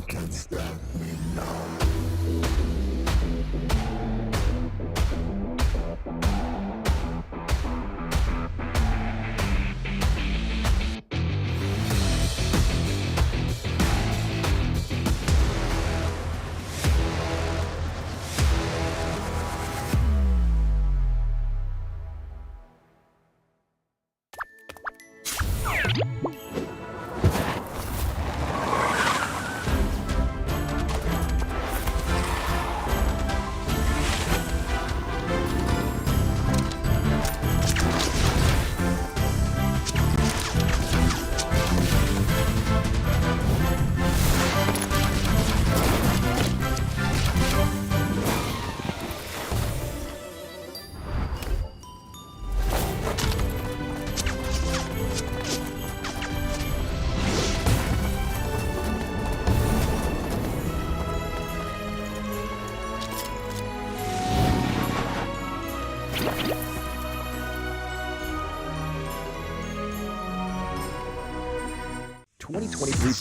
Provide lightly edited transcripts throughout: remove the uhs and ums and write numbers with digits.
can't stop me now.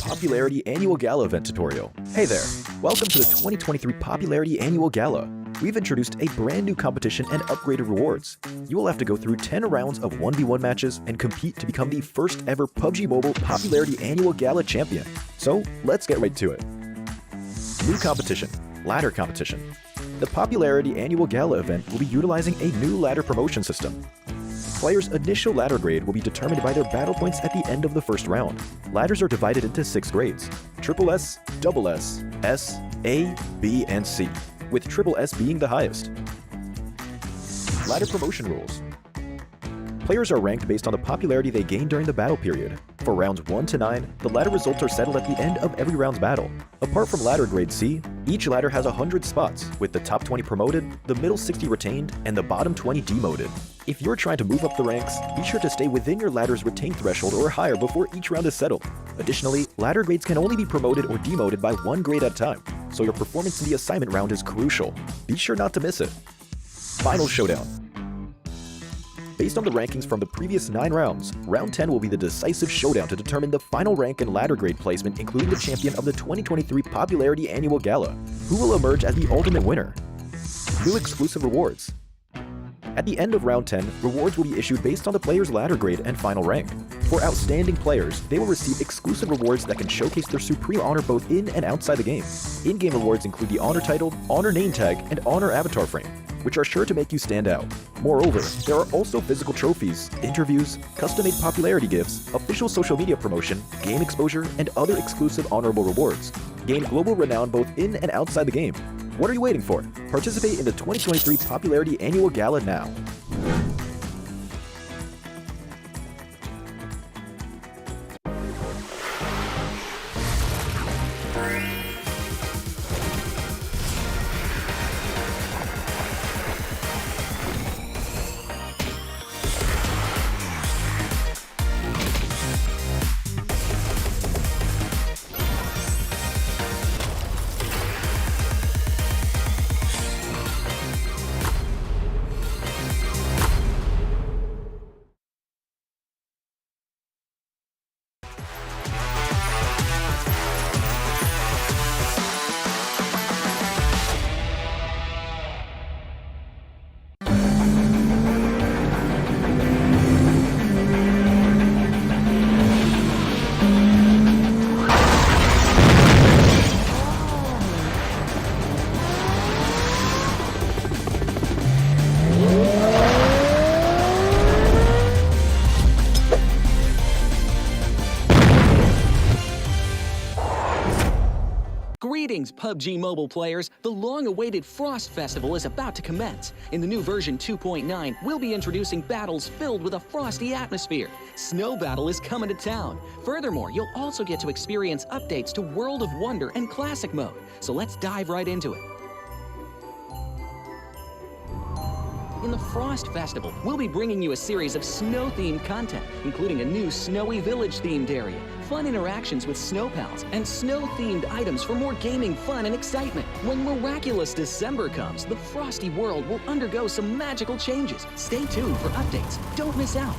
Popularity Annual Gala event tutorial. Hey there, welcome to the 2023 Popularity Annual Gala. We've introduced a brand new competition and upgraded rewards. You will have to go through 10 rounds of 1v1 matches and compete to become the first ever PUBG Mobile Popularity Annual Gala champion. So let's get right to it. New competition, ladder competition. The Popularity Annual Gala event will be utilizing a new ladder promotion system. Players' initial ladder grade will be determined by their battle points at the end of the first round. Ladders are divided into 6 grades: Triple S, Double S, S, A, B, and C, with Triple S being the highest. Ladder promotion rules. Players are ranked based on the popularity they gain during the battle period. For rounds 1 to 9, the ladder results are settled at the end of every round's battle. Apart from ladder grade C, each ladder has 100 spots, with the top 20 promoted, the middle 60 retained, and the bottom 20 demoted. If you're trying to move up the ranks, be sure to stay within your ladder's retained threshold or higher before each round is settled. Additionally, ladder grades can only be promoted or demoted by 1 grade at a time, so your performance in the assignment round is crucial. Be sure not to miss it. Final showdown. Based on the rankings from the previous 9 rounds, round 10 will be the decisive showdown to determine the final rank and ladder grade placement, including the champion of the 2023 Popularity Annual Gala. Who will emerge as the ultimate winner? New exclusive rewards. At the end of round 10, rewards will be issued based on the player's ladder grade and final rank. For outstanding players, they will receive exclusive rewards that can showcase their supreme honor both in and outside the game. In-game rewards include the Honor Title, Honor Name Tag, and Honor Avatar Frame, which are sure to make you stand out. Moreover, there are also physical trophies, interviews, custom-made popularity gifts, official social media promotion, game exposure, and other exclusive honorable rewards. Gain global renown both in and outside the game. What are you waiting for? Participate in the 2023 Popularity Annual Gala now. Greetings, PUBG Mobile players! The long-awaited Frost Festival is about to commence. In the new version 2.9, we'll be introducing battles filled with a frosty atmosphere. Snow Battle is coming to town. Furthermore, you'll also get to experience updates to World of Wonder and Classic Mode. So let's dive right into it. In the Frost Festival, we'll be bringing you a series of snow-themed content, including a new Snowy Village-themed area, fun interactions with snow pals, and snow-themed items for more gaming fun and excitement. When miraculous December comes, the frosty world will undergo some magical changes. Stay tuned for updates. Don't miss out.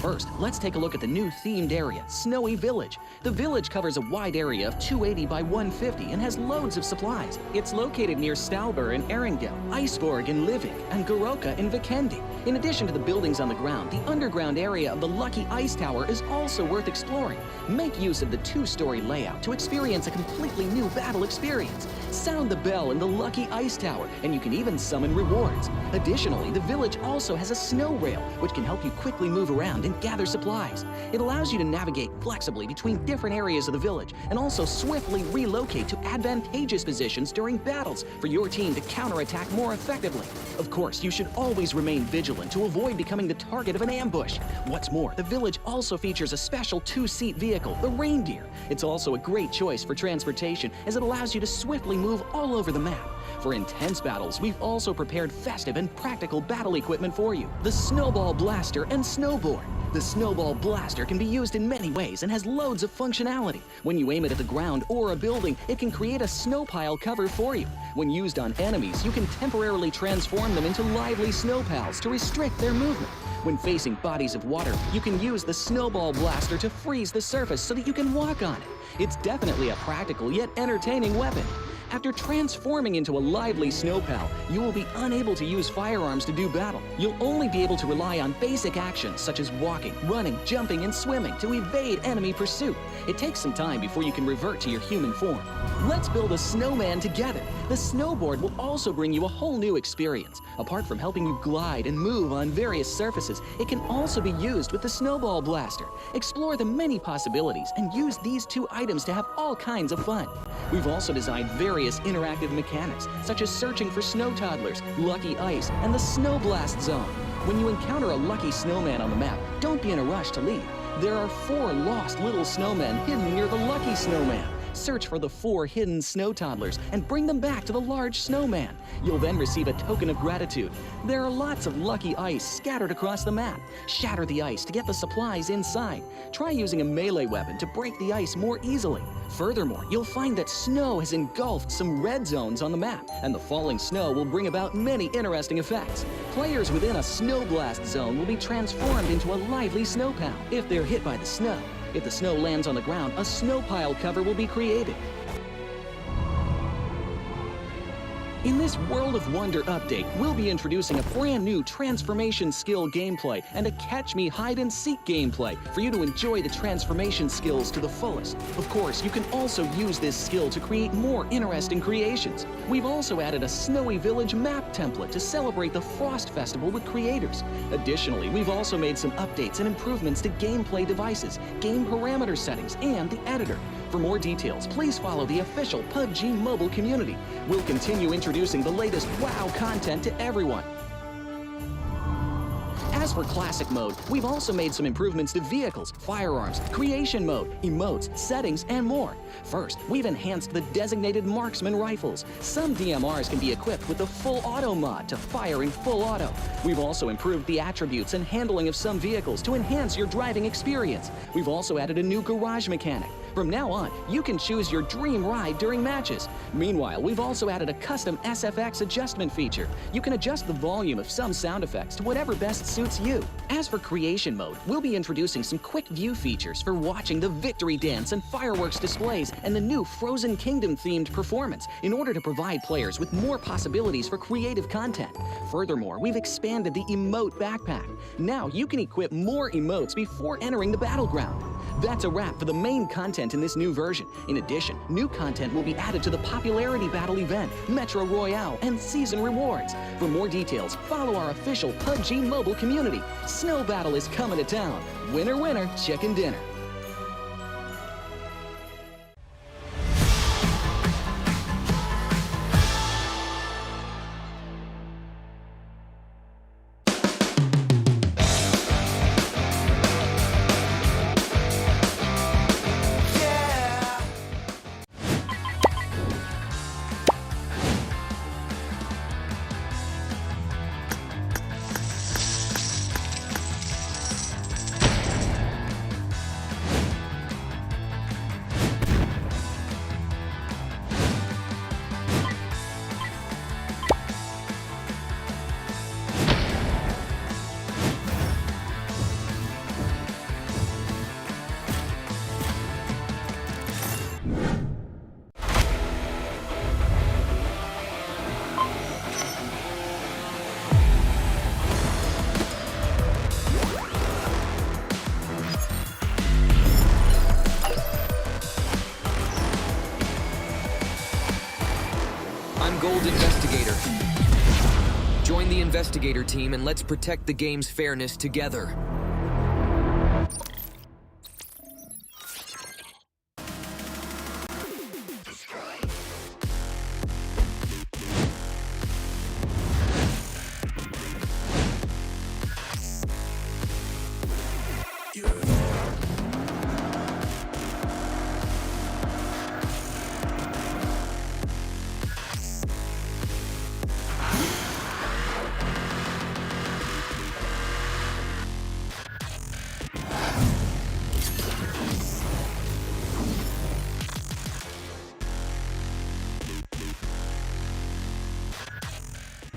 First, let's take a look at the new themed area, Snowy Village. The village covers a wide area of 280 by 150 and has loads of supplies. It's located near Stalber in Erringel, Iceborg in Livik, and Goroka in Vikendi. In addition to the buildings on the ground, the underground area of the Lucky Ice Tower is also worth exploring. Make use of the two-story layout to experience a completely new battle experience. Sound the bell in the Lucky Ice Tower, and you can even summon rewards. Additionally, the village also has a snow rail, which can help you quickly move around and gather supplies. It allows you to navigate flexibly between different areas of the village and also swiftly relocate to advantageous positions during battles for your team to counterattack more effectively. Of course, you should always remain vigilant to avoid becoming the target of an ambush. What's more, the village also features a special two-seat vehicle, the reindeer. It's also a great choice for transportation as it allows you to swiftly move all over the map. For intense battles, we've also prepared festive and practical battle equipment for you. The Snowball Blaster and Snowboard. The Snowball Blaster can be used in many ways and has loads of functionality. When you aim it at the ground or a building, it can create a snow pile cover for you. When used on enemies, you can temporarily transform them into lively snow pals to restrict their movement. When facing bodies of water, you can use the Snowball Blaster to freeze the surface so that you can walk on it. It's definitely a practical yet entertaining weapon. After transforming into a lively snow pal, you will be unable to use firearms to do battle. You'll only be able to rely on basic actions such as walking, running, jumping, and swimming to evade enemy pursuit. It takes some time before you can revert to your human form. Let's build a snowman together. The snowboard will also bring you a whole new experience. Apart from helping you glide and move on various surfaces, it can also be used with the Snowball Blaster. Explore the many possibilities and use these two items to have all kinds of fun. We've also designed various interactive mechanics, such as searching for snow toddlers, lucky ice, and the snow blast zone. When you encounter a lucky snowman on the map, don't be in a rush to leave. There are 4 lost little snowmen hidden near the lucky snowman. Search for the 4 hidden snow toddlers and bring them back to the large snowman. You'll then receive a token of gratitude. There are lots of lucky ice scattered across the map. Shatter the ice to get the supplies inside. Try using a melee weapon to break the ice more easily. Furthermore, you'll find that snow has engulfed some red zones on the map, and the falling snow will bring about many interesting effects. Players within a snow blast zone will be transformed into a lively snow pal if they're hit by the snow. If the snow lands on the ground, a snow pile cover will be created. In this World of Wonder update, we'll be introducing a brand new transformation skill gameplay and a catch me hide and seek gameplay for you to enjoy the transformation skills to the fullest. Of course, you can also use this skill to create more interesting creations. We've also added a Snowy Village map template to celebrate the Frost Festival with creators. Additionally, we've also made some updates and improvements to gameplay devices, game parameter settings, and the editor. For more details, please follow the official PUBG Mobile community. We'll continue introducing the latest WoW content to everyone. As for Classic Mode, we've also made some improvements to vehicles, firearms, creation mode, emotes, settings, and more. First, we've enhanced the designated marksman rifles. Some DMRs can be equipped with the full auto mod to fire in full auto. We've also improved the attributes and handling of some vehicles to enhance your driving experience. We've also added a new garage mechanic. From now on, you can choose your dream ride during matches. Meanwhile, we've also added a custom SFX adjustment feature. You can adjust the volume of some sound effects to whatever best suits you. As for creation mode, we'll be introducing some quick view features for watching the victory dance and fireworks displays and the new Frozen Kingdom themed performance in order to provide players with more possibilities for creative content. Furthermore, we've expanded the emote backpack. Now you can equip more emotes before entering the battleground. That's a wrap for the main content in this new version. In addition, new content will be added to the Popularity Battle event, Metro Royale, and Season Rewards. For more details, follow our official PUBG Mobile community. Snow Battle is coming to town. Winner, winner, chicken dinner. I'm Gold Investigator. Join the Investigator team and let's protect the game's fairness together.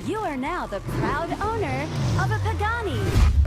You are now the proud owner of a Pagani.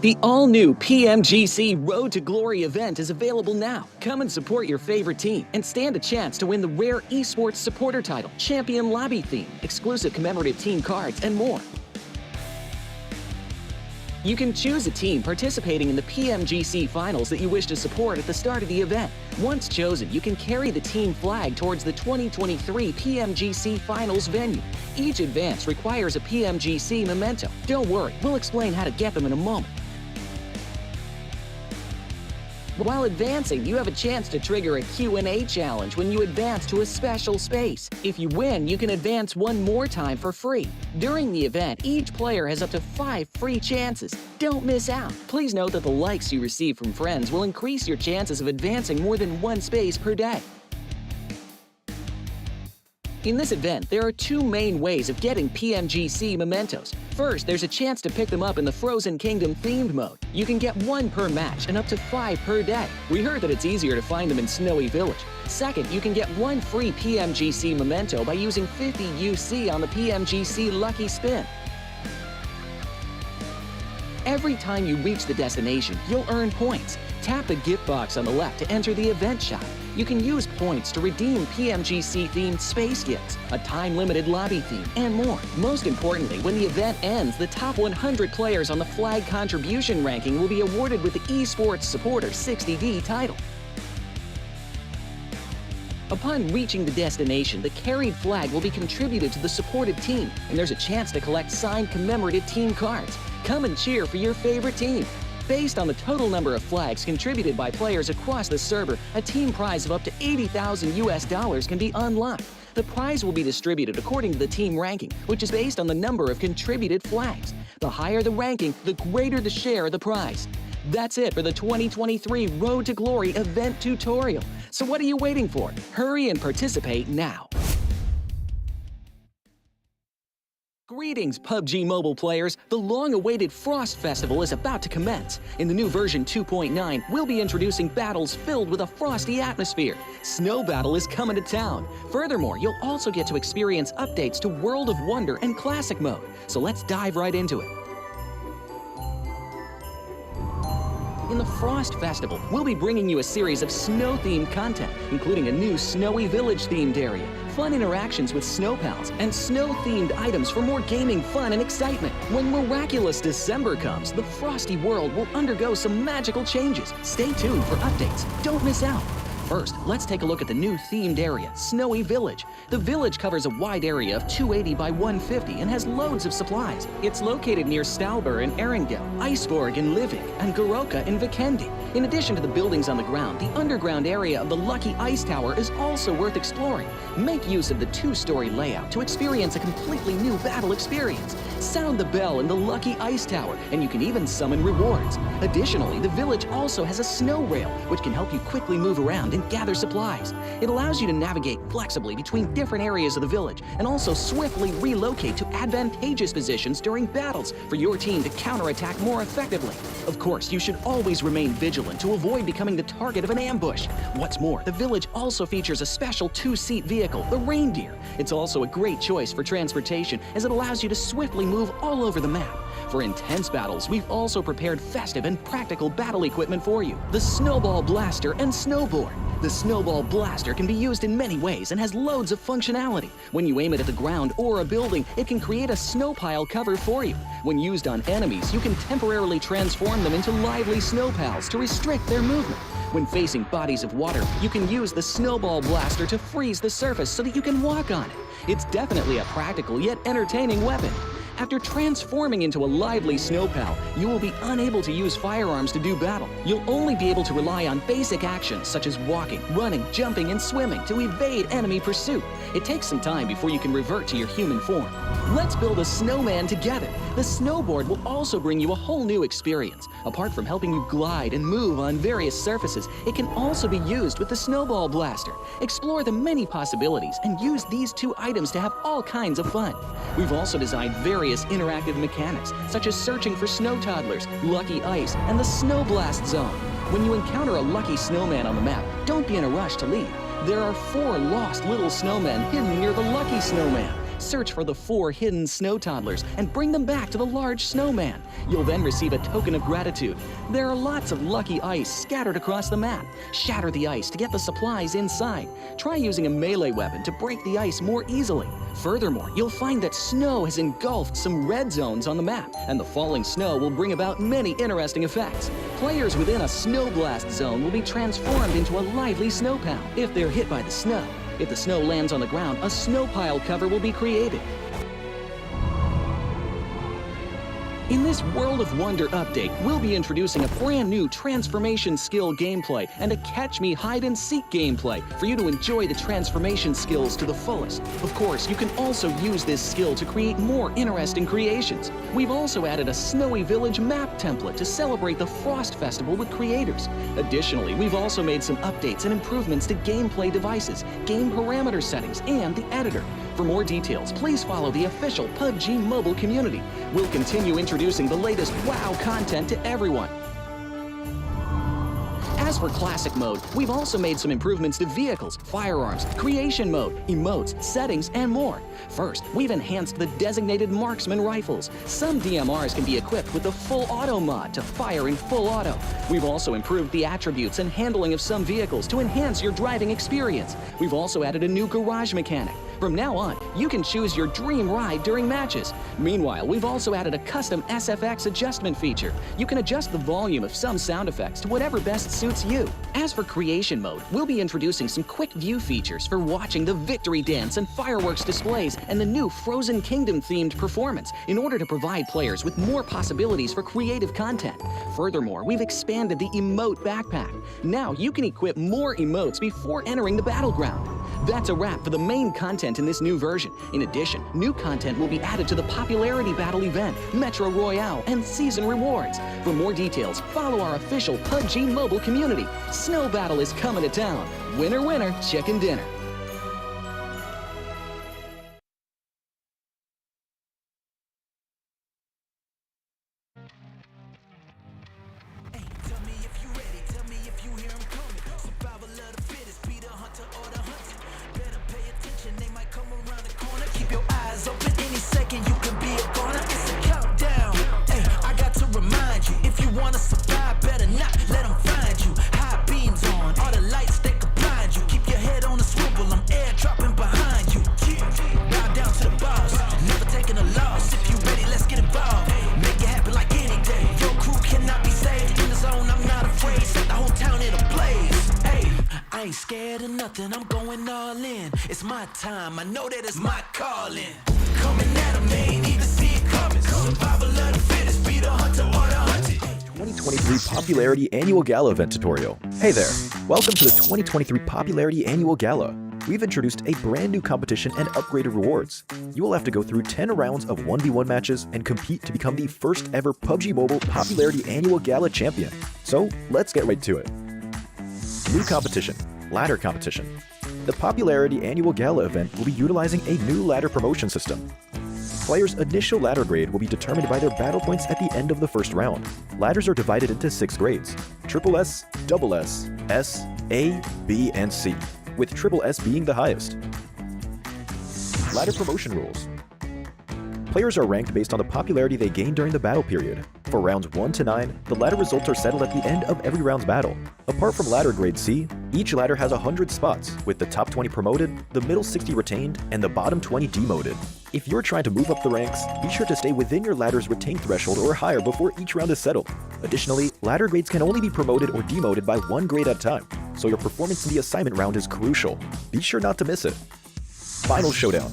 The all-new PMGC Road to Glory event is available now. Come and support your favorite team and stand a chance to win the rare Esports supporter title, Champion Lobby theme, exclusive commemorative team cards, and more. You can choose a team participating in the PMGC finals that you wish to support at the start of the event. Once chosen, you can carry the team flag towards the 2023 PMGC finals venue. Each advance requires a PMGC memento. Don't worry, we'll explain how to get them in a moment. While advancing, you have a chance to trigger a Q&A challenge when you advance to a special space. If you win, you can advance one more time for free. During the event, each player has up to 5 free chances. Don't miss out. Please note that the likes you receive from friends will increase your chances of advancing more than one space per day. In this event, there are 2 main ways of getting PMGC mementos. First, there's a chance to pick them up in the Frozen Kingdom themed mode. You can get 1 per match and up to 5 per day. We heard that it's easier to find them in Snowy Village. Second, you can get 1 free PMGC memento by using 50 UC on the PMGC Lucky Spin. Every time you reach the destination, you'll earn points. Tap the gift box on the left to enter the event shop. You can use points to redeem PMGC-themed space gifts, a time-limited lobby theme, and more. Most importantly, when the event ends, the top 100 players on the flag contribution ranking will be awarded with the Esports Supporter 60D title. Upon reaching the destination, the carried flag will be contributed to the supported team, and there's a chance to collect signed commemorative team cards. Come and cheer for your favorite team. Based on the total number of flags contributed by players across the server, a team prize of up to $80,000 can be unlocked. The prize will be distributed according to the team ranking, which is based on the number of contributed flags. The higher the ranking, the greater the share of the prize. That's it for the 2023 Road to Glory event tutorial. So what are you waiting for? Hurry and participate now. Greetings, PUBG Mobile players! The long-awaited Frost Festival is about to commence. In the new version 2.9, we'll be introducing battles filled with a frosty atmosphere. Snow Battle is coming to town. Furthermore, you'll also get to experience updates to World of Wonder and Classic Mode. So let's dive right into it. In the Frost Festival, we'll be bringing you a series of snow-themed content, including a new Snowy Village-themed area, fun interactions with snow pals, and snow-themed items for more gaming fun and excitement. When miraculous December comes, the frosty world will undergo some magical changes. Stay tuned for updates. Don't miss out. First, let's take a look at the new themed area, Snowy Village. The village covers a wide area of 280 by 150 and has loads of supplies. It's located near Stalber in Erringdale, Iceborg in Livik, and Goroka in Vikendi. In addition to the buildings on the ground, the underground area of the Lucky Ice Tower is also worth exploring. Make use of the 2-story layout to experience a completely new battle experience. Sound the bell in the Lucky Ice Tower, and you can even summon rewards. Additionally, the village also has a snow rail, which can help you quickly move around and gather supplies. It allows you to navigate flexibly between different areas of the village and also swiftly relocate to advantageous positions during battles for your team to counterattack more effectively. Of course, you should always remain vigilant to avoid becoming the target of an ambush. What's more, the village also features a special 2-seat vehicle, the Reindeer. It's also a great choice for transportation as it allows you to swiftly move all over the map. For intense battles, we've also prepared festive and practical battle equipment for you, the Snowball Blaster and Snowboard. The Snowball Blaster can be used in many ways and has loads of functionality. When you aim it at the ground or a building, it can create a snow pile cover for you. When used on enemies, you can temporarily transform them into lively snow pals to restrict their movement. When facing bodies of water, you can use the Snowball Blaster to freeze the surface so that you can walk on it. It's definitely a practical yet entertaining weapon. After transforming into a lively snow pal, you will be unable to use firearms to do battle. You'll only be able to rely on basic actions such as walking, running, jumping, and swimming to evade enemy pursuit. It takes some time before you can revert to your human form. Let's build a snowman together. The snowboard will also bring you a whole new experience. Apart from helping you glide and move on various surfaces, it can also be used with the Snowball Blaster. Explore the many possibilities and use these 2 items to have all kinds of fun. We've also designed various interactive mechanics, such as searching for snow toddlers, lucky ice, and the Snow Blast Zone. When you encounter a lucky snowman on the map, don't be in a rush to leave. There are 4 lost little snowmen hidden near the lucky snowman. search for the 4 hidden snow toddlers and bring them back to the large snowman. You'll then receive a token of gratitude. There are lots of lucky ice scattered across the map. Shatter the ice to get the supplies inside. Try using a melee weapon to break the ice more easily. Furthermore, you'll find that snow has engulfed some red zones on the map, and the falling snow will bring about many interesting effects. Players within a snow blast zone will be transformed into a lively snow pound if they're hit by the snow. If the snow lands on the ground, a snow pile cover will be created. In this World of Wonder update, we'll be introducing a brand new transformation skill gameplay and a catch me hide and seek gameplay for you to enjoy the transformation skills to the fullest. Of course, you can also use this skill to create more interesting creations. We've also added a Snowy Village map template to celebrate the Frost Festival with creators. Additionally, we've also made some updates and improvements to gameplay devices, game parameter settings, and the editor. For more details, please follow the official PUBG Mobile community. We'll continue introducing the latest WoW content to everyone. As for Classic Mode, we've also made some improvements to vehicles, firearms, creation mode, emotes, settings, and more. First, we've enhanced the designated marksman rifles. Some DMRs can be equipped with the full auto mod to fire in full auto. We've also improved the attributes and handling of some vehicles to enhance your driving experience. We've also added a new garage mechanic. From now on, you can choose your dream ride during matches. Meanwhile, we've also added a custom SFX adjustment feature. You can adjust the volume of some sound effects to whatever best suits you. As for creation mode, we'll be introducing some quick view features for watching the victory dance and fireworks displays and the new Frozen Kingdom themed performance in order to provide players with more possibilities for creative content. Furthermore, we've expanded the emote backpack. Now you can equip more emotes before entering the battleground. That's a wrap for the main content in this new version. In addition, new content will be added to the Popularity Battle event, Metro Royale, and Season Rewards. For more details, follow our official PUBG Mobile community. Snow Battle is coming to town. Winner, winner, chicken dinner. I'm going all in. It's my time. I know that it's my calling. Coming at 'em, they ain't even see it coming. Survival of the fittest, be the hunter or the hunted. 2023 Popularity Annual Gala event tutorial. Hey there, welcome to the 2023 Popularity Annual Gala. We've introduced a brand new competition and upgraded rewards. You will have to go through 10 rounds of 1v1 matches and compete to become the first ever PUBG Mobile Popularity Annual Gala champion. So let's get right to it. New competition. Ladder competition. The Popularity Annual Gala event will be utilizing a new ladder promotion system. Players' initial ladder grade will be determined by their battle points at the end of the first round. Ladders are divided into 6 grades: Triple S, Double S, S, A, B, and C, with Triple S being the highest. Ladder promotion rules. Players are ranked based on the popularity they gain during the battle period. For rounds 1 to 9, the ladder results are settled at the end of every round's battle. Apart from ladder grade C, each ladder has 100 spots, with the top 20 promoted, the middle 60 retained, and the bottom 20 demoted. If you're trying to move up the ranks, be sure to stay within your ladder's retained threshold or higher before each round is settled. Additionally, ladder grades can only be promoted or demoted by 1 grade at a time, so your performance in the assignment round is crucial. Be sure not to miss it. Final showdown.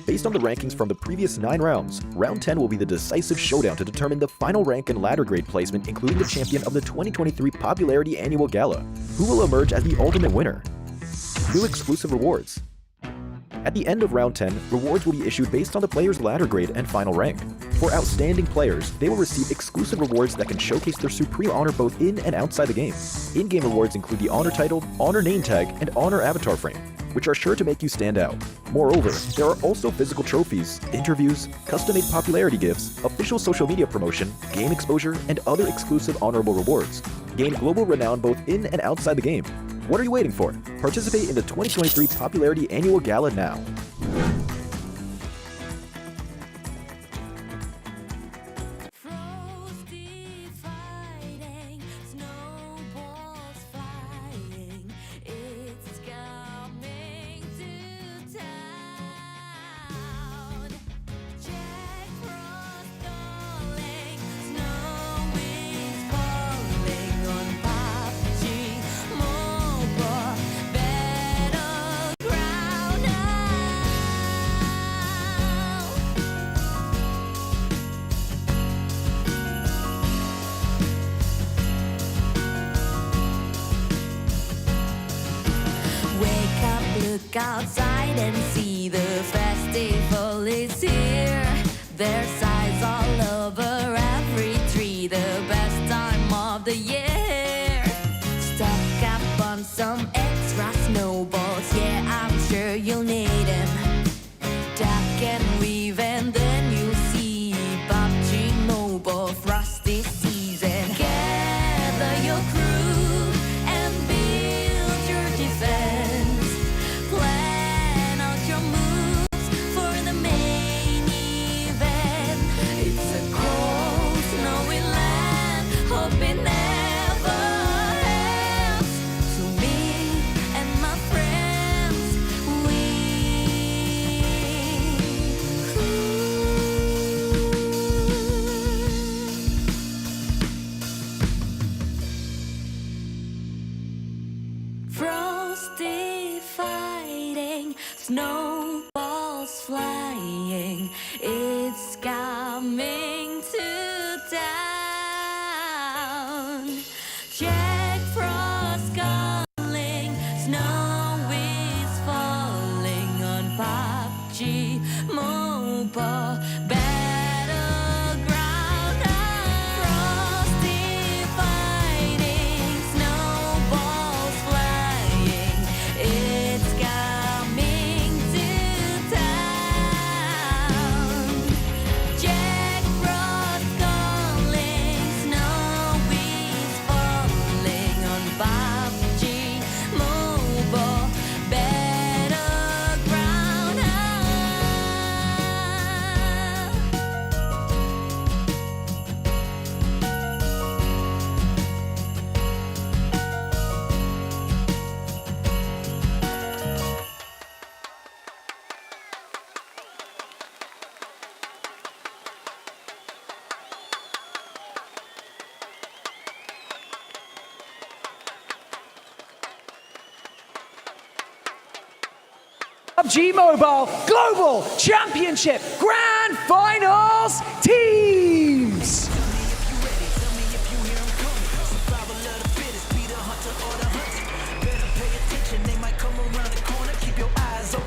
Based on the rankings from the previous 9 rounds, round 10 will be the decisive showdown to determine the final rank and ladder grade placement, including the champion of the 2023 Popularity Annual Gala. Who will emerge as the ultimate winner? New exclusive rewards. At the end of round 10, rewards will be issued based on the player's ladder grade and final rank. For outstanding players, they will receive exclusive rewards that can showcase their supreme honor both in and outside the game. In-game rewards include the honor title, honor name tag, and honor avatar frame, which are sure to make you stand out. Moreover, there are also physical trophies, interviews, custom-made popularity gifts, official social media promotion, game exposure, and other exclusive honorable rewards. Gain global renown both in and outside the game. What are you waiting for? Participate in the 2023 Popularity Annual Gala now. outside and see the festival is here. There's signs all over every tree, the best time of the year. Stock up on some extra snowballs, yeah, I'm sure you'll need them. Duck and weave and then you'll see PUBG Mobile thrust this season. Gather your crew and build your defense. Plan out your moves for the main event. It's a cold, snowy land, hope it never ends. So me and my friends, frosty fighting, snowballs flying, it's coming to town. Jack Frost calling, snow is falling on PUBG Mobile battleground. Frosty fighting, snowballs flying, it's coming to town. Jack Frost calling, snow is falling on PUBG Mobile battleground. PUBG Mobile Global Championship Grand Finals teams.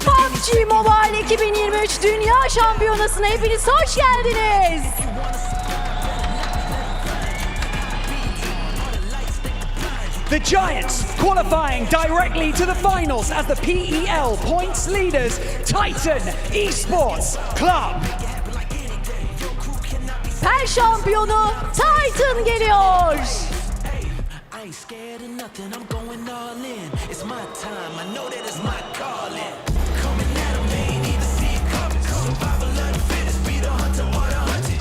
PUBG Mobile 2023 Dünya Şampiyonası'na hepiniz hoş geldiniz. The Giants qualifying directly to the finals as the PEL points leaders, Titan Esports Club. Per şampiyonu Titan geliyor. I ain't scared of nothing, I'm going all in. It's my time, I know that it's my calling. Coming at 'em, they ain't even see it coming. Survival of the fittest, be the hunter or the hunted.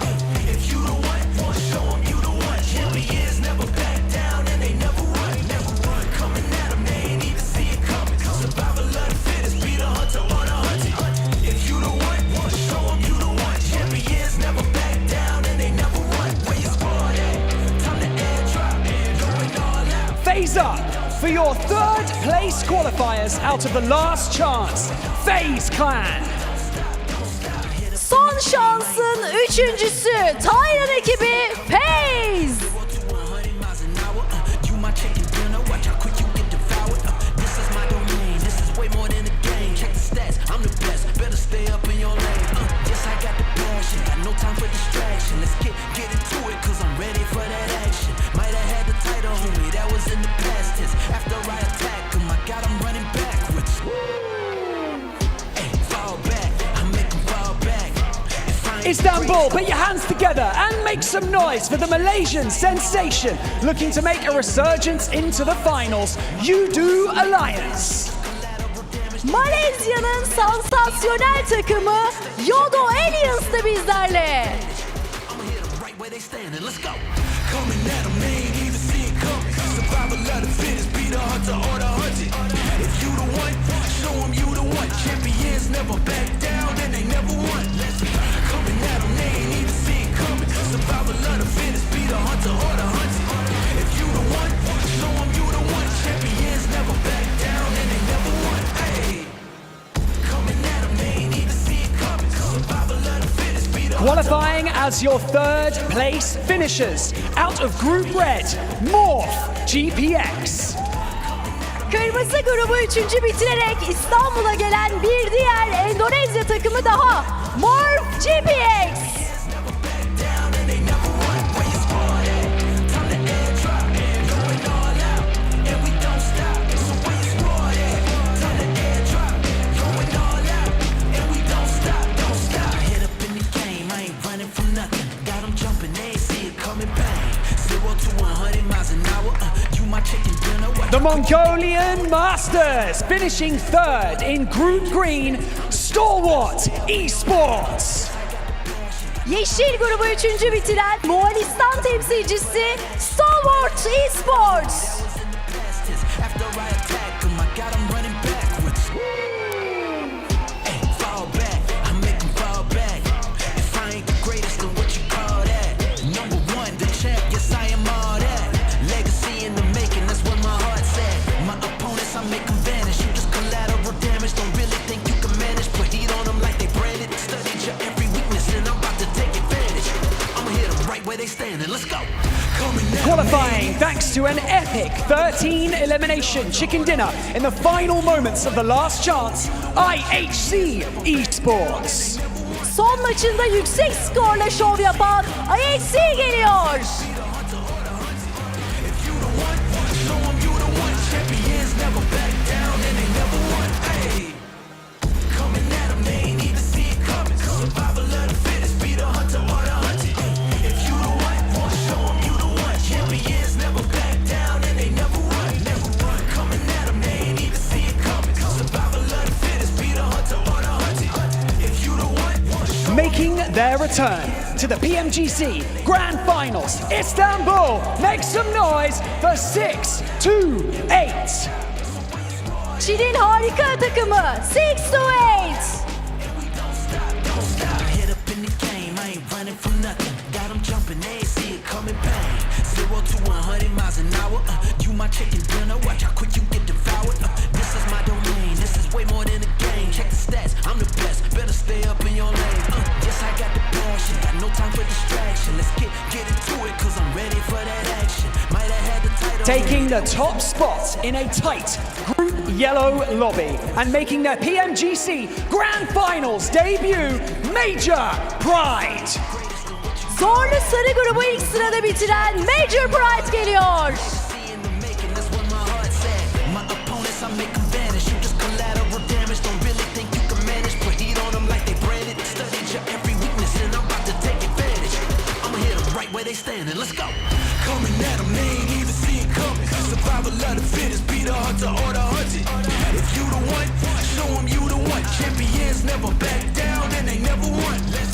If you the one, show 'em you the one. Champions never back down and they never run, never run. Coming at 'em, they ain't even see it coming. Survival of the fittest, be the hunter or the hunted. If you the one, show 'em you the one. Champions never back down and they never run. Where your squad at? Time to airdrop, going all out. Phase up for your third place qualifiers out of the last chance, FaZe Clan. Son şansın üçüncüsü Titan ekibi FaZe. You my chicken dinner, watch how quick you get devoured. This is my domain, this is way more than a game. Check the stats, I'm the best, better stay up in your lane. Yes, I got the passion, got no time for distraction. Let's get into it, cause I'm ready for that action. Might have had the title, homie, that was in the past tense. After I attack him, I got him running backwards. Hey, fall back, I make him fall back. Istanbul, put your hands together and make some noise for the Malaysian sensation looking to make a resurgence into the finals, You Alliance. Malezya'nın sansasyonel takımı Yodo Aliens da bizlerle. I'ma hit 'em right where they standing, let's go. Coming at 'em, they ain't even see it coming. Survival of the fittest, be the hunter or the hunted. If you the one, show 'em you the one. Champions never back down and they never won. Coming at 'em, they ain't even see it coming. Survival of the fittest, be the hunter or the hunted. If you the one, show 'em you the one. Champions never back down and they never won. Hey, coming at 'em, they ain't even see it coming. Survival of the fittest, be the Qualifying as your third place finishers out of Group Red, Morph GPX. Kırmızı grubu 3. bitirerek İstanbul'a gelen bir diğer Endonezya takımı daha. Morph GPX. The Mongolian Masters finishing third in Group Green, Stalwart Esports. Yeşil grubu 3. bitiren Moğolistan temsilcisi Stalwart Esports. Qualifying thanks to an epic 13 elimination chicken dinner in the final moments of the last chance, IHC Esports. Son maçında yüksek skorla şov yapan IHC geliyor. Making their return to the PMGC Grand Finals, Istanbul. Make some noise for 6-8. Çin'in harika takımı 6-8. Taking the top spot in a tight Group Yellow lobby and making their PMGC Grand Finals debut, Major Pride. Zorlu sarı grubu ilk sırada bitiren Major Pride geliyor.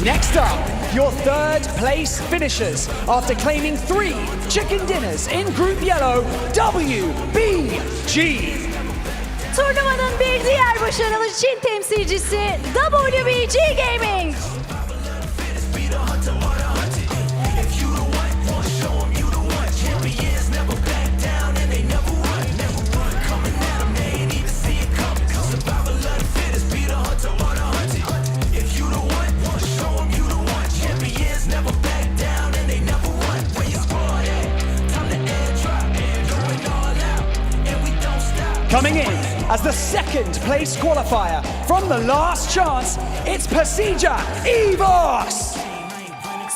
Next up, your third place finishers after claiming 3 chicken dinners in Group Yellow, WBG. Turnuvanın bir diğer başarılı Çin temsilcisi WBG Gaming. Coming in as the second place qualifier from the last chance, it's Persija Evos.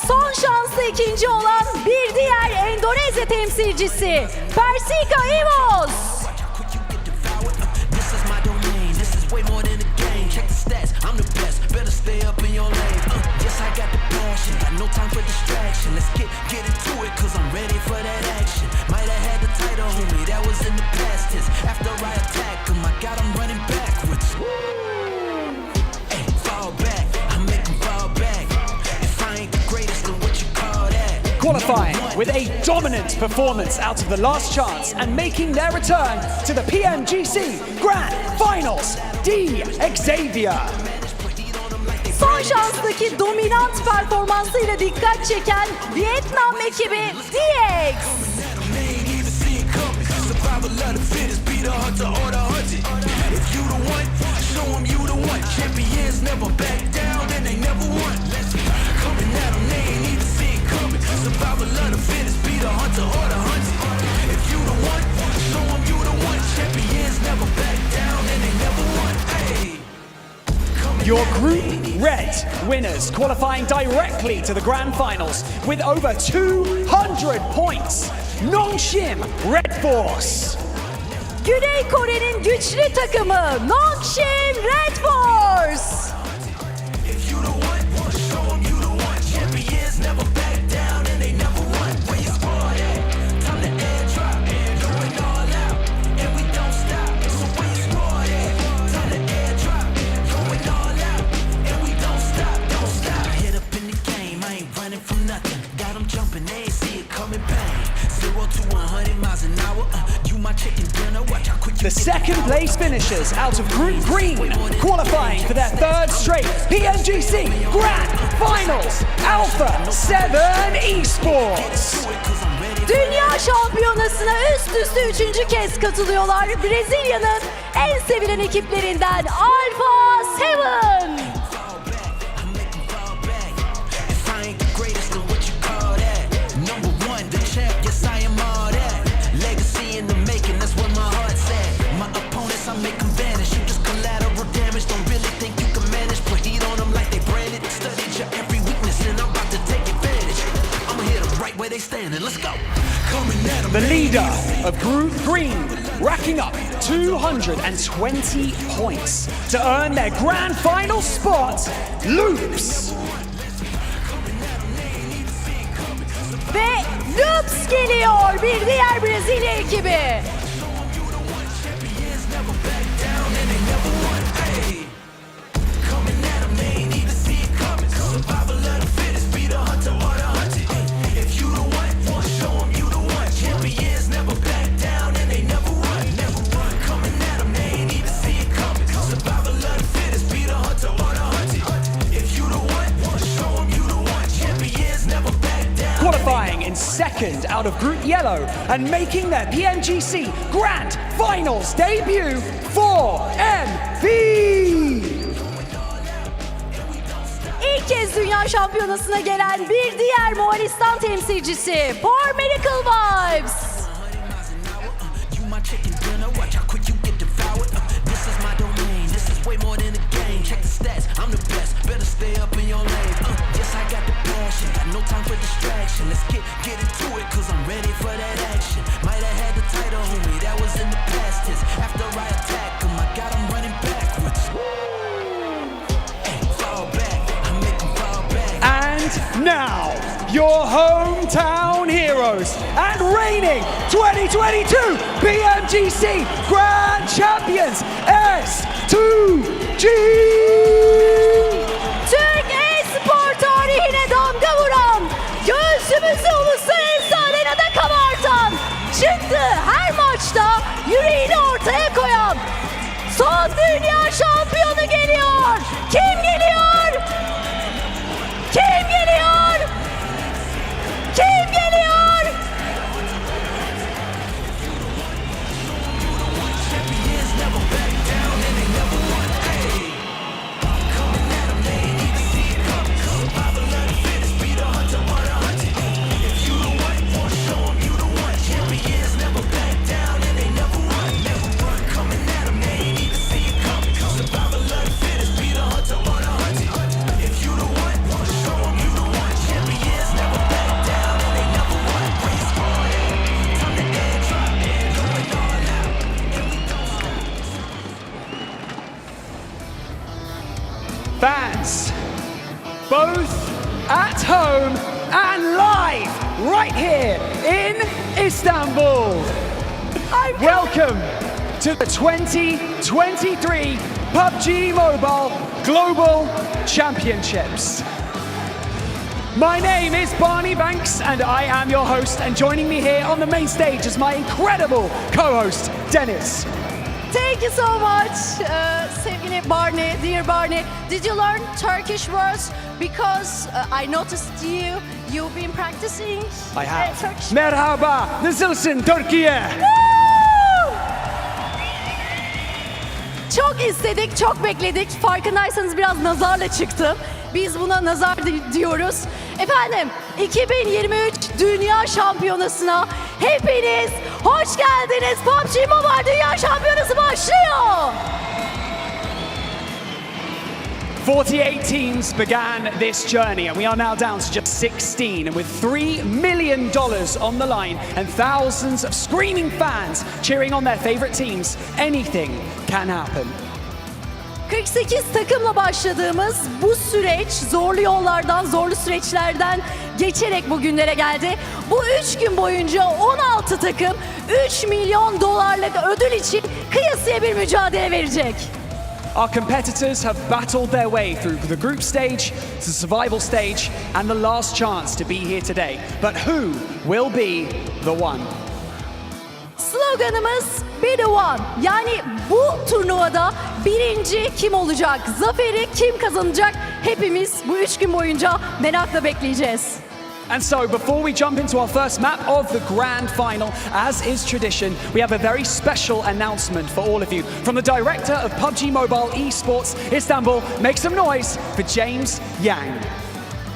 Son şanslı ikinci olan bir diğer Endonezya temsilcisi Persija Evos. Qualifying with a dominant performance out of the last chance and making their return to the PMGC Grand Finals, Xavier. Son şanstaki dominant performansıyla dikkat çeken Vietnam ekibi DX. Your Group Red winners qualifying directly to the grand finals with over 200 points. Nongshim Red Force. Güney Kore'nin güçlü takımı Nongshim Red Force. If you the one, show 'em you the one. Champions never back down and they never run. Where you squad at? Time to airdrop. Going all out and we don't stop. So where you squad at? Time to airdrop. Going all out and we don't stop. Don't stop. Hit up in the game, I ain't running from nothing. Got 'em jumping, they ain't see it coming. Bang. 0 to 100 miles an hour. You my chicken dinner. Watch how quick you The second place finishers out of Group Green, qualifying for their third straight PMGC Grand Finals Alpha 7 Esports. Dünya şampiyonasına üst üste 3. kez katılıyorlar. Brezilya'nın en sevilen ekiplerinden Alpha 7. The leader of Group Green, racking up 220 points to earn their grand final spot, Loops. Ve Loops geliyor, bir diğer Brezilya ekibi. Qualifying in second out of Group Yellow and making their PMGC Grand Finals debut, 4MV. İlk kez Dünya Şampiyonası'na gelen bir diğer Moğolistan temsilcisi For Miracle Vibes. Let's get into it, cause I'm ready for that action. Might have had the title, homie, that was in the past tense. After I attack him, I got him running backwards. Hey, fall back, I make him fall back. And now, your hometown heroes and reigning 2022 PMGC Grand Champions, S2G! Türk e-spor tarihine damga vuran, göğsümüzü uluslararası arenada kabartan, çıktı her maçta yüreğini ortaya koyan, son dünya şampiyonu geliyor. Kim geliyor? Kim geliyor? Kim geliyor? Fans, both at home and live right here in Istanbul. Welcome to the 2023 PUBG Mobile Global Championships. My name is Barney Banks and I am your host, and joining me here on the main stage is my incredible co-host, Dennis. Thank you so much, sevgili Barney, dear Barney. Did you learn Turkish words? Because I noticed you've been practicing I have. Turkish. Merhaba, nasılsın Türkiye? Çok istedik, çok bekledik. Farkındaysanız biraz nazarla çıktı. Biz buna nazar diyoruz. Efendim, 2023 Dünya Şampiyonası'na hepiniz hoş geldiniz. PUBG Mobile Dünya Şampiyonası başlıyor. 48 teams began this journey, and we are now down to just 16. And with $3 million on the line and thousands of screaming fans cheering on their favorite teams, anything can happen. 48 takımla başladığımız bu süreç zorlu yollardan, zorlu süreçlerden geçerek bugünlere geldi. Bu 3 gün boyunca 16 takım $3 milyon ödül için kıyasıya bir mücadele verecek. Our competitors have battled their way through the group stage, the survival stage, and the last chance to be here today. But who will be the one? Sloganımız Be the One. Yani bu turnuvada birinci kim olacak? Zaferi kim kazanacak? Hepimiz bu 3 gün boyunca merakla bekleyeceğiz. And so, before we jump into our first map of the grand final, as is tradition, we have a very special announcement for all of you. From the director of PUBG Mobile Esports İstanbul, make some noise for James Yang.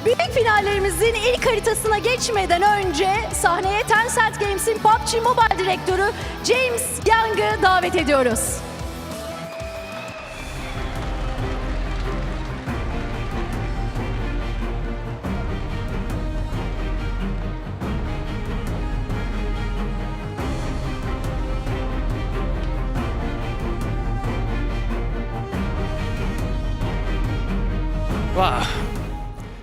Büyük finallerimizin ilk haritasına geçmeden önce sahneye Tencent Games'in PUBG Mobile direktörü James Yang'ı davet ediyoruz. Wow.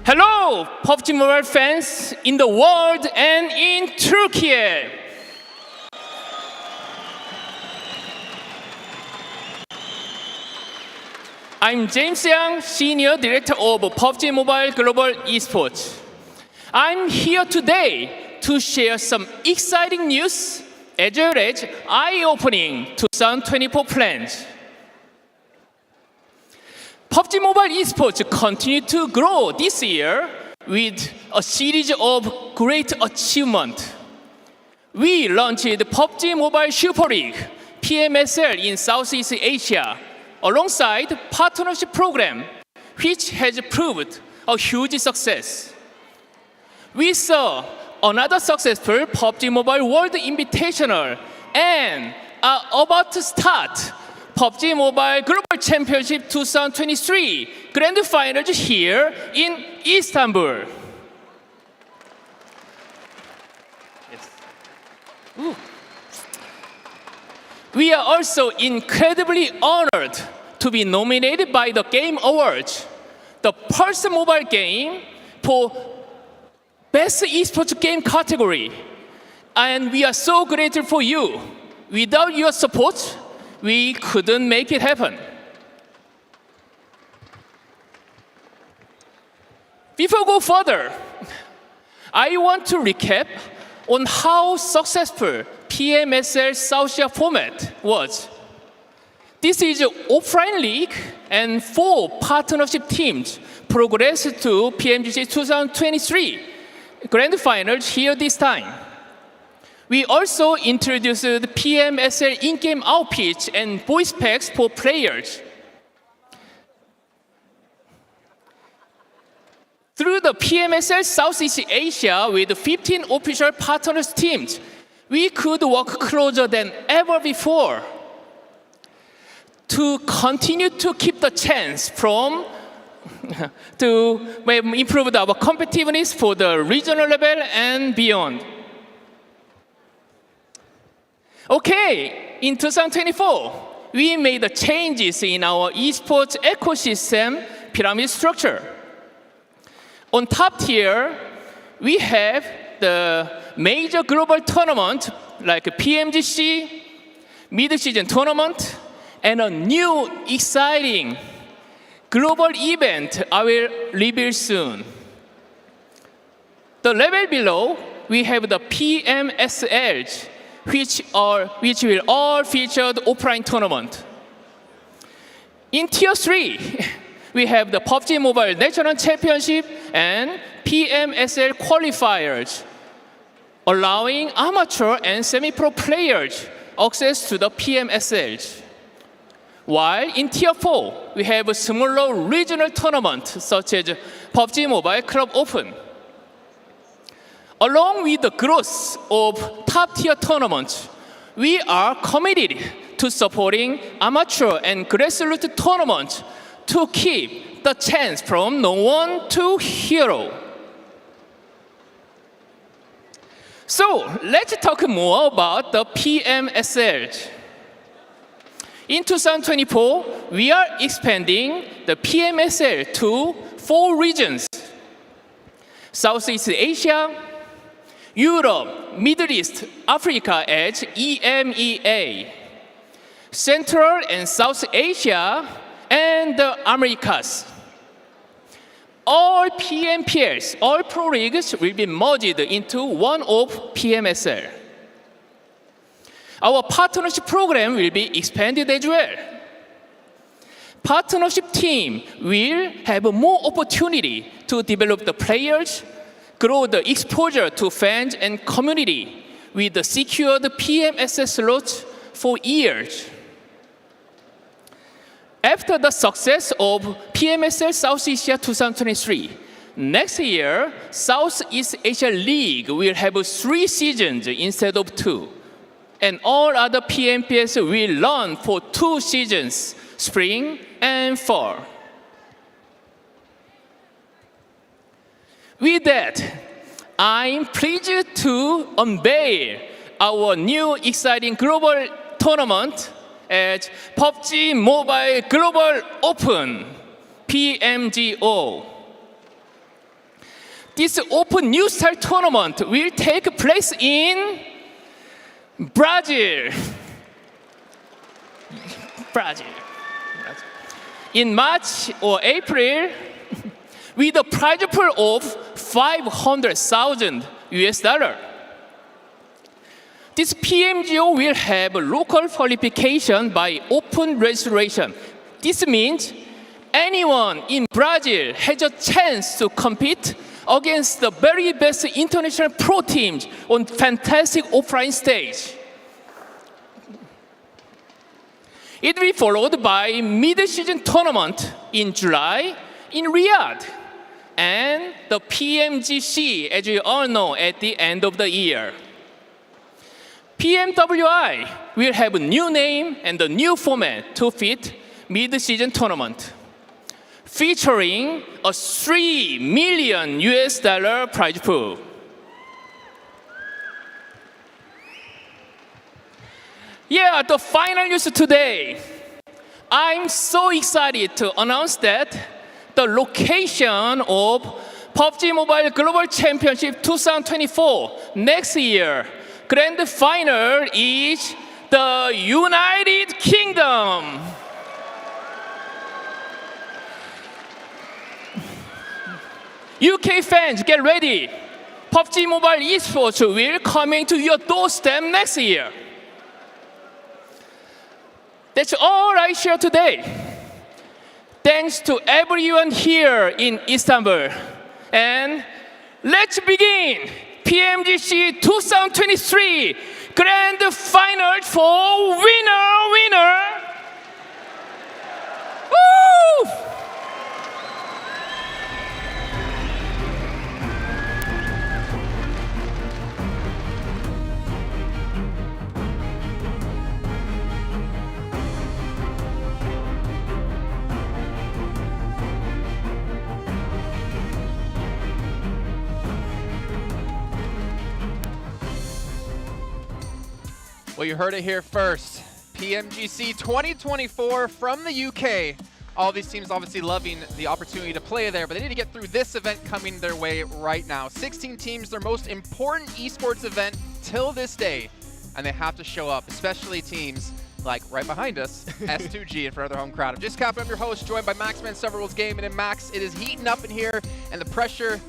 Hello, PUBG Mobile fans in the world and in Turkey. I'm James Yang, Senior Director of PUBG Mobile Global Esports. I'm here today to share some exciting news as well as eye-opening 2024 plans. PUBG Mobile Esports continue to grow this year with a series of great achievements. We launched PUBG Mobile Super League, PMSL in Southeast Asia, alongside partnership program, which has proved a huge success. We saw another successful PUBG Mobile World Invitational and are about to start PUBG Mobile Global Championship 2023 Grand Finals here in Istanbul. Yes. We are also incredibly honored to be nominated by the Game Awards, the first mobile game for Best Esports Game category. And we are so grateful for you. Without your support, we couldn't make it happen. Before we go further, I want to recap on how successful PMSL South Asia format was. This is an offline league and 4 partnership teams progressed to PMGC 2023 Grand Finals here this time. We also introduced the PMSL in-game outfits and voice packs for players. Through the PMSL Southeast Asia with 15 official partners teams, we could work closer than ever before to continue to keep the chance to improve our competitiveness for the regional level and beyond. Okay, in 2024, we made changes in our esports ecosystem pyramid structure. On top tier, we have the major global tournament like PMGC, mid-season tournament, and a new exciting global event I will reveal soon. The level below, we have the PMSL, which will all feature the offline tournament. In Tier 3, we have the PUBG Mobile National Championship and PMSL qualifiers, allowing amateur and semi-pro players access to the PMSL. While in Tier 4, we have a smaller regional tournament such as PUBG Mobile Club Open. Along with the growth of top-tier tournaments, we are committed to supporting amateur and grassroots tournaments to keep the chance from no one to hero. So let's talk more about the PMSL. In 2024, we are expanding the PMSL to 4 regions: Southeast Asia, Europe, Middle East, Africa as EMEA, Central and South Asia, and the Americas. All PMPLs, all pro leagues will be merged into one of PMSL. Our partnership program will be expanded as well. Partnership team will have more opportunity to develop the players, grow the exposure to fans and community with the secured PMSL slots for years. After the success of PMSL South Asia 2023, next year, Southeast Asia League will have 3 seasons instead of 2. And all other PMPS will run for 2 seasons, spring and fall. With that, I'm pleased to unveil our new exciting global tournament as PUBG Mobile Global Open, PMGO. This Open New Style tournament will take place in Brazil. In March or April, with a prize pool of $500,000 US. This PMGO will have local qualification by open registration. This means anyone in Brazil has a chance to compete against the very best international pro teams on fantastic offline stage. It will be followed by mid-season tournament in July in Riyadh and the PMGC, as you all know, at the end of the year. PMWI will have a new name and a new format to fit mid-season tournament, featuring a $3 million US prize pool. Yeah, the final news today. I'm so excited to announce that the location of PUBG Mobile Global Championship 2024 next year Grand Final is the United Kingdom. UK fans, get ready. PUBG Mobile Esports will coming to your doorstep next year. That's all I share today. Thanks to everyone here in Istanbul. And let's begin PMGC 2023 Grand Final for winner. Woo! Well, you heard it here first. PMGC 2024 from the UK. All these teams obviously loving the opportunity to play there, but they need to get through this event coming their way right now. 16 teams, their most important esports event till this day, and they have to show up, especially teams like right behind us, S2G, and for other home crowd. I'm just Cap, I'm your host, joined by Maxman Several's Gaming, and Max, it is heating up in here, and the pressure,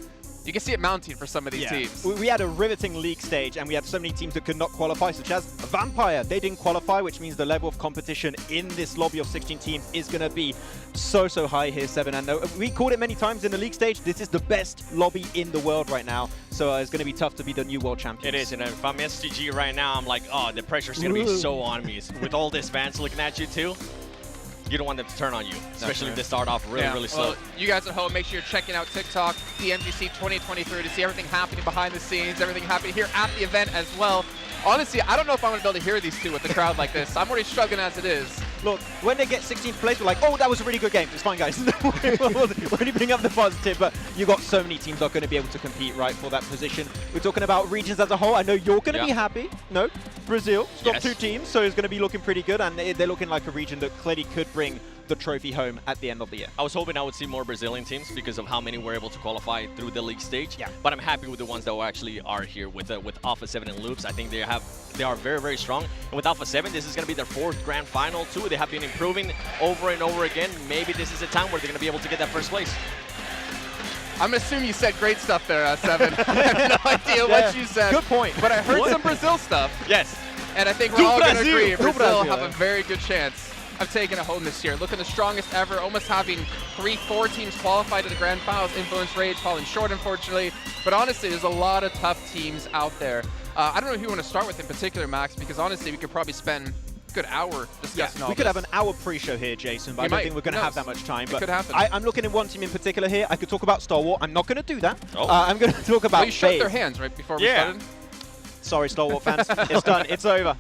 you can see it mounting for some of these teams. We had a riveting league stage, and we had so many teams that could not qualify, such as Vampire. They didn't qualify, which means the level of competition in this lobby of 16 teams is going to be so high here, Seven. And we called it many times in the league stage. This is the best lobby in the world right now, so it's going to be tough to be the new world champions. It is, and if I'm STG right now, I'm like, oh, the pressure's going to be so on me. With all these fans looking at you too, you don't want them to turn on you, especially if they start off really slow. Well, you guys at home, make sure you're checking out TikTok, PMGC 2023, to see everything happening behind the scenes, everything happening here at the event as well. Honestly, I don't know if I'm going to be able to hear these two with the crowd like this. I'm already struggling as it is. Look, when they get 16th place, we're like, oh, that was a really good game. It's fine, guys. We'll only bring up the positive, but you got so many teams that are going to be able to compete, right, for that position. We're talking about regions as a whole. I know you're going to be happy. No, Brazil, got 2 teams, so it's going to be looking pretty good, and they're looking like a region that clearly could bring the trophy home at the end of the year. I was hoping I would see more Brazilian teams because of how many were able to qualify through the league stage. But I'm happy with the ones that actually are here with Alpha 7 and Loops. I think they are very, very strong. And with Alpha 7, this is going to be their 4th grand final too. They have been improving over and over again. Maybe this is a time where they're going to be able to get that first place. I'm assuming you said great stuff there, Seven. I have no idea what you said. Good point. But I heard some Brazil stuff. Yes. And I think we're all going to agree Brazil have a very good chance of taking it home this year. Looking the strongest ever, almost having 3-4 teams qualified to the grand finals. Influence Rage falling short, unfortunately. But honestly, there's a lot of tough teams out there. I don't know who you want to start with in particular, Max, because honestly, we could probably spend a good hour discussing all we could have an hour pre-show here, Jason, but I don't think we're going to have that much time. It but could happen. I'm looking at one team in particular here. I could talk about Star Wars. I'm not going to do that. I'm going to talk about Well, you shook their hands right before we started. Sorry, Star Wars fans. It's done. It's over.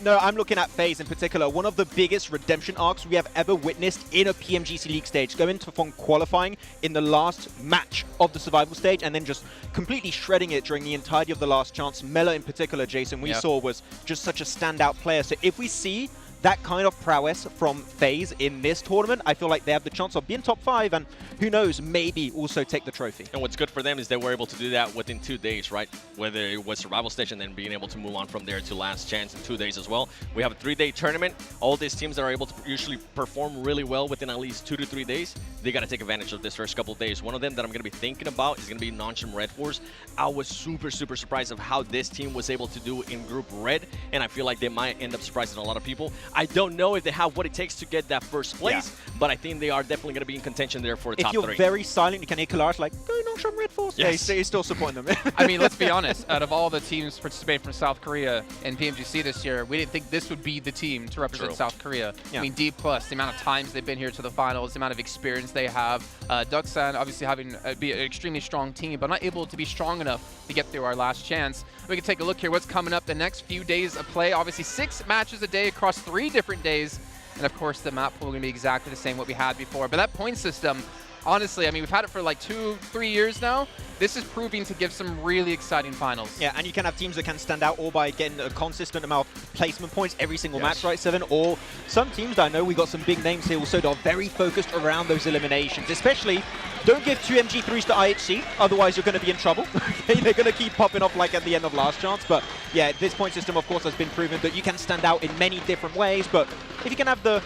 No, I'm looking at FaZe in particular. One of the biggest redemption arcs we have ever witnessed in a PMGC League stage. Going to from qualifying in the last match of the survival stage and then just completely shredding it during the entirety of the last chance. Mela in particular, Jason, we saw was just such a standout player. So if we see that kind of prowess from FaZe in this tournament, I feel like they have the chance of being top 5 and who knows, maybe also take the trophy. And what's good for them is they were able to do that within 2 days, right? Whether it was survival stage and then being able to move on from there to last chance in 2 days as well. We have a 3-day tournament. All these teams that are able to usually perform really well within at least 2 to 3 days, they got to take advantage of this first couple of days. One of them that I'm going to be thinking about is going to be Noncham Red Force. I was super surprised of how this team was able to do in Group Red, and I feel like they might end up surprising a lot of people. I don't know if they have what it takes to get that first place, but I think they are definitely going to be in contention there for top 3. If you're very silent, you can hear Kalash like, go Noncham Red Force. Yes. Yeah, he's still supporting them. I mean, let's be honest. Out of all the teams participating from South Korea in PMGC this year, we didn't think this would be the team to represent South Korea. I mean, D+, the amount of times they've been here to the finals, the amount of experience they have. Duksan obviously having be an extremely strong team, but not able to be strong enough to get through our last chance. We can take a look here what's coming up the next few days of play. Obviously 6 matches a day across 3 different days. And of course, the map pool is going to be exactly the same what we had before. But that point system, honestly, I mean, we've had it for like 2-3 years now. This is proving to give some really exciting finals. Yeah, and you can have teams that can stand out all by getting a consistent amount of placement points every single match, right, Seven? Or some teams that I know we got some big names here also that are very focused around those eliminations. Especially, don't give 2 MG3s to IHC, otherwise you're going to be in trouble. Okay, they're going to keep popping off like at the end of last chance. But yeah, this point system, of course, has been proven that you can stand out in many different ways. But if you can have the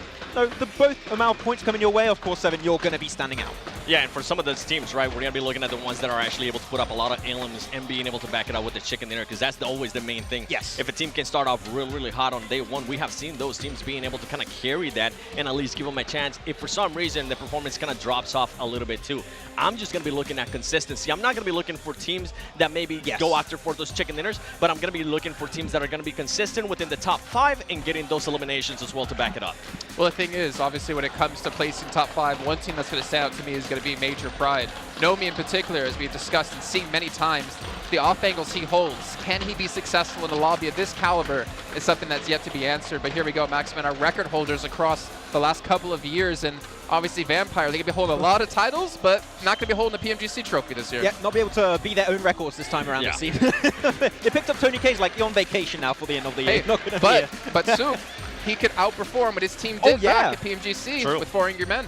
both amount of points coming your way, of course, Seven, you're going to be standing out. Yeah, and for some of those teams, right, we're going to be looking at the ones that are actually able to put up a lot of elims and being able to back it up with the chicken dinner, because that's always the main thing. Yes. If a team can start off really hot on day 1, we have seen those teams being able to kind of carry that and at least give them a chance. If for some reason the performance kind of drops off a little bit too, I'm just going to be looking at consistency. I'm not going to be looking for teams that maybe go after for those chicken dinners, but I'm going to be looking for teams that are going to be consistent within the top 5 and getting those eliminations as well to back it up. Well, the thing is, obviously, when it comes to placing top 5, one team that's going to stand out to me is going to be Major Pride. Nomi in particular, as we've discussed and seen many times, the off angles he holds. Can he be successful in a lobby of this caliber is something that's yet to be answered. But here we go, Maximin, our record holders across the last couple of years. And obviously Vampire, they're going to be holding a lot of titles, but not going to be holding the PMGC trophy this year. Yeah, not be able to beat their own records this time around, it seems. They picked up Tony K's like, you're on vacation now for the end of the year. Hey, but Soup, he could outperform what his team did back at PMGC with 4 Angry Men.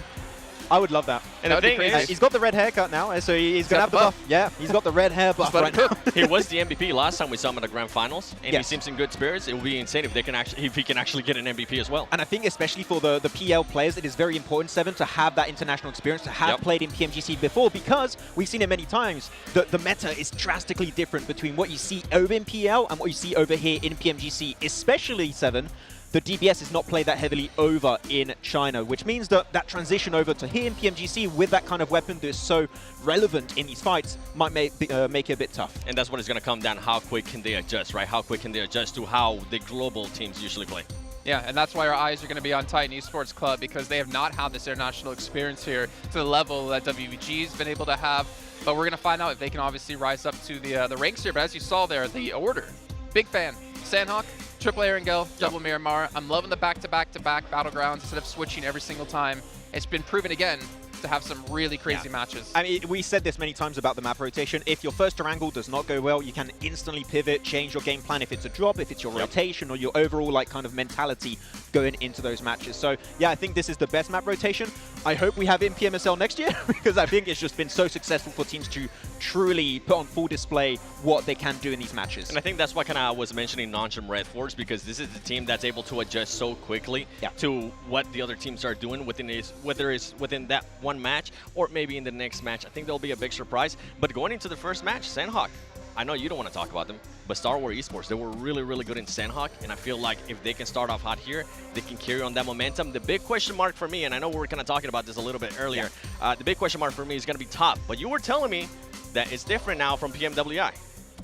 I would love that. And the thing is, he's got the red haircut now, so he's going to have the buff. Yeah, he's got the red hair buff right now. He was the MVP last time we saw him at the grand finals, and he seems in good spirits. It would be insane if they can if he can actually get an MVP as well. And I think especially for the PL players, it is very important, Seven, to have that international experience, to have played in PMGC before, because we've seen it many times. The meta is drastically different between what you see over in PL and what you see over here in PMGC, especially, Seven. The DBS is not played that heavily over in China, which means that that transition over to here in PMGC with that kind of weapon that is so relevant in these fights might make it a bit tough. And that's what it's going to come down. How quick can they adjust, right? How quick can they adjust to how the global teams usually play? Yeah, and that's why our eyes are going to be on Titan Esports Club, because they have not had this international experience here to the level that WBG's been able to have. But we're going to find out if they can obviously rise up to the ranks here. But as you saw there, the order, big fan. Sanhok, Triple Erangel, double Miramar. I'm loving the back-to-back-to-back battlegrounds instead of switching every single time. It's been proven again to have some really crazy matches. I mean, we said this many times about the map rotation. If your first Erangel does not go well, you can instantly pivot, change your game plan if it's a drop, if it's your rotation, or your overall like kind of mentality going into those matches. So yeah, I think this is the best map rotation. I hope we have it in PMSL next year because I think it's just been so successful for teams to truly put on full display what they can do in these matches. And I think that's why kind of I was mentioning Noncham Red Force, because this is the team that's able to adjust so quickly to what the other teams are doing within whether it's within that one match or maybe in the next match. I think there'll be a big surprise. But going into the first match, Sanhok, I know you don't want to talk about them, but Star Wars Esports, they were really, really good in Sanhok, and I feel like if they can start off hot here, they can carry on that momentum. The big question mark for me, and I know we were kind of talking about this a little bit earlier, the big question mark for me is going to be top. But you were telling me that it's different now from PMWI.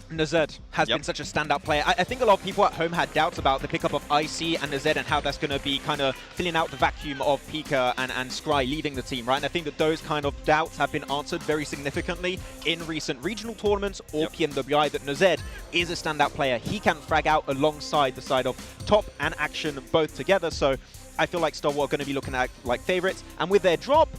Nazed has been such a standout player. I think a lot of people at home had doubts about the pickup of IC and Nazed and how that's going to be kind of filling out the vacuum of Pika and Scry leaving the team, right? And I think that those kind of doubts have been answered very significantly in recent regional tournaments or PMWI, that Nazed is a standout player. He can frag out alongside the side of Top and Action both together. So I feel like Star Wars are going to be looking at like favorites. And with their drop,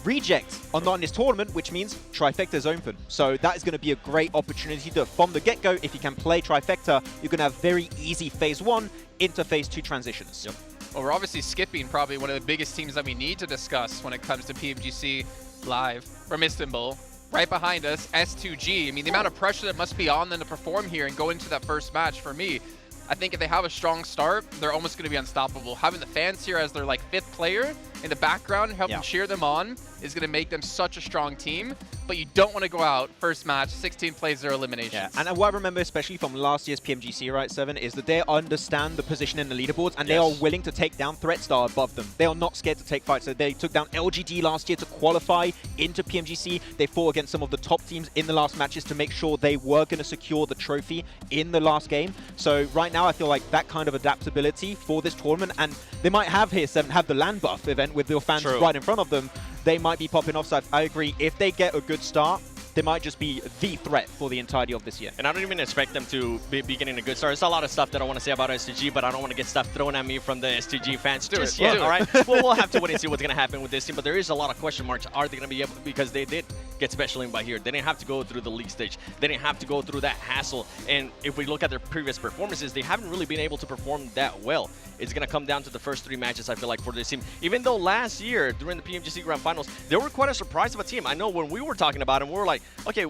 Reject are not in this tournament, which means Trifecta is open. So that is going to be a great opportunity to, from the get-go, if you can play Trifecta, you're going to have very easy Phase 1 into Phase 2 transitions. Well, we're obviously skipping probably one of the biggest teams that we need to discuss when it comes to PMGC Live from Istanbul. Right behind us, S2G. I mean, the amount of pressure that must be on them to perform here and go into that first match, for me, I think if they have a strong start, they're almost going to be unstoppable. Having the fans here as their like 5th player in the background and helping cheer them on is going to make them such a strong team. But you don't want to go out first match, 16 plays, 0 eliminations. Yeah, and what I remember especially from last year's PMGC, right, Seven, is that they understand the position in the leaderboards and they are willing to take down threats that are above them. They are not scared to take fights. So they took down LGD last year to qualify into PMGC. They fought against some of the top teams in the last matches to make sure they were going to secure the trophy in the last game. So right now I feel like that kind of adaptability for this tournament, and they might have here, Seven, have the land buff event with your fans right in front of them. They might be popping off, so I agree. If they get a good start, they might just be the threat for the entirety of this year. And I don't even expect them to be getting a good start. There's a lot of stuff that I want to say about S2G, but I don't want to get stuff thrown at me from the S2G fans just yet, all right? Well, we'll have to wait and see what's going to happen with this team, but there is a lot of question marks. Are they going to be able, because they did get special invite here. They didn't have to go through the league stage. They didn't have to go through that hassle. And if we look at their previous performances, they haven't really been able to perform that well. It's going to come down to the first 3 matches, I feel like, for this team. Even though last year, during the PMGC Grand Finals, they were quite a surprise of a team. I know when we were talking about them, we were like, okay,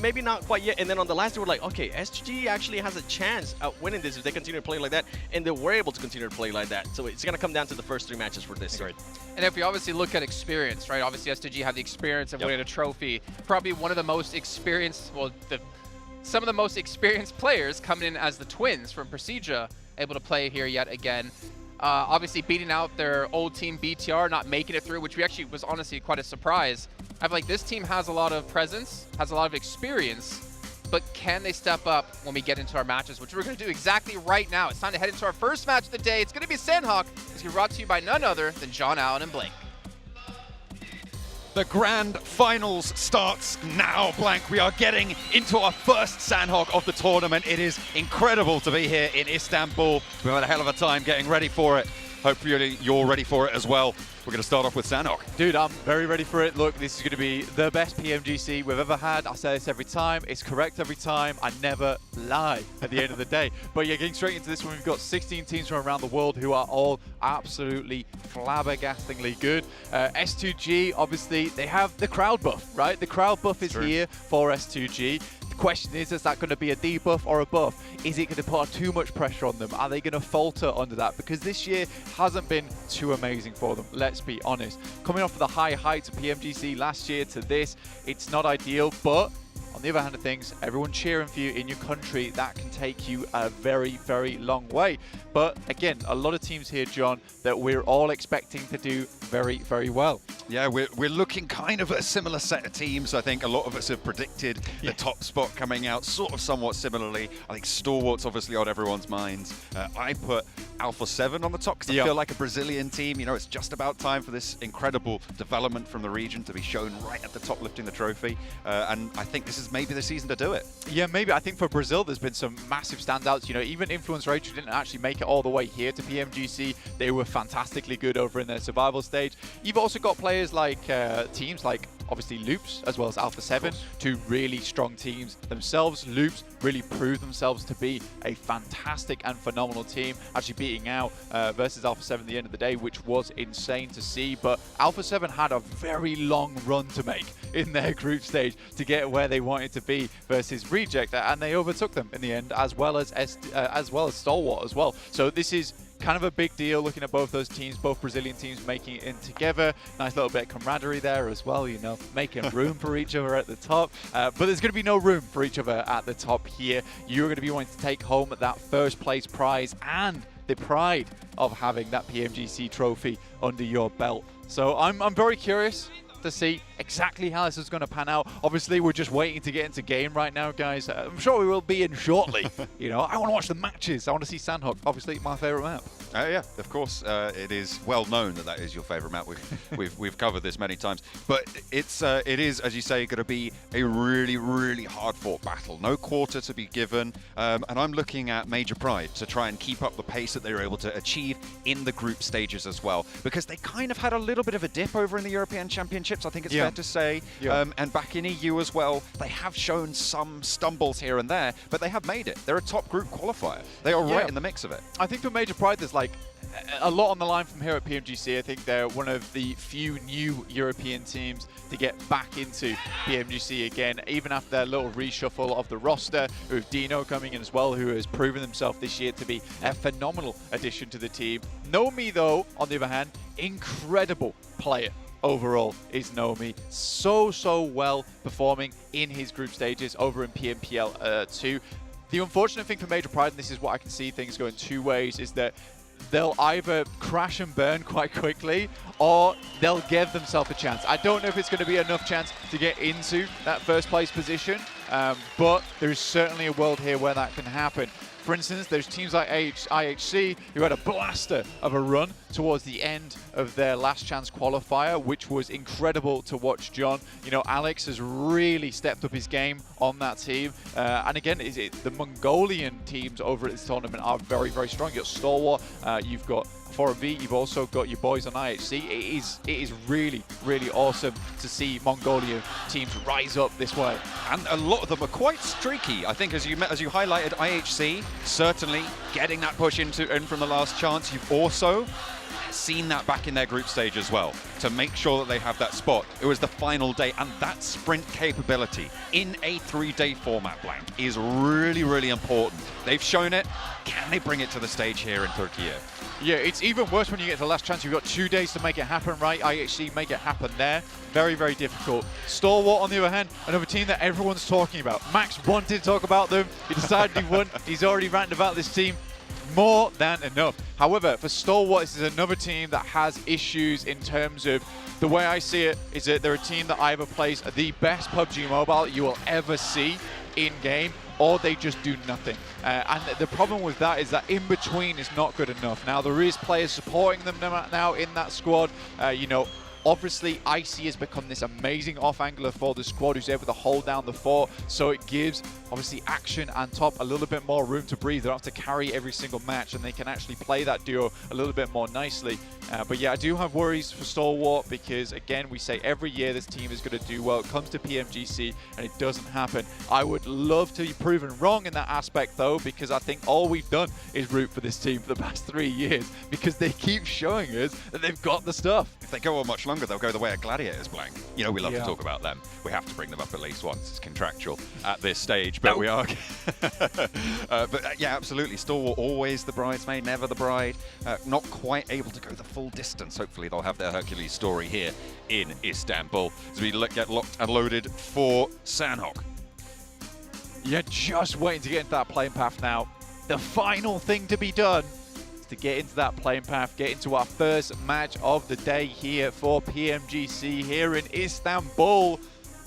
maybe not quite yet. And then on the last day, we're like, okay, S2G actually has a chance at winning this if they continue to play like that. And they were able to continue to play like that. So it's going to come down to the first 3 matches for this team. And if we obviously look at experience, right? Obviously, S2G have the experience of winning a trophy. Probably one of the most experienced, well, some of the most experienced players coming in as the twins from Procedure, able to play here yet again. Obviously beating out their old team BTR, not making it through, which we actually was honestly quite a surprise. I feel like this team has a lot of presence, has a lot of experience, but can they step up when we get into our matches, which we're going to do exactly right now. It's time to head into our first match of the day. It's going to be Sanhok. It's going to be brought to you by none other than John Allen and Blank. The grand finals starts now, Blank. We are getting into our first Sanhok of the tournament. It is incredible to be here in Istanbul. We've had a hell of a time getting ready for it. Hopefully you're ready for it as well. We're going to start off with Sanhok. Dude, I'm very ready for it. Look, this is going to be the best PMGC we've ever had. I say this every time. It's correct every time. I never lie at the end of the day. But yeah, getting straight into this one, we've got 16 teams from around the world who are all absolutely flabbergastingly good. S2G, obviously, they have the crowd buff, right? The crowd buff is here for S2G. Question is that going to be a debuff or a buff? Is it going to put too much pressure on them? Are they going to falter under that? Because this year hasn't been too amazing for them, let's be honest. Coming off of the high heights of PMGC last year to this, it's not ideal, but on the other hand of things, everyone cheering for you in your country, that can take you a very, very long way. But again, a lot of teams here, John, that we're all expecting to do very, very well. Yeah, we're looking kind of at a similar set of teams. I think a lot of us have predicted the top spot coming out sort of somewhat similarly. I think Stalwart's obviously on everyone's minds. I put Alpha 7 on the top because I feel like a Brazilian team. You know, it's just about time for this incredible development from the region to be shown right at the top lifting the trophy. And I think this is maybe the season to do it. Yeah, maybe. I think for Brazil, there's been some massive standouts. You know, even Influencer H, who didn't actually make it all the way here to PMGC, they were fantastically good over in their survival stage. You've also got players like teams like obviously Loops as well as Alpha 7, two really strong teams themselves. Loops really proved themselves to be a fantastic and phenomenal team, actually beating out versus Alpha 7 at the end of the day, which was insane to see. But Alpha 7 had a very long run to make in their group stage to get where they wanted to be versus Reject, and they overtook them in the end, as well as Stalwart as well. So this is kind of a big deal looking at both those teams, both Brazilian teams making it in together. Nice little bit of camaraderie there as well, you know, making room for each other at the top. But there's going to be no room for each other at the top here. You're going to be wanting to take home that first place prize and the pride of having that PMGC trophy under your belt. So I'm very curious to see exactly how this is going to pan out. Obviously, we're just waiting to get into game right now, guys. I'm sure we will be in shortly. You know, I want to watch the matches. I want to see Sanhok, obviously my favorite map. Yeah, of course. It is well known that that is your favorite map. We've covered this many times, but it is, as you say, going to be a really hard-fought battle. No quarter to be given, and I'm looking at Major Pride to try and keep up the pace that they were able to achieve in the group stages as well, because they kind of had a little bit of a dip over in the European Championships, I think it's fair to say, and back in EU as well. They have shown some stumbles here and there, but they have made it. They're a top group qualifier. They are right in the mix of it. I think for Major Pride, there's like a lot on the line from here at PMGC. I think they're one of the few new European teams to get back into PMGC again, even after their little reshuffle of the roster, with Dino coming in as well, who has proven himself this year to be a phenomenal addition to the team. Nomi, though, on the other hand, incredible player. Overall is Nomi, so well performing in his group stages over in PMPL 2. The unfortunate thing for Major Pride, and this is what I can see things going two ways, is that they'll either crash and burn quite quickly, or they'll give themselves a chance. I don't know if it's going to be enough chance to get into that first place position, but there's certainly a world here where that can happen. For instance, there's teams like IHC who had a blaster of a run towards the end of their last chance qualifier, which was incredible to watch, John. You know, Alex has really stepped up his game on that team. And again, the Mongolian teams over at this tournament are very strong. You've got Stalwart, you've got 4B, you've also got your boys on IHC. It is really awesome to see Mongolian teams rise up this way. And a lot of them are quite streaky. I think as you highlighted, IHC certainly getting that push in from the last chance. You've also seen that back in their group stage as well, to make sure that they have that spot. It was the final day, and that sprint capability in a 3-day format, Blank, is really important. They've shown it. Can they bring it to the stage here in Türkiye? Yeah, it's even worse when you get to the last chance. You've got 2 days to make it happen, right? IHC make it happen there. Very difficult. Stalwart, on the other hand, another team that everyone's talking about. Max wanted to talk about them. He decided he won. He's already ranted about this team more than enough. However, for Stalwart, this is another team that has issues in terms of, the way I see it, is that they're a team that either plays the best PUBG Mobile you will ever see in-game, or they just do nothing. And the problem with that is that in between is not good enough. Now, there is players supporting them now in that squad. You know, obviously, Icy has become this amazing off-angler for the squad who's able to hold down the fort, so it gives, obviously, Action and Top a little bit more room to breathe. They don't have to carry every single match, and they can actually play that duo a little bit more nicely. But yeah, I do have worries for Stalwart because, again, we say every year this team is going to do well. It comes to PMGC, and it doesn't happen. I would love to be proven wrong in that aspect, though, because I think all we've done is root for this team for the past 3 years, because they keep showing us that they've got the stuff. If they go on much longer, they'll go the way of Gladiators, Blank. You know, we love to talk about them. We have to bring them up at least once. It's contractual at this stage, but we are. But yeah, absolutely. Stalwart, always the bridesmaid, never the bride. Not quite able to go the full distance. Hopefully, they'll have their Hercules story here in Istanbul as we get locked and loaded for Sanhok. You're just waiting to get into that playing path now. The final thing to be done to get into that playing path, get into our first match of the day here for PMGC here in Istanbul.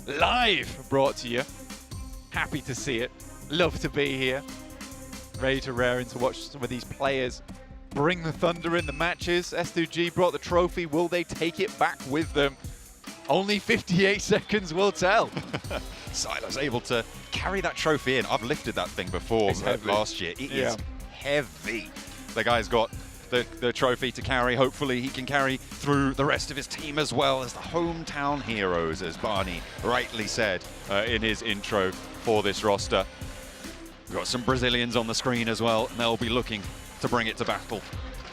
Live brought to you. Happy to see it. Love to be here. Ready to rear in to watch some of these players bring the thunder in the matches. S2G brought the trophy. Will they take it back with them? Only 58 seconds will tell. Silas able to carry that trophy in. I've lifted that thing before last year. It is heavy. The guy's got the trophy to carry. Hopefully he can carry through the rest of his team as well as the hometown heroes, as Barney rightly said in his intro for this roster. We've got some Brazilians on the screen as well, and they'll be looking to bring it to battle,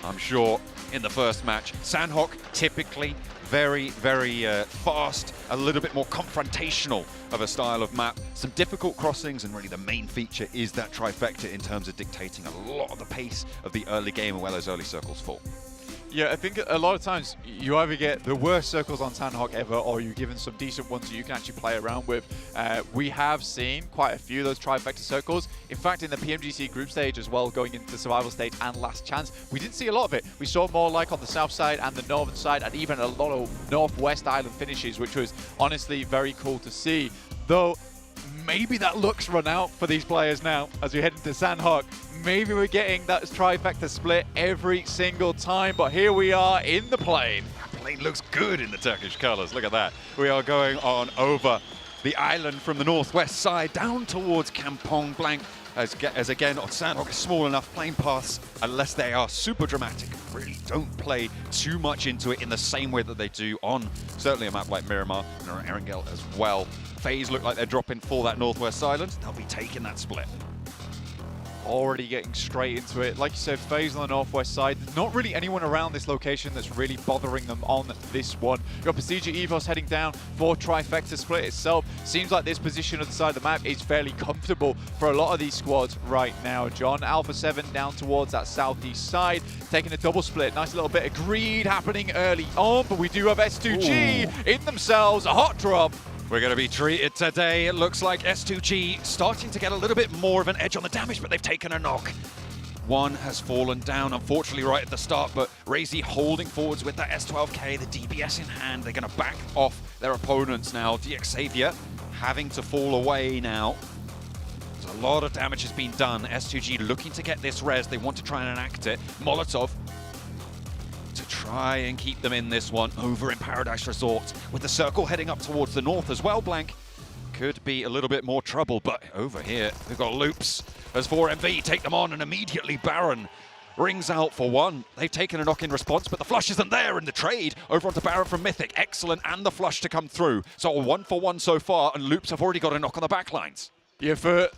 I'm sure, in the first match. Sanhok, typically very, very fast, a little bit more confrontational of a style of map. Some difficult crossings, and really the main feature is that trifecta in terms of dictating a lot of the pace of the early game and where those early circles fall. Yeah, I think a lot of times you either get the worst circles on Sanhok ever, or you're given some decent ones that you can actually play around with. We have seen quite a few of those trifecta circles. In fact, in the PMGC group stage as well, going into the survival stage and last chance, we didn't see a lot of it. We saw more like on the south side and the northern side, and even a lot of northwest island finishes, which was honestly very cool to see. Though, maybe that luck's run out for these players now as we head into Sanhok. Maybe we're getting that trifecta split every single time, but here we are in the plane. That plane looks good in the Turkish colours. Look at that. We are going on over the island from the northwest side down towards Kampong Blank. As again, Sanhok is small enough plane paths, unless they are super dramatic, really don't play too much into it in the same way that they do on certainly a map like Miramar and Erangel as well. FaZe look like they're dropping for that northwest island. They'll be taking that split. Already getting straight into it. Like you said, FaZe on the northwest side. Not really anyone around this location that's really bothering them on this one. You've got Procedure Evos heading down for trifecta split itself. Seems like this position of the side of the map is fairly comfortable for a lot of these squads right now, John. Alpha 7 down towards that southeast side, taking a double split. Nice little bit of greed happening early on, but we do have S2G in themselves. A hot drop. We're going to be treated today. It looks like S2G starting to get a little bit more of an edge on the damage, but they've taken a knock. One has fallen down, unfortunately, right at the start, but Razy holding forwards with that S12K, the DBS in hand. They're going to back off their opponents now. DXavier having to fall away now. There's a lot of damage has been done. S2G looking to get this res. They want to try and enact it. Molotov to try and keep them in this one over in Paradise Resort, with the circle heading up towards the north as well. Blank could be a little bit more trouble, but over here we've got Loops as 4MV take them on, and immediately Baron rings out for one. They've taken a knock in response, but the flush isn't there, and the trade over onto Baron from Mythic. Excellent, and the flush to come through. So a 1-for-1 so far, and Loops have already got a knock on the backlines. Yeah, for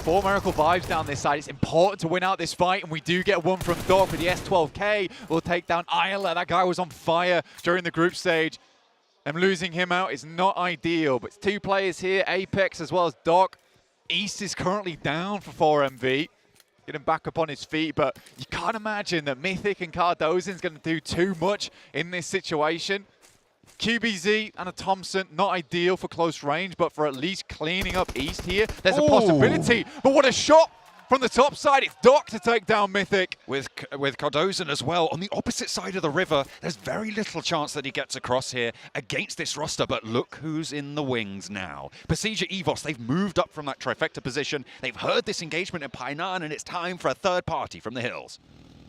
Miracle vibes down this side, it's important to win out this fight, and we do get one from Doc with the S12K. We'll take down Isla. That guy was on fire during the group stage, and losing him out is not ideal. But it's two players here, Apex as well as Doc. East is currently down for 4MV. Get him back up on his feet, but you can't imagine that Mythic and Cardozin's going to do too much in this situation. QBZ and a Thompson, not ideal for close range, but for at least cleaning up East here, there's a possibility. But what a shot from the top side. It's Doc to take down Mythic. With Cardozin as well. On the opposite side of the river, there's very little chance that he gets across here against this roster, but look who's in the wings now. Procedure Evos, they've moved up from that trifecta position. They've heard this engagement in Painan, and it's time for a third party from the hills.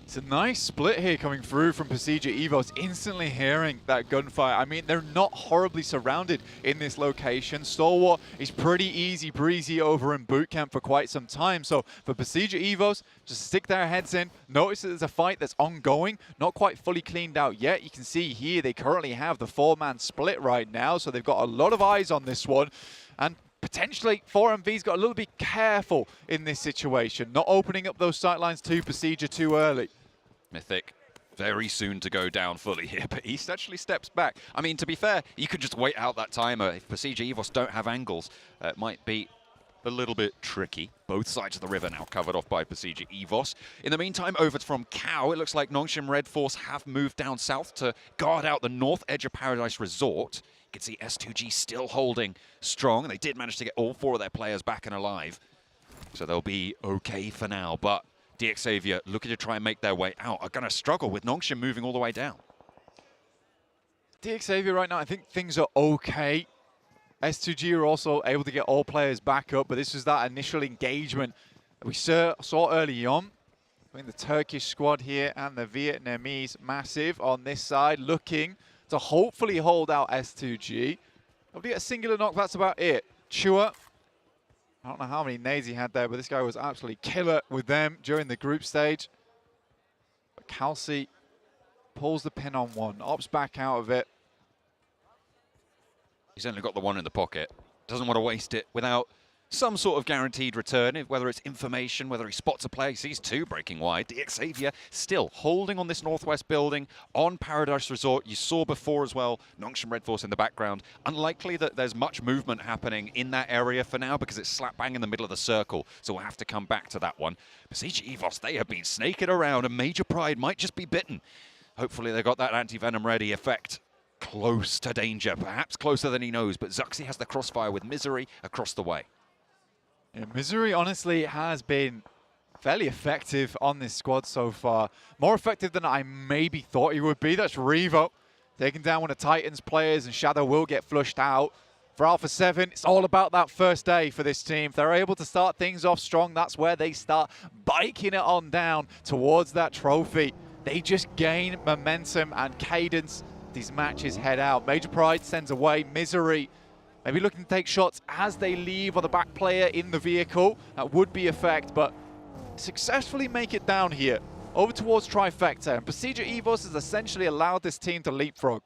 It's a nice split here coming through from Procedure Evos, instantly hearing that gunfire. I mean, they're not horribly surrounded in this location. Stalwart is pretty easy breezy over in boot camp for quite some time. So for Procedure Evos, just stick their heads in. Notice that there's a fight that's ongoing, not quite fully cleaned out yet. You can see here they currently have the 4-man split right now, so they've got a lot of eyes on this one. And potentially 4MV's got a little bit careful in this situation, not opening up those sightlines to Procedure too early. Mythic very soon to go down fully here, but East actually steps back. I mean, to be fair, you could just wait out that timer. If Procedure Evos don't have angles, it might be a little bit tricky. Both sides of the river now covered off by Procedure Evos. In the meantime, over from Cow, it looks like Nongshim Red Force have moved down south to guard out the north edge of Paradise Resort. You can see S2G still holding strong, and they did manage to get all 4 of their players back and alive. So they'll be okay for now, but DXavier looking to try and make their way out are going to struggle with Nongshim moving all the way down. DXavier right now, I think things are okay. S2G are also able to get all players back up, but this was that initial engagement that we saw early on between the Turkish squad here and the Vietnamese massive on this side, looking to hopefully hold out S2G. They'll get a singular knock, that's about it. Chua I don't know how many nades he had there, but this guy was absolutely killer with them during the group stage. But Kelsey pulls the pin on one, opts back out of it. He's only got the one in the pocket. Doesn't want to waste it without some sort of guaranteed return, whether it's information, whether he spots a play. He sees two breaking wide. Xavier still holding on this northwest building on Paradise Resort. You saw before as well, Nongshim Red Force in the background. Unlikely that there's much movement happening in that area for now because it's slap bang in the middle of the circle. So we'll have to come back to that one. Besiege Evos, they have been snaking around and Major Pride might just be bitten. Hopefully they got that anti-venom ready effect. Close to danger, perhaps closer than he knows, but Zuxi has the crossfire with Misery across the way. Yeah, Misery honestly has been fairly effective on this squad so far. More effective than I maybe thought he would be. That's Revo taking down one of Titans players, and Shadow will get flushed out. For Alpha 7, it's all about that first day for this team. If they're able to start things off strong, that's where they start biking it on down towards that trophy. They just gain momentum and cadence. These matches head out. Major Pride sends away Misery. Maybe looking to take shots as they leave on the back player in the vehicle. That would be effect, but successfully make it down here. Over towards Trifecta. And Procedure Evos has essentially allowed this team to leapfrog.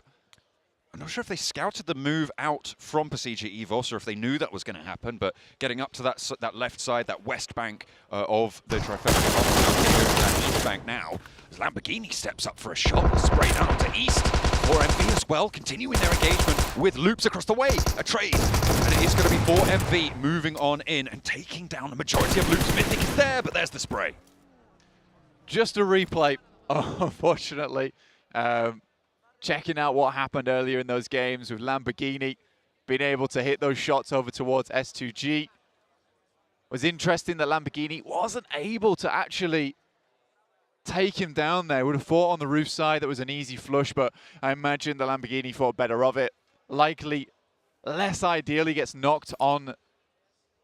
I'm not sure if they scouted the move out from Procedure Evos or if they knew that was going to happen, but getting up to that left side, that west bank of the Trifecta, that east bank now, as Lamborghini steps up for a shot, sprayed out to east. 4MV as well, continuing their engagement with loops across the way. A trade, and it is going to be 4MV moving on in and taking down the majority of loops. Mythic is there, but there's the spray. Just a replay, unfortunately. Checking out what happened earlier in those games with Lamborghini being able to hit those shots over towards S2G. It was interesting that Lamborghini wasn't able to actually take him down there. Would have fought on the roof side. That was an easy flush, but I imagine the Lamborghini thought better of it. Likely less ideally gets knocked on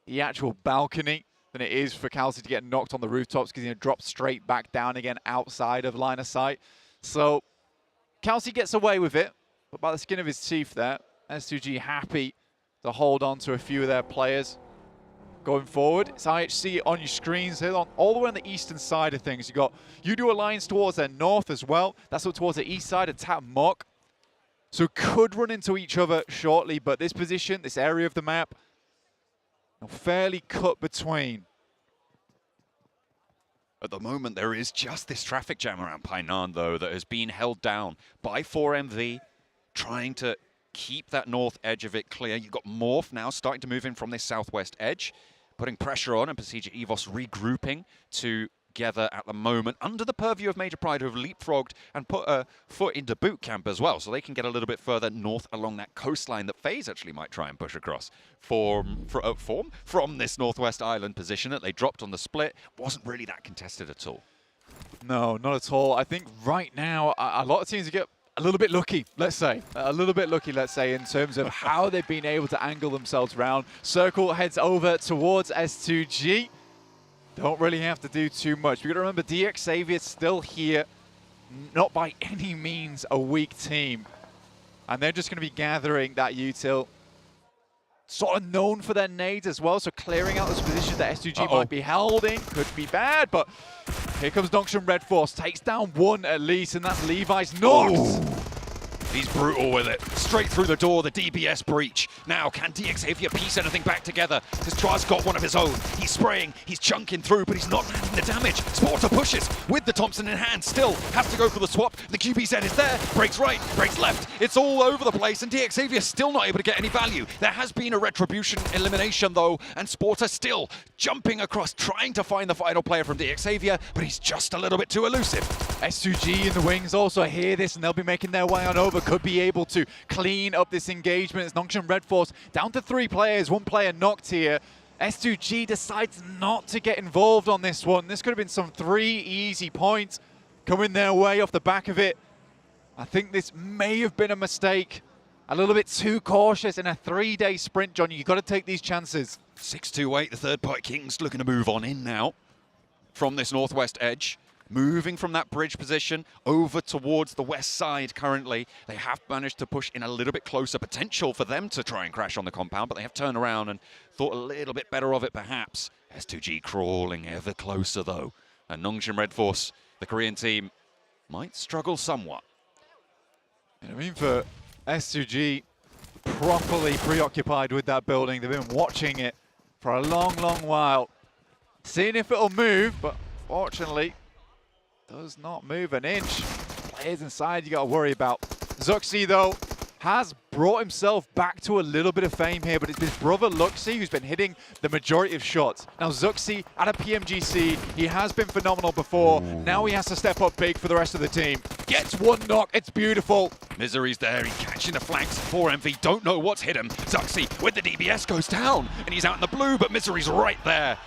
the actual balcony than it is for Kelsey to get knocked on the rooftops because he drops straight back down again outside of line of sight. So Kelsey gets away with it, but by the skin of his teeth there. S2G happy to hold on to a few of their players. Going forward, it's IHC on your screens here, all the way on the eastern side of things. You got UDO Alliance towards their north as well. That's up towards the east side of Tap Mock. So could run into each other shortly, but this position, this area of the map, fairly cut between. At the moment, there is just this traffic jam around Painan, though, that has been held down by 4MV, trying to keep that north edge of it clear. You've got Morph now starting to move in from this southwest edge, putting pressure on, and Procedure Evos regrouping together at the moment under the purview of Major Pride, who have leapfrogged and put a foot into boot camp as well, so they can get a little bit further north along that coastline that FaZe actually might try and push across from this northwest island position that they dropped on the split. Wasn't really that contested at all. No, not at all. I think right now a lot of teams get a little bit lucky, let's say. A little bit lucky, let's say, in terms of how they've been able to angle themselves around. Circle heads over towards S2G. Don't really have to do too much. We've got to remember Xavier still here. Not by any means a weak team. And they're just going to be gathering that util. Sort of known for their nades as well, so clearing out those positions that S2G might be held in could be bad, but here comes Nongshim Red Force, takes down one at least, and that's Levi's knocked. He's brutal with it. Straight through the door, the DBS breach. Now, can Xavier piece anything back together? Because Traz got one of his own. He's spraying, he's chunking through, but he's not landing the damage. Sporter pushes with the Thompson in hand. Still has to go for the swap. The QBZ is there. Breaks right, breaks left. It's all over the place, and Xavier still not able to get any value. There has been a retribution elimination, though, and Sporter still jumping across, trying to find the final player from Xavier, but he's just a little bit too elusive. S2G in the wings also hear this, and they'll be making their way on over. Could be able to clean up this engagement. It's Nongshim Red Force down to 3 players, 1 player knocked here. S2G decides not to get involved on this one. This could have been some 3 easy points coming their way off the back of it. I think this may have been a mistake. A little bit too cautious in a 3-day sprint, John. You've got to take these chances. 6-2-8, the third party Kings looking to move on in now from this northwest edge. moving from that bridge position over towards the west side currently. They have managed to push in a little bit closer, potential for them to try and crash on the compound, but they have turned around and thought a little bit better of it perhaps. S2G crawling ever closer though. And Nongshim Red Force, the Korean team, might struggle somewhat. And I mean, for S2G, properly preoccupied with that building. They've been watching it for a long, long while. Seeing if it'll move, but fortunately, does not move an inch. Players inside you got to worry about. Zuxi, though, has brought himself back to a little bit of fame here, but it's his brother Luxi who's been hitting the majority of shots. Now Zuxi at a PMGC, he has been phenomenal before. Now he has to step up big for the rest of the team. Gets one knock, it's beautiful. Misery's there, he's catching the flanks. 4MV don't know what's hit him. Zuxi with the DBS goes down, and he's out in the blue, but Misery's right there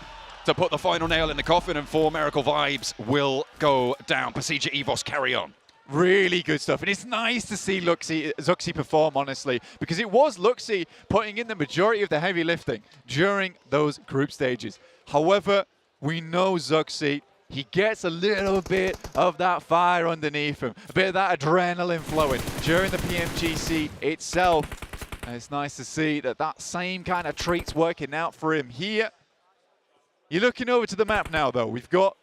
to put the final nail in the coffin, and 4 Miracle Vibes will go down. Pasija Evos carry on. Really good stuff, and it's nice to see Zuxi perform, honestly, because it was Luxi putting in the majority of the heavy lifting during those group stages. However, we know Zuxi, he gets a little bit of that fire underneath him, a bit of that adrenaline flowing during the PMGC itself. And it's nice to see that that same kind of treat's working out for him here. You're looking over to the map now, though. We've got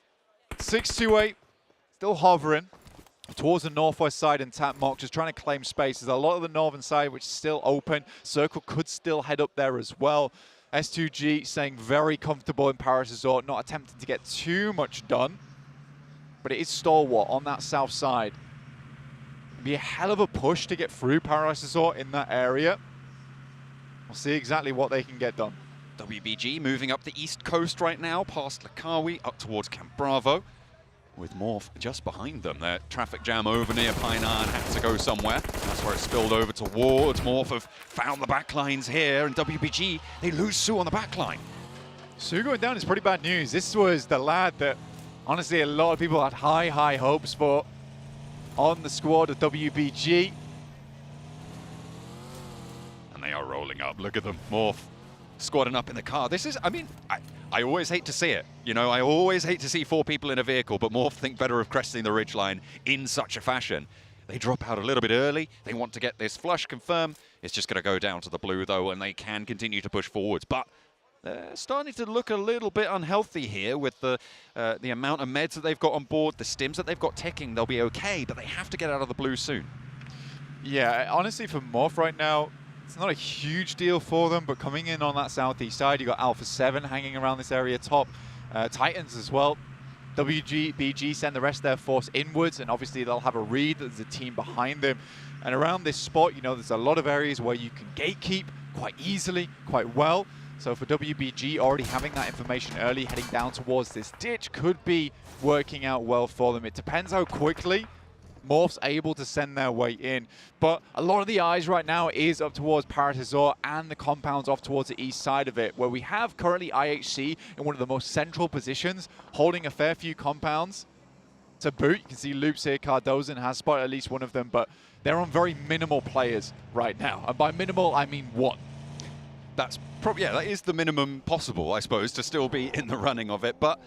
628 still hovering towards the northwest side, and Tapmok just trying to claim space. There's a lot of the northern side which is still open. Circle could still head up there as well. S2G staying very comfortable in Paris Resort, not attempting to get too much done. But it is stalwart on that south side. It'd be a hell of a push to get through Paris Resort in that area. We'll see exactly what they can get done. WBG moving up the east coast right now, past Lakawi, up towards Camp Bravo, with Morph just behind them. Their traffic jam over near Painan had to go somewhere. That's where it spilled over towards. Morph have found the backlines here, and WBG, they lose Su on the backline. Su going down is pretty bad news. This was the lad that, honestly, a lot of people had high, high hopes for on the squad of WBG. And they are rolling up. Look at them. Morph squadding up in the car. This is, I mean, I always hate to see it. You know, I always hate to see 4 people in a vehicle, but Morph think better of cresting the ridgeline in such a fashion. They drop out a little bit early. They want to get this flush confirmed. It's just going to go down to the blue, though, and they can continue to push forwards. But they're starting to look a little bit unhealthy here with the amount of meds that they've got on board, the stims that they've got ticking. They'll be okay, but they have to get out of the blue soon. Yeah, honestly, for Morph right now, it's not a huge deal for them, but coming in on that southeast side, you got Alpha 7 hanging around this area top, Titans as well. WBG send the rest of their force inwards, and obviously they'll have a read that there's a team behind them. And around this spot, you know, there's a lot of areas where you can gatekeep quite easily, quite well. So for WBG, already having that information early, heading down towards this ditch could be working out well for them. It depends how quickly Morph's able to send their way in. But a lot of the eyes right now is up towards Paris Resort and the compounds off towards the east side of it, where we have currently IHC in one of the most central positions, holding a fair few compounds to boot. You can see Loops here, Cardozan has spotted at least one of them, but they're on very minimal players right now. And by minimal, I mean 1. That's probably, yeah, that is the minimum possible, I suppose, to still be in the running of it, but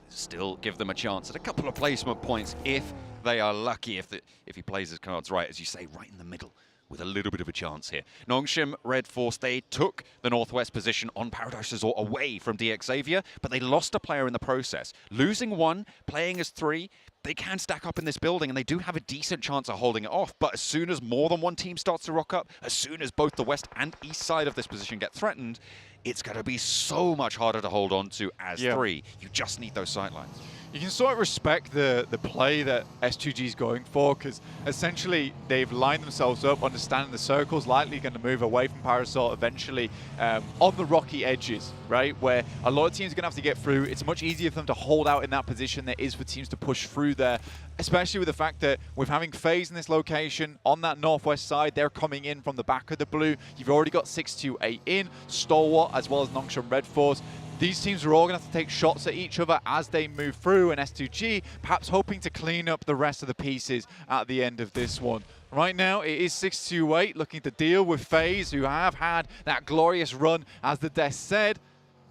still give them a chance at a couple of placement points if they are lucky, if he plays his cards right, as you say, right in the middle, with a little bit of a chance here. Nongshim Red Force, they took the northwest position on Paradise Resort away from DX Xavier, but they lost a player in the process. Losing 1, playing as 3, they can stack up in this building, and they do have a decent chance of holding it off. But as soon as more than 1 team starts to rock up, as soon as both the west and east side of this position get threatened, it's going to be so much harder to hold on to as 3. You just need those sightlines. You can sort of respect the play that S2G is going for, because essentially they've lined themselves up, understanding the circle's likely going to move away from Parasol eventually on the rocky edges, right? Where a lot of teams are going to have to get through. It's much easier for them to hold out in that position than it is for teams to push through there, especially with the fact that with having FaZe in this location on that northwest side, they're coming in from the back of the blue. You've already got 628 in, Stalwart, as well as Nongshim Red Force. These teams are all going to have to take shots at each other as they move through, and S2G perhaps hoping to clean up the rest of the pieces at the end of this one. Right now, it is 628 looking to deal with FaZe, who have had that glorious run, as the Death said.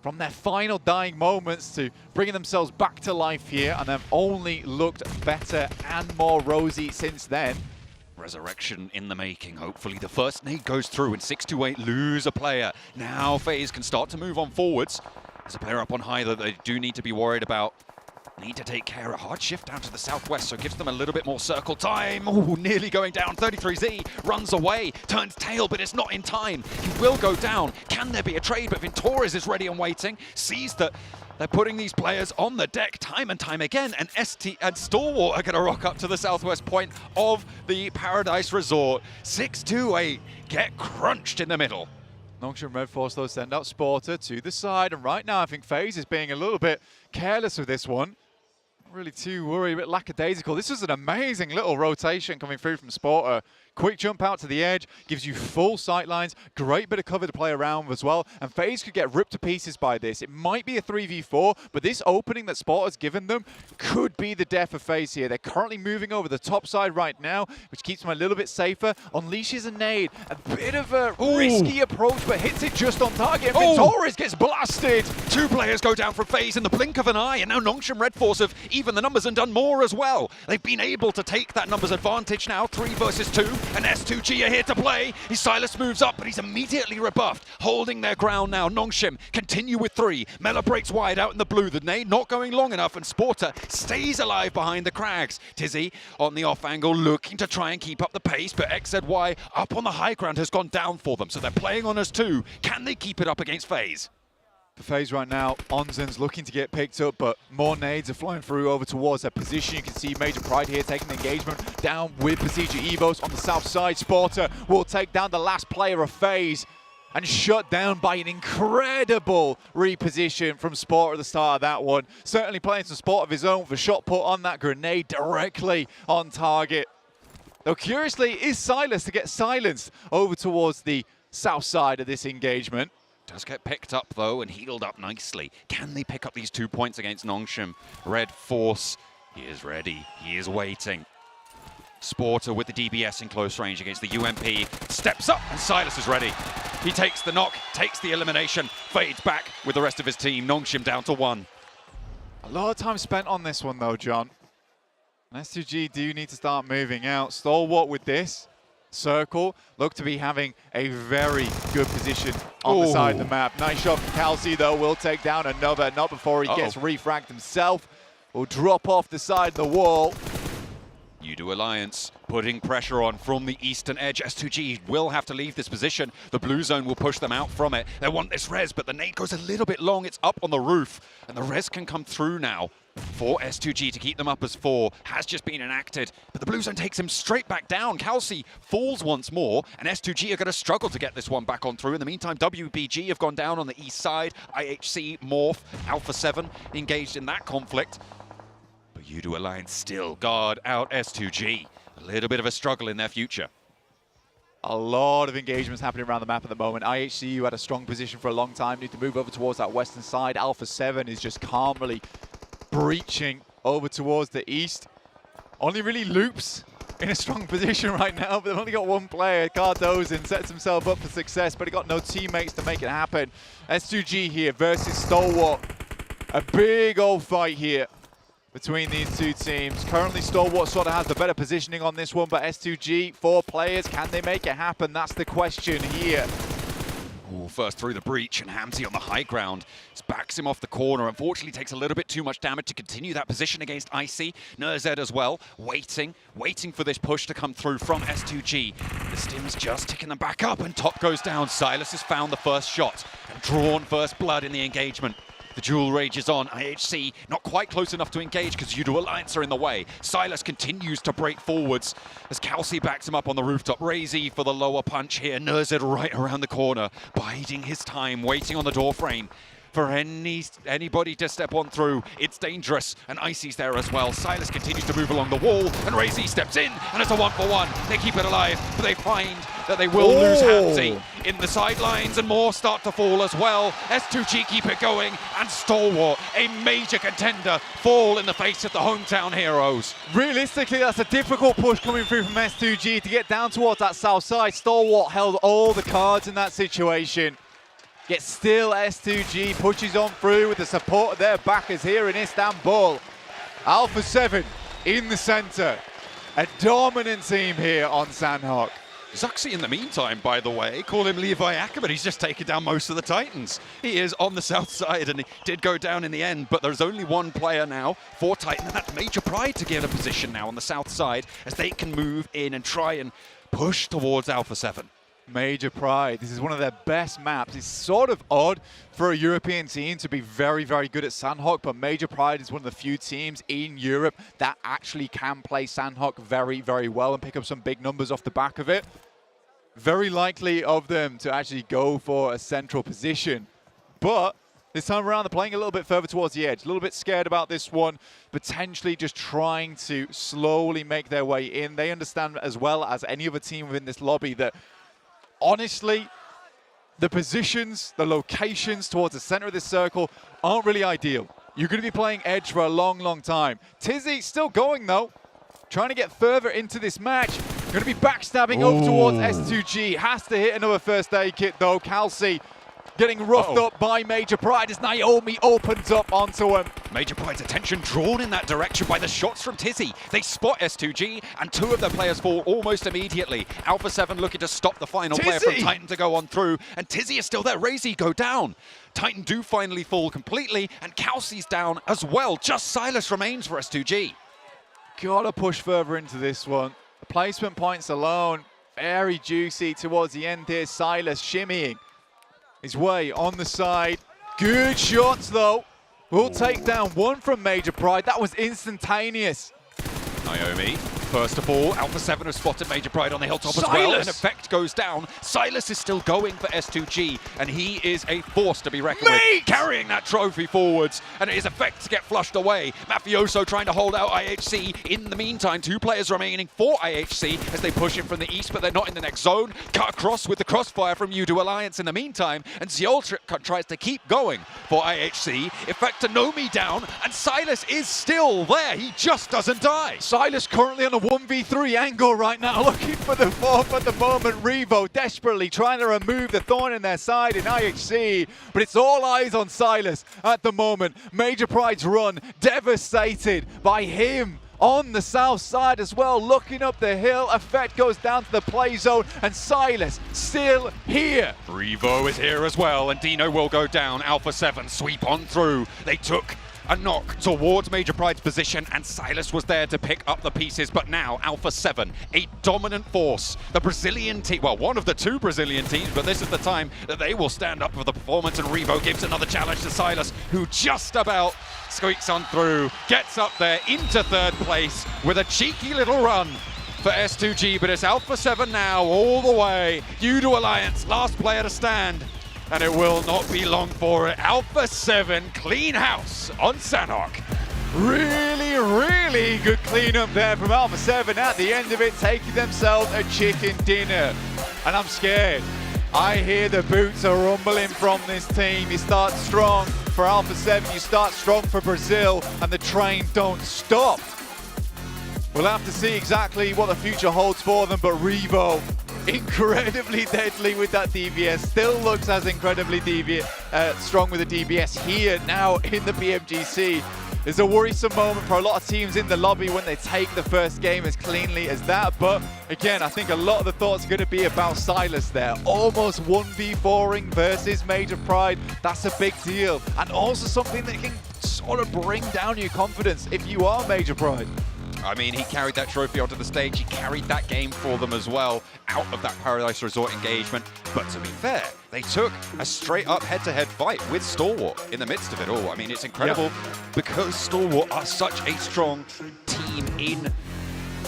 from their final dying moments to bringing themselves back to life here, and they've only looked better and more rosy since then. Resurrection in the making. Hopefully the first nade goes through and 628 lose a player. Now FaZe can start to move on forwards. There's a player up on high that they do need to be worried about. Need to take care. A hard shift down to the southwest, so it gives them a little bit more circle time. Oh, nearly going down. 33Z runs away, turns tail, but it's not in time. He will go down. Can there be a trade? But Ventores is ready and waiting. Sees that they're putting these players on the deck time and time again, and ST and Stalwart are going to rock up to the southwest point of the Paradise Resort. 628 get crunched in the middle. Nongshim Red Force, though, send out Sporter to the side, and right now I think FaZe is being a little bit careless with this one. Not really too worried, a bit lackadaisical. This was an amazing little rotation coming through from Sporter. Quick jump out to the edge, gives you full sight lines, great bit of cover to play around with as well, and FaZe could get ripped to pieces by this. It might be a 3v4, but this opening that Sporter's given them could be the death of FaZe here. They're currently moving over the top side right now, which keeps them a little bit safer. Unleashes a nade, a bit of a risky approach, but hits it just on target. Ventores gets blasted. 2 players go down from FaZe in the blink of an eye, and now Nongshim Red Force have even the numbers and done more as well. They've been able to take that numbers advantage now, 3 versus 2. And S2G are here to play. Silas moves up, but he's immediately rebuffed. Holding their ground now. Nongshim continue with 3. Mela breaks wide out in the blue. The nade not going long enough, and Sporter stays alive behind the crags. Tizzy on the off angle, looking to try and keep up the pace, but XZY up on the high ground has gone down for them, so they're playing on us too. Can they keep it up against FaZe? For FaZe right now, Onzen's looking to get picked up, but more nades are flying through over towards their position. You can see Major Pride here taking the engagement down with Procedure Evos on the south side. Sporter will take down the last player of FaZe and shut down by an incredible reposition from Sporter at the start of that one. Certainly playing some sport of his own with a shot put on that grenade directly on target. Though curiously, is Silas to get silenced over towards the south side of this engagement. Does get picked up though and healed up nicely. Can they pick up these 2 points against Nongshim Red Force? He is ready. He is waiting. Sporter with the DBS in close range against the UMP. Steps up and Silas is ready. He takes the knock, takes the elimination, fades back with the rest of his team. Nongshim down to 1. A lot of time spent on this one though, John. And S2G do need to start moving out. Stalwart with this. Circle look to be having a very good position on the side of the map. Nice shot from Kelsey though, will take down another, not before he gets refragged himself. Will drop off the side of the wall. Udo Alliance putting pressure on from the eastern edge. S2G will have to leave this position. The blue zone will push them out from it. They want this res, but the nade goes a little bit long. It's up on the roof, and the res can come through now for S2G to keep them up as 4. Has just been enacted, but the blue zone takes him straight back down. Kelsey falls once more, and S2G are going to struggle to get this one back on through. In the meantime, WBG have gone down on the east side. IHC, Morph, Alpha 7 engaged in that conflict. But Udo Alliance still guard out S2G. A little bit of a struggle in their future. A lot of engagements happening around the map at the moment. IHC, had a strong position for a long time, need to move over towards that western side. Alpha 7 is just calmly breaching over towards the east. Only really Loops in a strong position right now, but they've only got 1 player. Cardozin sets himself up for success, but he got no teammates to make it happen. S2G here versus Stalwart. A big old fight here between these 2 teams. Currently, Stalwart sort of has the better positioning on this one, but S2G, 4 players, can they make it happen? That's the question here. Ooh, first through the breach, and Hamzy on the high ground backs him off the corner. Unfortunately, takes a little bit too much damage to continue that position against Icy. Nurzed as well, waiting for this push to come through from S2G. The Stim's just ticking them back up, and top goes down. Silas has found the first shot and drawn first blood in the engagement. The duel rages on. IHC not quite close enough to engage because Udo Alliance are in the way. Silas continues to break forwards as Kelsey backs him up on the rooftop. Razy for the lower punch here. Nurzed right around the corner, biding his time, waiting on the door frame for anybody to step on through. It's dangerous, and Icy's there as well. Silas continues to move along the wall, and Razy steps in, and it's a 1-for-1. They keep it alive, but they find that they will lose Hamzy in the sidelines, and more start to fall as well. S2G keep it going, and Stalwart, a major contender, fall in the face of the hometown heroes. Realistically, that's a difficult push coming through from S2G to get down towards that south side. Stalwart held all the cards in that situation. Yet still S2G pushes on through with the support of their backers here in Istanbul. Alpha 7 in the center. A dominant team here on Sanhok. Zuxi, in the meantime, by the way, call him Levi Ackerman. He's just taken down most of the Titans. He is on the south side, and he did go down in the end, but there's only one player now for Titan, and that's Major Pride to get a position now on the south side as they can move in and try and push towards Alpha 7. Major Pride. This is one of their best maps. It's sort of odd for a European team to be very, very good at Sanhok, but Major Pride is one of the few teams in Europe that actually can play Sanhok very, very well and pick up some big numbers off the back of it. Very likely of them to actually go for a central position. But this time around, they're playing a little bit further towards the edge. A little bit scared about this one, potentially just trying to slowly make their way in. They understand as well as any other team within this lobby that honestly, the positions, the locations towards the center of this circle aren't really ideal. You're going to be playing edge for a long, long time. Tizzy still going, though. Trying to get further into this match. Going to be backstabbing over towards S2G. Has to hit another first aid kit, though. Kelsey getting roughed up by Major Pride as Naomi opens up onto him. Major Pride's attention drawn in that direction by the shots from Tizzy. They spot S2G, and two of their players fall almost immediately. Alpha 7 looking to stop the final player from Titan to go on through, and Tizzy is still there. Razy go down. Titan do finally fall completely, and Kelsey's down as well. Just Silas remains for S2G. Gotta push further into this one. The placement points alone, very juicy towards the end here. Silas shimmying his way on the side. Good shots, though. We'll take down one from Major Pride. That was instantaneous. Naomi, first of all, Alpha 7 have spotted Major Pride on the hilltop as well, and Effect goes down. Silas is still going for S2G, and he is a force to be reckoned with, carrying that trophy forwards, and it is Effect to get flushed away. Mafioso trying to hold out IHC. In the meantime, two players remaining for IHC as they push in from the east, but they're not in the next zone. Cut across with the crossfire from Udo Alliance in the meantime, and Ziol tries to keep going for IHC. Effect to Nomi down, and Silas is still there. He just doesn't die. Silas currently on a 1v3 angle right now, looking for the fourth at the moment. Revo desperately trying to remove the thorn in their side in IHC, but it's all eyes on Silas at the moment. Major Pride's run devastated by him on the south side as well, looking up the hill. Effect goes down to the play zone, and Silas still here. Revo is here as well, and Dino will go down. Alpha 7 sweep on through. They took a knock towards Major Pride's position, and Silas was there to pick up the pieces, but now Alpha 7, a dominant force. The Brazilian team, well, one of the two Brazilian teams, but this is the time that they will stand up for the performance, and Revo gives another challenge to Silas, who just about squeaks on through, gets up there into third place with a cheeky little run for S2G, but it's Alpha 7 now all the way. Udo Alliance, last player to stand. And it will not be long for it. Alpha 7, clean house on Sanhok. Really, really good cleanup there from Alpha 7 at the end of it, taking themselves a chicken dinner. And I'm scared. I hear the boots are rumbling from this team. You start strong for Alpha 7, you start strong for Brazil, and the train don't stop. We'll have to see exactly what the future holds for them, but Revo, incredibly deadly with that DBS, still looks as incredibly strong with the DBS here now in the PMGC. It's a worrisome moment for a lot of teams in the lobby when they take the first game as cleanly as that, but again, I think a lot of the thoughts are going to be about Silas there. Almost 1v4ing versus Major Pride. That's a big deal, and also something that can sort of bring down your confidence if you are Major Pride. I mean, he carried that trophy onto the stage. He carried that game for them as well, out of that Paradise Resort engagement. But to be fair, they took a straight-up head-to-head fight with Stalwart in the midst of it all. I mean, it's incredible because Stalwart are such a strong team in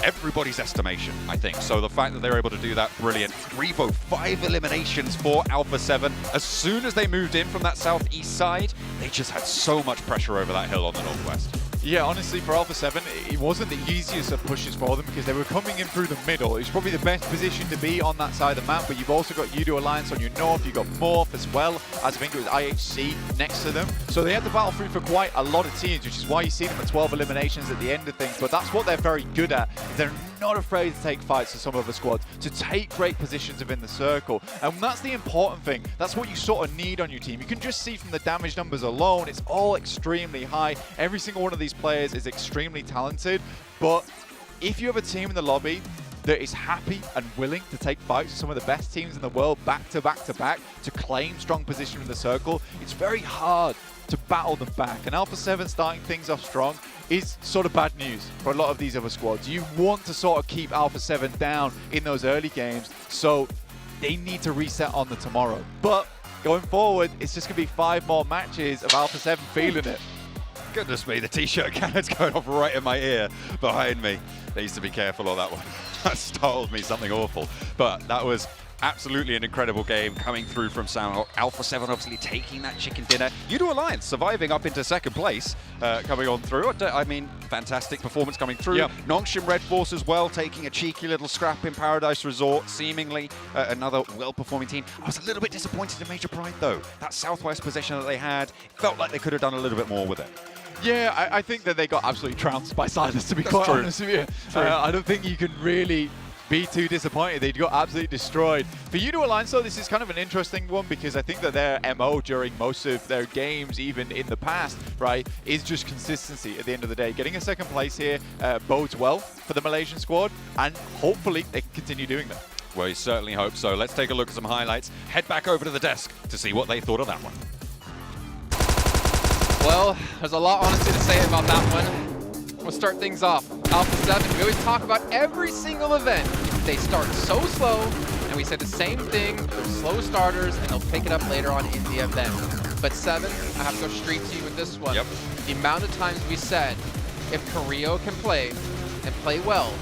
everybody's estimation, I think. So the fact that they're able to do that, brilliant. Revo, 5 eliminations for Alpha 7. As soon as they moved in from that southeast side, they just had so much pressure over that hill on the northwest. Yeah, honestly, for Alpha 7, it wasn't the easiest of pushes for them because they were coming in through the middle. It's probably the best position to be on that side of the map, but you've also got Udo Alliance on your north, you've got Morph as well, as I think it was IHC next to them. So they had to battle through for quite a lot of teams, which is why you see them at 12 eliminations at the end of things, but that's what they're very good at. They're not afraid to take fights to some other squads, to take great positions within the circle. And that's the important thing. That's what you sort of need on your team. You can just see from the damage numbers alone, it's all extremely high. Every single one of these players is extremely talented. But if you have a team in the lobby that is happy and willing to take fights with some of the best teams in the world back to back to back to claim strong position in the circle, it's very hard to battle them back. And Alpha 7 starting things off strong is sort of bad news for a lot of these other squads. You want to sort of keep Alpha 7 down in those early games, so they need to reset on the tomorrow. But going forward, it's just going to be 5 more matches of Alpha 7 feeling it. Goodness me, the t-shirt cannon's going off right in my ear behind me. Needs to be careful on that one. That startled me something awful. But that was absolutely an incredible game coming through from Sanhok. Alpha 7 obviously taking that chicken dinner. U2 Alliance surviving up into second place, coming on through. I mean, fantastic performance coming through. Yep. Nongshim Red Force as well, taking a cheeky little scrap in Paradise Resort, seemingly another well-performing team. I was a little bit disappointed in Major Pride, though. That southwest position that they had, felt like they could have done a little bit more with it. Yeah, I think that they got absolutely trounced by Silas, to be quite honest with you. I don't think you can really be too disappointed. They got absolutely destroyed. For U2 Alliance, though, this is kind of an interesting one because I think that their MO during most of their games, even in the past, right, is just consistency at the end of the day. Getting a second place here bodes well for the Malaysian squad, and hopefully they can continue doing that. Well, you certainly hope so. Let's take a look at some highlights. Head back over to the desk to see what they thought of that one. Well, there's a lot, honestly, to say about that one. We'll start things off. Alpha 7, we always talk about every single event. They start so slow, and we said the same thing. They're slow starters, and they'll pick it up later on in the event. But 7, I have to go straight to you with this one. Yep. The amount of times we said, if Carrillo can play, and play well,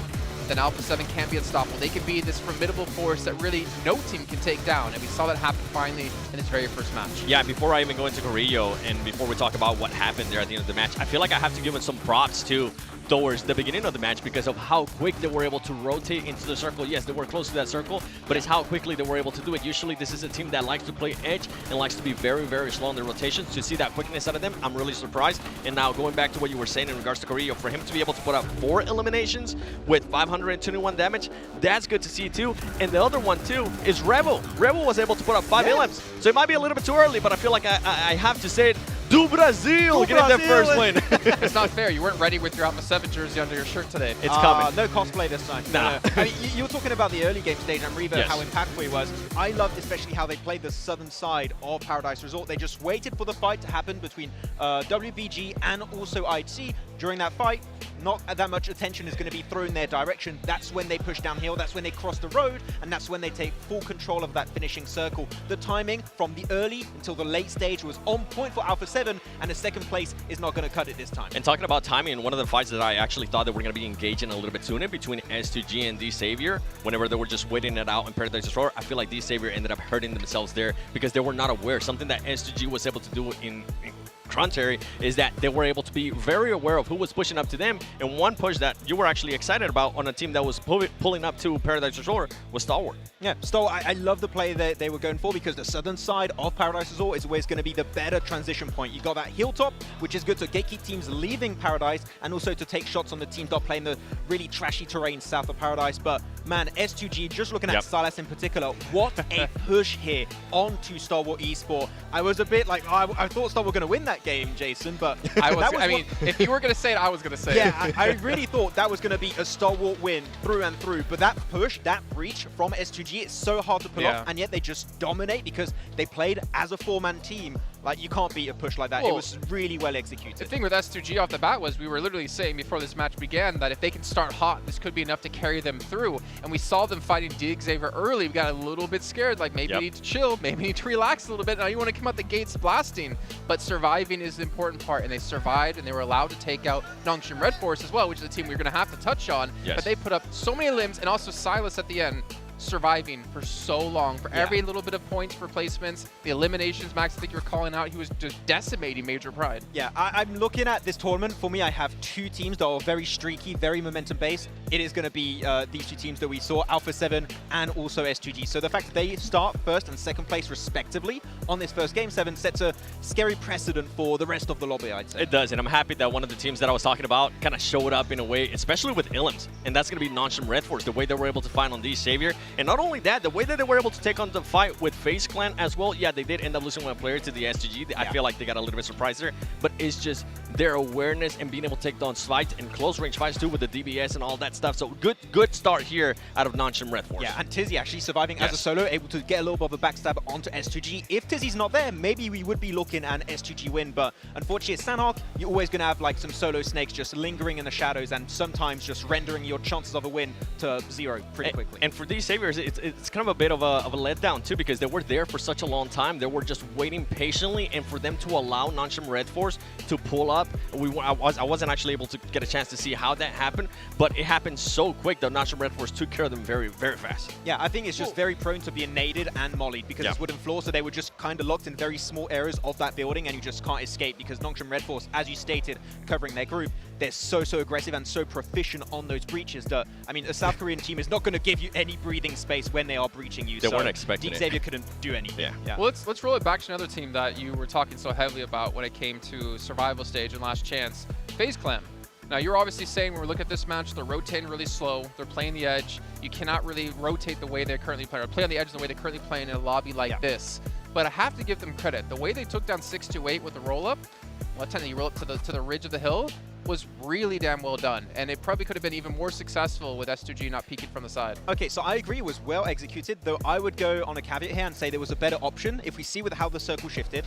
then Alpha 7 can't be unstoppable. They can be this formidable force that really no team can take down, and we saw that happen finally in its very first match. Yeah, before I even go into Carrillo, and before we talk about what happened there at the end of the match, I feel like I have to give it some props too towards the beginning of the match because of how quick they were able to rotate into the circle. Yes, they were close to that circle, but it's how quickly they were able to do it. Usually this is a team that likes to play edge and likes to be very, very slow in their rotations. To see that quickness out of them, I'm really surprised. And now going back to what you were saying in regards to Carrillo, for him to be able to put up 4 eliminations with 521 damage, that's good to see too. And the other one too is Rebel. Rebel was able to put up 5 elims. So it might be a little bit too early, but I feel like I have to say it. Do Brazil! Getting their first win. It's not fair. You weren't ready with your Alpha 7 jersey under your shirt today. It's coming. No cosplay this time. Nah. I mean, you were talking about the early game stage and Reva, Yes. how impactful he was. I loved especially how they played the southern side of Paradise Resort. They just waited for the fight to happen between WBG and also IHC. During that fight, not that much attention is going to be thrown their direction. That's when they push downhill, that's when they cross the road, and that's when they take full control of that finishing circle. The timing from the early until the late stage was on point for Alpha 7, and the second place is not going to cut it this time. And talking about timing, one of the fights that I actually thought that we're going to be engaging a little bit sooner between S2G and D Savior, whenever they were just waiting it out in Paradise Resort, I feel like D Savior ended up hurting themselves there because they were not aware. Something that S2G was able to do in contrary is that they were able to be very aware of who was pushing up to them, and one push that you were actually excited about on a team that was pulling up to Paradise Resort was Stalwart. Yeah, Stalwart, I love the play that they were going for because the southern side of Paradise Resort is always going to be the better transition point. You got that hilltop, which is good to gatekeep teams leaving Paradise and also to take shots on the team top playing the really trashy terrain south of Paradise. But man, S2G, just looking at Silas in particular, what a push here onto Stalwart Esport. I was a bit like, I thought Stalwart were going to win that game, Jason, but I mean, if you were going to say it, I was going to say it. Yeah, I really thought that was going to be a Stalwart win through and through, but that push, that breach from S2G, it's so hard to pull off, and yet they just dominate because they played as a 4-man team. Like, you can't beat a push like that. It was really well executed. The thing with S2G off the bat was we were literally saying before this match began that if they can start hot, this could be enough to carry them through. And we saw them fighting D Xavier early. We got a little bit scared, like maybe we need to chill, maybe we need to relax a little bit. Now you want to come out the gates blasting. But surviving is the important part, and they survived, and they were allowed to take out Nongshim Red Force as well, which is a team we're going to have to touch on. Yes. But they put up so many limbs, and also Silas at the end. surviving for so long, for every little bit of points for placements, the eliminations. Max, I think you were calling out, he was just decimating Major Pride. Yeah, I'm looking at this tournament. For me, I have two teams that are very streaky, very momentum-based. It is going to be these two teams that we saw, Alpha 7 and also S2G. So the fact that they start first and second place respectively on this first Game 7 sets a scary precedent for the rest of the lobby, I'd say. It does, and I'm happy that one of the teams that I was talking about kind of showed up in a way, especially with Illims, and that's going to be Noncham Red Force, the way they were able to find on these Savior. And not only that, the way that they were able to take on the fight with FaZe Clan as well. Yeah, they did end up losing one player to the SGG. I feel like they got a little bit surprised there, but it's just their awareness and being able to take down fights and close range fights too with the DBS and all that stuff. So good start here out of Noncham Red Force. Yeah, and Tizzy actually surviving as a solo, able to get a little bit of a backstab onto S2G. If Tizzy's not there, maybe we would be looking at an S2G win, but unfortunately it's Sanhok. You're always going to have like some solo snakes just lingering in the shadows and sometimes just rendering your chances of a win to zero pretty quickly. And for these Saviors, it's kind of a bit of a letdown too, because they were there for such a long time. They were just waiting patiently, and for them to allow Noncham Red Force to pull up, I wasn't actually able to get a chance to see how that happened, but it happened so quick that Noncham Red Force took care of them very, very fast. Yeah, I think it's just very prone to being naded and mollied because it's wooden floor, so they were just kind of locked in very small areas of that building, and you just can't escape because Noncham Red Force, as you stated, covering their group, they're so aggressive and so proficient on those breaches that, I mean, a South Korean team is not going to give you any breathing space when they are breaching you. They weren't expecting it. Xavier couldn't do anything. Yeah. Well, let's roll it back to another team that you were talking so heavily about when it came to survival stage and last chance, FaZe Clan. Now, you're obviously saying when we look at this match, they're rotating really slow. They're playing the edge. You cannot really rotate the way they're currently playing, or play on the edge the way they're currently playing in a lobby like this. But I have to give them credit. The way they took down 6-8 with the roll-up, what time you roll up to the ridge of the hill, was really damn well done, and it probably could have been even more successful with S2G not peeking from the side. Okay, so I agree it was well executed, though I would go on a caveat here and say there was a better option. If we see with how the circle shifted,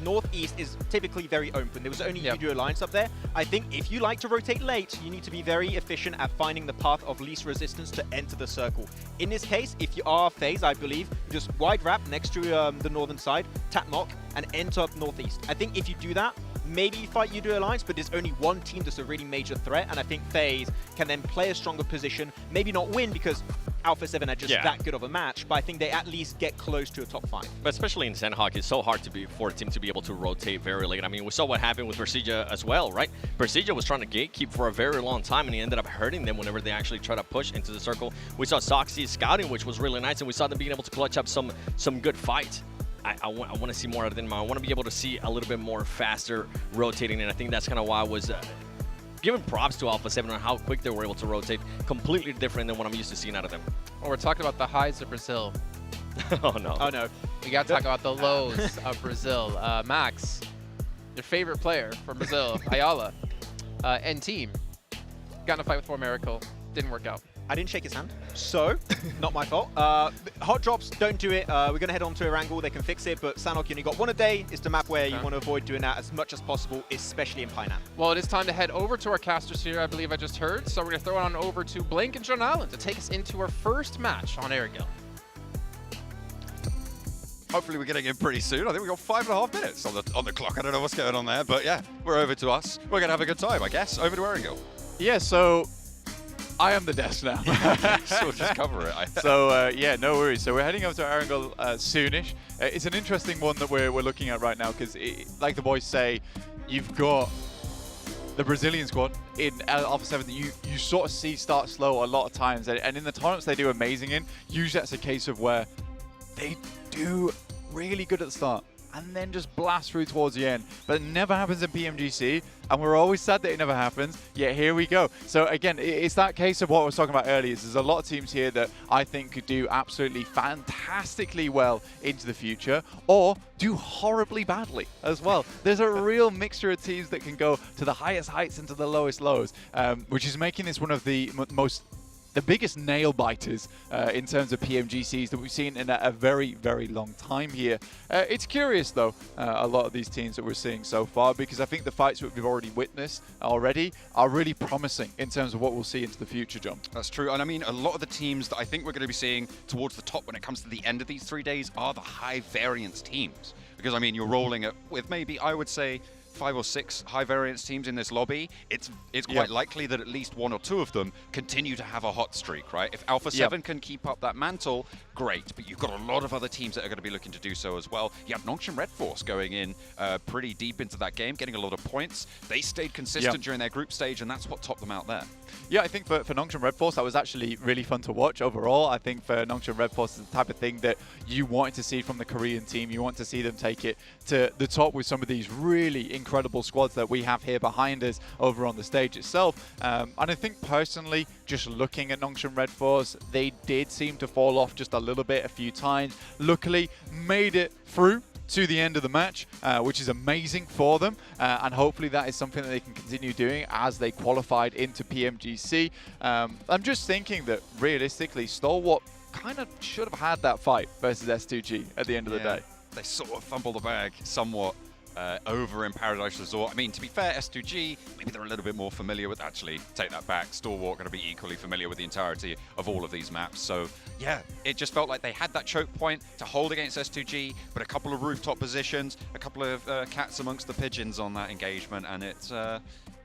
northeast is typically very open. There was only Yudu Alliance up there. I think if you like to rotate late, you need to be very efficient at finding the path of least resistance to enter the circle. In this case, if you are FaZe, I believe, just wide wrap next to the northern side, tap knock, and enter up northeast. I think if you do that, maybe you fight Yudu Alliance, but there's only one team that's a really major threat, and I think FaZe can then play a stronger position, maybe not win because Alpha 7 are just that good of a match, but I think they at least get close to a top 5. But especially in Sanhok, it's so hard for a team to be able to rotate very late. I mean, we saw what happened with Persija as well, right? Persija was trying to gatekeep for a very long time, and he ended up hurting them whenever they actually try to push into the circle. We saw Soxy scouting, which was really nice, and we saw them being able to clutch up some good fights. I want to see more out of them. I want to be able to see a little bit more faster rotating, and I think that's kind of why I was giving props to Alpha 7 on how quick they were able to rotate. Completely different than what I'm used to seeing out of them. Well, we're talking about the highs of Brazil. Oh, no. Oh, no. We got to talk about the lows of Brazil. Max, your favorite player from Brazil, Ayala, and team, got in a fight with 4Miracle. Didn't work out. I didn't shake his hand, so not my fault. Hot drops, don't do it. We're going to head on to Erangel. They can fix it, but Sanhok, you only got one a day. It's the map where you want to avoid doing that as much as possible, especially in Pinap. Well, it is time to head over to our casters here, I believe I just heard. So we're going to throw it on over to Blink and John Allen to take us into our first match on Erangel. Hopefully we're getting in pretty soon. I think we've got 5.5 minutes on the clock. I don't know what's going on there, but yeah, we're over to us. We're going to have a good time, I guess. Over to Erangel. Yeah, so I am the desk now. So we'll just cover it. So yeah, no worries. So we're heading over to Erangel soonish. It's an interesting one that we're looking at right now because, like the boys say, you've got the Brazilian squad in Alpha 7 that you sort of see start slow a lot of times, and in the tournaments they do amazing in. Usually that's a case of where they do really good at the start and then just blast through towards the end. But it never happens in PMGC, and we're always sad that it never happens, yet here we go. So again, it's that case of what I was talking about earlier. There's a lot of teams here that I think could do absolutely fantastically well into the future, or do horribly badly as well. There's a real mixture of teams that can go to the highest heights and to the lowest lows, which is making this one of the the biggest nail biters in terms of PMGCs that we've seen in a very, very long time here. It's curious, though, a lot of these teams that we're seeing so far, because I think the fights that we've already witnessed already are really promising in terms of what we'll see into the future, John. That's true. And I mean, a lot of the teams that I think we're going to be seeing towards the top when it comes to the end of these 3 days are the high variance teams. Because, I mean, you're rolling it with maybe, I would say, 5 or 6 high variance teams in this lobby, it's quite likely that at least 1 or 2 of them continue to have a hot streak, right? If Alpha 7 can keep up that mantle, great, but you've got a lot of other teams that are going to be looking to do so as well. You have Nongshim Red Force going in pretty deep into that game, getting a lot of points. They stayed consistent during their group stage, and that's what topped them out there. Yeah, I think for Nongshim Red Force, that was actually really fun to watch overall. I think for Nongshim Red Force, it's the type of thing that you wanted to see from the Korean team. You want to see them take it to the top with some of these really incredible squads that we have here behind us over on the stage itself. And I think personally, just looking at Nongshim Red Force, they did seem to fall off just a little bit a few times. Luckily, made it through to the end of the match, which is amazing for them, and hopefully that is something that they can continue doing as they qualified into PMGC. I'm just thinking that realistically, Stalwart kind of should have had that fight versus S2G at the end of the day. They sort of fumbled the bag somewhat over in Paradise Resort. I mean, to be fair, S2G, maybe they're a little bit more familiar with, actually, take that back, Stalwart going to be equally familiar with the entirety of all of these maps. So, yeah, it just felt like they had that choke point to hold against S2G, but a couple of rooftop positions, a couple of cats amongst the pigeons on that engagement, and it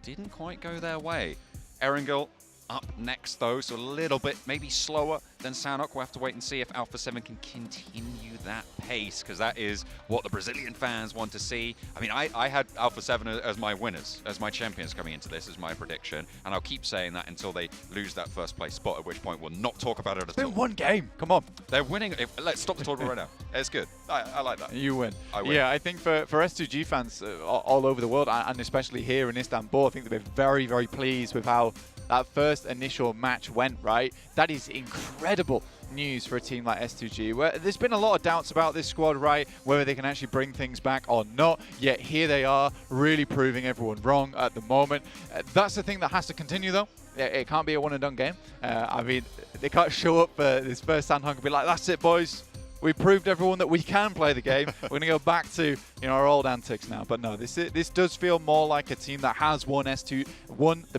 didn't quite go their way. Erangel up next, though, so a little bit maybe slower than Sanhok. We'll have to wait and see if Alpha 7 can continue that pace, because that is what the Brazilian fans want to see. I mean, I had Alpha 7 as my winners, as my champions coming into this, as my prediction, and I'll keep saying that until they lose that first place spot, at which point we'll not talk about it at all. It's been one game. Come on. They're winning. Let's stop the tournament right now. It's good. I like that. You win. I win. Yeah, I think for S2G fans all over the world, and especially here in Istanbul, I think they've been very, very pleased with how that first initial match went, right? That is incredible news for a team like S2G, where there's been a lot of doubts about this squad, right? Whether they can actually bring things back or not. Yet here they are, really proving everyone wrong at the moment. That's the thing that has to continue, though. It can't be a one-and-done game. I mean, they can't show up for this first Sanhok and be like, that's it, boys. We proved everyone that we can play the game. We're going to go back to our old antics now. But no, this does feel more like a team that has won the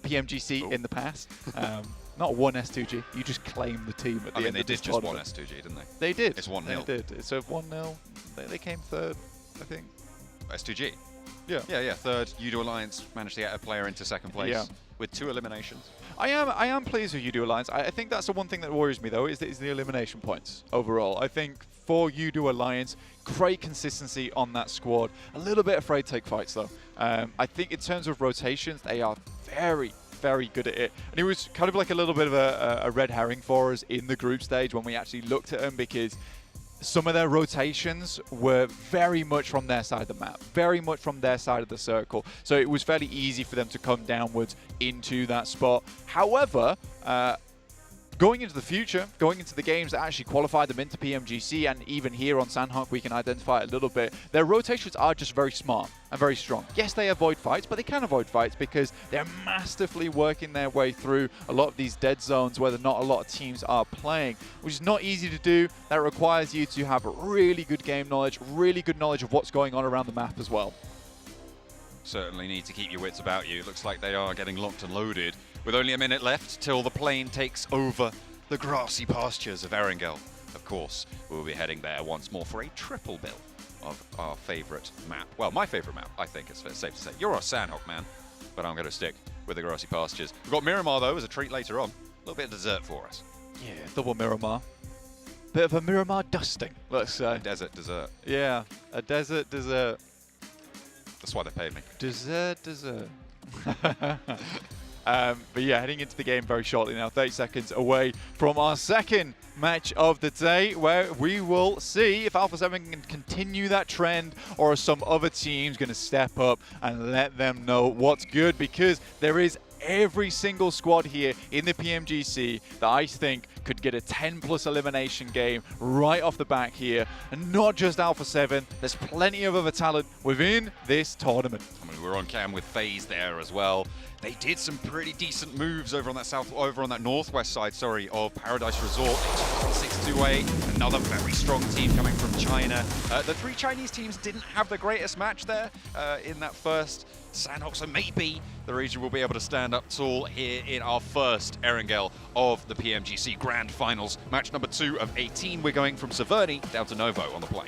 PMGC in the past. Not won S2G. You just claim the team at the end of this tournament. They did just won S2G, didn't they? They did. It's 1-0. They did. So 1-0. They came third, I think. S2G? Yeah. Yeah. Third. Udo Alliance managed to get a player into second place with 2 eliminations. I am pleased with Udo Alliance. I think that's the one thing that worries me, though, is the elimination points overall. I think for Udo Alliance, great consistency on that squad. A little bit afraid to take fights, though. I think in terms of rotations, they are very, very good at it. And it was kind of like a little bit of a red herring for us in the group stage when we actually looked at them, because some of their rotations were very much from their side of the map, very much from their side of the circle. So it was fairly easy for them to come downwards into that spot. However, going into the future, going into the games that actually qualified them into PMGC, and even here on Sanhok we can identify it a little bit, their rotations are just very smart and very strong. Yes, they avoid fights, but they can avoid fights because they're masterfully working their way through a lot of these dead zones where not a lot of teams are playing, which is not easy to do. That requires you to have really good game knowledge, really good knowledge of what's going on around the map as well. Certainly need to keep your wits about you. Looks like they are getting locked and loaded, with only a minute left till the plane takes over the grassy pastures of Erangel. Of course, we'll be heading there once more for a triple bill of our favourite map. Well, my favourite map, I think it's safe to say. You're a Sanhok man, but I'm going to stick with the grassy pastures. We've got Miramar, though, as a treat later on. A little bit of dessert for us. Yeah, double Miramar. Bit of a Miramar dusting, let's say. A desert dessert. Yeah, a desert dessert. That's why they paid me. Dessert. But yeah, heading into the game very shortly now, 30 seconds away from our second match of the day, where we will see if Alpha 7 can continue that trend, or are some other teams going to step up and let them know what's good, because there is every single squad here in the PMGC that I think could get a 10+ elimination game right off the back here. And not just Alpha 7, there's plenty of other talent within this tournament. I mean, we're on cam with FaZe there as well. They did some pretty decent moves over on that northwest side, of Paradise Resort. They took 6-2-8, another very strong team coming from China. The 3 Chinese teams didn't have the greatest match there in that first Sanhok, so maybe the region will be able to stand up tall here in our first Erangel of the PMGC Grand Finals. Match number 2 of 18. We're going from Severny down to Novo on the plane.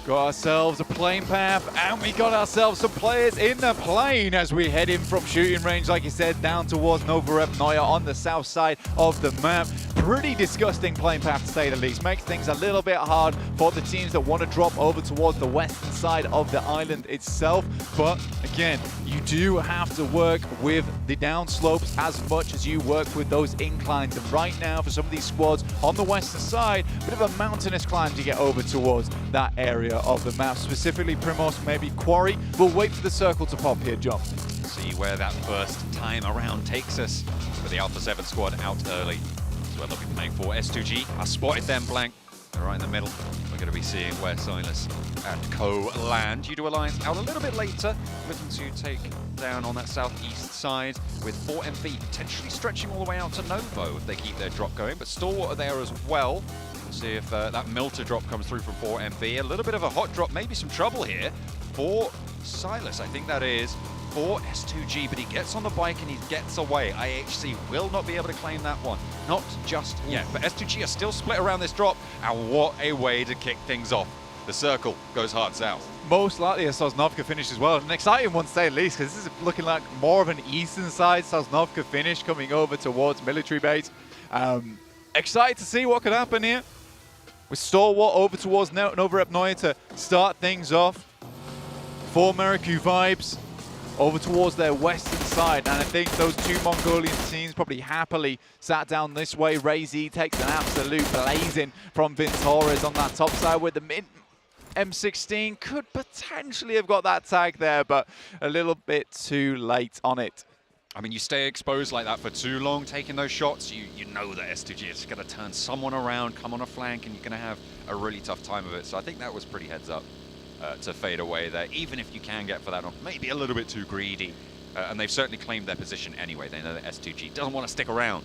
Got ourselves a plane path, and we got ourselves some players in the plane as we head in from shooting range, like you said, down towards Novorepnoye on the south side of the map. Pretty disgusting plane path, to say the least. Makes things a little bit hard for the teams that want to drop over towards the western side of the island itself. But again, you do have to work with the downslopes as much as you work with those inclines. And right now, for some of these squads on the western side, a bit of a mountainous climb to get over towards that area of the map, specifically Primos, maybe Quarry. We'll wait for the circle to pop here, John. See where that first time around takes us. With the Alpha 7 squad out early. That's where they'll be playing for. S2G, I spotted them blank. They're right in the middle. We're going to be seeing where Silas and co land. Udo Alliance out a little bit later, looking to take down on that southeast side with 4MV potentially stretching all the way out to Novo if they keep their drop going. But Stalwart are there as well. We'll see if that Milter drop comes through from 4MV. A little bit of a hot drop, maybe some trouble here for Silas. I think that is for S2G, but he gets on the bike and he gets away. IHC will not be able to claim that one. Not just yet, but S2G are still split around this drop, and what a way to kick things off. The circle goes hard south. Most likely a Sosnovka finish as well. An exciting one to say the least, because this is looking like more of an eastern side Sosnovka finish coming over towards military base. Excited to see what could happen here. With Stalwart over towards Novorepnoye to start things off. For Meriku vibes over towards their western side, and I think those two Mongolian teams probably happily sat down this way. Ray-Z takes an absolute blazing from Vintores on that top side with the M16. Could potentially have got that tag there, but a little bit too late on it. I mean, you stay exposed like that for too long, taking those shots, you know that S2G is going to turn someone around, come on a flank, and you're going to have a really tough time of it. So I think that was pretty heads up to fade away there, even if you can get for that one. Maybe a little bit too greedy. And they've certainly claimed their position anyway. They know that S2G doesn't want to stick around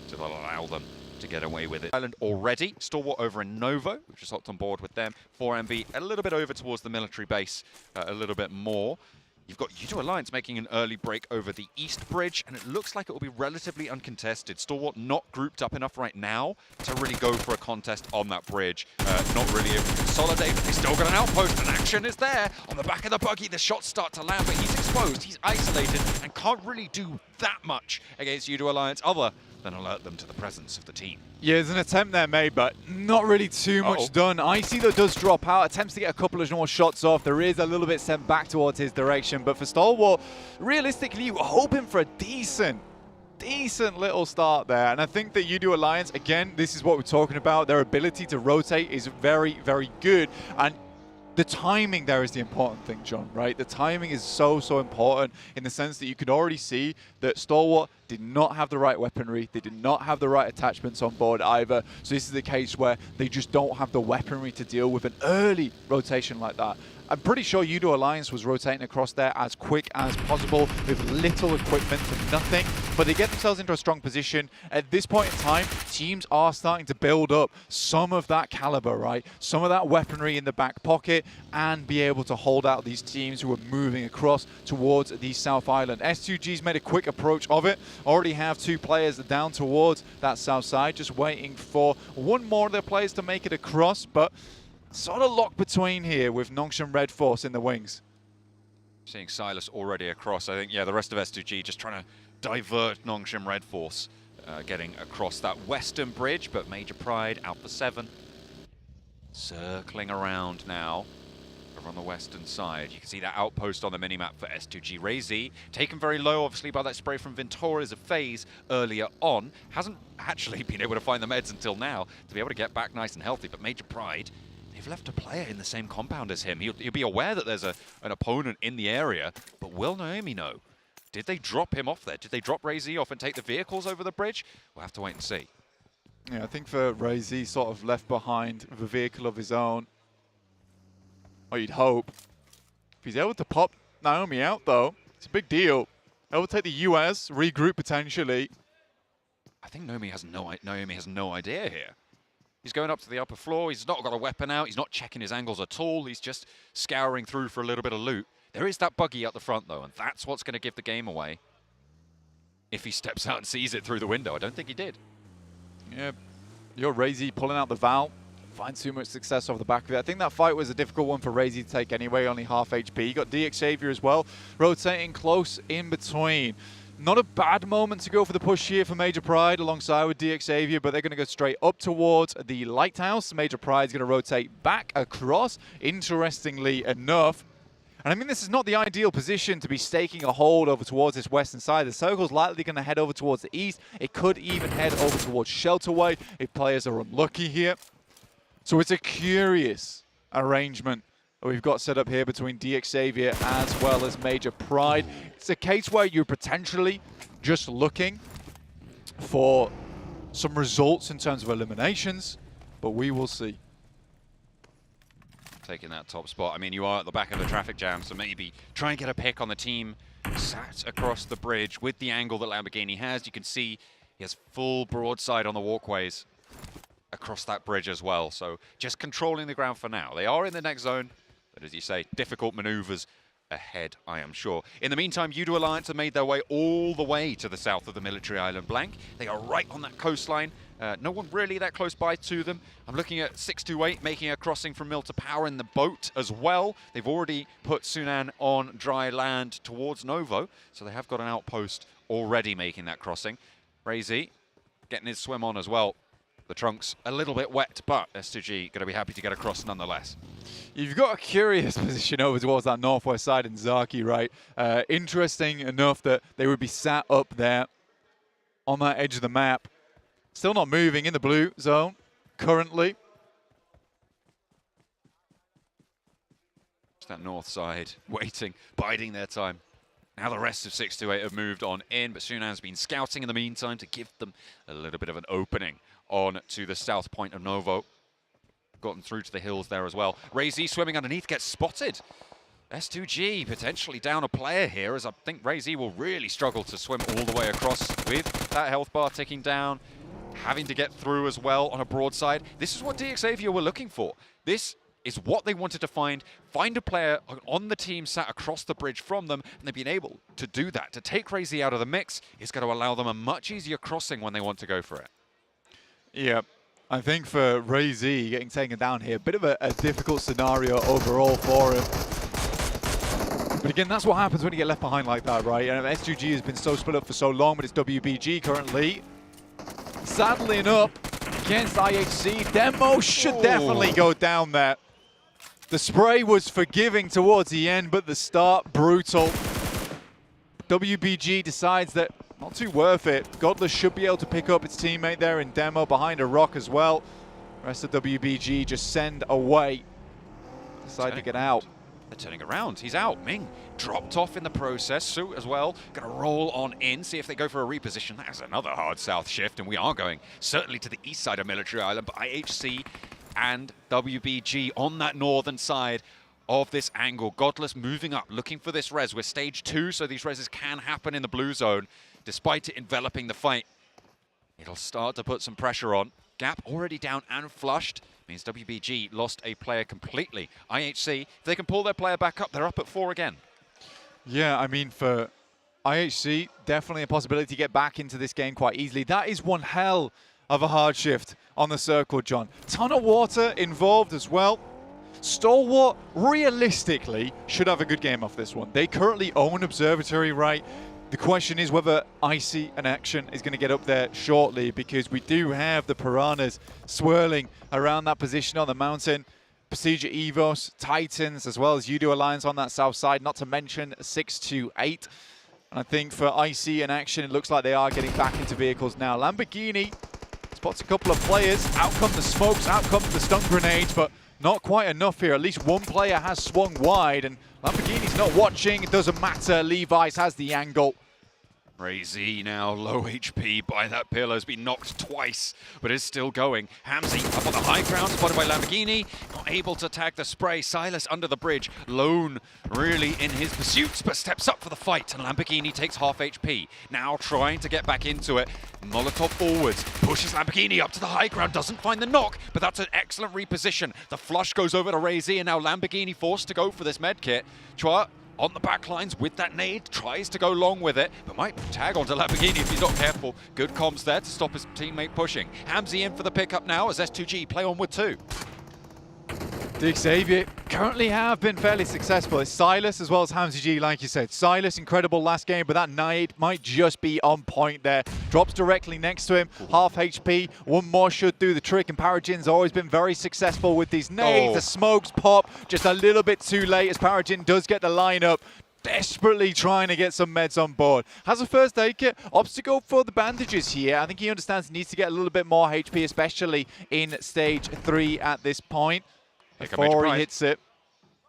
to allow them to get away with it. Island already. Stalwart over in Novo, which is hopped on board with them. 4MV a little bit over towards the military base, a little bit more. You've got Udo Alliance making an early break over the East Bridge, and it looks like it will be relatively uncontested. Stalwart not grouped up enough right now to really go for a contest on that bridge. Not really able to consolidate, but they still got an outpost, and action is there. On the back of the buggy, the shots start to land, but he's exposed, he's isolated, and can't really do that much against Udo Alliance other than alert them to the presence of the team. Yeah, there's an attempt there made, but not really too much done. Icy, though, does drop out, attempts to get a couple of more shots off. There is a little bit sent back towards his direction, but for Stalwart, realistically, you were hoping for a decent little start there. And I think that Udo Alliance, again, this is what we're talking about. Their ability to rotate is very, very good. And the timing there is the important thing, John, right? The timing is so important in the sense that you could already see that Stalwart did not have the right weaponry. They did not have the right attachments on board either. So this is the case where they just don't have the weaponry to deal with an early rotation like that. I'm pretty sure Udo Alliance was rotating across there as quick as possible with little equipment and nothing, but they get themselves into a strong position. At this point in time, teams are starting to build up some of that caliber, right? Some of that weaponry in the back pocket and be able to hold out these teams who are moving across towards the South Island. S2G's made a quick approach of it. Already have two players down towards that south side, just waiting for one more of their players to make it across, but sort of locked between here with Nongshim Red Force in the wings. Seeing Silas already across. I think, yeah, the rest of S2G just trying to divert Nongshim Red Force, getting across that western bridge, but Major Pride, Alpha 7, circling around now over on the western side. You can see that outpost on the minimap for S2G. Ray-Z, taken very low, obviously, by that spray from Vintores of FaZe earlier on. Hasn't actually been able to find the meds until now to be able to get back nice and healthy, but Major Pride, they've left a player in the same compound as him. He'll be aware that there's an opponent in the area, but will Naomi know? Did they drop him off there? Did they drop Ray-Z off and take the vehicles over the bridge? We'll have to wait and see. Yeah, I think for Ray-Z sort of left behind with a vehicle of his own. Or you'd hope. If he's able to pop Naomi out, though, it's a big deal. Able to take the US, regroup potentially. I think Naomi has no idea here. He's going up to the upper floor. He's not got a weapon out. He's not checking his angles at all. He's just scouring through for a little bit of loot. There is that buggy at the front, though, and that's what's going to give the game away. If he steps out and sees it through the window. I don't think he did. Yeah, you're Ray-Z pulling out the Val. find too much success off the back of it. I think that fight was a difficult one for Razy to take anyway, only half HP. You got DXavier as well, rotating close in between. Not a bad moment to go for the push here for Major Pride alongside with DXavier, but they're going to go straight up towards the Lighthouse. Major Pride's going to rotate back across, interestingly enough. And I mean, this is not the ideal position to be staking a hold over towards this western side. The circle's likely going to head over towards the east. It could even head over towards Shelterway if players are unlucky here. So it's a curious arrangement that we've got set up here between DXavier as well as Major Pride. It's a case where you're potentially just looking for some results in terms of eliminations, but we will see. Taking that top spot. I mean, you are at the back of the traffic jam, so maybe try and get a pick on the team sat across the bridge with the angle that Lamborghini has. You can see he has full broadside on the walkways across that bridge as well. So just controlling the ground for now. They are in the next zone, but as you say, difficult maneuvers ahead, I am sure. In the meantime, Udo Alliance have made their way all the way to the south of the military island Blank. They are right on that coastline. No one really that close by to them. I'm looking at 628 making a crossing from Mill to Power in the boat as well. They've already put Sunan on dry land towards Novo, so they have got an outpost already making that crossing. Razy getting his swim on as well. The trunk's a little bit wet, but S2G going to be happy to get across nonetheless. You've got a curious position over towards that northwest side in Zaki, right? Interesting enough that they would be sat up there on that edge of the map. Still not moving in the blue zone currently. Just that north side waiting, biding their time. Now the rest of 628 have moved on in, but Sunan's been scouting in the meantime to give them a little bit of an opening on to the south point of Novo. Gotten through to the hills there as well. Razy swimming underneath gets spotted. S2G potentially down a player here, as I think Razy will really struggle to swim all the way across with that health bar ticking down. Having to get through as well on a broadside. This is what DXavier were looking for. This is what they wanted to find. Find a player on the team sat across the bridge from them, and they've been able to do that. To take Razy out of the mix is going to allow them a much easier crossing when they want to go for it. Yeah, I think for Razy getting taken down here, a bit of a difficult scenario overall for him. But again, that's what happens when you get left behind like that, right? And S2G has been so split up for so long, but it's WBG currently. Sadly enough, against IHC, Demo should definitely go down there. The spray was forgiving towards the end, but the start, brutal. WBG decides that not too worth it. Godless should be able to pick up its teammate there in Demo behind a rock as well. The rest of WBG just send away. Decide to get out. They're turning around. He's out. Ming dropped off in the process. Su as well. Going to roll on in, see if they go for a reposition. That is another hard south shift, and we are going certainly to the east side of Military Island. But IHC and WBG on that northern side of this angle. Godless moving up, looking for this res. We're stage 2, so these reses can happen in the blue zone, despite it enveloping the fight. It'll start to put some pressure on. Gap already down and flushed. Means WBG lost a player completely. IHC, if they can pull their player back up, they're up at 4 again. Yeah, I mean, for IHC, definitely a possibility to get back into this game quite easily. That is one hell of a hard shift on the circle, John. Ton of water involved as well. Stalwart, realistically, should have a good game off this one. They currently own Observatory, right? The question is whether Icy and Action is going to get up there shortly, because we do have the Piranhas swirling around that position on the mountain. Procedure Evos, Titans, as well as Udo Alliance on that south side, not to mention 628. And I think for Icy and Action, it looks like they are getting back into vehicles now. Lamborghini spots a couple of players. Out come the smokes, out come the stun grenades, but not quite enough here. At least one player has swung wide, and Lamborghini's not watching. It doesn't matter. Levi's has the angle. Razy now low HP by that pillar, has been knocked twice, but is still going. Hamzy up on the high ground, spotted by Lamborghini, not able to tag the spray. Silas under the bridge, lone really in his pursuits, but steps up for the fight, and Lamborghini takes half HP. Now trying to get back into it. Molotov forwards, pushes Lamborghini up to the high ground, doesn't find the knock, but that's an excellent reposition. The flush goes over to Razy, and now Lamborghini forced to go for this med kit. Chua on the back lines with that nade, tries to go long with it, but might tag onto Lamborghini if he's not careful. Good comms there to stop his teammate pushing. Hamzy in for the pickup now as S2G play on with 2. Xavier currently have been fairly successful. It's Silas as well as Hamzy G, like you said. Silas, incredible last game, but that nade might just be on point there. Drops directly next to him, half HP. One more should do the trick, and Paragin's always been very successful with these nades. The smokes pop just a little bit too late as Paragin does get the lineup. Desperately trying to get some meds on board. Has a first aid kit, opts to go for the bandages here. I think he understands he needs to get a little bit more HP, especially in stage 3 at this point. Before he hits it.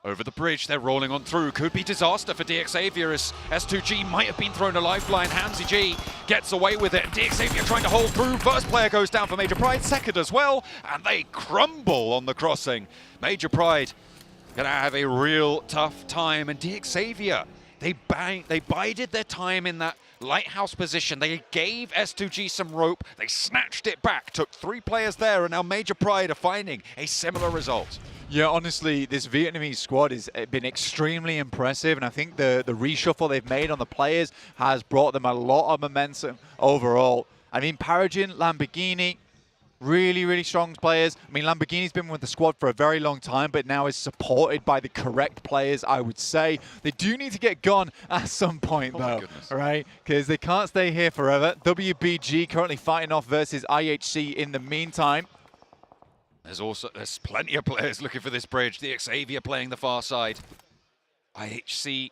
Over the bridge, they're rolling on through. Could be disaster for DXavier as S2G might have been thrown a lifeline. Hamzy G gets away with it. DXavier trying to hold through. First player goes down for Major Pride, second as well. And they crumble on the crossing. Major Pride gonna have a real tough time. And DXavier, they bided their time in that lighthouse position. They gave S2G some rope. They snatched it back. Took 3 players there, and now Major Pride are finding a similar result. Yeah, honestly, this Vietnamese squad has been extremely impressive, and I think the reshuffle they've made on the players has brought them a lot of momentum overall. I mean, Paragin, Lamborghini, really, really strong players. I mean, Lamborghini's been with the squad for a very long time, but now is supported by the correct players, I would say. They do need to get gone at some point, though, right? Because they can't stay here forever. WBG currently fighting off versus IHC in the meantime. There's plenty of players looking for this bridge. DXavier playing the far side. IHC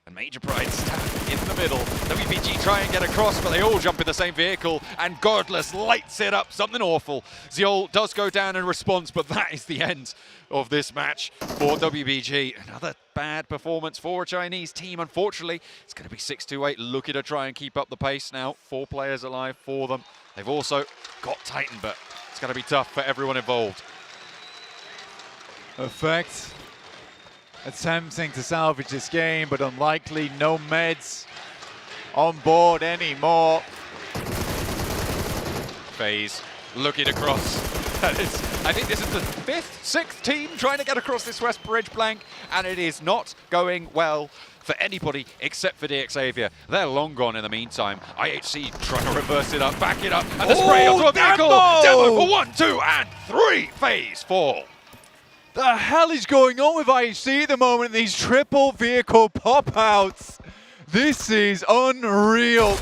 and Major Pride stand in the middle. WBG try and get across, but they all jump in the same vehicle, and Godless lights it up. Something awful. Ziol does go down in response, but that is the end of this match for WBG. Another bad performance for a Chinese team. Unfortunately, it's going to be 6-8, looking to try and keep up the pace now. 4 players alive for them. They've also got Titan, but it's going to be tough for everyone involved. Effect. Attempting to salvage this game, but unlikely. No meds on board anymore. FaZe looking across. That is, I think this is the 5th, 6th team trying to get across this west bridge blank, and it is not going well for anybody except for DXavier. They're long gone in the meantime. IHC trying to reverse it up, back it up, and the spray onto a vehicle. Demo for 1, 2, and 3. FaZe fall. The hell is going on with IHC at the moment? These triple vehicle pop-outs. This is unreal.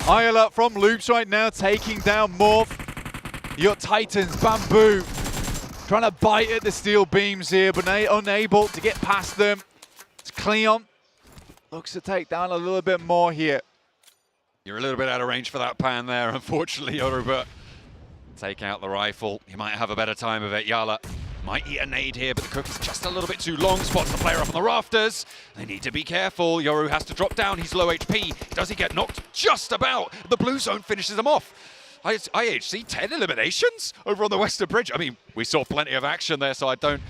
Ayala from Loops right now taking down Morph. You got Titans, Bamboo, trying to bite at the steel beams here, but unable to get past them. It's Cleon. Looks to take down a little bit more here. You're a little bit out of range for that pan there, unfortunately, Yoru, but take out the rifle. You might have a better time of it. Yala might eat a nade here, but the cook is just a little bit too long. Spots the player up on the rafters. They need to be careful. Yoru has to drop down. He's low HP. Does he get knocked? Just about. The blue zone finishes him off. IHC 10 eliminations over on the Western Bridge. I mean, we saw plenty of action there, so I don't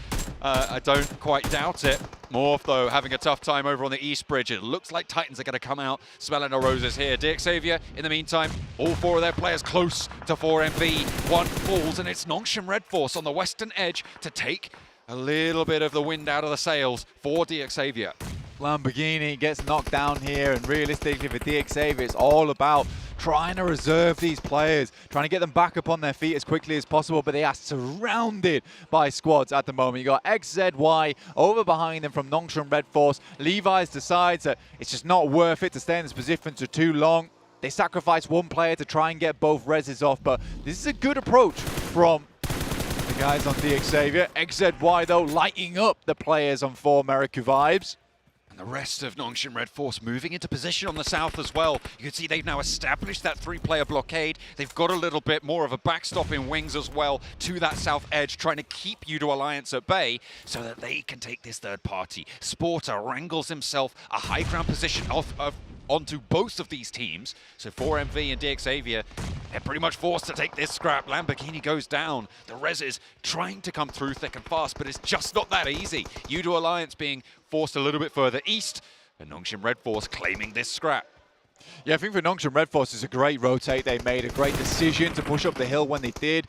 quite doubt it. Morph, though, having a tough time over on the East Bridge. It looks like Titans are going to come out smelling the roses here. DXavier, in the meantime, all 4 of their players close to 4MV. 1 falls, and it's Nongshim Red Force on the western edge to take a little bit of the wind out of the sails for DXavier. Lamborghini gets knocked down here, and realistically for DXavier, it's all about trying to reserve these players, trying to get them back up on their feet as quickly as possible, but they are surrounded by squads at the moment. You got XZY over behind them from Nongshim Red Force. Levi's decides that it's just not worth it to stay in this position for too long. They sacrifice 1 player to try and get both reses off, but this is a good approach from the guys on DXavier. XZY, though, lighting up the players on 4 America Vibes. And the rest of Nongshim Red Force moving into position on the south as well. You can see they've now established that 3-player blockade. They've got a little bit more of a backstop in wings as well to that south edge, trying to keep Udo Alliance at bay so that they can take this third party. Sporter wrangles himself a high ground position onto both of these teams. So 4MV and DXavier, they're pretty much forced to take this scrap. Lamborghini goes down. The Reses trying to come through thick and fast, but it's just not that easy. Udo Alliance being forced a little bit further east, and Nongshim Red Force claiming this scrap. Yeah, I think for Nongshim Red Force, it's a great rotate. They made a great decision to push up the hill when they did.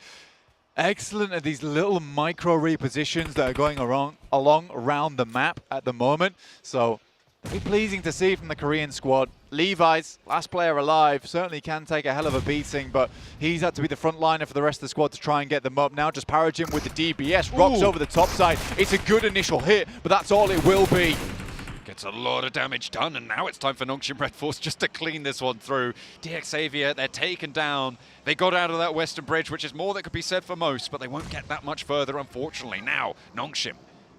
Excellent at these little micro repositions that are going along around the map at the moment. So Very pleasing to see from the Korean squad. Levi's, last player alive, certainly can take a hell of a beating, but he's had to be the front liner for the rest of the squad to try and get them up. Now just pubgm with the DBS, rocks over the top side. It's a good initial hit, but that's all it will be. Gets a lot of damage done, and now it's time for Nongshim Red Force just to clean this one through. DXavier, they're taken down. They got out of that western bridge, which is more that could be said for most, but they won't get that much further, unfortunately. Now, Nongshim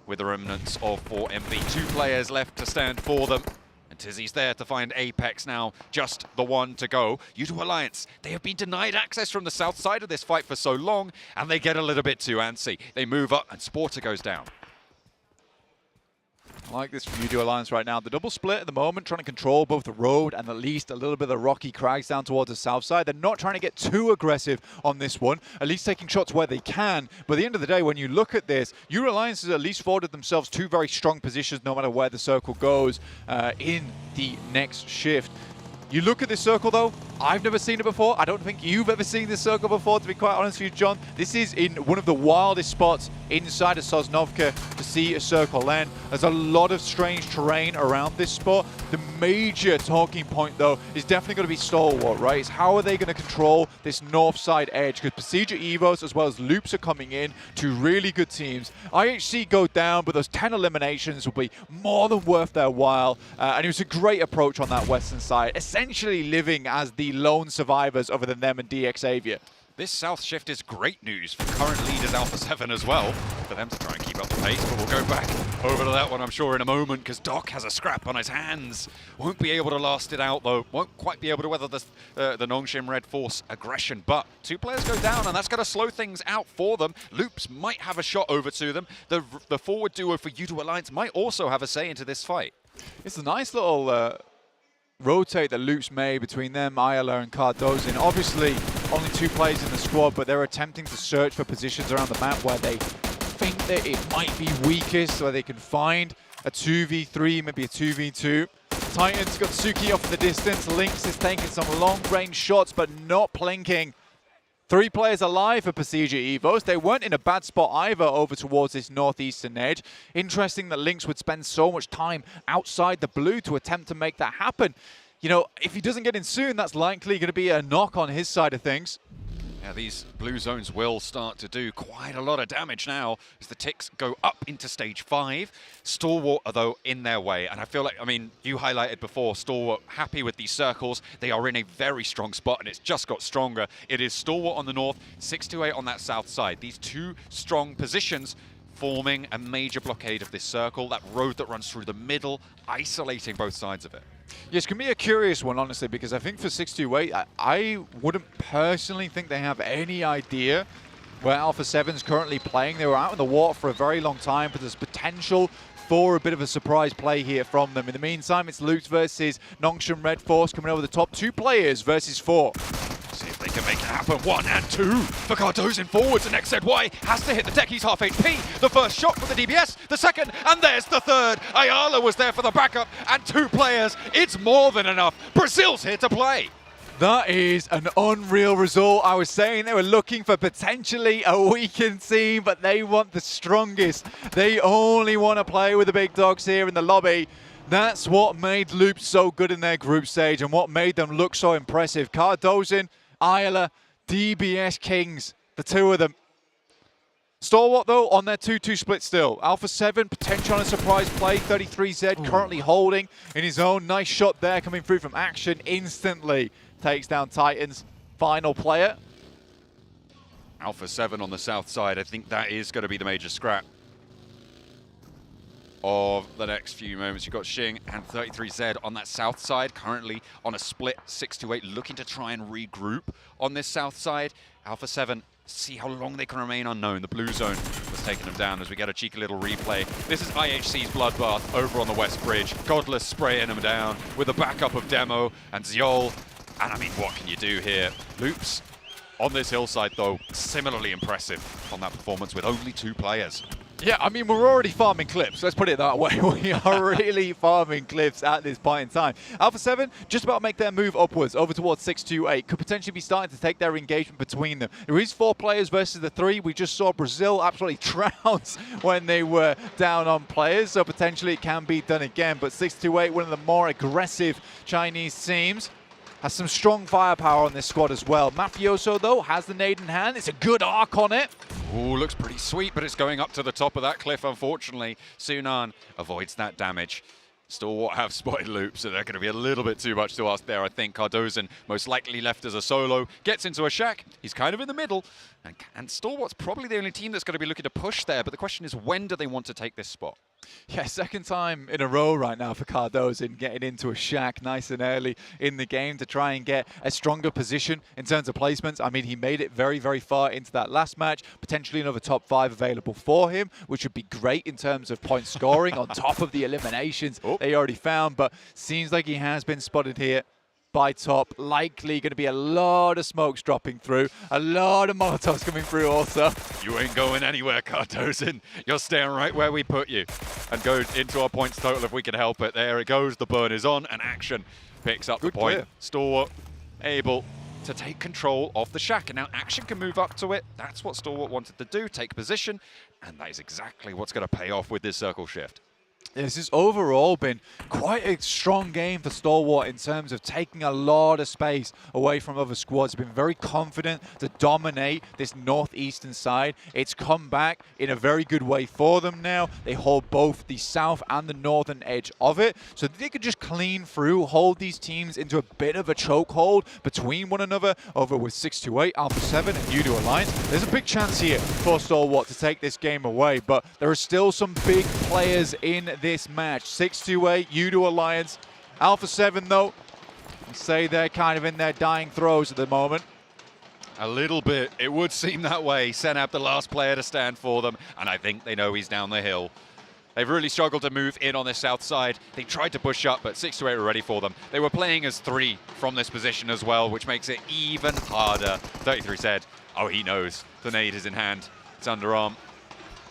with the remnants of 4MV. 2 players left to stand for them. And Tizzy's there to find Apex now, just the one to go. U2 Alliance, they have been denied access from the south side of this fight for so long, and they get a little bit too antsy. They move up, and Sporter goes down. I like this from U2 Alliance right now. The double split at the moment, trying to control both the road and at least a little bit of the rocky crags down towards the south side. They're not trying to get too aggressive on this one, at least taking shots where they can. But at the end of the day, when you look at this, U2 Alliance has at least afforded themselves 2 very strong positions no matter where the circle goes in the next shift. You look at this circle though, I've never seen it before. I don't think you've ever seen this circle before, to be quite honest with you, John. This is in one of the wildest spots inside of Sosnovka to see a circle end. There's a lot of strange terrain around this spot. The major talking point though is definitely going to be Stalwart, right? It's how are they going to control this north side edge? Because Procedure Evos as well as Loops are coming in, 2 really good teams. IHC go down, but those 10 eliminations will be more than worth their while. And it was a great approach on that western side, essentially living as the lone survivors other than them and DXavier. This south shift is great news for current leaders Alpha 7 as well, for them to try and keep up the pace, but we'll go back over to that one I'm sure in a moment, because Doc has a scrap on his hands. Won't be able to last it out though, won't quite be able to weather the Nongshim Red Force aggression, but 2 players go down and that's going to slow things out for them. Loops might have a shot over to them. The forward duo for U2 Alliance might also have a say into this fight. It's a nice little rotate that Loops made between them, Ayala and Cardozin. Obviously, only 2 players in the squad, but they're attempting to search for positions around the map where they think that it might be weakest, where they can find a 2v3, maybe a 2v2. Titans got Suki off in the distance. Lynx is taking some long-range shots, but not plinking. 3 players alive for Procedure Evos. They weren't in a bad spot either over towards this northeastern edge. Interesting that Lynx would spend so much time outside the blue to attempt to make that happen. You know, if he doesn't get in soon, that's likely going to be a knock on his side of things. Yeah, these blue zones will start to do quite a lot of damage now as the ticks go up into stage 5. Stalwart are though in their way, and I feel like, I mean, you highlighted before, Stalwart happy with these circles. They are in a very strong spot and it's just got stronger. It is Stalwart on the north, 628 on that south side. These 2 strong positions forming a major blockade of this circle, that road that runs through the middle, isolating both sides of it. Yes, it can be a curious one, honestly, because I think for 628, I wouldn't personally think they have any idea where Alpha 7's currently playing. They were out in the water for a very long time, but there's potential for a bit of a surprise play here from them. In the meantime, it's Loops versus Nongshim Red Force coming over the top. 2 players versus 4. See if they can make it happen. 1 and 2 for Cardozin forwards, and XZY has to hit the deck. He's half HP. The first shot for the DBS, the second, and there's the third. Ayala was there for the backup, and 2 players. It's more than enough. Brazil's here to play. That is an unreal result. I was saying they were looking for potentially a weakened team, but they want the strongest. They only want to play with the big dogs here in the lobby. That's what made Loops so good in their group stage and what made them look so impressive. Cardozin, Ayala, DBS Kings, the 2 of them. Stalwart, though, on their 2-2 split still. Alpha 7, potential on a surprise play. 33Z currently holding in his own. Nice shot there coming through from Action instantly. Takes down Titans. Final player. Alpha 7 on the south side. I think that is going to be the major scrap of the next few moments. You've got Xing and 33Z on that south side, currently on a split 6-8, looking to try and regroup on this south side. Alpha 7, see how long they can remain unknown. The blue zone was taking them down as we get a cheeky little replay. This is IHC's bloodbath over on the west bridge. Godless spraying them down with a backup of Demo and Ziol. And I mean, what can you do here? Loops on this hillside, though, similarly impressive on that performance with only 2 players. Yeah, I mean, we're already farming clips. Let's put it that way. We are really farming clips at this point in time. Alpha 7 just about make their move upwards over towards 628. Could potentially be starting to take their engagement between them. There is 4 players versus the 3. We just saw Brazil absolutely trounce when they were down on players, so potentially it can be done again. But 628, one of the more aggressive Chinese teams, has some strong firepower on this squad as well. Mafioso, though, has the nade in hand. It's a good arc on it. Ooh, looks pretty sweet, but it's going up to the top of that cliff, unfortunately. Sunan avoids that damage. Stalwart have spotted loops, so they're going to be a little bit too much to ask there, I think. Cardozen, most likely left as a solo, gets into a shack. He's kind of in the middle. And Stalwart's probably the only team that's going to be looking to push there, but the question is, when do they want to take this spot? Yeah, second time in a row right now for Cardozen getting into a shack nice and early in the game to try and get a stronger position in terms of placements. I mean, he made it very, very far into that last match. Potentially another top 5 available for him, which would be great in terms of point scoring on top of the eliminations they already found. But seems like he has been spotted here by top. Likely going to be a lot of smokes dropping through, a lot of Molotovs coming through also. You ain't going anywhere, Cardozen. You're staying right where we put you. And go into our points total if we can help it. There it goes. The burn is on, and Action picks up the point. Clear. Stalwart able to take control of the shack, and now Action can move up to it. That's what Stalwart wanted to do, take position, and that is exactly what's going to pay off with this circle shift. This has overall been quite a strong game for Stalwart in terms of taking a lot of space away from other squads. Been very confident to dominate this northeastern side. It's come back in a very good way for them now. They hold both the south and the northern edge of it, so they could just clean through, hold these teams into a bit of a chokehold between one another over with 628, Alpha 7 and U2 Alliance. There's a big chance here for Stalwart to take this game away, but there are still some big players in this match. 628, U2 Alliance. Alpha 7, though, I'd say they're kind of in their dying throes at the moment. A little bit. It would seem that way. Senab, the last player to stand for them, and I think they know he's down the hill. They've really struggled to move in on this south side. They tried to push up, but 628 were ready for them. They were playing as 3 from this position as well, which makes it even harder. 33 said, oh, he knows. The nade is in hand. It's underarm.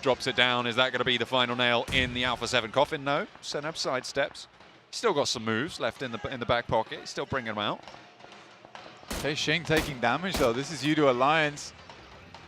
Drops it down. Is that going to be the final nail in the Alpha 7 coffin? No. Senab sidesteps. Still got some moves left in the back pocket. Still bringing them out. Okay, Shing taking damage, though. This is U2 Alliance.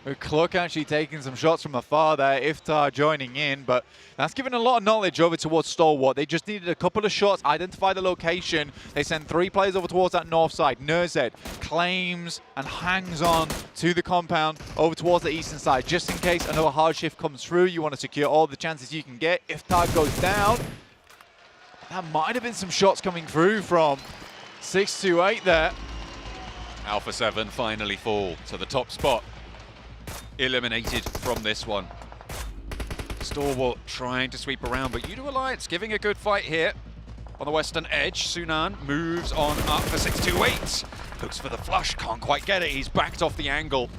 With Cluck actually taking some shots from afar there. Iftar joining in, but that's given a lot of knowledge over towards Stalwart. They just needed a couple of shots, identify the location. They send 3 players over towards that north side. Nurzed claims and hangs on to the compound over towards the eastern side. Just in case another hard shift comes through, you want to secure all the chances you can get. Iftar goes down. That might have been some shots coming through from 628 there. Alpha 7 finally fall to the top spot. Eliminated from this one. Stalwart trying to sweep around, but U2 Alliance giving a good fight here. On the western edge, Sunan moves on up for 628. Looks for the flush, can't quite get it. He's backed off the angle.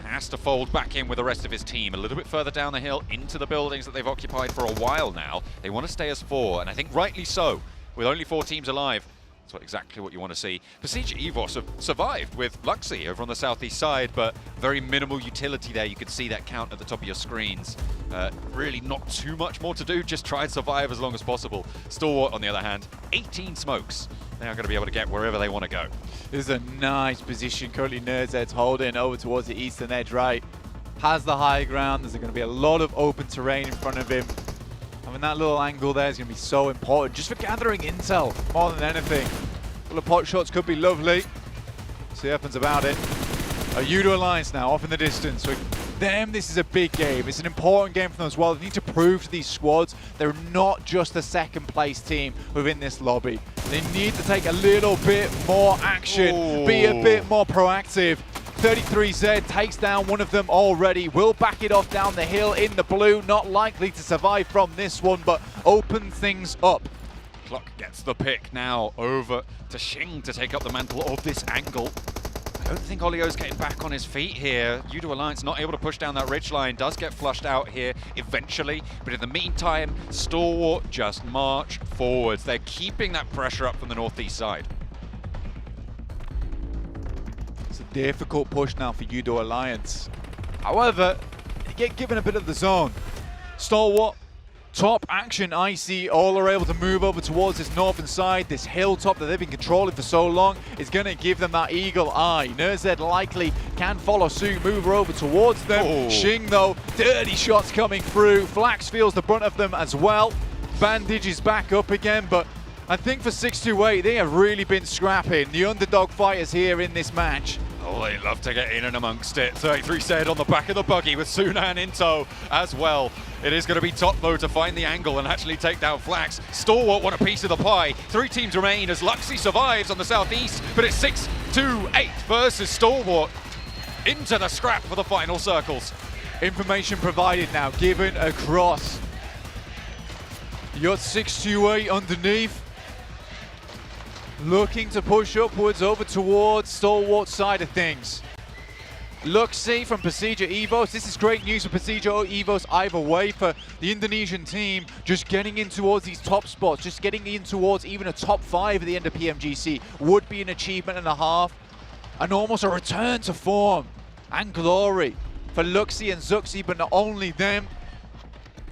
Has to fold back in with the rest of his team. A little bit further down the hill into the buildings that they've occupied for a while now. They want to stay as 4, and I think rightly so. With only 4 teams alive, that's exactly what you want to see. Besiege Evos have survived with Luxy over on the southeast side, but very minimal utility there. You can see that count at the top of your screens. Really not too much more to do, just try and survive as long as possible. Stalwart, on the other hand, 18 smokes. They are going to be able to get wherever they want to go. This is a nice position currently Nurzed's holding over towards the eastern edge, right? Has the high ground. There's going to be a lot of open terrain in front of him. Having that little angle there is going to be so important, just for gathering intel more than anything. A couple of pot shots could be lovely. See what happens about it. A U2 Alliance now off in the distance. For them, this is a big game. It's an important game for them as well. They need to prove to these squads they're not just a second place team within this lobby. They need to take a little bit more action, be a bit more proactive. 33Z takes down one of them already, will back it off down the hill in the blue, not likely to survive from this one, but open things up. Cluck gets the pick now over to Shing to take up the mantle of this angle. I don't think Olio's getting back on his feet here. U2 Alliance not able to push down that ridge line, does get flushed out here eventually, but in the meantime, Stalwart just march forwards. They're keeping that pressure up from the northeast side. It's a difficult push now for U2 Alliance. However, they get given a bit of the zone. Stalwart, top action, Icy, all are able to move over towards this northern side. This hilltop that they've been controlling for so long is going to give them that eagle eye. Nerzed likely can follow suit, move over towards them. Xing, though, dirty shots coming through. Flax feels the brunt of them as well. Bandage is back up again, but I think for 628, they have really been scrapping. The underdog fighters here in this match. Oh, they love to get in and amongst it. 33 said on the back of the buggy with Sunan in tow as well. It is going to be top though to find the angle and actually take down Flax. Stalwart want a piece of the pie. 3 teams remain as Luxy survives on the southeast, but it's 6-2-8 versus Stalwart. Into the scrap for the final circles. Information provided now, given across. You got 628 underneath. Looking to push upwards over towards Stalwart's side of things. Luxy from Persija Evos. This is great news for Persija Evos either way for the Indonesian team. Just getting in towards these top spots, just getting in towards even a top 5 at the end of PMGC would be an achievement and a half. And almost a return to form and glory for Luxy and Zuxi, but not only them.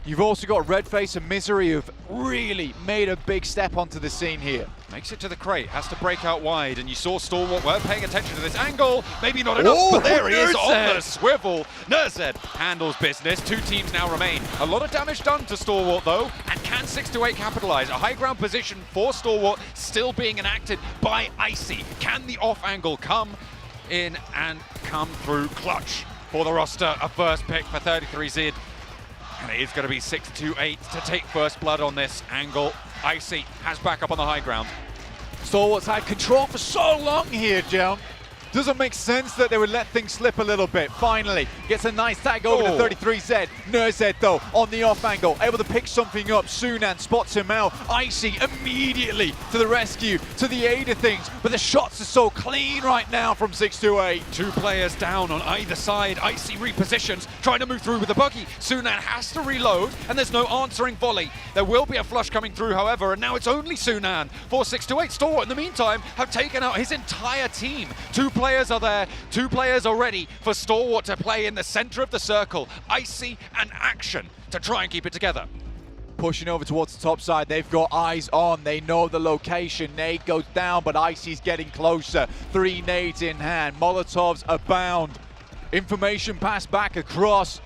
You've also got Redface and Misery who've really made a big step onto the scene here. Makes it to the crate, has to break out wide, and you saw Stalwart weren't paying attention to this angle. Maybe not enough, but there he is on the swivel. Nerzed handles business. 2 teams now remain. A lot of damage done to Stalwart though, and can 628 capitalize? A high ground position for Stalwart still being enacted by Icy. Can the off angle come in and come through clutch for the roster? A first pick for 33 Zid. And it is going to be 6-2-8 to take first blood on this angle. Icy has back up on the high ground. Stalwart's had control for so long here, John. Doesn't make sense that they would let things slip a little bit. Finally, gets a nice tag over to 33Z. Nerzed, though, on the off angle, able to pick something up. Sunan spots him out. Icy immediately to the rescue, to the aid of things. But the shots are so clean right now from 628. 2 players down on either side. Icy repositions, trying to move through with the buggy. Sunan has to reload, and there's no answering volley. There will be a flush coming through, however, and now it's only Sunan for 628. Stalwart, in the meantime, have taken out his entire team. 2 players are there, 2 players are ready for Stalwart to play in the center of the circle. Icy and Action to try and keep it together. Pushing over towards the top side, they've got eyes on, they know the location. Nade goes down, but Icy's getting closer. 3 nades in hand, Molotovs abound. Information passed back across.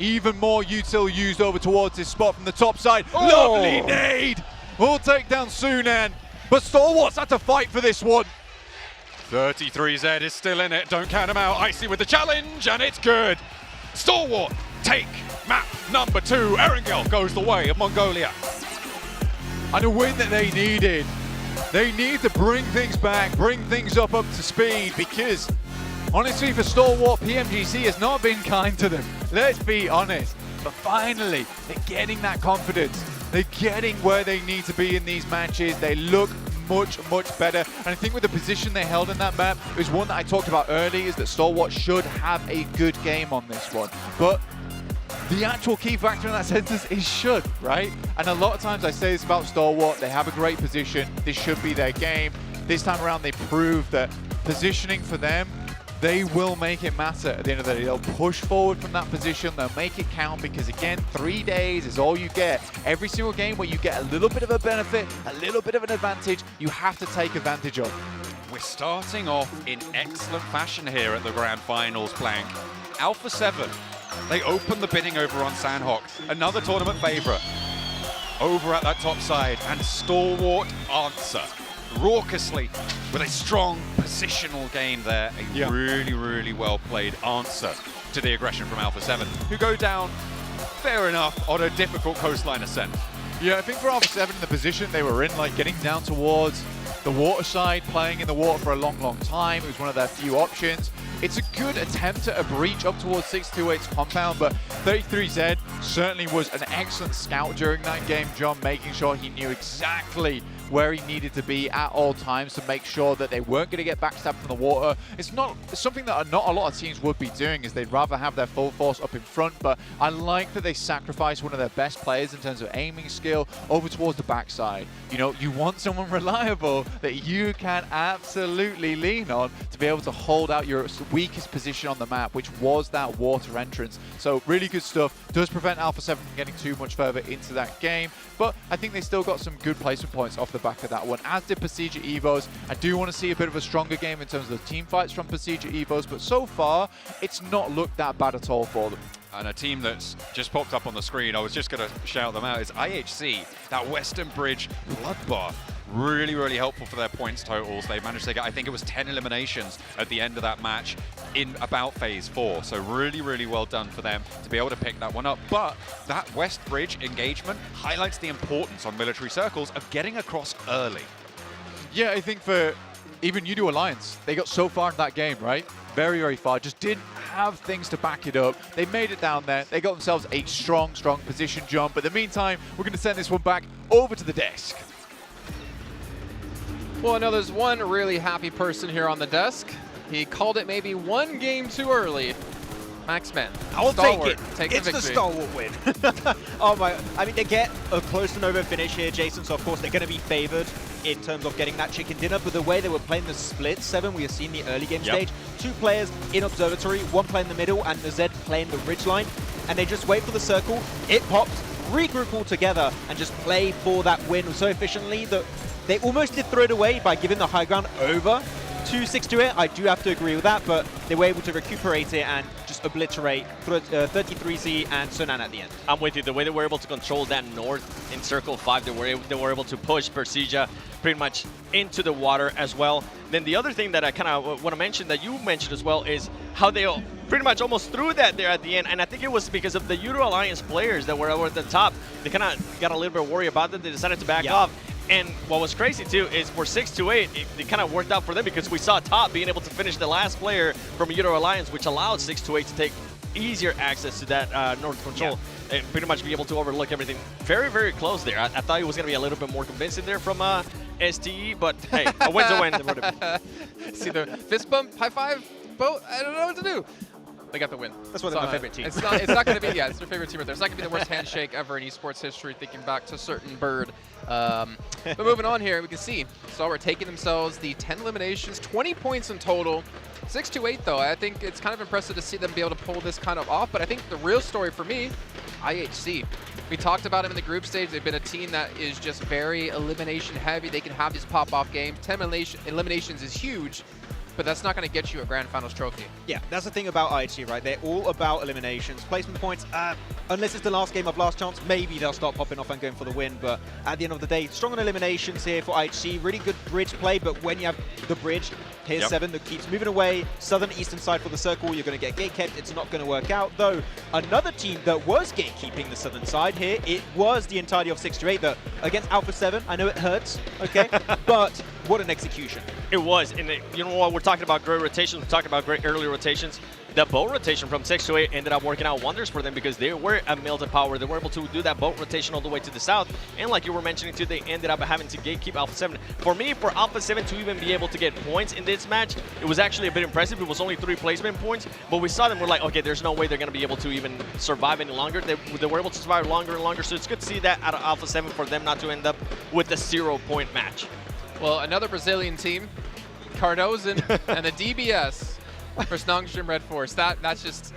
Even more util used over towards this spot from the top side. Lovely nade! We'll take down Sunan, but Stalwart's had to fight for this one. 33Z is still in it, don't count him out. Icy with the challenge, and it's good. Stalwart take map number 2. Erangel goes the way of Mongolia. And a win that they needed. They need to bring things back, bring things up to speed, because honestly for Stalwart, PMGC has not been kind to them. Let's be honest. But finally, they're getting that confidence. They're getting where they need to be in these matches. They look much better, and I think with the position they held in that map, it was one that I talked about earlier, is that Stalwart should have a good game on this one. But the actual key factor in that sentence is should, right? And a lot of times I say this about Stalwart, they have a great position, this should be their game. This time around they proved that positioning for them, they will make it matter at the end of the day. They'll push forward from that position, they'll make it count, because again, 3 days is all you get. Every single game where you get a little bit of a benefit, a little bit of an advantage, you have to take advantage of. We're starting off in excellent fashion here at the Grand Finals, Plank. Alpha 7, they open the bidding over on Sanhok, another tournament favorite. Over at that top side, and Stalwart answer raucously with a strong positional game there. A really well played answer to the aggression from Alpha 7, who go down, fair enough, on a difficult coastline ascent. Yeah, I think for Alpha 7, the position they were in, like getting down towards the water side, playing in the water for a long time, it was one of their few options. It's a good attempt at a breach up towards 628's compound, but 33Z certainly was an excellent scout during that game, John, making sure he knew exactly where he needed to be at all times to make sure that they weren't going to get backstabbed from the water. It's something that not a lot of teams would be doing, is they'd rather have their full force up in front, but I like that they sacrificed one of their best players in terms of aiming skill over towards the backside. You know, you want someone reliable that you can absolutely lean on to be able to hold out your weakest position on the map, which was that water entrance. So really good stuff. Does prevent Alpha 7 from getting too much further into that game, but I think they still got some good placement points off the back of that one, as did Procedure Evos. I do want to see a bit of a stronger game in terms of the team fights from Procedure Evos, but so far it's not looked that bad at all for them. And a team that's just popped up on the screen, I was just going to shout them out, is IHC, that Western Bridge bloodbath. Really, really helpful for their points totals. They managed to get, I think it was 10 eliminations at the end of that match in about phase 4. So really, really well done for them to be able to pick that one up. But that West Bridge engagement highlights the importance on military circles of getting across early. Yeah, I think for even Udo Alliance, they got so far in that game, right? Very, very far. Just didn't have things to back it up. They made it down there. They got themselves a strong position jump. But in the meantime, we're going to send this one back over to the desk. Well, I know there's one really happy person here on the desk. He called it maybe one game too early. Maxman. I'll take it. Take it's the stalwart win. Oh my, I mean, they get a close to Nova finish here, Jason, so of course they're going to be favored in terms of getting that chicken dinner, but the way they were playing the split 7, we have seen the early game stage. 2 players in observatory, 1 player in the middle, and Nazed playing the ridge line, and they just wait for the circle, it pops, regroup all together, and just play for that win so efficiently that they almost did throw it away by giving the high ground over to 628. I do have to agree with that, but they were able to recuperate it and just obliterate 33Z and Sunan at the end. I'm with you. The way they were able to control that north in Circle 5, they were able to push Persija pretty much into the water as well. Then the other thing that I kind of want to mention that you mentioned as well is how they pretty much almost threw that there at the end, and I think it was because of the Euro Alliance players that were over at the top. They kind of got a little bit worried about that. They decided to back off. And what was crazy too is for 628, it kind of worked out for them because we saw Top being able to finish the last player from Euro Alliance, which allowed 628 to take easier access to that north control and pretty much be able to overlook everything. Very, very close there. I thought it was going to be a little bit more convincing there from STE, but hey, a win's a win. See the fist bump, high five, boat. I don't know what to do. They got the win. That's why they're my favorite team. It's not going to be, yeah, it's their favorite team right there. It's not going to be the worst handshake ever in esports history, thinking back to certain Bird. But moving on here, we can see Stalwart taking themselves the 10 eliminations, 20 points in total. 6-8 though, I think it's kind of impressive to see them be able to pull this kind of off, but I think the real story for me, IHC. We talked about them in the group stage. They've been a team that is just very elimination heavy. They can have these pop-off games. 10 eliminations is huge, but that's not going to get you a Grand Finals trophy. Yeah, that's the thing about IHC, right? They're all about eliminations. Placement points, unless it's the last game of last chance, maybe they'll start popping off and going for the win. But at the end of the day, strong on eliminations here for IHC. Really good bridge play, but when you have the bridge, here's 7 that keeps moving away. Southern eastern side for the circle, you're going to get gatekept. It's not going to work out. Though, another team that was gatekeeping the southern side here, it was the entirety of 6-8 that against Alpha 7. I know it hurts, okay? But what an execution. It was, and you know what, we're talking about great rotations, we're talking about great early rotations. The boat rotation from 6-8 ended up working out wonders for them because they were a melted power. They were able to do that boat rotation all the way to the south. And like you were mentioning too, they ended up having to gatekeep Alpha 7. For me, for Alpha 7 to even be able to get points in this match, it was actually a bit impressive. It was only 3 placement points, but we saw them, we're like, okay, there's no way they're going to be able to even survive any longer. They were able to survive longer and longer, so it's good to see that out of Alpha 7 for them not to end up with a 0-point match. Well, another Brazilian team, Cardozen and the DBS versus Nongshim Red Force. That's just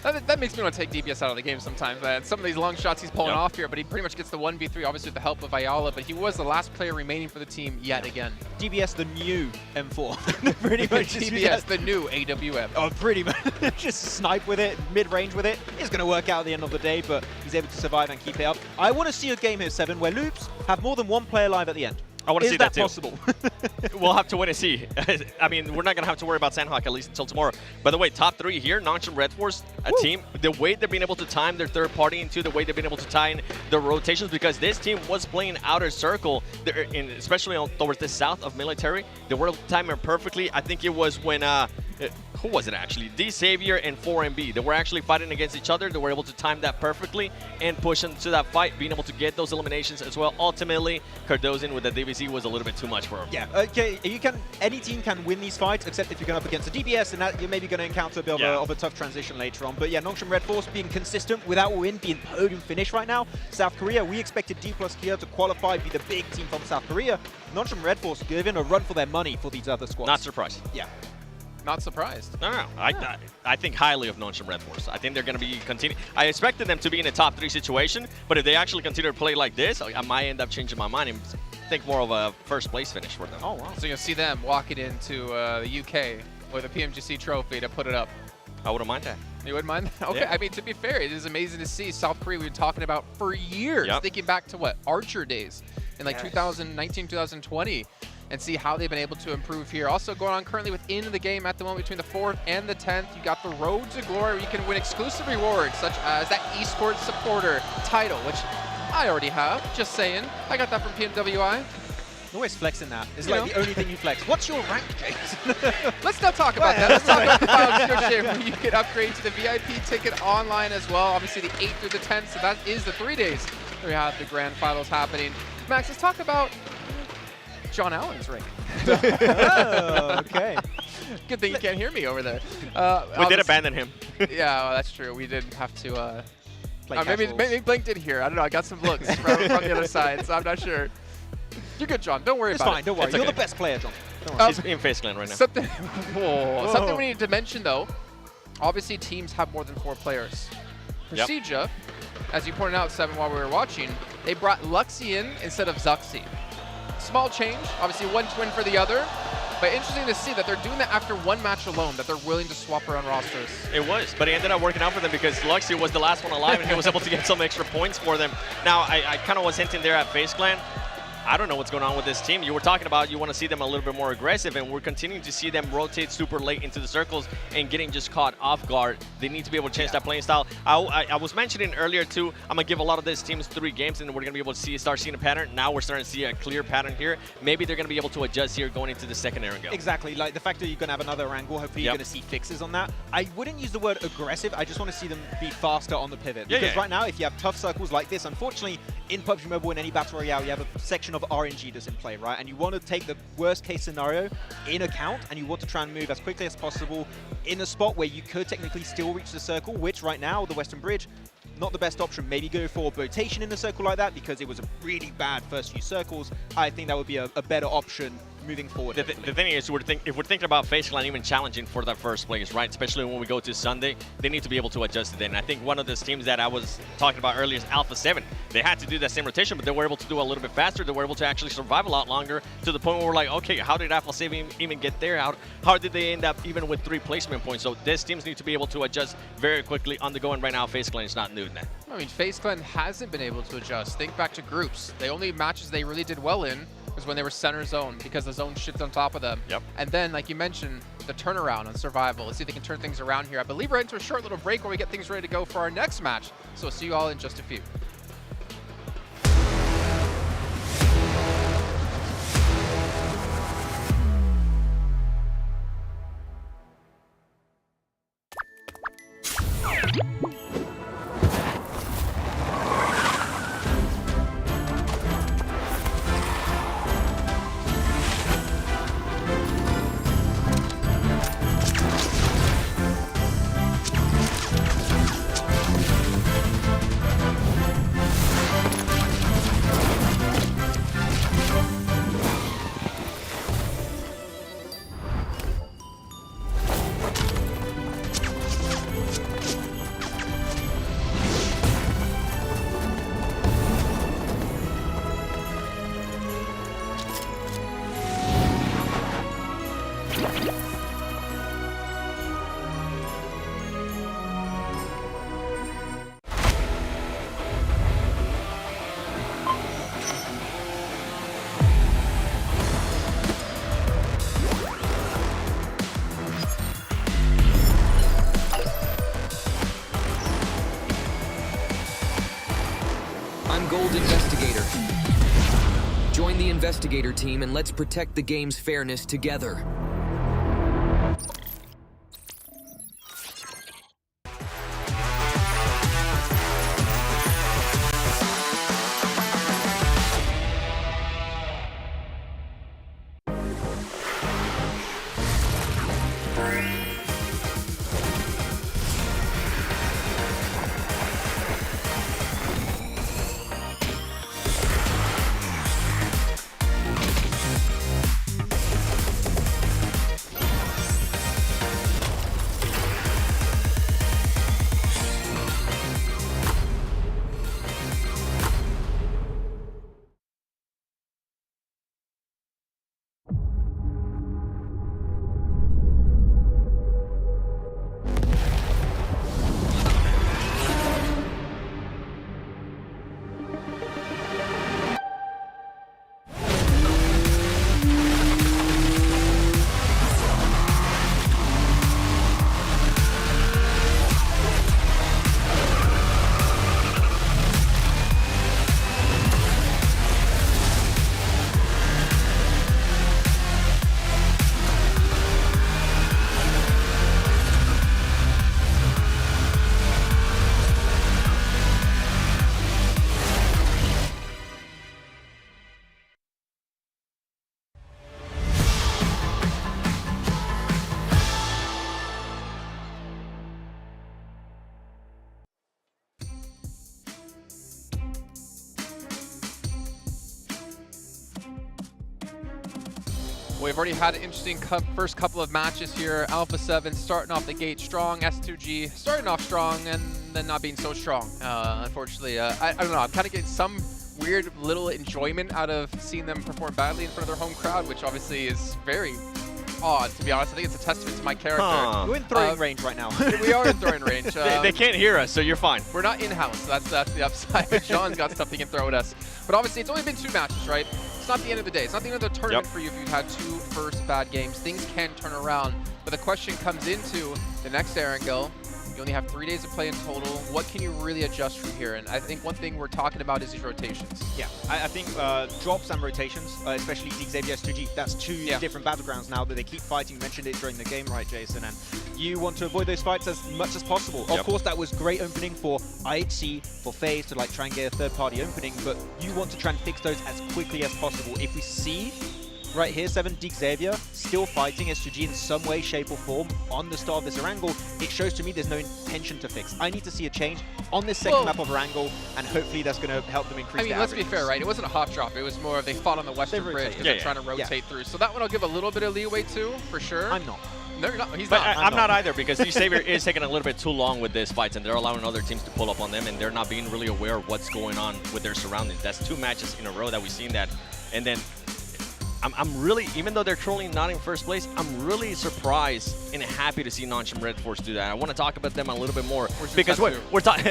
that makes me want to take DBS out of the game sometimes. Some of these long shots he's pulling off here, but he pretty much gets the 1v3, obviously with the help of Ayala, but he was the last player remaining for the team yet again. DBS, the new M4. Pretty much. DBS, the new AWM. Oh, pretty much. Just snipe with it, mid-range with it. It's going to work out at the end of the day, but he's able to survive and keep it up. I want to see a game here, 7, where Loops have more than 1 player alive at the end. I want to see that too. Is that possible? We'll have to wait and see. I mean, we're not going to have to worry about Sanhok at least until tomorrow. By the way, top 3 here, Nongshim Red Force, a team, the way they've been able to time their third party into, the way they've been able to tie in the rotations, because this team was playing outer circle, especially towards the south of military. They were able to time it perfectly. I think it was when, who was it actually? D Savior and 4MB. They were actually fighting against each other. They were able to time that perfectly and push into that fight, being able to get those eliminations as well. Ultimately, Cardozian with the DBZ was a little bit too much for him. Yeah, okay, any team can win these fights, except if you're going up against a DBS, and that you're maybe going to encounter a bit of a tough transition later on. But yeah, Nongshim Red Force being consistent without win, being podium finish right now. South Korea, we expected D plus Kia to qualify, be the big team from South Korea. Nongshim Red Force giving a run for their money for these other squads. Not surprised. Yeah. Not surprised. No. I think highly of Nongshim Red Force. I think they're going to be continuing. I expected them to be in a top 3 situation, but if they actually continue to play like this, I might end up changing my mind and think more of a first place finish for them. Oh, wow. So you'll see them walking into the UK with a PMGC trophy to put it up. I wouldn't mind that. You wouldn't mind that? Okay, Yeah. I mean, to be fair, it is amazing to see South Korea we've been talking about for years, thinking back to what, Archer days in like 2019, 2020, and see how they've been able to improve here. Also going on currently within the game at the moment between the 4th and the 10th, you got the Road to Glory where you can win exclusive rewards such as that Esports supporter title, which I already have, just saying. I got that from PMWI. Always flexing that. It's like the only thing you flex. What's your rank, James? Let's not talk about that. Let's talk about the final subscription where you can upgrade to the VIP ticket online as well. Obviously the 8th through the 10th, so that is the 3 days where we have the grand finals happening. Max, let's talk about John Allen's rank. Oh, okay. Good thing you can't hear me over there. We did abandon him. Yeah, well, that's true. We did have to. Play maybe Blink did here. I don't know. I got some looks from the other side, so I'm not sure. You're good, John. Don't worry It's about fine, it. don't worry. It's You're okay. the best player, John. Don't worry. He's in Face Clan right now. Something, something we need to mention, though. Obviously, teams have more than 4 players. Procedure, as you pointed out, Seven, while we were watching, they brought Luxie in instead of Zuxi. Small change. Obviously, one twin for the other. But interesting to see that they're doing that after 1 match alone, that they're willing to swap around rosters. It was, but it ended up working out for them because Luxie was the last one alive and he was able to get some extra points for them. Now, I kind of was hinting there at Face Clan. I don't know what's going on with this team. You were talking about you want to see them a little bit more aggressive, and we're continuing to see them rotate super late into the circles and getting just caught off guard. They need to be able to change that playing style. I was mentioning earlier, too, I'm going to give a lot of these teams 3 games, and we're going to be able to start seeing a pattern. Now we're starting to see a clear pattern here. Maybe they're going to be able to adjust here going into the second Erangel. Exactly. Like the fact that you're going to have another angle, hopefully you're going to see fixes on that. I wouldn't use the word aggressive. I just want to see them be faster on the pivot. Because right now, if you have tough circles like this, unfortunately, in PUBG Mobile, in any Battle Royale, you have a section of RNG that's in play, right? And you want to take the worst case scenario in account, and you want to try and move as quickly as possible in a spot where you could technically still reach the circle, which right now, the Western Bridge, not the best option. Maybe go for rotation in a circle like that because it was a really bad first few circles. I think that would be a better option moving forward. The thing is, if we're thinking about Face Clan even challenging for that first place, right? Especially when we go to Sunday, they need to be able to adjust it. And I think one of the teams that I was talking about earlier is Alpha 7. They had to do that same rotation, but they were able to do a little bit faster. They were able to actually survive a lot longer to the point where we're like, okay, how did Alpha 7 even get there? How did they end up even with 3 placement points? So these teams need to be able to adjust very quickly on the go. And right now, Face Clan is not doing that. I mean, Face Clan hasn't been able to adjust. Think back to groups. The only matches they really did well in was when they were center zone because the zone shifted on top of them. And then, like you mentioned, the turnaround on survival. Let's see if they can turn things around here. I believe we're into a short little break where we get things ready to go for our next match. So we'll see you all in just a few. I'm Gold Investigator. Join the Investigator team and let's protect the game's fairness together. We've already had an interesting first couple of matches here. Alpha 7 starting off the gate strong, S2G starting off strong and then not being so strong. Unfortunately, I don't know, I'm kind of getting some weird little enjoyment out of seeing them perform badly in front of their home crowd, which obviously is very odd, to be honest. I think it's a testament to my character. We're in throwing range right now. We are in throwing range. They can't hear us, so you're fine. We're not in-house. That's the upside. Sean's got stuff he can throw at us. But obviously, it's only been 2 matches, right? It's not the end of the day. It's not the end of the tournament for you if you've had 2 first bad games. Things can turn around. But the question comes into the next Erangel. You only have 3 days of play in total. What can you really adjust from here? And I think one thing we're talking about is these rotations. Yeah, I think drops and rotations, especially Xavier S2G, that's 2 different battlegrounds now that they keep fighting. You mentioned it during the game, right, Jason? And you want to avoid those fights as much as possible. Of course, that was great opening for IHC, for FaZe to like try and get a third-party opening, but you want to try and fix those as quickly as possible. If we see right here, 7 Xavier still fighting S2G in some way, shape or form on the start of this Erangel, it shows to me there's no intention to fix. I need to see a change on this second map of Erangel, and hopefully that's going to help them increase their let's be averages. fair, right? It wasn't a hot drop. It was more of they fought on the western bridge because they're trying to rotate through. So that one I'll give a little bit of leeway to, for sure. I'm not. No, you're not. He's but not. I'm not either, because Xavier is taking a little bit too long with this fights, and they're allowing other teams to pull up on them, and they're not being really aware of what's going on with their surroundings. That's 2 matches in a row that we've seen that. And then I'm really, even though they're currently not in first place, I'm really surprised and happy to see Nonchalant Red Force do that. I want to talk about them a little bit more because we're talking.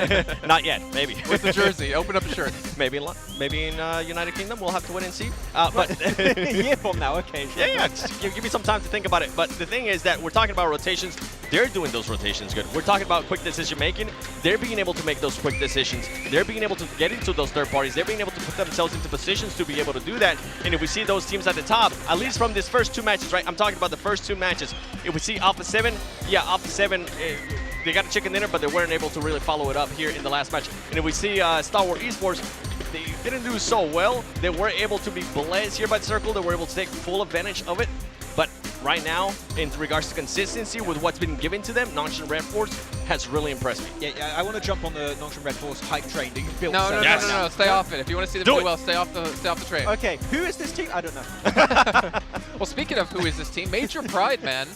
Not yet, maybe. Where's the jersey? Open up a shirt. Maybe in United Kingdom. We'll have to wait and see. But a year from now, okay. Sure. Yeah. Give me some time to think about it. But the thing is that we're talking about rotations. They're doing those rotations good. We're talking about quick decision making. They're being able to make those quick decisions. They're being able to get into those third parties. They're being able to put themselves into positions to be able to do that. And if we see those teams at the top, at least from this first 2 matches, right? I'm talking about the first 2 matches. If we see Alpha 7, Alpha 7, they got a chicken dinner, but they weren't able to really follow it up here in the last match. And if we see Star Wars Esports, they didn't do so well. They were able to be blessed here by the circle. They were able to take full advantage of it. But right now, in regards to consistency with what's been given to them, Nonchalant Red Force has really impressed me. Yeah, I want to jump on the Nonchalant Red Force hype train that you've built. No, stay off it. If you want to see them do well, stay off the train. Okay, who is this team? I don't know. Well, speaking of who is this team, Major Pride, man.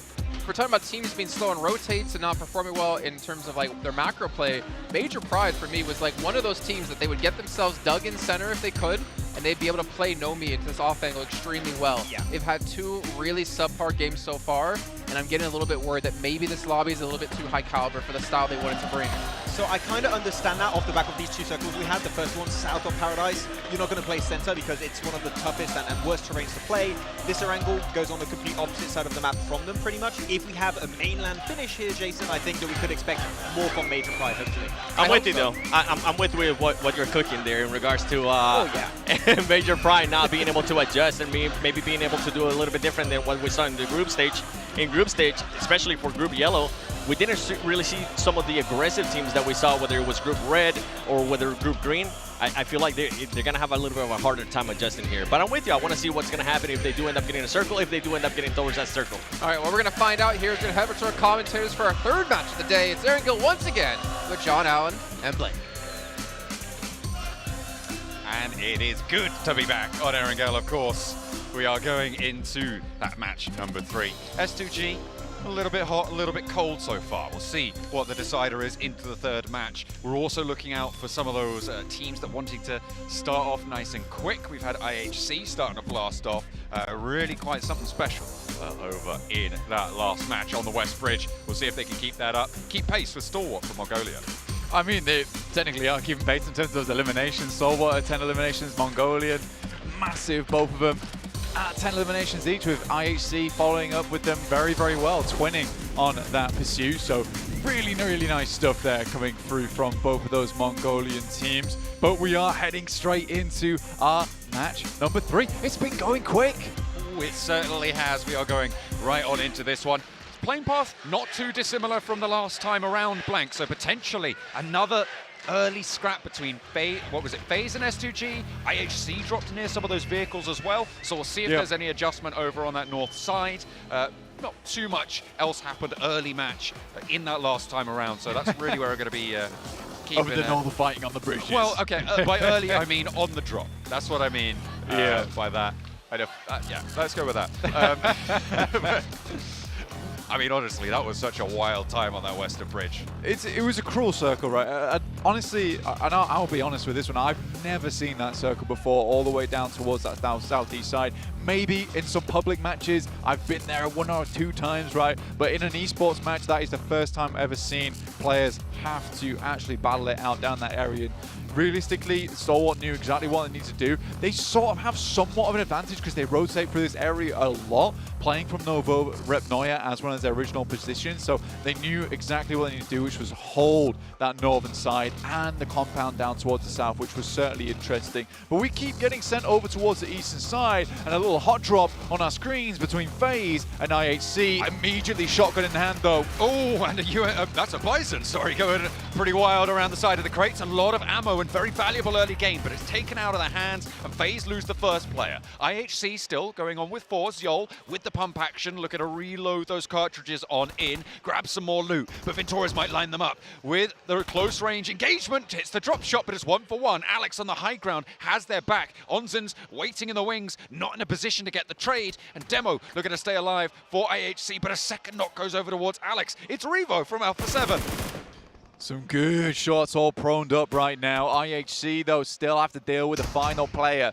We're talking about teams being slow on rotates and not performing well in terms of like their macro play. Major Pride for me was like one of those teams that they would get themselves dug in center if they could, and they'd be able to play Nomi into this off angle extremely well. They've had 2 really subpar games so far, and I'm getting a little bit worried that maybe this lobby is a little bit too high caliber for the style they wanted to bring. So I kind of understand that off the back of these 2 circles we had. The first one, South of Paradise. You're not going to play center because it's one of the toughest and worst terrains to play. This Erangel goes on the complete opposite side of the map from them, pretty much. If we have a mainland finish here, Jason, I think that we could expect more from Major Pride, hopefully. I'm with you, though. I'm with you with what you're cooking there in regards to Major Pride not being able to adjust and maybe being able to do a little bit different than what we saw in the group stage. In group stage, especially for Group Yellow, we didn't really see some of the aggressive teams that we saw, whether it was Group Red or whether Group Green. I feel like they're going to have a little bit of a harder time adjusting here. But I'm with you. I want to see what's going to happen if they do end up getting a circle, if they do end up getting towards that circle. All right, well, we're going to find out here. We're going to head over to our commentators for our third match of the day. It's Aaron Gill once again with John Allen and Blake. And it is good to be back on Aaron Gala, of course. We are going into that match number 3. S2G, a little bit hot, a little bit cold so far. We'll see what the decider is into the third match. We're also looking out for some of those teams that wanting to start off nice and quick. We've had IHC starting to blast off. Really quite something special over in that last match on the West Bridge. We'll see if they can keep that up, keep pace with Stalwart from Mongolia. I mean, they technically are keeping pace in terms of those eliminations. Stalwart at 10 eliminations, Mongolian, massive, both of them at 10 eliminations each, with IHC following up with them very, very well, twinning on that pursuit. So really, really nice stuff there coming through from both of those Mongolian teams. But we are heading straight into our match number 3. It's been going quick. Ooh, it certainly has. We are going right on into this one. Playing path not too dissimilar from the last time around, Blank, so potentially another early scrap between FaZe and S2G. IHC dropped near some of those vehicles as well, so we'll see if there's any adjustment over on that north side. Not too much else happened early match in that last time around, so that's really where we're going to be keeping Other than all the fighting on the bridges. Well, okay, by early I mean on the drop. That's what I mean by that. Yeah, let's go with that. I mean, honestly, that was such a wild time on that Western Bridge. It was a cruel circle, right? Honestly, and I'll be honest with this one, I've never seen that circle before, all the way down towards that southeast side. Maybe in some public matches, I've been there 1 or 2 times, right? But in an esports match, that is the first time I've ever seen players have to actually battle it out down that area. Realistically, Stalwart knew exactly what they need to do. They sort of have somewhat of an advantage because they rotate through this area a lot, playing from Novo Repnoya as one of their original positions. So they knew exactly what they need to do, which was hold that northern side and the compound down towards the south, which was certainly interesting. But we keep getting sent over towards the eastern side, and a little hot drop on our screens between FaZe and IHC. Immediately shotgun in hand, though. Oh, and that's a Bison, sorry, going pretty wild around the side of the crates. A lot of ammo and very valuable early game, but it's taken out of their hands, and FaZe lose the first player. IHC still going on with 4. Zol with the pump action, looking to reload those cartridges on in, grab some more loot, but Venturas might line them up with the close range engagement. Hits the drop shot, but it's 1 for 1. Alex on the high ground has their back. Onzen's waiting in the wings, not in a position to get the trade, and Demo looking to stay alive for IHC, but a second knock goes over towards Alex. It's Revo from Alpha 7. Some good shots all proned up right now. IHC, though, still have to deal with the final player.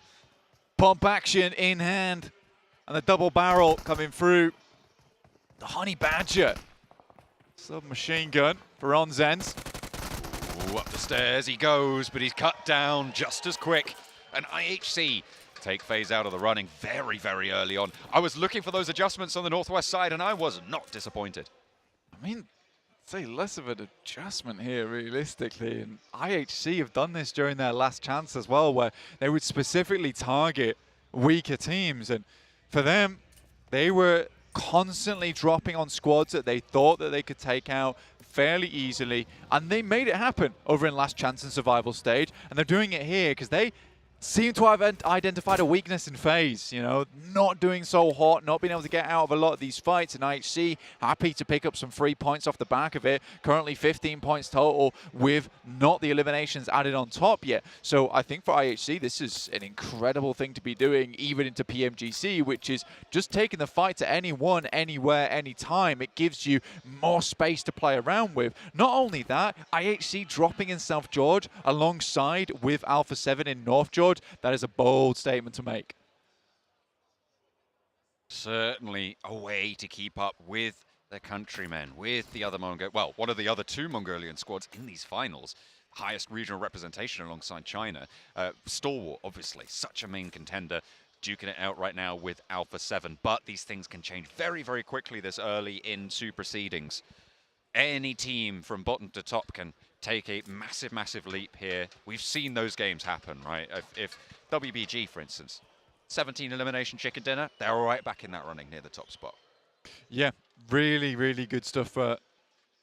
Pump action in hand. And the double barrel coming through. The Honey Badger. Submachine gun for Onzens. Ooh, up the stairs he goes, but he's cut down just as quick. And IHC take FaZe out of the running very, very early on. I was looking for those adjustments on the northwest side, and I was not disappointed. I mean, say less of an adjustment here realistically, and IHC have done this during their last chance as well, where they would specifically target weaker teams, and for them they were constantly dropping on squads that they thought that they could take out fairly easily, and they made it happen over in last chance and survival stage, and they're doing it here because they seem to have identified a weakness in FaZe, you know, not doing so hot, not being able to get out of a lot of these fights, and IHC happy to pick up some free points off the back of it. Currently 15 points total with not the eliminations added on top yet. So I think for IHC, this is an incredible thing to be doing, even into PMGC, which is just taking the fight to anyone, anywhere, anytime. It gives you more space to play around with. Not only that, IHC dropping in South George alongside with Alpha 7 in North George. That is a bold statement to make. Certainly a way to keep up with their countrymen, with the other one of the other 2 Mongolian squads in these finals. Highest regional representation alongside China. Stalwart, obviously, such a main contender, duking it out right now with Alpha 7. But these things can change very, very quickly this early into proceedings. Any team from bottom to top can take a massive, massive leap here. We've seen those games happen, right? If WBG, for instance, 17 elimination chicken dinner, they're right back in that running near the top spot. Yeah, really, really good stuff for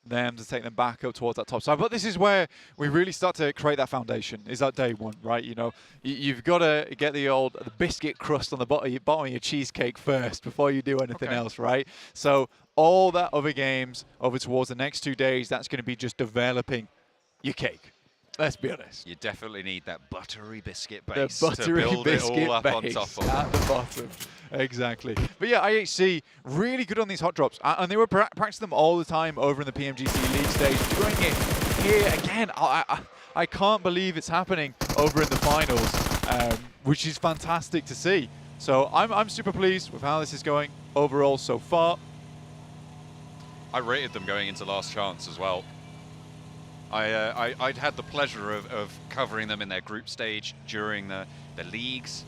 them to take them back up towards that top side. But this is where we really start to create that foundation, is that day one, right? You know, you've got to get the biscuit crust on the bottom of your cheesecake first before you do anything else, right? So all that other games over towards the next 2 days, that's going to be just developing your cake. Let's be honest. You definitely need that buttery biscuit base to build biscuit it all up on base top of. at the bottom. Exactly. But yeah, IHC really good on these hot drops, and they were practicing them all the time over in the PMGC League stage. Doing it here again, I can't believe it's happening over in the finals, which is fantastic to see. So I'm super pleased with how this is going overall so far. I rated them going into last chance as well. I'd had the pleasure of covering them in their group stage during the leagues.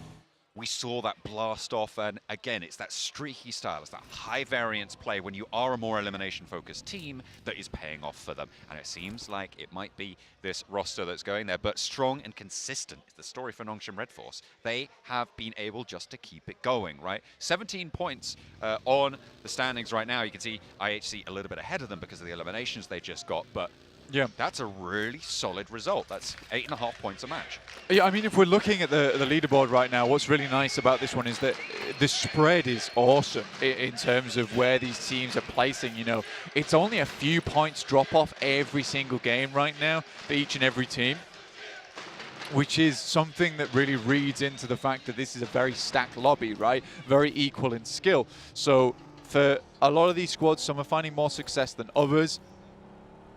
We saw that blast off, and again, it's that streaky style, it's that high variance play when you are a more elimination focused team that is paying off for them. And it seems like it might be this roster that's going there, but strong and consistent is the story for Nongshim Red Force. They have been able just to keep it going, right? 17 points on the standings right now. You can see IHC a little bit ahead of them because of the eliminations they just got, but yeah, that's a really solid result. That's 8.5 points a match. Yeah, I mean, if we're looking at the leaderboard right now, what's really nice about this one is that the spread is awesome in terms of where these teams are placing. You know, it's only a few points drop off every single game right now for each and every team, which is something that really reads into the fact that this is a very stacked lobby, right? Very equal in skill. So for a lot of these squads, some are finding more success than others,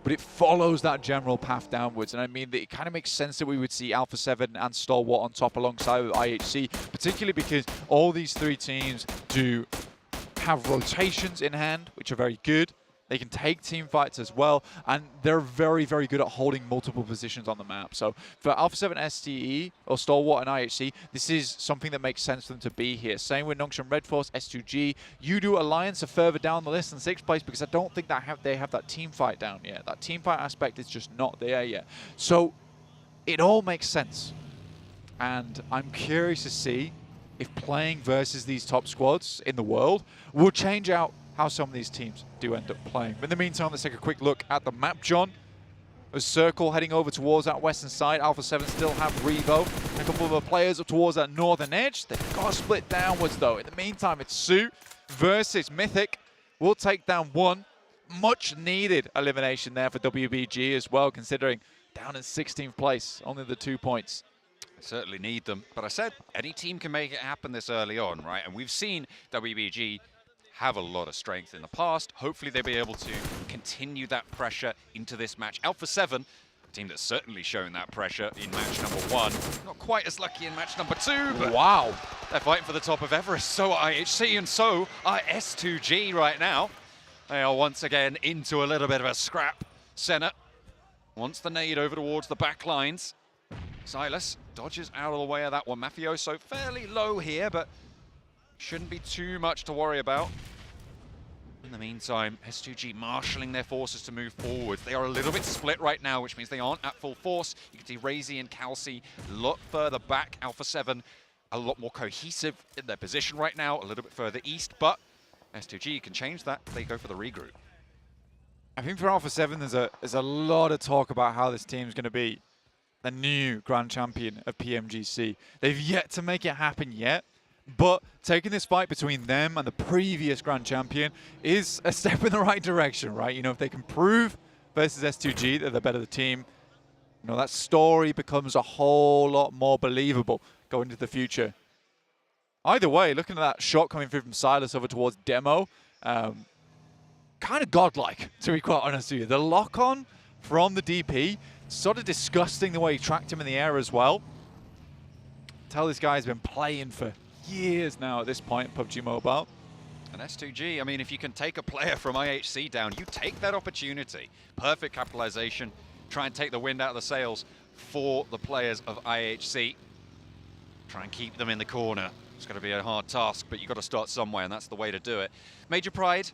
but it follows that general path downwards. And I mean, it kind of makes sense that we would see Alpha 7 and Stalwart on top alongside with IHC, particularly because all these three teams do have rotations in hand, which are very good. They can take team fights as well, and they're very, very good at holding multiple positions on the map. So for Alpha 7 STE, or Stalwart and IHC, this is something that makes sense for them to be here. Same with Nongshim Red Force, S2G. Udo Alliance are further down the list in 6th place because I don't think that they have that team fight down yet. That team fight aspect is just not there yet. So it all makes sense. And I'm curious to see if playing versus these top squads in the world will change out how some of these teams do end up playing. But in the meantime, let's take a quick look at the map, John. A circle heading over towards that western side. Alpha 7 still have Revo. A couple of other players up towards that northern edge. They've got to split downwards, though. In the meantime, it's Sue versus Mythic. We'll take down one. Much needed elimination there for WBG as well, considering down in 16th place. Only the 2 points. I certainly need them. But I said any team can make it happen this early on, right? And we've seen WBG have a lot of strength in the past. Hopefully they'll be able to continue that pressure into this match. Alpha 7, a team that's certainly shown that pressure in match number 1. Not quite as lucky in match number 2, but wow, they're fighting for the top of Everest. So are IHC and so are S2G right now. They are once again into a little bit of a scrap. Senna wants the nade over towards the back lines. Silas dodges out of the way of that one. Mafioso fairly low here, but shouldn't be too much to worry about. In the meantime, S2G marshalling their forces to move forward. They are a little bit split right now, which means they aren't at full force. You can see Razy and Calci a lot further back. Alpha 7 a lot more cohesive in their position right now, a little bit further east, but S2G can change that. They go for the regroup. I think for Alpha 7, there's a lot of talk about how this team's going to be the new Grand Champion of PMGC. They've yet to make it happen yet. But taking this fight between them and the previous Grand Champion is a step in the right direction, right? You know, if they can prove versus S2G that they're better the team, you know, that story becomes a whole lot more believable going into the future. Either way, looking at that shot coming through from Silas over towards Demo, kind of godlike, to be quite honest with you. The lock-on from the DP, sort of disgusting the way he tracked him in the air as well. Tell this guy's been playing for years now at this point in PUBG Mobile. And S2G, I mean, if you can take a player from IHC down, you take that opportunity. Perfect capitalization. Try and take the wind out of the sails for the players of IHC. Try and keep them in the corner. It's going to be a hard task, but you've got to start somewhere, and that's the way to do it. Major Pride,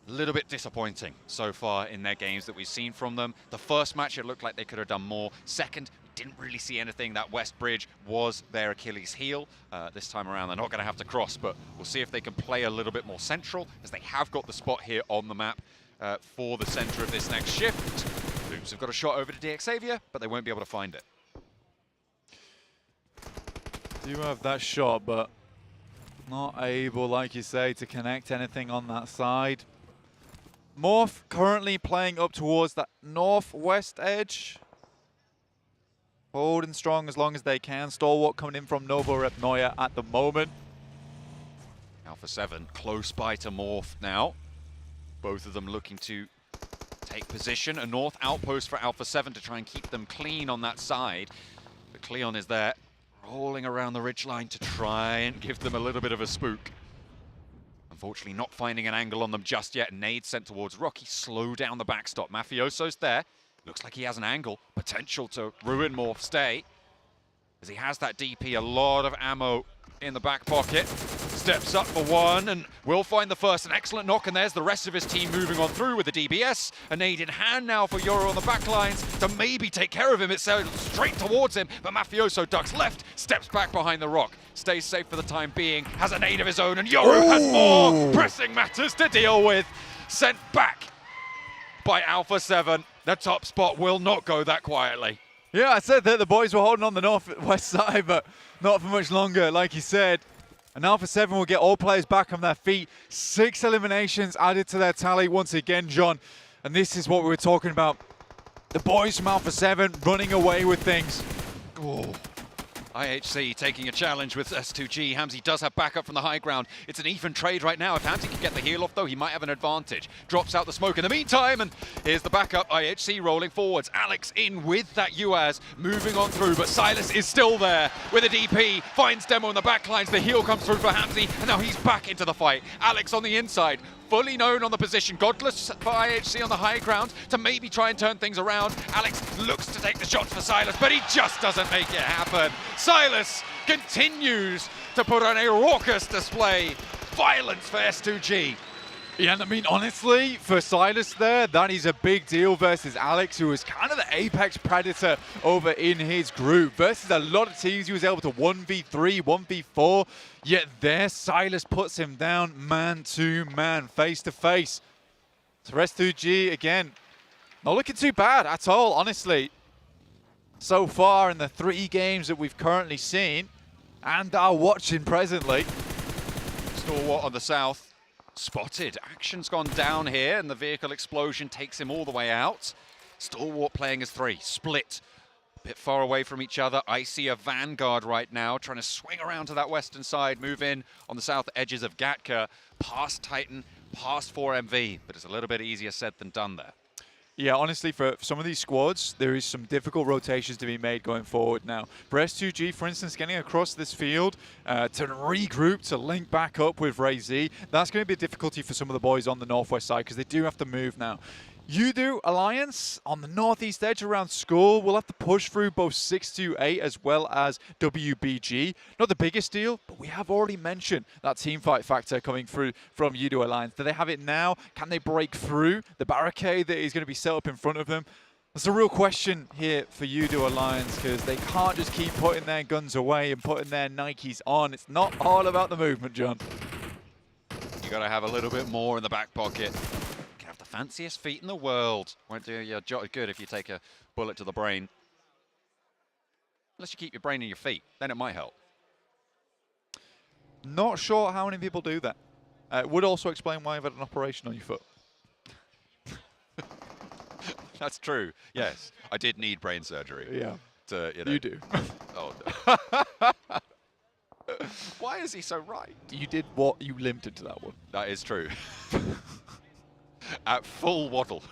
a little bit disappointing so far in their games that we've seen from them. The first match, it looked like they could have done more. Second, didn't really see anything. That west bridge was their Achilles heel. This time around, they're not going to have to cross, but we'll see if they can play a little bit more central, as they have got the spot here on the map. for the center of this next shift. Loops have got a shot over to DX Xavier, but they won't be able to find it. Do have that shot, but not able, like you say, to connect anything on that side. Morph currently playing up towards that northwest edge. Bold and strong as long as they can. Stalwart coming in from Novo Repnoya at the moment. Alpha 7 close by to Morph now. Both of them looking to take position. A north outpost for Alpha 7 to try and keep them clean on that side. But Cleon is there, rolling around the ridgeline to try and give them a little bit of a spook. Unfortunately, not finding an angle on them just yet. Nade sent towards Rocky. Slow down the backstop. Mafioso's there. Looks like he has an angle. Potential to ruin Morph's stay. As he has that DP, a lot of ammo in the back pocket. Steps up for one and will find the first. An excellent knock, and there's the rest of his team moving on through with the DBS. A nade in hand now for Yoro on the back lines to maybe take care of him. It's straight towards him, but Mafioso ducks left, steps back behind the rock. Stays safe for the time being, has a nade of his own, and Yoru has more pressing matters to deal with. Sent back by Alpha 7. The top spot will not go that quietly. Yeah, I said that the boys were holding on the northwest side, but not for much longer, like you said. And Alpha 7 will get all players back on their feet. 6 eliminations added to their tally once again, John. And this is what we were talking about. The boys from Alpha 7 running away with things. Oh. IHC taking a challenge with S2G. Hamzy does have backup from the high ground. It's an even trade right now. If Hamzy can get the heal off, though, he might have an advantage. Drops out the smoke in the meantime, and here's the backup. IHC rolling forwards. Alex in with that UAZ, moving on through, but Silas is still there with a DP. Finds Demo in the backlines. The heal comes through for Hamzy, and now he's back into the fight. Alex on the inside. Fully known on the position. Godless for IHC on the high ground to maybe try and turn things around. Alex looks to take the shots for Silas, but he just doesn't make it happen. Silas continues to put on a raucous display. Violence for S2G. Yeah, and I mean, honestly, for Silas there, that is a big deal versus Alex, who was kind of the apex predator over in his group. Versus a lot of teams, he was able to 1v3, 1v4. Yet there, Silas puts him down man to man, face to face. So S2G, again, not looking too bad at all, honestly. So far in the 3 games that we've currently seen and are watching presently. Stalwart on the south. Spotted. Action's gone down here, and the vehicle explosion takes him all the way out. Stalwart playing as 3. Split. A bit far away from each other. I see a Vanguard right now, trying to swing around to that western side, move in on the south edges of Gatka, past Titan, past 4MV, but it's a little bit easier said than done there. Yeah, honestly, for some of these squads, there is some difficult rotations to be made going forward now. For S2G, for instance, getting across this field to regroup, to link back up with Ray Z, that's going to be a difficulty for some of the boys on the northwest side because they do have to move now. Udo Alliance on the northeast edge around school will have to push through both 628 as well as WBG. Not the biggest deal, but we have already mentioned that team fight factor coming through from Udo Alliance. Do they have it now? Can they break through the barricade that is going to be set up in front of them? That's a real question here for Udo Alliance because they can't just keep putting their guns away and putting their Nikes on. It's not all about the movement, John. You got to have a little bit more in the back pocket. The fanciest feet in the world. Won't do your job good if you take a bullet to the brain. Unless you keep your brain in your feet, then it might help. Not sure how many people do that. It would also explain why you've had an operation on your foot. That's true. Yes, I did need brain surgery. Yeah. To, you know. You do. Oh, no. Why is he so right? You did what? You limped into that one. That is true. At full waddle.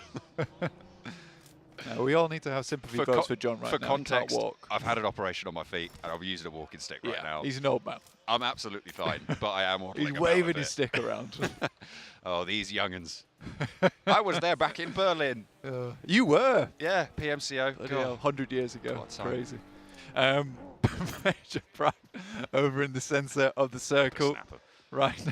We all need to have sympathy votes for John right now. For context, walk. I've had an operation on my feet, and I'm using a walking stick right now. He's an old man. I'm absolutely fine, but I am waddling. He's waving his stick around. Oh, these young'uns. I was there back in Berlin. You were? Yeah, PMCO. God. 100 years ago. God, crazy. Major Pride over in the center of the circle. Right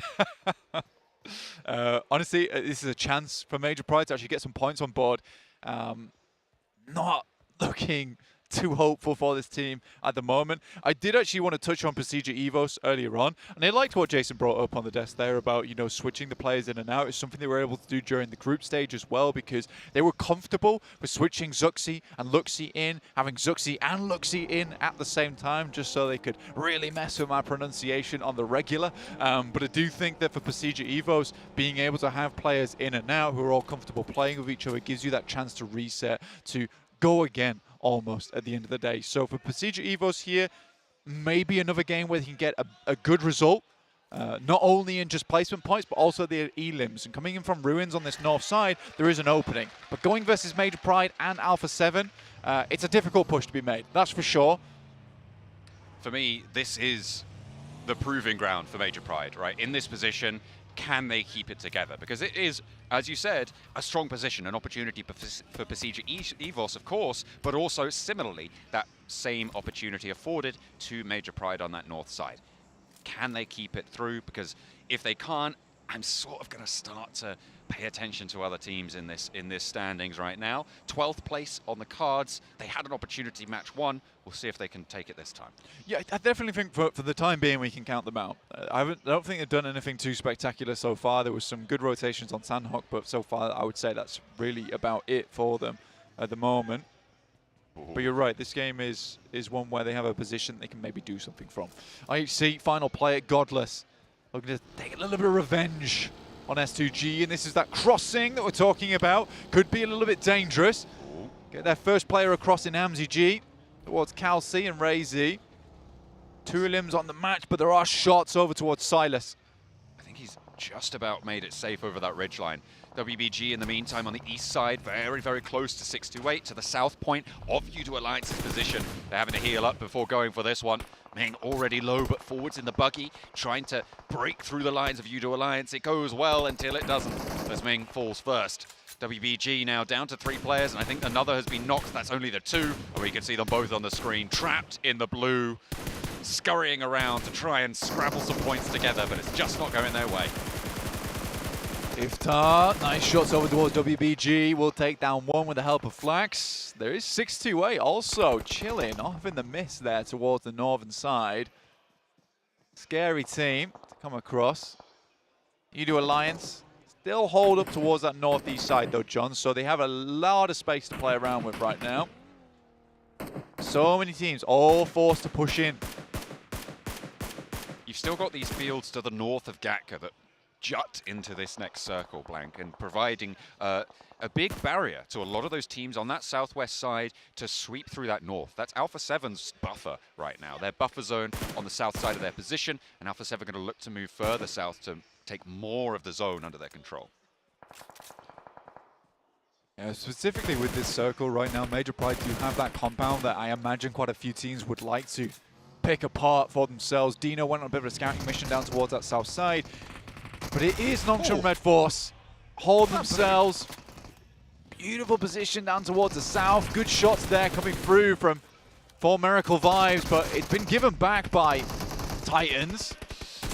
now. Honestly, this is a chance for Major Pride to actually get some points on board. Not looking too hopeful for this team at the moment. I did actually want to touch on Procedure Evos earlier on, and I liked what Jason brought up on the desk there about, you know, switching the players in and out. It's something they were able to do during the group stage as well, because they were comfortable with switching Zuxi and Luxi in, having Zuxi and Luxi in at the same time, just so they could really mess with my pronunciation on the regular. But I do think that for Procedure Evos, being able to have players in and out who are all comfortable playing with each other gives you that chance to reset, to go again almost at the end of the day. So for Procedure Evos here, maybe another game where they can get a good result, not only in just placement points, but also their elims. And coming in from Ruins on this north side, there is an opening. But going versus Major Pride and Alpha 7, it's a difficult push to be made, that's for sure. For me, this is the proving ground for Major Pride, right? In this position, can they keep it together? Because it is, as you said, a strong position, an opportunity for Procedure Evos, of course, but also similarly, that same opportunity afforded to Major Pride on that north side. Can they keep it through? Because if they can't, I'm sort of going to start to pay attention to other teams in this standings right now. 12th place on the cards. They had an opportunity match one. We'll see if they can take it this time. Yeah, I definitely think for the time being we can count them out. I don't think they've done anything too spectacular so far. There was some good rotations on Sanhok, but so far I would say that's really about it for them at the moment. Ooh. But you're right, this game is one where they have a position they can maybe do something from. IHC, final player, Godless. Looking to take a little bit of revenge on S2G, and this is that crossing that we're talking about. Could be a little bit dangerous. Get their first player across in Hamzy G towards Cal C and Ray Z. Two limbs on the match, but there are shots over towards Silas. I think he's just about made it safe over that ridgeline. WBG in the meantime on the east side, very, very close to 628, to the south point of U2 Alliance's position. They're having to heal up before going for this one. Ming already low, but forwards in the buggy, trying to break through the lines of U2 Alliance. It goes well until it doesn't, as Ming falls first. WBG now down to 3 players, and I think another has been knocked. That's only the 2, and we can see them both on the screen, trapped in the blue, scurrying around to try and scrabble some points together, but it's just not going their way. Iftar, nice shots over towards WBG, will take down one with the help of Flax. There is 628 also chilling off in the mist there towards the northern side. Scary team to come across. U2 Alliance still hold up towards that northeast side though, John, so they have a lot of space to play around with right now. So many teams all forced to push in. You've still got these fields to the north of Gatka that jut into this next circle, Blank, and providing a big barrier to a lot of those teams on that southwest side to sweep through that north. That's Alpha 7's buffer right now. Their buffer zone on the south side of their position, and Alpha 7 are going to look to move further south to take more of the zone under their control. Yeah, specifically with this circle right now, Major Pride do have that compound that I imagine quite a few teams would like to pick apart for themselves. Dino went on a bit of a scouting mission down towards that south side. But it is Nongshim Red Force. Hold themselves. Beautiful position down towards the south. Good shots there coming through from 4 Miracle Vibes, but it's been given back by Titans.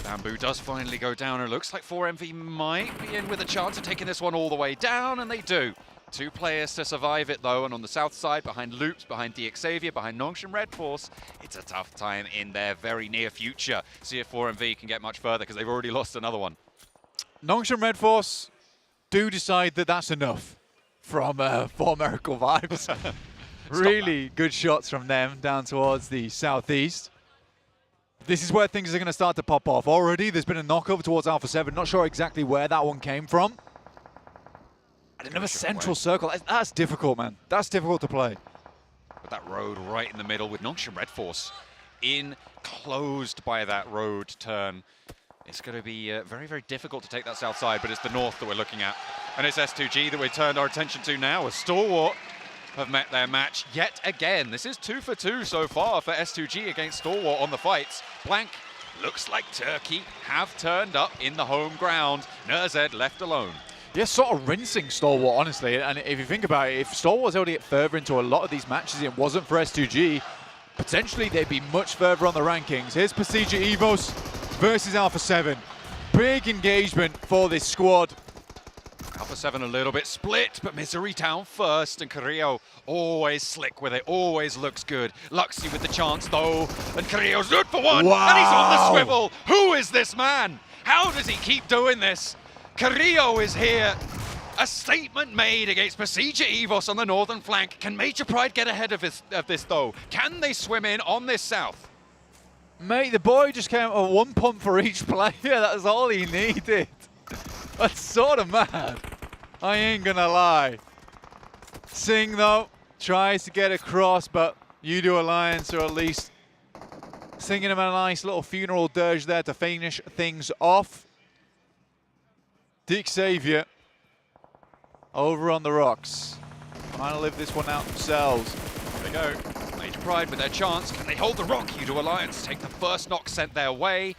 Bamboo does finally go down, and it looks like 4MV might be in with a chance of taking this one all the way down, and they do. 2 players to survive it though, and on the south side, behind Loops, behind DXavier, behind Nongshim Red Force, it's a tough time in their very near future. See if 4MV can get much further, because they've already lost another one. Nongshim Red Force do decide that that's enough from 4 Miracle Vibes. Really good shots from them down towards the southeast. This is where things are going to start to pop off. Already there's been a knockover towards Alpha 7. Not sure exactly where that one came from. And another central circle. That's difficult, man. That's difficult to play. But that road right in the middle with Nongshim Red Force enclosed by that road turn. It's going to be very, very difficult to take that south side, but it's the north that we're looking at. And it's S2G that we turned our attention to now, as Stalwart have met their match yet again. This is 2 for 2 so far for S2G against Stalwart on the fights. Blank, looks like Turkey have turned up in the home ground. Nurzed left alone. Yeah, sort of rinsing Stalwart, honestly. And if you think about it, if Stalwart was able to get further into a lot of these matches, it wasn't for S2G, potentially they'd be much further on the rankings. Here's Procedure Evos versus Alpha 7. Big engagement for this squad. Alpha Alpha 7 a little bit split, but Misery down first, and Carrillo always slick with it, always looks good. Luxy with the chance though, and Carrillo's good for one, and he's on the swivel. Who is this man? How does he keep doing this? Carrillo is here. A statement made against Besieger Evos on the northern flank. Can Major Pride get ahead of this though? Can they swim in on this south? Mate, the boy just came a 1 pump for each player. That's all he needed. That's sort of mad. I ain't gonna lie. Sing though tries to get across, but Udo Alliance are at least singing him a nice little funeral dirge there to finish things off. Dick Xavier over on the rocks, trying to live this one out themselves. There they go. Major Pride with their chance. Can they hold the rock? Udo Alliance take the first knock sent their way.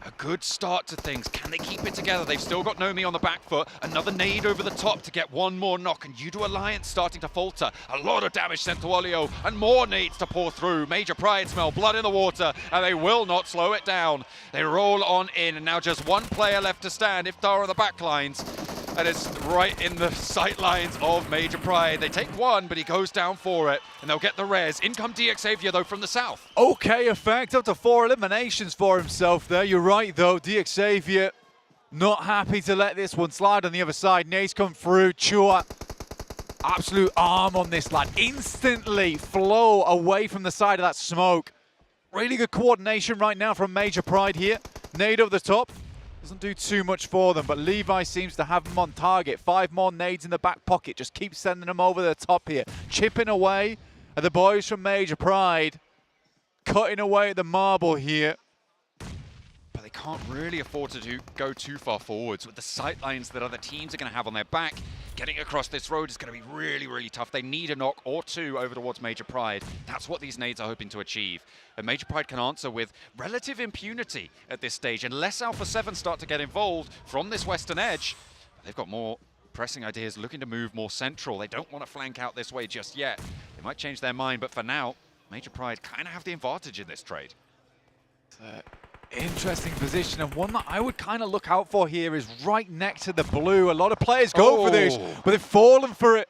A good start to things. Can they keep it together? They've still got Nomi on the back foot. Another nade over the top to get one more knock, and Udo Alliance starting to falter. A lot of damage sent to Olio, and more nades to pour through. Major Pride smell blood in the water, and they will not slow it down. They roll on in, and now just one player left to stand. Iftar on the back lines. And it's right in the sight lines of Major Pride. They take one, but he goes down for it, and they'll get the res. In come DX Xavier, though, from the south. Okay, effect up to 4 eliminations for himself there. You're right, though. DX Xavier not happy to let this one slide on the other side. Nades come through. Chua, absolute arm on this lad. Instantly flow away from the side of that smoke. Really good coordination right now from Major Pride here. Nade over the top. Doesn't do too much for them, but Levi seems to have them on target. 5 more nades in the back pocket. Just keep sending them over the top here. Chipping away at the boys from Major Pride. Cutting away at the marble here. But they can't really afford to go too far forwards with the sight lines that other teams are going to have on their back. Getting across this road is going to be really, really tough. They need a knock or two over towards Major Pride. That's what these nades are hoping to achieve. And Major Pride can answer with relative impunity at this stage, unless Alpha 7 start to get involved from this western edge. They've got more pressing ideas, looking to move more central. They don't want to flank out this way just yet. They might change their mind, but for now, Major Pride kind of have the advantage in this trade. Interesting position, and one that I would kind of look out for here is right next to the blue. A lot of players go for this, but they've fallen for it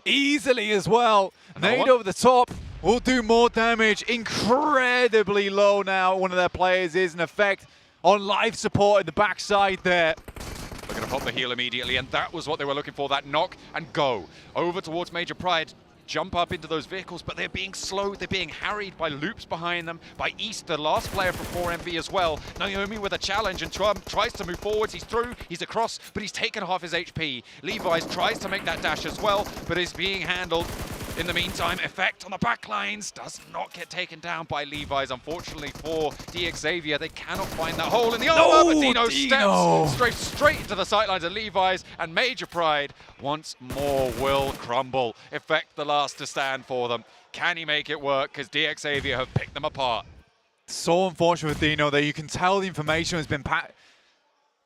easily as well. Nade over the top will do more damage. Incredibly low now. One of their players is in effect on life support in the backside there. They're going to pop the heal immediately, and that was what they were looking for, that knock and go. Over towards Major Pride. Jump up into those vehicles, but they're being slowed, they're being harried by loops behind them, by East, the last player from 4MV as well. Naomi with a challenge, and Trump tries to move forwards. He's through, he's across, but he's taken half his HP. Levi's tries to make that dash as well, but is being handled. In the meantime, Effect on the back lines does not get taken down by Levi's. Unfortunately for DX Xavier, they cannot find that hole in the armor, but Dino steps straight into the sightlines of Levi's, and Major Pride once more will crumble. Effect the last to stand for them. Can he make it work? Because DX Xavier have picked them apart. So unfortunate with Dino there. You can tell the information has been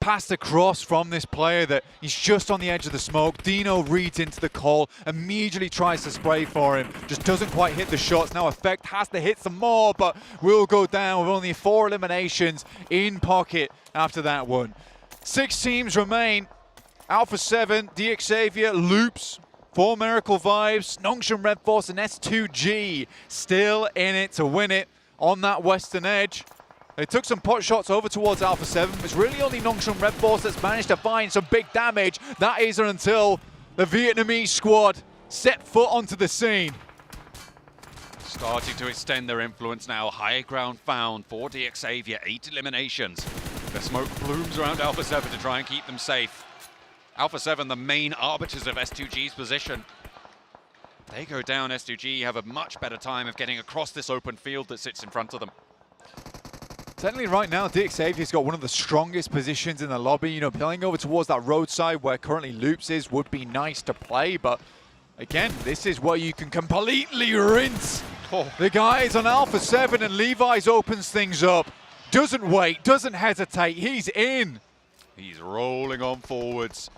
passed across from this player that he's just on the edge of the smoke. Dino reads into the call, immediately tries to spray for him, just doesn't quite hit the shots. Now Effect has to hit some more, but will go down with only 4 eliminations in pocket after that one. 6 teams remain. Alpha 7, DX Xavier, Loops, 4 Miracle Vibes, Nongshim Red Force, and S2G still in it to win it on that western edge. They took some pot shots over towards Alpha 7. It's really only Nongshim Red Force that's managed to find some big damage. That is until the Vietnamese squad set foot onto the scene. Starting to extend their influence now. High ground found for DX Xavier. 8 eliminations. The smoke blooms around Alpha 7 to try and keep them safe. Alpha 7, the main arbiters of S2G's position. They go down, S2G have a much better time of getting across this open field that sits in front of them. Certainly right now, DX Xavier's got one of the strongest positions in the lobby. You know, playing over towards that roadside where currently Loops is would be nice to play, but again, this is where you can completely rinse the guys on Alpha 7, and Levi's opens things up. Doesn't wait, doesn't hesitate, he's in. He's rolling on forwards,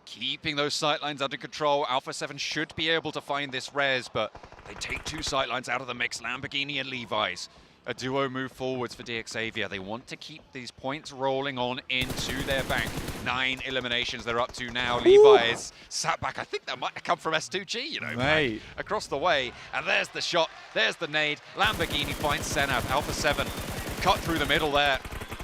keeping those sightlines under control. Alpha 7 should be able to find this res, but they take 2 sightlines out of the mix, Lamborghini and Levi's. A duo move forwards for DX Xavier. They want to keep these points rolling on into their bank. 9 eliminations they're up to now. Levi is sat back. I think that might have come from S2G, you know, Mate. across the way. And there's the shot. There's the nade. Lamborghini finds Senna. Alpha 7 cut through the middle there.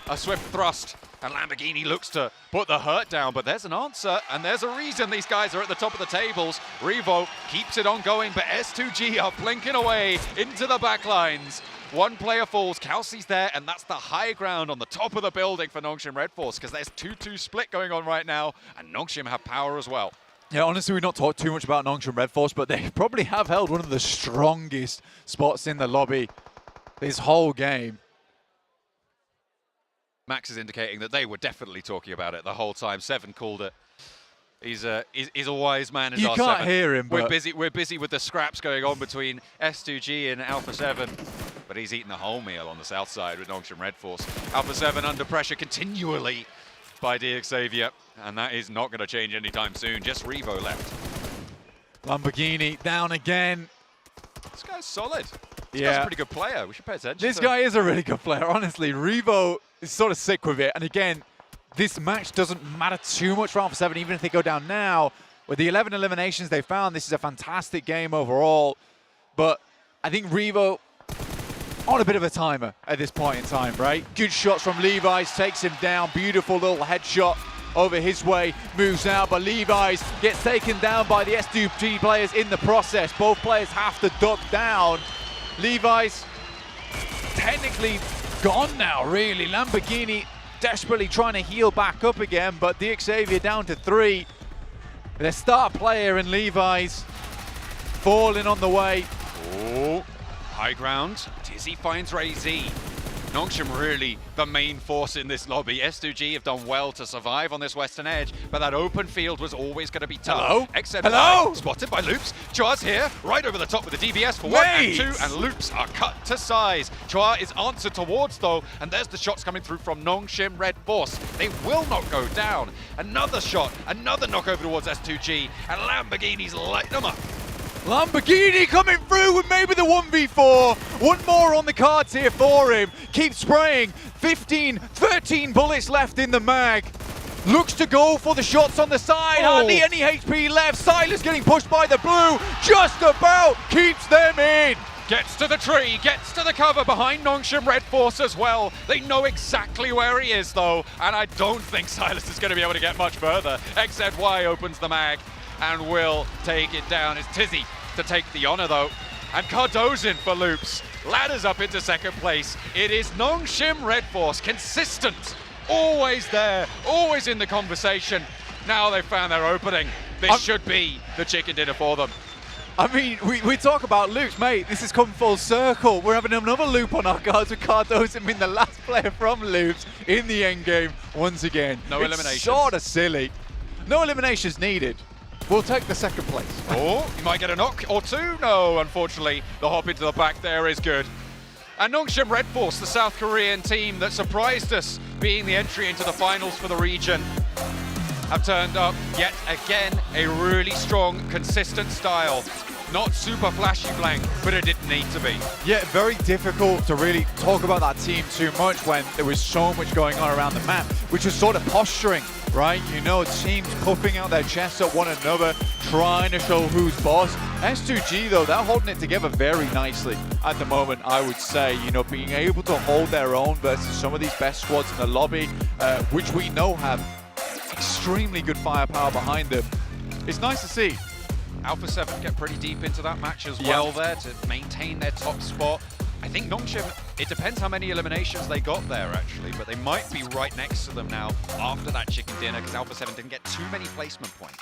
A swift thrust. And Lamborghini looks to put the hurt down, but there's an answer, and there's a reason these guys are at the top of the tables. Revo keeps it on going, but S2G are blinking away into the back lines. One player falls, Kelsey's there, and that's the high ground on the top of the building for Nongshim Red Force, because there's 2-2 split going on right now, and Nongshim have power as well. Yeah, honestly, we've not talked too much about Nongshim Red Force, but they probably have held one of the strongest spots in the lobby this whole game. Max is indicating that they were definitely talking about it the whole time. Seven called it. He's a wise man. You can't hear him. We're busy with the scraps going on between S2G and Alpha 7, but he's eating the whole meal on the south side with Nongshim Red Force. Alpha 7 under pressure continually by Xavier, and that is not going to change anytime soon. Just Revo left. Lamborghini down again. This guy's solid. This guy's a pretty good player. We should pay attention. This guy is a really good player, honestly. Revo is sort of sick with it. And again, this match doesn't matter too much for Alpha 7, even if they go down now. With the 11 eliminations they found, this is a fantastic game overall. But I think Revo on a bit of a timer at this point in time, right? Good shots from Levi's, takes him down. Beautiful little headshot over his way, moves out, but Levi's gets taken down by the S2G players in the process. Both players have to duck down. Levi's technically gone now, really. Lamborghini desperately trying to heal back up again, but Xavier down to 3. Their star player in Levi's falling on the way. Oh, high ground. Tizzy finds Ray-Z. Nongshim really the main force in this lobby. S2G have done well to survive on this western edge, but that open field was always going to be tough. Hello? Etched Hello? spotted by Loops. Chua's here, right over the top with the DBS for 1 and 2, and Loops are cut to size. Chua is answered towards though, and there's the shots coming through from Nongshim Red Force. They will not go down. Another shot, another knock over towards S2G, and Lamborghini's lighting them up. Lamborghini coming through with maybe the 1v4. One more on the cards here for him. Keeps spraying. 15, 13 bullets left in the mag. Looks to go for the shots on the side. Hardly any HP left. Silas getting pushed by the blue. Just about keeps them in. Gets to the tree, gets to the cover behind Nongshim Red Force as well. They know exactly where he is though, and I don't think Silas is going to be able to get much further. XZY opens the mag and will take it down. It's Tizzy to take the honor though. And Cardozin for Loops. Ladders up into second place. It is Nongshim Red Force, consistent, always there, always in the conversation. Now they've found their opening. This should be the chicken dinner for them. I mean, we talk about loops, mate. This has come full circle. We're having another loop on our cards with Cardozin being the last player from loops in the end game once again. No eliminations. Sort of silly. No eliminations needed. We'll take the second place. Oh, you might get a knock or two. No, unfortunately, the hop into the back there is good. And Nongshim Red Force, the South Korean team that surprised us being the entry into the finals for the region, have turned up yet again a really strong, consistent style. Not super flashy blank, but it didn't need to be. Yeah, very difficult to really talk about that team too much when there was so much going on around the map, which was sort of posturing, right? You know, teams puffing out their chests at one another, trying to show who's boss. S2G, though, they're holding it together very nicely at the moment, I would say. You know, being able to hold their own versus some of these best squads in the lobby, which we know have extremely good firepower behind them. It's nice to see. Alpha 7 get pretty deep into that match as well there to maintain their top spot. I think Nongshim, it depends how many eliminations they got there actually, but they might be right next to them now after that chicken dinner because Alpha 7 didn't get too many placement points.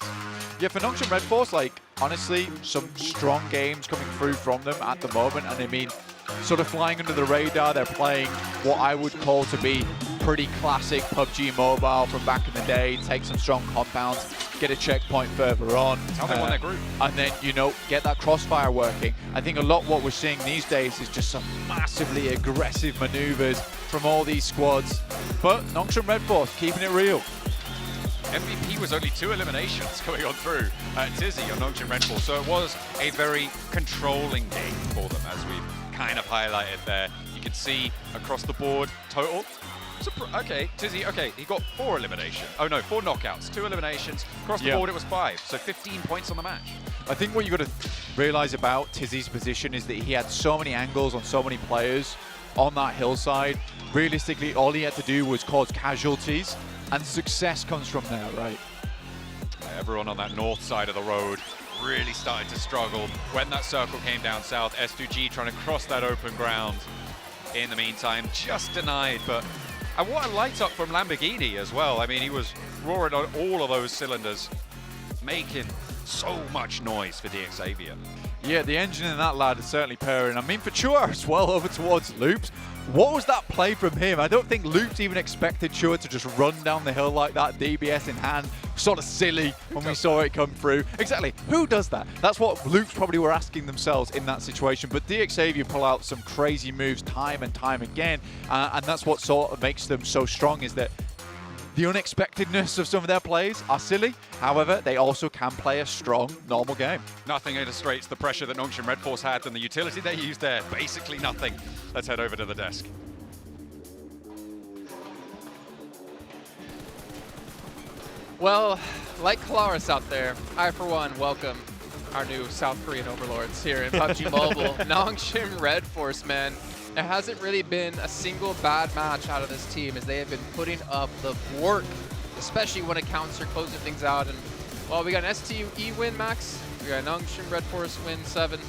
Yeah, for Nongshim Red Force, like, honestly, some strong games coming through from them at the moment. And I mean, sort of flying under the radar, they're playing what I would call to be pretty classic PUBG Mobile from back in the day. Take some strong compounds, get a checkpoint further on. That's how they won their group. And then, you know, get that crossfire working. I think a lot what we're seeing these days is just some massively aggressive maneuvers from all these squads. But Nongshim Red Force keeping it real. MVP was only 2 eliminations going on through Tizzy on Nongshim Red Force, so it was a very controlling game for them, as we've kind of highlighted there. You can see across the board total Okay, Tizzy, okay, he got 4 eliminations. Oh no, 4 knockouts, 2 eliminations. Across the board it was 5, so 15 points on the match. I think what you got to realize about Tizzy's position is that he had so many angles on so many players on that hillside. Realistically, all he had to do was cause casualties, and success comes from there, right? Everyone on that north side of the road really started to struggle when that circle came down south. S2G trying to cross that open ground. In the meantime, just denied, but and what a light up from Lamborghini as well. I mean, he was roaring on all of those cylinders, making so much noise for DXavier. Yeah, the engine in that lad is certainly purring. I mean, for Chua as well, over towards Loops. What was that play from him? I don't think Loops even expected Chua to just run down the hill like that, DBS in hand. Sort of silly when we saw it come through. Exactly, who does that? That's what Loops probably were asking themselves in that situation. But DXavier pull out some crazy moves time and time again. And that's what sort of makes them so strong, is that the unexpectedness of some of their plays are silly. However, they also can play a strong, normal game. Nothing illustrates the pressure that Nongshim Red Force had than the utility they used there. Basically nothing. Let's head over to the desk. Well, like Kalaris out there, I for one welcome our new South Korean overlords here in PUBG Mobile. Nongshim Red Force, man. There hasn't really been a single bad match out of this team, as they have been putting up the work, especially when accounts are closing things out. And, well, we got an STUE win, Max. We got a Nongshim Red Force win 7.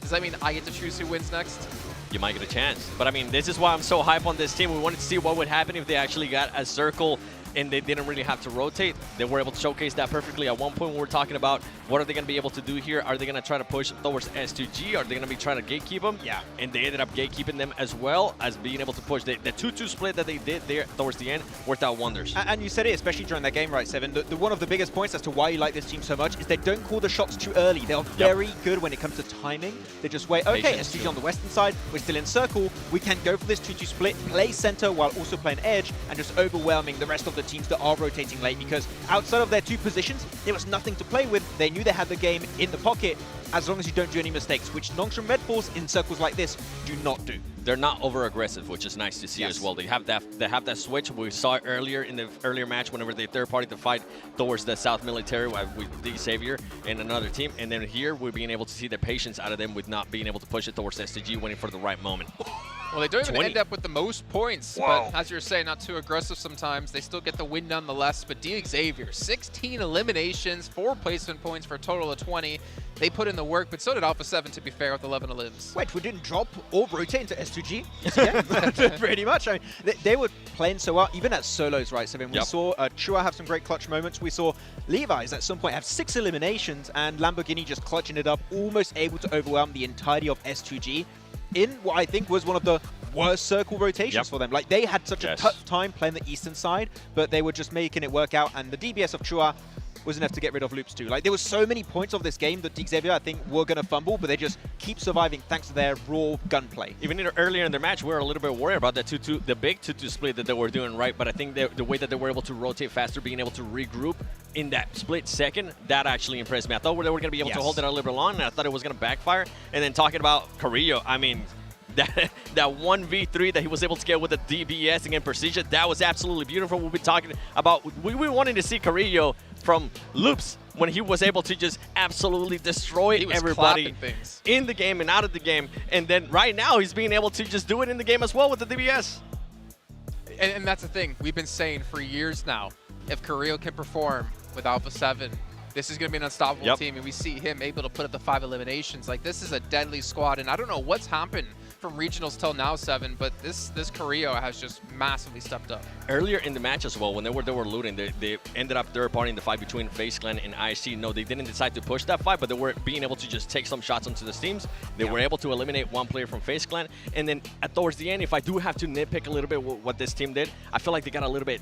Does that mean I get to choose who wins next? You might get a chance. But I mean, this is why I'm so hype on this team. We wanted to see what would happen if they actually got a circle and they didn't really have to rotate. They were able to showcase that perfectly. At one point, we were talking about what are they going to be able to do here? Are they going to try to push towards S2G? Are they going to be trying to gatekeep them? Yeah. And they ended up gatekeeping them as well as being able to push. The 2-2 split that they did there towards the end worked out wonders. And you said it, especially during that game, right, Seven? One of the biggest points as to why you like this team so much is they don't call the shots too early. They are very good when it comes to timing. They just wait, okay, S2G on the western side, we're still in circle, we can go for this 2-2 split, play center while also playing edge, and just overwhelming the rest of the teams that are rotating late, because outside of their 2 positions, there was nothing to play with. They knew they had the game in the pocket as long as you don't do any mistakes, which Nongshim Red Force in circles like this do not do. They're not over-aggressive, which is nice to see as well. They have that switch. We saw it earlier in the earlier match whenever they third-party to fight towards the South Military with DXavier and another team. And then here, we're being able to see the patience out of them with not being able to push it towards STG, waiting for the right moment. Well, they don't even end up with the most points, but as you're saying, not too aggressive sometimes. They still get the win nonetheless, but DXavier, 16 eliminations, 4 placement points for a total of 20. They put in the work, but so did Alpha 7, to be fair, with 11 elims. Wait, we didn't drop or rotate into S2G? Yeah, pretty much. I mean, they were playing so well, even at solos, right? So when we saw Chua have some great clutch moments, we saw Levi's at some point have 6 eliminations, and Lamborghini just clutching it up, almost able to overwhelm the entirety of S2G in what I think was one of the worst circle rotations for them. Like, they had such a tough time playing the eastern side, but they were just making it work out, and the DBS of Chua was enough to get rid of Loops too. Like, there was so many points of this game that DXavier, I think, were going to fumble, but they just keep surviving thanks to their raw gunplay. Even earlier in their match, we were a little bit worried about that 2-2, the big 2-2 split that they were doing right, but I think the way that they were able to rotate faster, being able to regroup in that split second, that actually impressed me. I thought they were going to be able to hold it a little bit long, and I thought it was going to backfire. And then talking about Carrillo, I mean, that 1v3 that he was able to get with the DBS against Precision, that was absolutely beautiful. We'll be talking about, we wanted to see Carrillo from Loops when he was able to just absolutely destroy everybody in the game and out of the game. And then right now, he's being able to just do it in the game as well with the DBS. And that's the thing. We've been saying for years now, if Carrillo can perform with Alpha 7, this is going to be an unstoppable team, and we see him able to put up the 5 eliminations. Like, this is a deadly squad, and I don't know what's happened from regionals till now, Seven, but this Carrillo has just massively stepped up. Earlier in the match as well, when they were looting, they ended up third-partying the fight between FaZe Clan and IC. No, they didn't decide to push that fight, but they were being able to just take some shots onto the teams. They were able to eliminate one player from FaZe Clan, and then towards the end, if I do have to nitpick a little bit what this team did, I feel like they got a little bit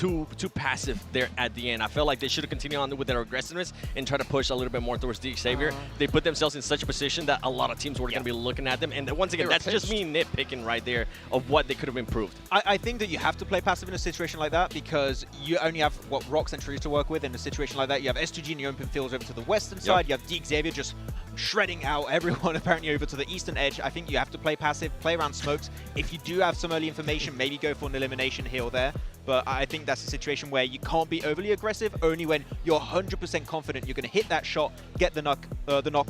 too passive there at the end. I felt like they should have continued on with their aggressiveness and try to push a little bit more towards the Xavier. They put themselves in such a position that a lot of teams were going to be looking at them. And once again, that's just me nitpicking right there of what they could have improved. I think that you have to play passive in a situation like that because you only have what Rocks and Trees to work with. In a situation like that, you have S2G in the open fields over to the western side. You have the Xavier just shredding out everyone apparently over to the eastern edge. I think you have to play passive, play around smokes. If you do have some early information, maybe go for an elimination here or there. But I think that's a situation where you can't be overly aggressive, only when you're 100% confident you're going to hit that shot, get the knock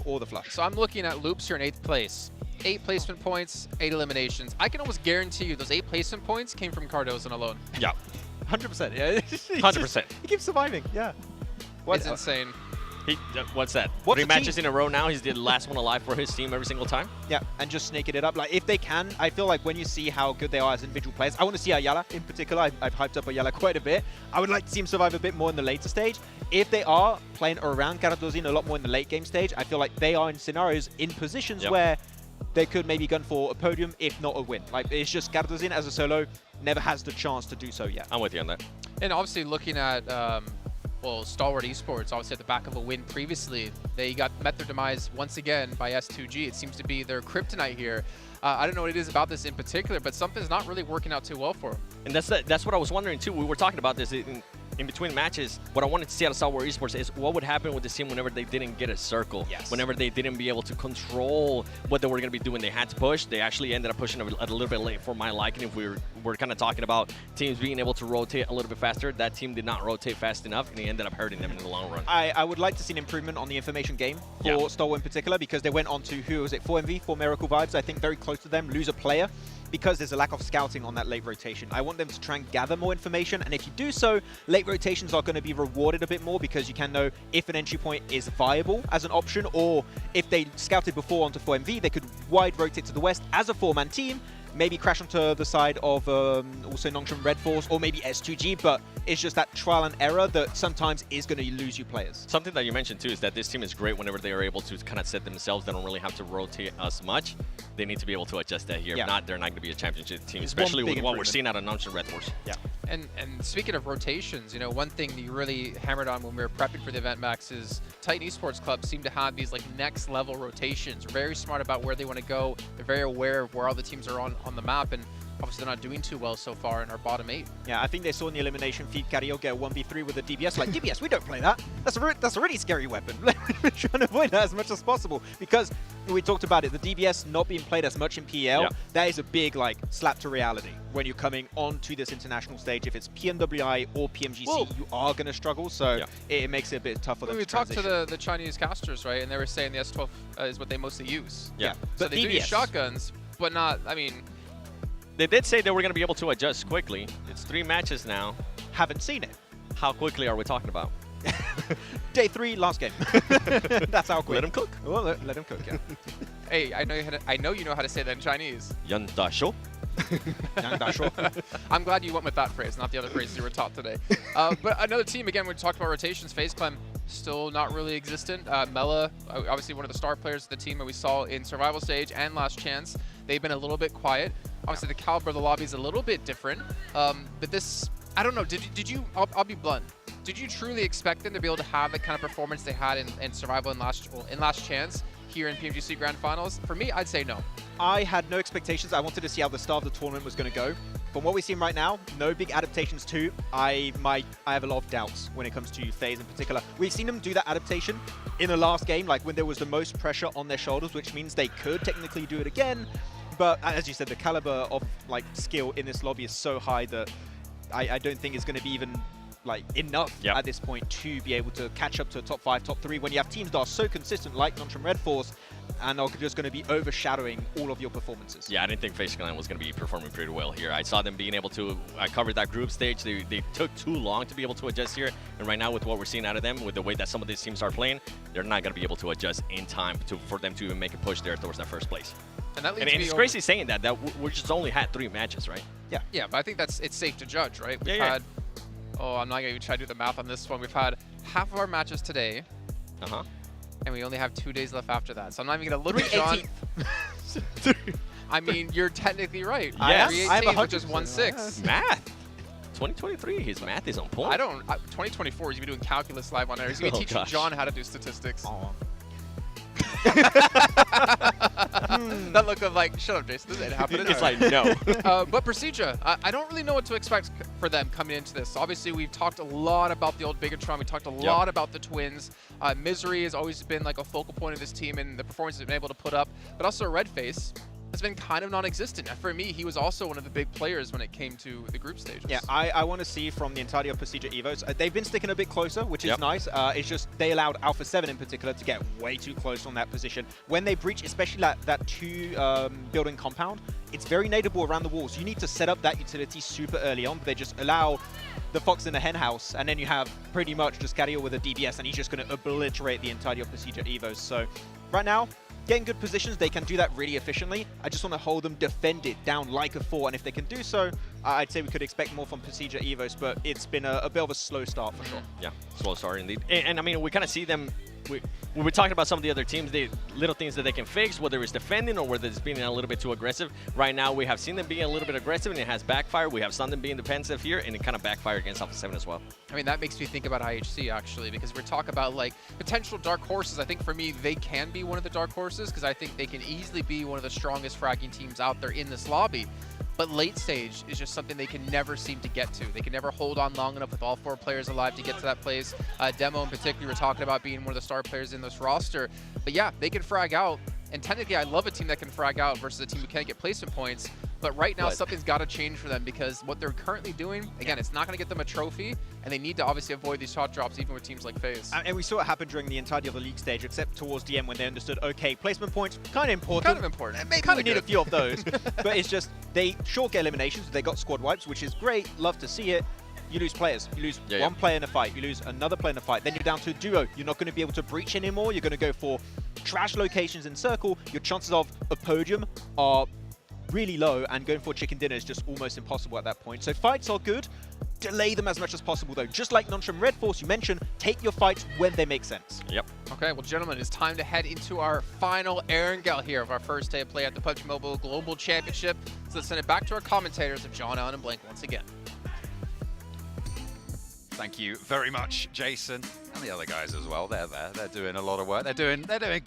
or the flush. So I'm looking at Loops here in 8th place. 8 placement points, 8 eliminations. I can almost guarantee you those 8 placement points came from Cardozo alone. Yeah. 100%. Yeah. 100%. He keeps surviving. Yeah. It's insane. What's that? What's 3 matches in a row now. He's the last one alive for his team every single time. Yeah, and just snaking it up. Like, if they can, I feel like when you see how good they are as individual players, I want to see Ayala in particular. I've hyped up Ayala quite a bit. I would like to see him survive a bit more in the later stage. If they are playing around Karadozin a lot more in the late game stage, I feel like they are in scenarios, in positions where they could maybe gun for a podium, if not a win. Like, it's just Karadozin as a solo never has the chance to do so yet. I'm with you on that. And obviously looking at well, Stalwart Esports, obviously at the back of a win previously, they met their demise once again by S2G. It seems to be their kryptonite here. I don't know what it is about this in particular, but something's not really working out too well for them. And that's what I was wondering too. We were talking about this in between matches. What I wanted to see out of Stalwart Esports is what would happen with this team whenever they didn't get a circle. Yes. Whenever they didn't be able to control what they were going to be doing. They had to push. They actually ended up pushing a little bit late for my liking. If we're kind of talking about teams being able to rotate a little bit faster, that team did not rotate fast enough, and it ended up hurting them in the long run. I would like to see an improvement on the information game for Stalwart in particular, because they went on to, who was it, 4MV, 4 Miracle Vibes, I think very close to them, lose a player, because there's a lack of scouting on that late rotation. I want them to try and gather more information, and if you do so, late rotations are going to be rewarded a bit more because you can know if an entry point is viable as an option, or if they scouted before onto 4MV, they could wide rotate to the west as a 4-man team, maybe crash onto the side of also Nongshim Red Force or maybe S2G, but it's just that trial and error that sometimes is going to lose you players. Something that you mentioned too is that this team is great whenever they are able to kind of set themselves. They don't really have to rotate as much. They need to be able to adjust that here. If not, they're not going to be a championship team, especially with what we're seeing out of Nongshim Red Force. Yeah. And speaking of rotations, you know, one thing that you really hammered on when we were prepping for the event, Max, is Titan Esports Club seem to have these like next level rotations. Very smart about where they want to go. They're very aware of where all the teams are on the map, and obviously they're not doing too well so far in our bottom 8. Yeah, I think they saw in the elimination feed Cario get a 1v3 with a DBS. Like, DBS, we don't play that. That's a really scary weapon. We're trying to avoid that as much as possible because we talked about it, the DBS not being played as much in PL, that is a big like slap to reality when you're coming onto this international stage. If it's PMWI or PMGC, you are going to struggle, so it makes it a bit tougher for them to transition. We talked to the Chinese casters, right, and they were saying the S12 is what they mostly use. Yeah. So they do use shotguns, but not, I mean... They did say they were going to be able to adjust quickly. It's 3 matches now. Haven't seen it. How quickly are we talking about? Day 3, last game. That's how quick. Let him cook. Well, let him cook, yeah. Hey, I know you know how to say that in Chinese. Yan da shou. I'm glad you went with that phrase, not the other phrases you were taught today. But another team, again, we talked about rotations. FaZe Clan still not really existent. Mela, obviously one of the star players of the team that we saw in Survival Stage and Last Chance. They've been a little bit quiet. Obviously, the caliber of the lobby is a little bit different. But this, I don't know, did you, I'll be blunt. Did you truly expect them to be able to have the kind of performance they had in Survival and Last Chance here in PMGC Grand Finals? For me, I'd say no. I had no expectations. I wanted to see how the start of the tournament was going to go. From what we've seen right now, no big adaptations too. I have a lot of doubts when it comes to FaZe in particular. We've seen them do that adaptation in the last game, like when there was the most pressure on their shoulders, which means they could technically do it again. But as you said, the caliber of like skill in this lobby is so high that I don't think it's going to be even like enough at this point to be able to catch up to top 5, top 3 when you have teams that are so consistent like Nongshim Red Force and are just going to be overshadowing all of your performances. Yeah, I didn't think FaZe Clan was going to be performing pretty well here. I saw them being able to, I covered that group stage. They took too long to be able to adjust here. And right now with what we're seeing out of them, with the way that some of these teams are playing, they're not going to be able to adjust in time for them to even make a push there towards that first place. And that leads and it's crazy saying that we just only had 3 matches, right? Yeah. Yeah, but I think it's safe to judge, right? We've had, oh, I'm not going to even try to do the math on this one. We've had half of our matches today. And we only have 2 days left after that. So I'm not even going to look at Sean. I mean, you're technically right. Yes. I have 106. Math. 2023, his math is on point. 2024, he's gonna be doing calculus live on air. He's gonna be teaching John how to do statistics. That look of like, shut up, Jason, this ain't happening. It's like, no. But Procedure, I don't really know what to expect for them coming into this. Obviously, we've talked a lot about the old Bigatron. We talked a lot about the twins. Misery has always been like a focal point of this team and the performance they've been able to put up. But also Redface has been kind of non-existent. For me, he was also one of the big players when it came to the group stages. Yeah, I want to see from the entirety of Procedure Evos, they've been sticking a bit closer, which is nice. It's just they allowed Alpha 7 in particular to get way too close on that position. When they breach, especially that two-building compound, it's very nadeable around the walls. You need to set up that utility super early on, but they just allow the Fox in the hen house, and then you have pretty much just Cario with a DBS, and he's just going to obliterate the entirety of Procedure Evos. So right now, getting good positions, they can do that really efficiently. I just want to hold them defended down like a 4, and if they can do so, I'd say we could expect more from Procedure Evos, but it's been a bit of a slow start for sure. Yeah, slow start indeed. And I mean, we kind of see them, when we're talking about some of the other teams, the little things that they can fix, whether it's defending or whether it's being a little bit too aggressive. Right now, we have seen them being a little bit aggressive, and it has backfired. We have seen them being defensive here, and it kind of backfired against Alpha 7 as well. I mean, that makes me think about IHC, actually, because we're talking about, like, potential dark horses. I think, for me, they can be one of the dark horses, because I think they can easily be one of the strongest fragging teams out there in this lobby. But late stage is just something they can never seem to get to. They can never hold on long enough with all 4 players alive to get to that place. Demo in particular, we're talking about being one of the star players in this roster. But yeah, they can frag out. And technically, I love a team that can frag out versus a team who can't get placement points. But right now, something's got to change for them, because what they're currently doing, again, it's not going to get them a trophy, and they need to obviously avoid these shot drops even with teams like FaZe. And we saw it happen during the entirety of the league stage, except towards the end when they understood, okay, placement points, kind of important. Kind of important. Maybe we need a few of those. But it's just, they sure get eliminations, they got squad wipes, which is great, love to see it. You lose players. You lose one player in a fight. You lose another player in a fight. Then you're down to a duo. You're not going to be able to breach anymore. You're going to go for trash locations in circle. Your chances of a podium are really low, and going for chicken dinner is just almost impossible at that point. So fights are good. Delay them as much as possible, though. Just like Nonstrom Red Force, you mentioned, take your fights when they make sense. Yep. Okay, well, gentlemen, it's time to head into our final Erangel here of our first day of play at the PUBG Mobile Global Championship. So let's send it back to our commentators of John, Allen, and Blank once again. Thank you very much, Jason, and the other guys as well. They're there. They're doing a lot of work. They're doing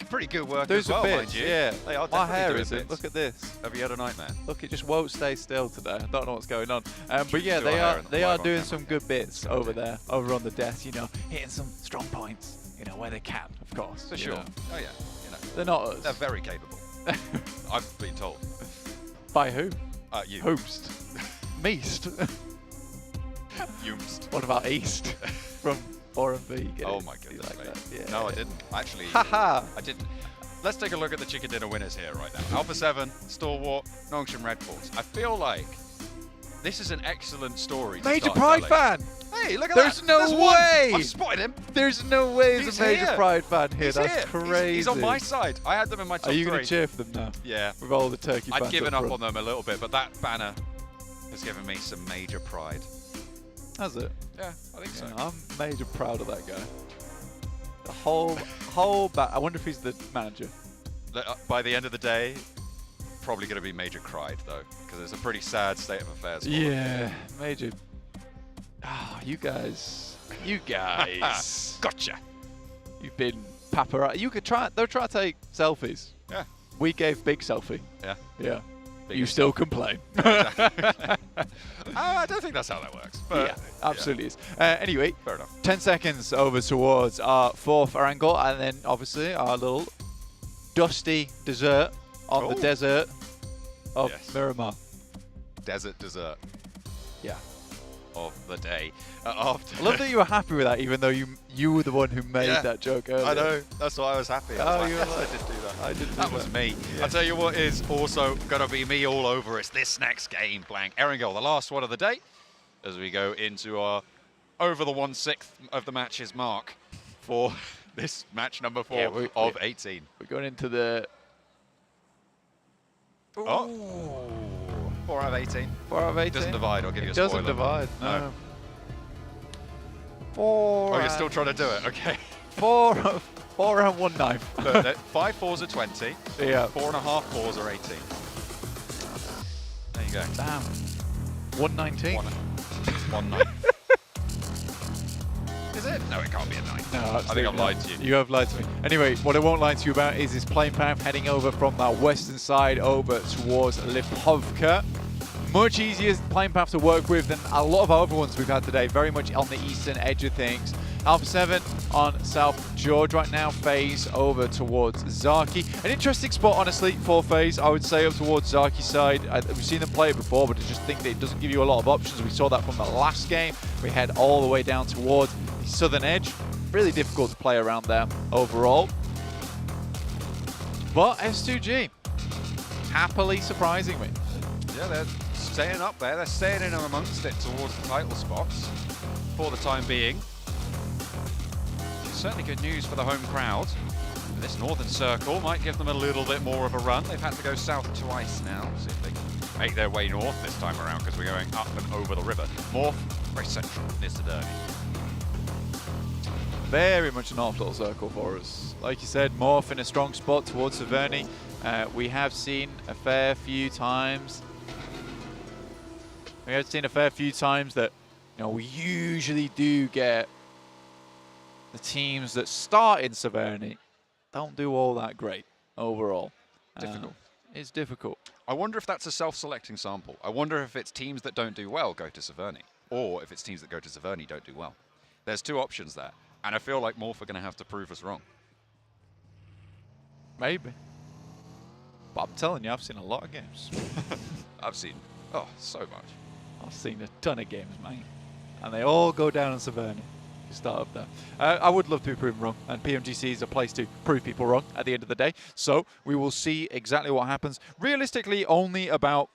pretty good work as well, mind you. Yeah, they are. My hair doing isn't. bits. Look at this. Have you had a nightmare? Look, it just won't stay still today. I don't know what's going on. But yeah, do our hair they are live on doing camera. some good bits over there, over on the desk. You know, hitting some strong points. You know, where they can, of course. For sure. know. Oh yeah. You know, They're not us. they're very capable. I've been told. By who? You. Hoopst. Meast. Yoomst. What about East from 4MV? Oh my goodness, like mate. that? Yeah. No, I didn't. Actually, Haha. I didn't. Let's take a look at the chicken dinner winners here right now. Alpha 7, Stalwart, Nongshim Red Force. I feel like this is an excellent story. to Major start Pride telling. fan! Hey, look at There's that. no There's way! One. I've spotted him. There's no way He's there's a Major here. Pride fan here. He's That's here. crazy. He's on my side. I had them in my top Are you three. going to cheer for them now? Yeah. With all the Turkey fans I'd given up front? on them a little bit, but that banner has given me some major pride. Has it? Yeah, I think so. I'm major proud of that guy. The whole I wonder if he's the manager. By the end of the day, probably going to be major cried though, because it's a pretty sad state of affairs. for all of you. Yeah, major. Ah, you guys. Gotcha. You've been paparazzi. You could try. They'll try to take selfies. Yeah. We gave big selfie. Yeah. Yeah. Biggest You still selfie. complain. I don't think that's how that works. But Yeah, absolutely is. Anyway, fair enough. 10 seconds over towards our fourth angle, and then obviously our little dusty dessert on the desert of Miramar. Desert dessert Yeah. of the day. I love that you were happy with that, even though you were the one who made that joke earlier. I know. That's why I was happy. Oh, I you was were like, like, I did do that. I didn't do That was that. me. Yeah. I'll tell you what is also going to be me all over. It's this next game, Blank. Erangel, the last one of the day, as we go into our over the 1/6 of the matches mark for this match number 4 of 18. We're going into the... Oh. 4 out of 18. 4 out of 18. Doesn't divide, I'll give you a It spoiler. doesn't divide, no. 4 Oh, you're still trying to do it, okay. 4 and 1 knife. 5 fours are 20. Yeah. 4.5 fours are 18. There you go. Damn. 119. 1/9. Is it? No, it can't be a 9. No, I think I've lied to you. You have lied to me. Anyway, what I won't lie to you about is this plane path heading over from that western side over towards Lipovka. Much easier plane path to work with than a lot of other ones we've had today. Very much on the eastern edge of things. Alpha 7 on South George right now. FaZe over towards Zaki. An interesting spot, honestly, for FaZe, I would say, up towards Zaki's side. We've seen them play it before, but I just think that it doesn't give you a lot of options. We saw that from the last game. We head all the way down towards the southern edge. Really difficult to play around there overall. But S2G, happily surprising me. Yeah, they're staying up there. They're staying in amongst it towards the title spots for the time being. Certainly good news for the home crowd. This northern circle might give them a little bit more of a run. They've had to go south twice now. See if they can make their way north this time around, because we're going up and over the river. Morph, very central, near Sidonia. Very much an off-little circle for us. Like you said, Morph in a strong spot towards Severny. We have seen a fair few times. That, you know, we usually do get the teams that start in Severny don't do all that great overall. Difficult. It's difficult. I wonder if that's a self-selecting sample. I wonder if it's teams that don't do well go to Severny, or if it's teams that go to Severny don't do well. There's two options there, and I feel like Morph are going to have to prove us wrong. Maybe. But I'm telling you, I've seen a lot of games. I've seen, so much. I've seen a ton of games, mate. And they all go down in Severny. You start up there. I would love to be proven wrong, and PMGC is a place to prove people wrong at the end of the day. So we will see exactly what happens. Realistically, only about,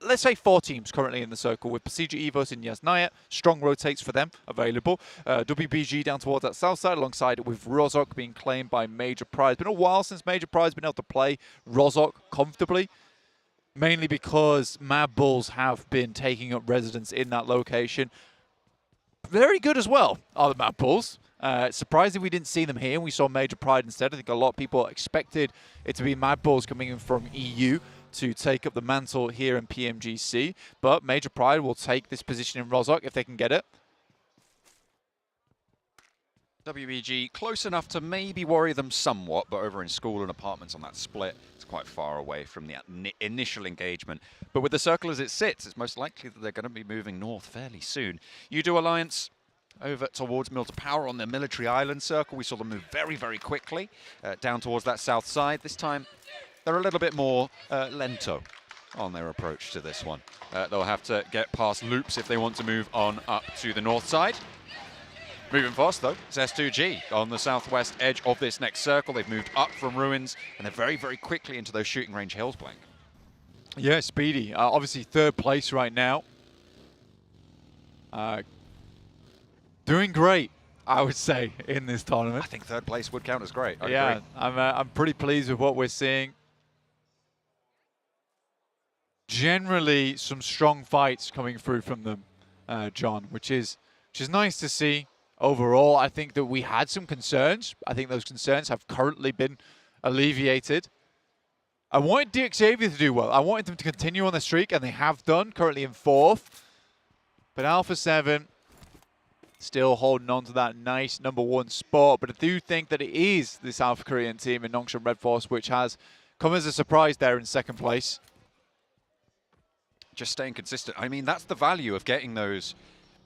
let's say, 4 teams currently in the circle, with Procedure Evos and Yasnaya. Strong rotates for them available. WBG down towards that south side, alongside with Rozhok being claimed by Major Pride. It's been a while since Major Pride's been able to play Rozhok comfortably, mainly because Mad Bulls have been taking up residence in that location. Very good as well are the Mad Bulls. Surprising we didn't see them here. We saw Major Pride instead. I think a lot of people expected it to be Mad Bulls coming in from EU to take up the mantle here in PMGC. But Major Pride will take this position in Rozhok if they can get it. WBG close enough to maybe worry them somewhat, but over in school and apartments on that split, it's quite far away from the initial engagement. But with the circle as it sits, it's most likely that they're going to be moving north fairly soon. Udo Alliance over towards Mill to Power on the military island circle. We saw them move very, very quickly down towards that south side. This time, they're a little bit more lento on their approach to this one. They'll have to get past loops if they want to move on up to the north side. Moving fast, though, it's S2G on the southwest edge of this next circle. They've moved up from ruins, and they're very, very quickly into those shooting range hills, Blank. Yeah, speedy. Obviously, 3rd place right now. Doing great, I would say, in this tournament. I think 3rd place would count as great. I agree. I'm pretty pleased with what we're seeing. Generally, some strong fights coming through from them, John, which is nice to see. Overall, I think that we had some concerns. I think those concerns have currently been alleviated. I wanted DXavier to do well. I wanted them to continue on the streak, and they have done, currently in 4th. But Alpha 7 still holding on to that nice #1 spot. But I do think that it is the South Korean team in Nongshim Red Force which has come as a surprise there in 2nd place. Just staying consistent. I mean, that's the value of getting those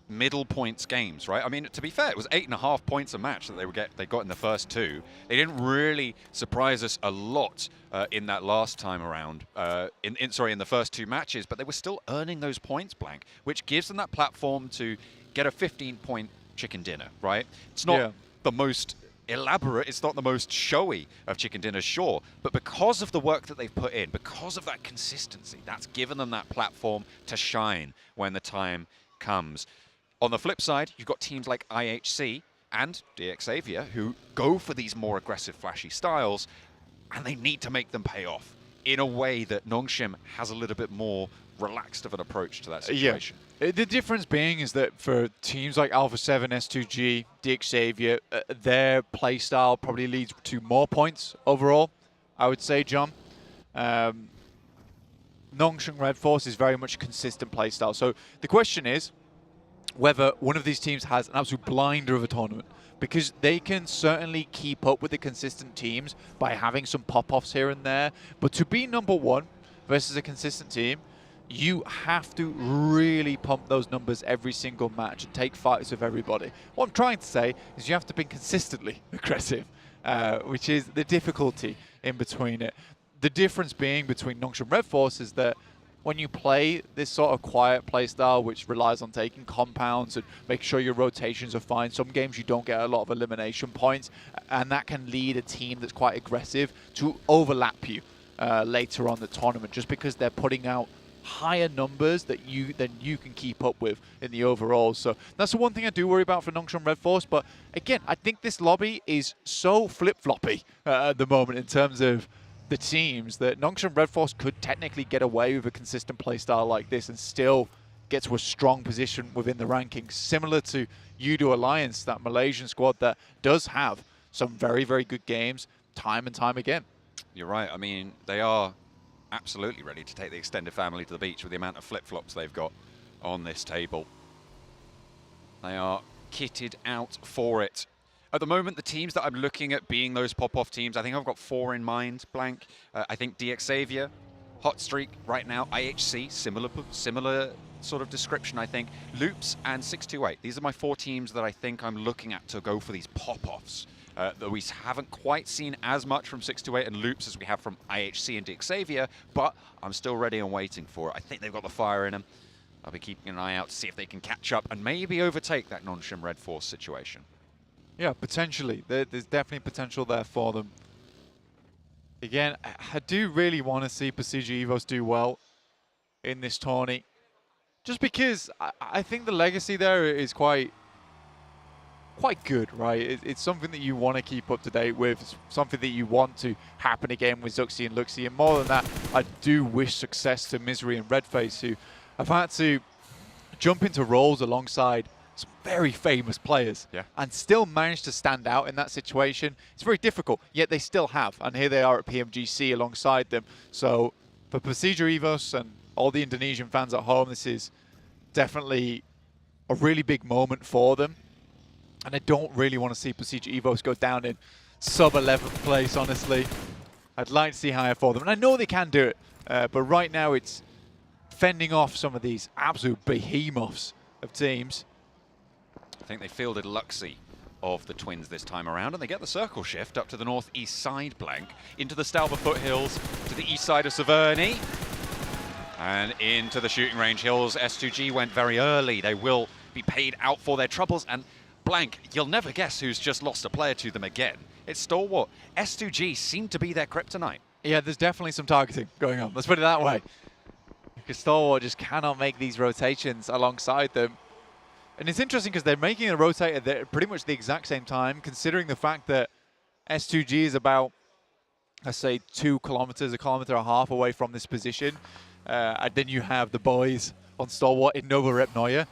middle points games, right? I mean, to be fair, it was 8.5 points a match that they got in the first 2. They didn't really surprise us a lot in that last time around, in the first 2 matches, but they were still earning those points, Blank, which gives them that platform to get a 15-point chicken dinner, right? It's not the most elaborate, it's not the most showy of chicken dinners, sure, but because of the work that they've put in, because of that consistency, that's given them that platform to shine when the time comes. On the flip side, you've got teams like IHC and DXavier who go for these more aggressive, flashy styles, and they need to make them pay off in a way that Nongshim has a little bit more relaxed of an approach to that situation. Yeah. The difference being is that for teams like Alpha 7, S2G, DXavier, their play style probably leads to more points overall, I would say, John. Nongshim Red Force is very much a consistent play style. So the question is, whether one of these teams has an absolute blinder of a tournament, because they can certainly keep up with the consistent teams by having some pop-offs here and there. But to be number one versus a consistent team, you have to really pump those numbers every single match and take fights with everybody. What I'm trying to say is you have to be consistently aggressive, which is the difficulty in between it. The difference being between Nongshim and Red Force is that when you play this sort of quiet play style, which relies on taking compounds and making sure your rotations are fine, some games you don't get a lot of elimination points, and that can lead a team that's quite aggressive to overlap you later on the tournament, just because they're putting out higher numbers than you can keep up with in the overall. So that's the one thing I do worry about for Nongshim Red Force. But again, I think this lobby is so flip-floppy at the moment in terms of the teams that Nongshim Red Force could technically get away with a consistent playstyle like this and still get to a strong position within the rankings, similar to Yudo Alliance, that Malaysian squad that does have some very, very good games time and time again. You're right. I mean, they are absolutely ready to take the extended family to the beach with the amount of flip-flops they've got on this table. They are kitted out for it. At the moment, the teams that I'm looking at being those pop-off teams, I think I've got 4 in mind, blank. I think DX Xavier, Hot Streak right now, IHC, similar sort of description, I think. Loops and 628. These are my 4 teams that I think I'm looking at to go for these pop-offs. That we haven't quite seen as much from 628 and Loops as we have from IHC and DX Xavier, but I'm still ready and waiting for it. I think they've got the fire in them. I'll be keeping an eye out to see if they can catch up and maybe overtake that Nongshim Red Force situation. Yeah, potentially. There's definitely potential there for them. Again, I do really want to see Precision Evos do well in this tourney. Just because I think the legacy there is quite good, right? It's something that you want to keep up to date with. It's something that you want to happen again with Zuxi and Luxi. And more than that, I do wish success to Misery and Redface, who have had to jump into roles alongside some very famous players and still manage to stand out in that situation. It's very difficult, yet they still have. And here they are at PMGC alongside them. So for Procedure Evos and all the Indonesian fans at home, this is definitely a really big moment for them. And I don't really want to see Procedure Evos go down in sub-11th place, honestly. I'd like to see higher for them. And I know they can do it, but right now it's fending off some of these absolute behemoths of teams. I think they fielded Luxi of the Twins this time around, and they get the circle shift up to the northeast side, blank, into the Stalba foothills, to the east side of Severny, and into the shooting range hills. S2G went very early. They will be paid out for their troubles, and blank, you'll never guess who's just lost a player to them again. It's Stalwart. S2G seem to be their kryptonite. Yeah, there's definitely some targeting going on. Let's put it that way. Because Stalwart just cannot make these rotations alongside them. And it's interesting because they're making a rotate at pretty much the exact same time, considering the fact that S2G is about, let's say, 2 kilometers, 1.5 kilometers away from this position. And then you have the boys on Stalwart in Nova Rep Neuer.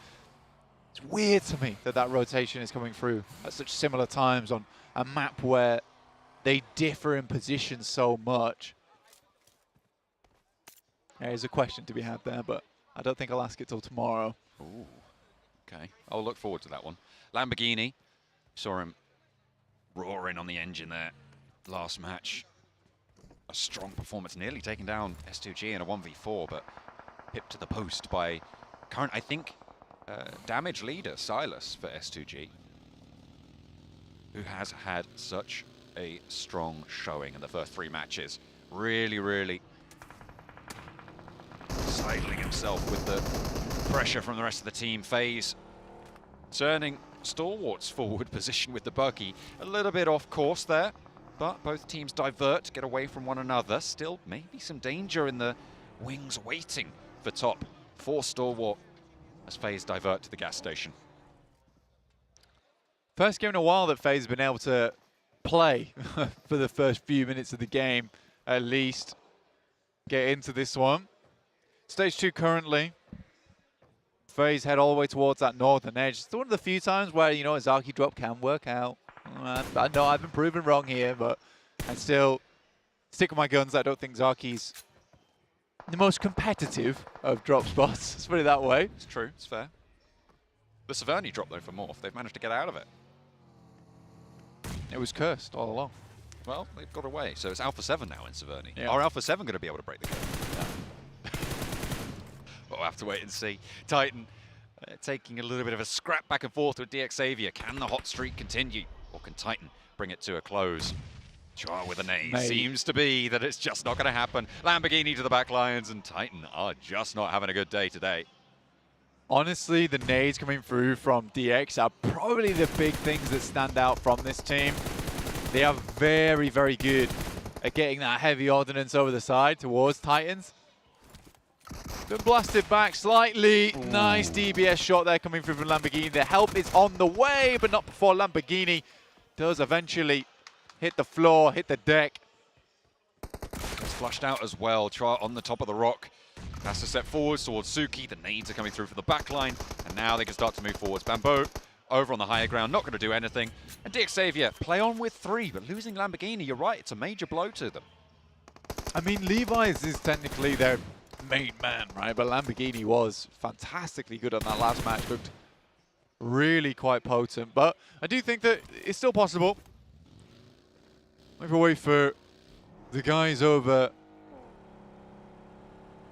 It's weird to me that that rotation is coming through at such similar times on a map where they differ in position so much. There's a question to be had there, but I don't think I'll ask it till tomorrow. Ooh. Okay, I'll look forward to that one. Lamborghini, saw him roaring on the engine there last match. A strong performance, nearly taking down S2G in a 1v4, but pipped to the post by current, I think, damage leader, Silas, for S2G, who has had such a strong showing in the first 3 matches. Really, really sidling himself with the pressure from the rest of the team. FaZe turning Stalwart's forward position with the buggy a little bit off course there, but both teams divert, get away from one another. Still maybe some danger in the wings waiting for top for Stalwart as FaZe divert to the gas station. First game in a while that FaZe has been able to play for the first few minutes of the game, at least. Get into this one. Stage 2 currently. FaZe head all the way towards that northern edge. It's one of the few times where, you know, a Zaki drop can work out. I know I've been proven wrong here, but I still stick with my guns. I don't think Zaki's the most competitive of drop spots. Let's put it that way. It's true. It's fair. The Severny drop, though, for Morph. They've managed to get out of it. It was cursed all along. Well, they've got away. So it's Alpha 7 now in Severny. Yeah. Are Alpha 7 going to be able to break the code? Yeah. We'll have to wait and see. Titan taking a little bit of a scrap back and forth with DX Xavier. Can the hot streak continue? Or can Titan bring it to a close? Char with a nade. Seems to be that it's just not going to happen. Lamborghini to the back lines, and Titan are just not having a good day today. Honestly, the nades coming through from DX are probably the big things that stand out from this team. They are very, very good at getting that heavy ordnance over the side towards Titans. Been blasted back slightly. Ooh. Nice DBS shot there coming through from Lamborghini. The help is on the way, but not before Lamborghini does eventually hit the floor, hit the deck. It's flushed out as well. Char on the top of the rock. Has to step forwards towards Suki. The nades are coming through from the back line, and now they can start to move forwards. Bamboo over on the higher ground, not going to do anything. And DX Xavier play on with 3, but losing Lamborghini, you're right, it's a major blow to them. I mean, Levi's is technically their main man, right? But Lamborghini was fantastically good on that last match. Looked really quite potent, but I do think that it's still possible. Maybe wait for the guys over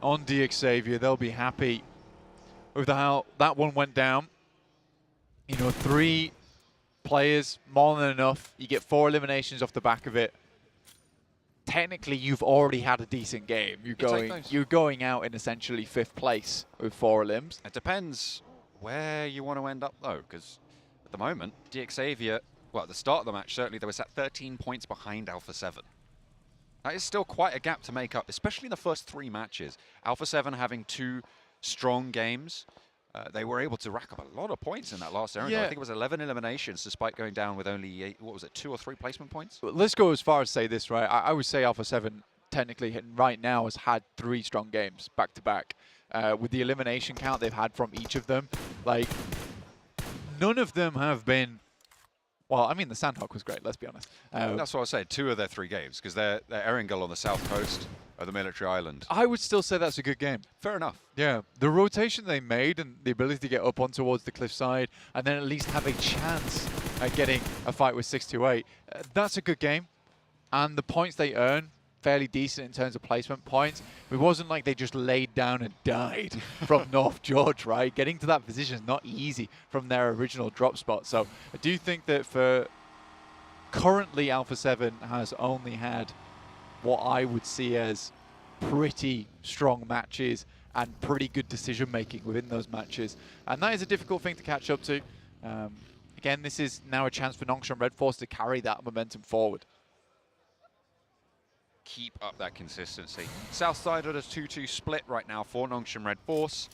on DX Xavier. They'll be happy with how that one went down. You know, 3 players, more than enough. You get 4 eliminations off the back of it. Technically, you've already had a decent game. You're going out in essentially 5th place with 4 elims. It depends where you want to end up, though, because at the moment, DX Xavier, well, at the start of the match, certainly, they were sat 13 points behind Alpha 7. That is still quite a gap to make up, especially in the first 3 matches. Alpha 7 having 2 strong games. They were able to rack up a lot of points in that last area. I think it was 11 eliminations, despite going down with only, what was it, 2 or 3 placement points? Let's go as far as say this, right? I would say Alpha 7, technically, right now, has had 3 strong games back-to-back. With the elimination count they've had from each of them, like, none of them have been... Well, I mean, the Sanhok was great, let's be honest. That's what I said, 2 of their 3 games, because they're Erangel on the south coast of the military island. I would still say that's a good game. Fair enough. Yeah, the rotation they made and the ability to get up on towards the cliffside and then at least have a chance at getting a fight with 628, that's a good game. And the points they earn, fairly decent in terms of placement points. It wasn't like they just laid down and died from North George, right? Getting to that position is not easy from their original drop spot. So I do think that for currently Alpha 7 has only had what I would see as pretty strong matches and pretty good decision making within those matches. And that is a difficult thing to catch up to. Again, this is now a chance for Nongshim Red Force to carry that momentum forward. Keep up that consistency. South side at a 2-2 split right now for Nongshim Red Force.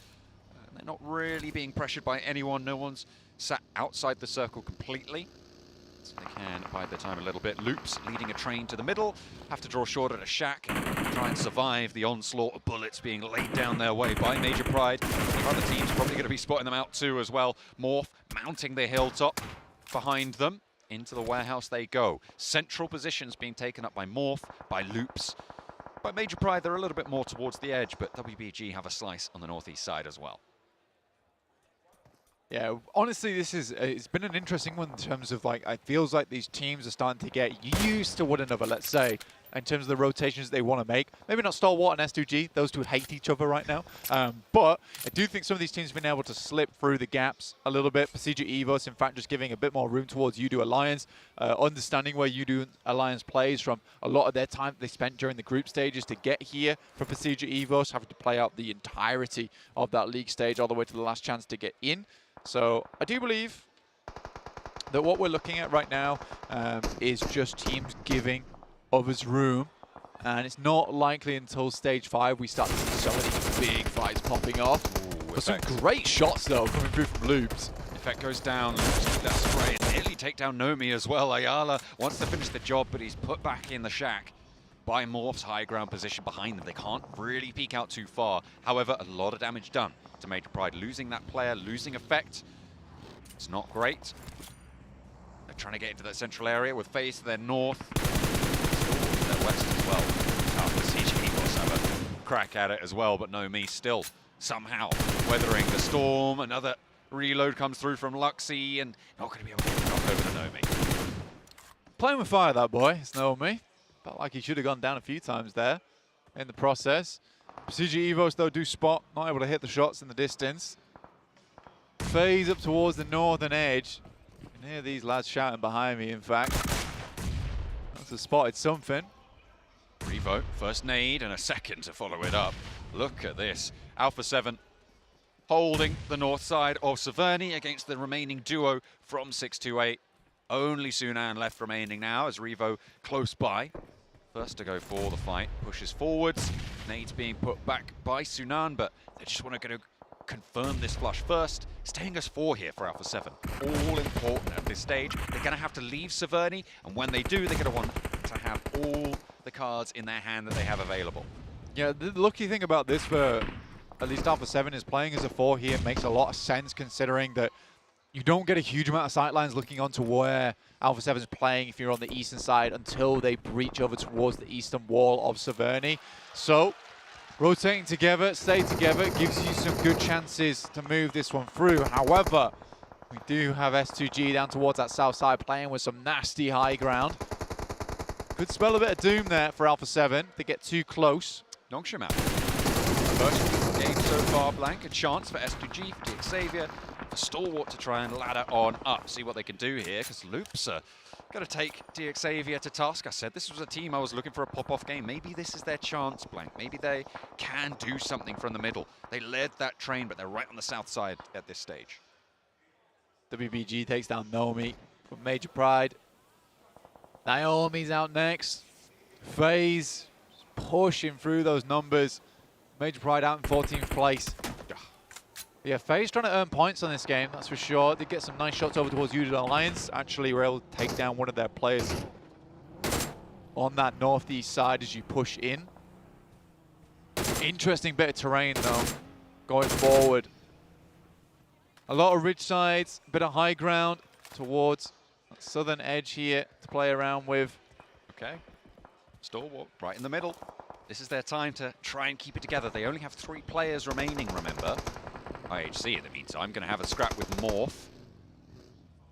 They're not really being pressured by anyone. No one's sat outside the circle completely. So they can bide their time a little bit. Loops leading a train to the middle. Have to draw short at a shack. Try and survive the onslaught of bullets being laid down their way by Major Pride. The other team's probably going to be spotting them out too as well. Morph mounting the hilltop behind them. Into the warehouse they go. Central positions being taken up by Morph, by Loops. By Major Pride, they're a little bit more towards the edge, but WBG have a slice on the northeast side as well. Yeah, honestly, this is it's been an interesting one in terms of, like, it feels like these teams are starting to get used to one another, let's say, in terms of the rotations they want to make. Maybe not Stalwart and S2G, those two hate each other right now. But I do think some of these teams have been able to slip through the gaps a little bit. Procedure Evos, in fact, just giving a bit more room towards Udo Alliance, understanding where Udo Alliance plays from a lot of their time they spent during the group stages to get here for Procedure Evos, having to play out the entirety of that league stage all the way to the last chance to get in. So I do believe that what we're looking at right now is just teams giving others room, and it's not likely until stage 5 we start to see so many big fights popping off. But some great shots though coming through from Loops. Effect goes down, Loops with that spray, nearly take down Nomi as well. Ayala wants to finish the job, but he's put back in the shack by Morph's high ground position behind them. They can't really peek out too far. However, a lot of damage done to Major Pride. Losing that player, losing effect. It's not great. They're trying to get into that central area with FaZe to their north. Still their west as well. The CG Eagles have a crack at it as well, but Nomi still somehow weathering the storm. Another Reload comes through from Luxy, and not going to be able to get knock over to Nomi. Playing with fire, that boy. It's Nomi. Felt like he should have gone down a few times there in the process. CG Evos, though, do spot. Not able to hit the shots in the distance. FaZe up towards the northern edge. You can hear these lads shouting behind me, in fact. That's a spotted something. Revo, first nade and a second to follow it up. Look at this. Alpha 7 holding the north side of Severny against the remaining duo from 628. Only Sunan left remaining now as Revo close by. First to go for the fight, pushes forwards. Nade's being put back by Sunan, but they just want to go to confirm this flush first. Staying as 4 here for Alpha 7. All important at this stage. They're going to have to leave Severny, and when they do, they're going to want to have all the cards in their hand that they have available. Yeah, the lucky thing about this for at least Alpha 7 is playing as a 4 here makes a lot of sense, considering that you don't get a huge amount of sightlines looking onto where Alpha 7 is playing if you're on the eastern side until they breach over towards the eastern wall of Severny. So, rotating together, stay together, gives you some good chances to move this one through. However, we do have S2G down towards that south side playing with some nasty high ground. Could spell a bit of doom there for Alpha 7. They get too close. Nongshim out. First game so far, Blank. A chance for S2G, for Xavier, for Stalwart to try and ladder on up. See what they can do here, because Loops are going to take Xavier to task. I said this was a team I was looking for a pop-off game. Maybe this is their chance, Blank. Maybe they can do something from the middle. They led that train, but they're right on the south side at this stage. WBG takes down Nomi from Major Pride. Naomi's out next. FaZe pushing through those numbers. Major Pride out in 14th place. Yeah, FaZe trying to earn points on this game, that's for sure. They get some nice shots over towards United Alliance. Actually, we're able to take down one of their players on that northeast side as you push in. Interesting bit of terrain, though, going forward. A lot of ridge sides, a bit of high ground towards that southern edge here to play around with. Okay, Stalwart right in the middle. This is their time to try and keep it together. They only have 3 players remaining, remember. IHC, in the meantime, going to have a scrap with Morph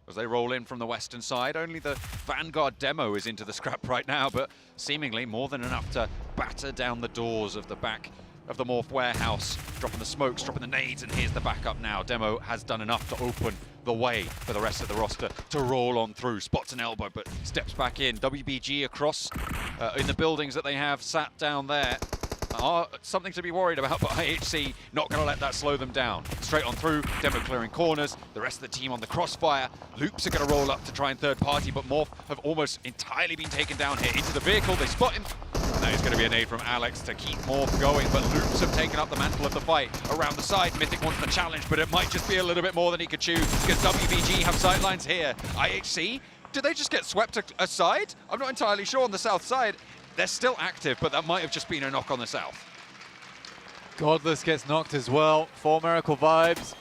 as they roll in from the western side. Only the Vanguard demo is into the scrap right now, but seemingly more than enough to batter down the doors of the back of the Morph warehouse. Dropping the smokes, dropping the nades, and here's the backup now. Demo has done enough to open the way for the rest of the roster to roll on through. Spots an elbow, but steps back in. WBG across in the buildings that they have sat down there are something to be worried about, but IHC not going to let that slow them down. Straight on through, Demo clearing corners, the rest of the team on the crossfire. Loops are going to roll up to try and third party, but Morph have almost entirely been taken down here into the vehicle. They spot him. Now it's going to be a nade from Alex to keep Morph going, but Loops have taken up the mantle of the fight around the side. Mythic wants the challenge, but it might just be a little bit more than he could choose, because WBG have sightlines here. IHC, did they just get swept aside? I'm not entirely sure on the south side. They're still active, but that might have just been a knock on the south. Godless gets knocked as well. 4 Miracle Vibes.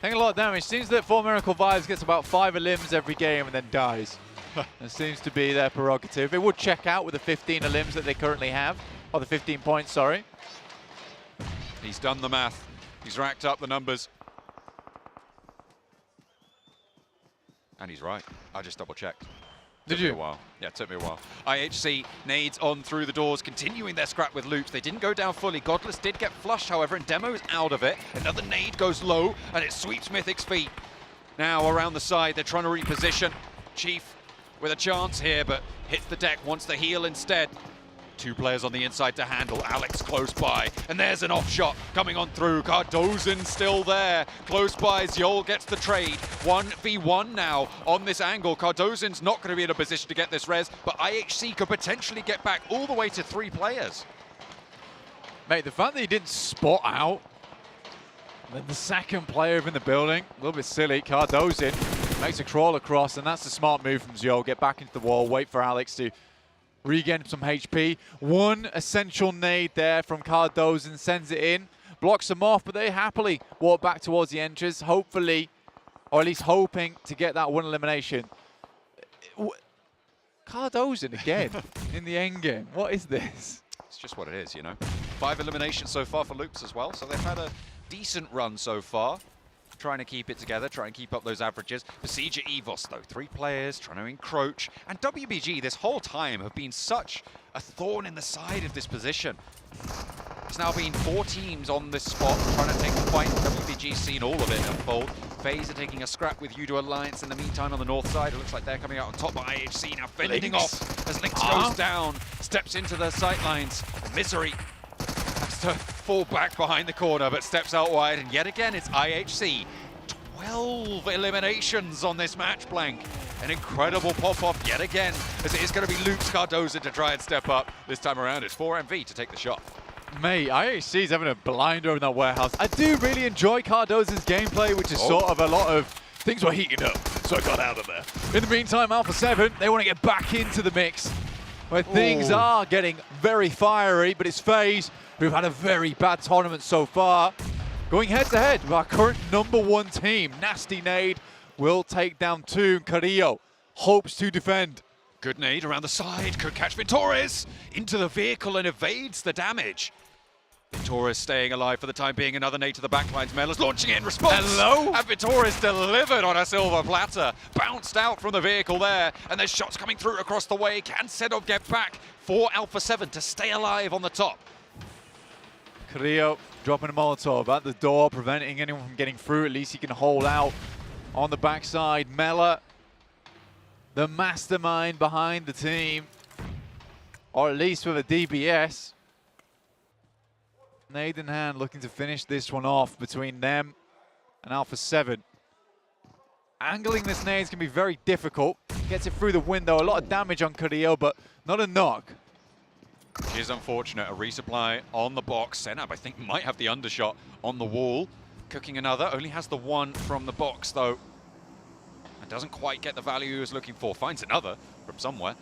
Taking a lot of damage. Seems that 4 Miracle Vibes gets about 5 limbs every game and then dies. That seems to be their prerogative. It would check out with the 15 limbs that they currently have. Or the 15 points, sorry. He's done the math. He's racked up the numbers. And he's right. I just double-checked. Did you? Took me a while. Yeah, it took me a while. IHC nades on through the doors, continuing their scrap with Loops. They didn't go down fully. Godless did get flushed, however, and Demo is out of it. Another nade goes low, and it sweeps Mythic's feet. Now around the side, they're trying to reposition. Chief with a chance here, but hits the deck, wants the heal instead. 2 players on the inside to handle. Alex close by, and there's an off shot coming on through. Cardozen still there, close by. Zjol gets the trade. 1v1 now on this angle. Cardozen's not going to be in a position to get this res, but IHC could potentially get back all the way to 3 players. Mate, the fact that he didn't spot out, and then the second player in the building, a little bit silly. Cardozen makes a crawl across, and that's the smart move from Zjol. Get back into the wall, wait for Alex to regain some HP. 1 essential nade there from Cardozen, sends it in, blocks them off, but they happily walk back towards the entrance, hopefully, or at least hoping to get that 1 elimination. Cardozen again in the end game. What is this? It's just what it is, you know. 5 eliminations so far for Loops as well, so they've had a decent run so far. trying to keep it together, try and keep up those averages. Besieger Evos, though, 3 players trying to encroach. And WBG this whole time have been such a thorn in the side of this position. There's now been 4 teams on this spot trying to take the fight. WBG seen all of it unfold. FaZe are taking a scrap with Udo Alliance in the meantime on the north side. It looks like they're coming out on top, but IHC now fending off as Lynx goes down, steps into the sightlines. Misery has to fall back behind the corner, but steps out wide, and yet again it's IHC. 12 eliminations on this match, Blank. An incredible pop-off yet again, as it is going to be Luke Cardoza to try and step up. This time around, it's 4MV to take the shot. Mate, IHC is having a blinder in that warehouse. I do really enjoy Cardoza's gameplay, which is sort of a lot of things were heating up, so I got out of there. In the meantime, Alpha 7, they want to get back into the mix, where things are getting very fiery, but it's FaZe, who've had a very bad tournament so far. Going head-to-head with our current #1 team. Nasty Nade will take down 2. Carrillo hopes to defend. Good nade around the side, could catch Ventores into the vehicle and evades the damage. Ventores staying alive for the time being, another nade to the backlines. Mellor's launching it in response. Hello? And Ventores delivered on a silver platter. Bounced out from the vehicle there, and there's shots coming through across the way. Can Sanhok get back for Alpha 7 to stay alive on the top? Carrillo dropping a Molotov at the door, preventing anyone from getting through. At least he can hold out on the backside. Mellor, the mastermind behind the team, or at least with a DBS. Nade in hand, looking to finish this one off between them and Alpha 7. Angling this nade can be very difficult. Gets it through the window, a lot of damage on Carrillo, but not a knock. Which is unfortunate. A resupply on the box. Senab, I think, might have the undershot on the wall. Cooking another, only has the one from the box, though. And doesn't quite get the value he was looking for. Finds another from somewhere.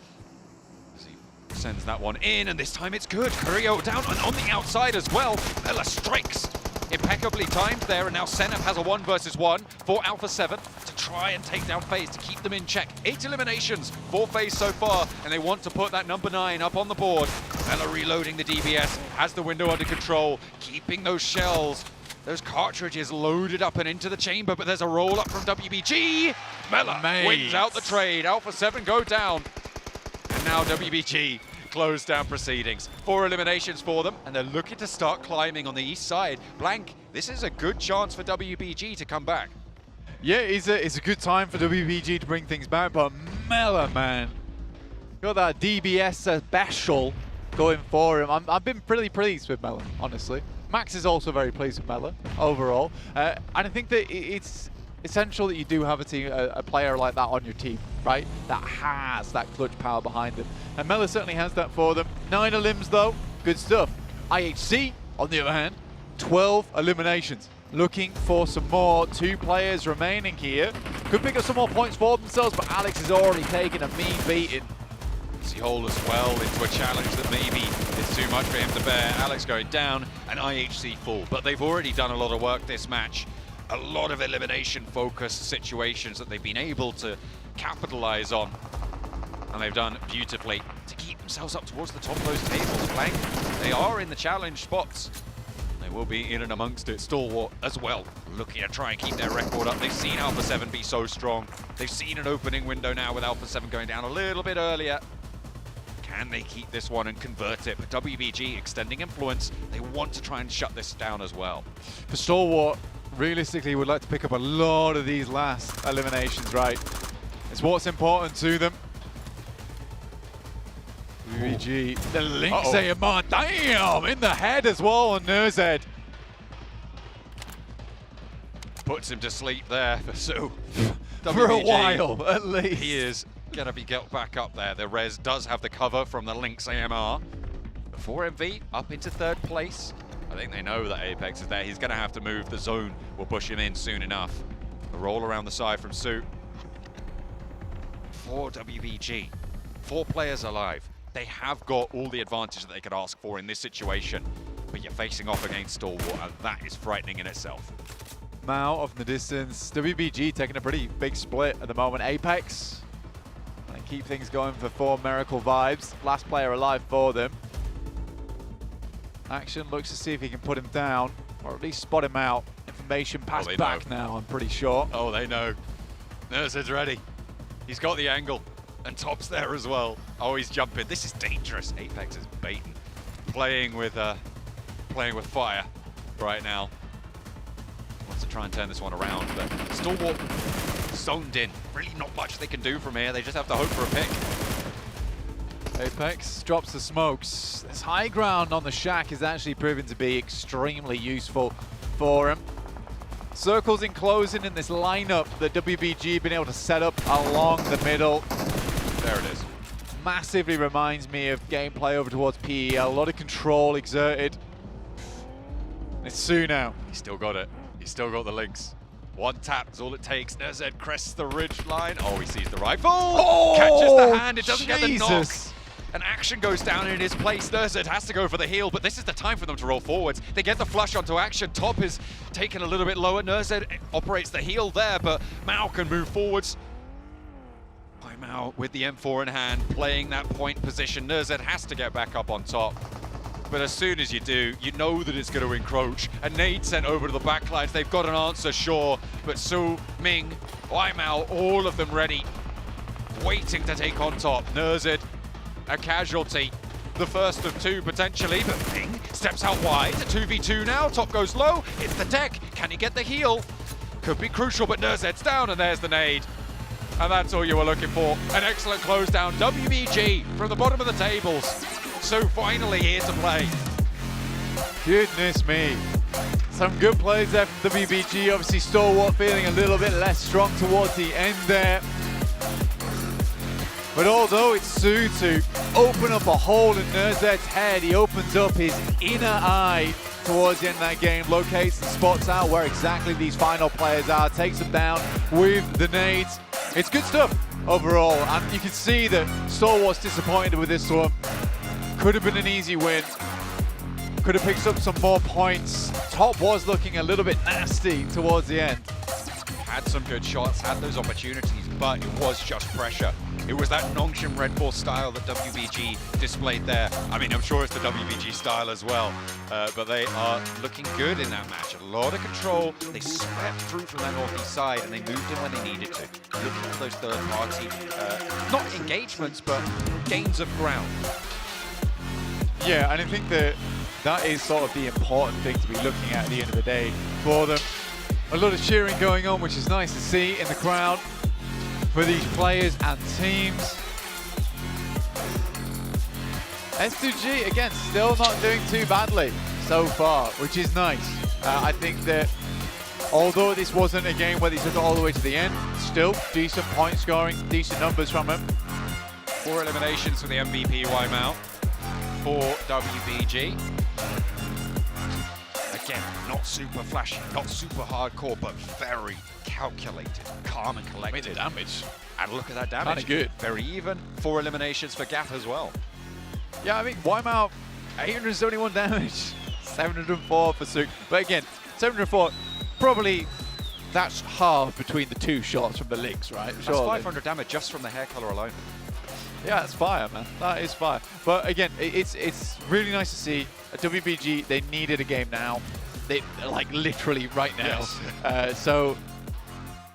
As he sends that one in, and this time it's good. Carrillo down and on the outside as well. Miller strikes. Impeccably timed there, and now Senab has a 1 versus 1 for Alpha 7 to try and take down FaZe, to keep them in check. 8 eliminations for FaZe so far, and they want to put that #9 up on the board. Miller reloading the DBS, has the window under control, keeping those shells, those cartridges loaded up and into the chamber, but there's a roll up from WBG. Miller wins out the trade. Alpha 7 go down, and now WBG close down proceedings. 4 eliminations for them, and they're looking to start climbing on the east side. Blank, this is a good chance for WBG to come back. Yeah, it's a good time for WBG to bring things back, but Mellor, man, got that DBS special going for him. I've been pretty pleased with Mellor, honestly. Max is also very pleased with Mellor overall, and I think that it's essential that you do have a player like that on your team, right? That has that clutch power behind them. And Mellor certainly has that for them. 9 elims though, good stuff. IHC, on the other hand, 12 eliminations. Looking for some more. 2 players remaining here. Could pick up some more points for themselves, but Alex has already taken a mean beating. Hole as well into a challenge that maybe is too much for him to bear. Alex going down and IHC full, but they've already done a lot of work this match. A lot of elimination-focused situations that they've been able to capitalize on, and they've done beautifully to keep themselves up towards the top of those tables. Blank, they are in the challenge spots. They will be in and amongst it. Stalwart as well, looking to try and keep their record up. They've seen Alpha 7 be so strong. They've seen an opening window now with Alpha 7 going down a little bit earlier. Can they keep this one and convert it? But WBG extending influence. They want to try and shut this down as well. For Stalwart, realistically, would like to pick up a lot of these last eliminations, right? It's what's important to them. WBG, the Lynx AMR, damn, in the head as well on Nurzed. Puts him to sleep there for Sue. For a while, at least. He is going to be get back up there. The Rez does have the cover from the Lynx AMR. 4MV up into 3rd place. I think they know that Apex is there. He's going to have to move. The zone will push him in soon enough. A roll around the side from Sue. For WBG, 4 players alive. They have got all the advantage that they could ask for in this situation, but you're facing off against Stalwart, and that is frightening in itself. Mao off in the distance. WBG taking a pretty big split at the moment. Apex and keep things going for 4 Miracle vibes. Last player alive for them. Action looks to see if he can put him down, or at least spot him out. In information passed they back know. now, I'm pretty sure. Oh, they know. Nerzed's ready. He's got the angle. And Top's there as well. Oh, he's jumping. This is dangerous. Apex is baiting. Playing with fire right now. Wants to try and turn this one around, but Stalwart zoned in. Really not much they can do from here. They just have to hope for a pick. Apex drops the smokes. This high ground on the shack is actually proving to be extremely useful for him. Circles enclosing in this lineup that WBG have been able to set up along the middle. There it is. Massively reminds me of gameplay over towards PEL. A lot of control exerted. It's Suno. He's still got it. He's still got the links. One tap is all it takes. Nerzed crests the ridge line. Oh, he sees the rifle. Oh, catches the hand. It doesn't get the knock. Jesus. And Action goes down in his place. Nerzed has to go for the heal, but this is the time for them to roll forwards. They get the flush onto Action. Top is taken a little bit lower. Nerzed operates the heal there, but Mao can move forwards. Mao with the M4 in hand, playing that point position. Nerzed has to get back up on top. But as soon as you do, you know that it's going to encroach. A nade sent over to the backlines. They've got an answer, sure. But Su, Ming, Mao, all of them ready, waiting to take on top. Nerzed, a casualty. The first of two, potentially, but Ming steps out wide. 2v2 now, top goes low. It's the deck. Can he get the heal? Could be crucial, but Nerzed's down, and there's the nade. And that's all you were looking for. An excellent close down. WBG from the bottom of the tables. So finally here to play. Goodness me. Some good plays there from WBG. Obviously Stalwart feeling a little bit less strong towards the end there. But although it's Su to open up a hole in Nerzed's head, he opens up his inner eye towards the end of that game, locates and spots out where exactly these final players are, takes them down with the nades. It's good stuff overall, and you can see that Stalwart's disappointed with this one. Could have been an easy win. Could have picked up some more points. Top was looking a little bit nasty towards the end. Had some good shots, had those opportunities, but it was just pressure. It was that Nongshim Red Bull style that WBG displayed there. I mean, I'm sure it's the WBG style as well, but they are looking good in that match. A lot of control. They swept through from that northeast side, and they moved in when they needed to. Looking for those third-party, not engagements, but gains of ground. Yeah, and I think that is sort of the important thing to be looking at the end of the day for them. A lot of cheering going on, which is nice to see in the crowd for these players and teams. S2G, again, still not doing too badly so far, which is nice. I think that although this wasn't a game where they took it all the way to the end, still decent point scoring, decent numbers from him. 4 eliminations for the MVP Mao for WBG. Again, not super flashy, not super hardcore, but very calculated, calm and collected. Made the damage. And look at that damage. Kinda good. Very even. 4 eliminations for Gap as well. Yeah, I mean, Mao, 871 damage, 704 for Suk. But again, 704, probably that's half between the two shots from the links, right? That's Surely. 500 damage just from the hair color alone. Yeah, that's fire, man. That is fire. But again, it's really nice to see. At WBG, they needed a game now. They like literally right now. Yes. So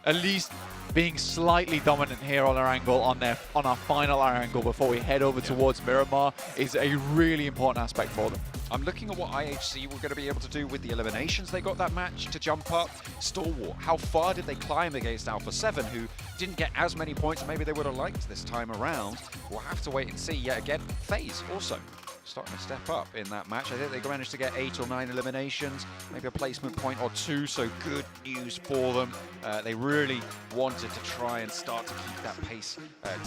at least being slightly dominant here on our angle, on our final angle before we head over towards Miramar is a really important aspect for them. I'm looking at what IHC were going to be able to do with the eliminations. They got that match to jump up. Stalwart, how far did they climb against Alpha 7, who didn't get as many points as maybe they would have liked this time around? We'll have to wait and see. Yet again, FaZe also starting to step up in that match. I think they managed to get 8 or 9 eliminations, maybe a placement point or 2, so good news for them. They really wanted to try and start to keep that pace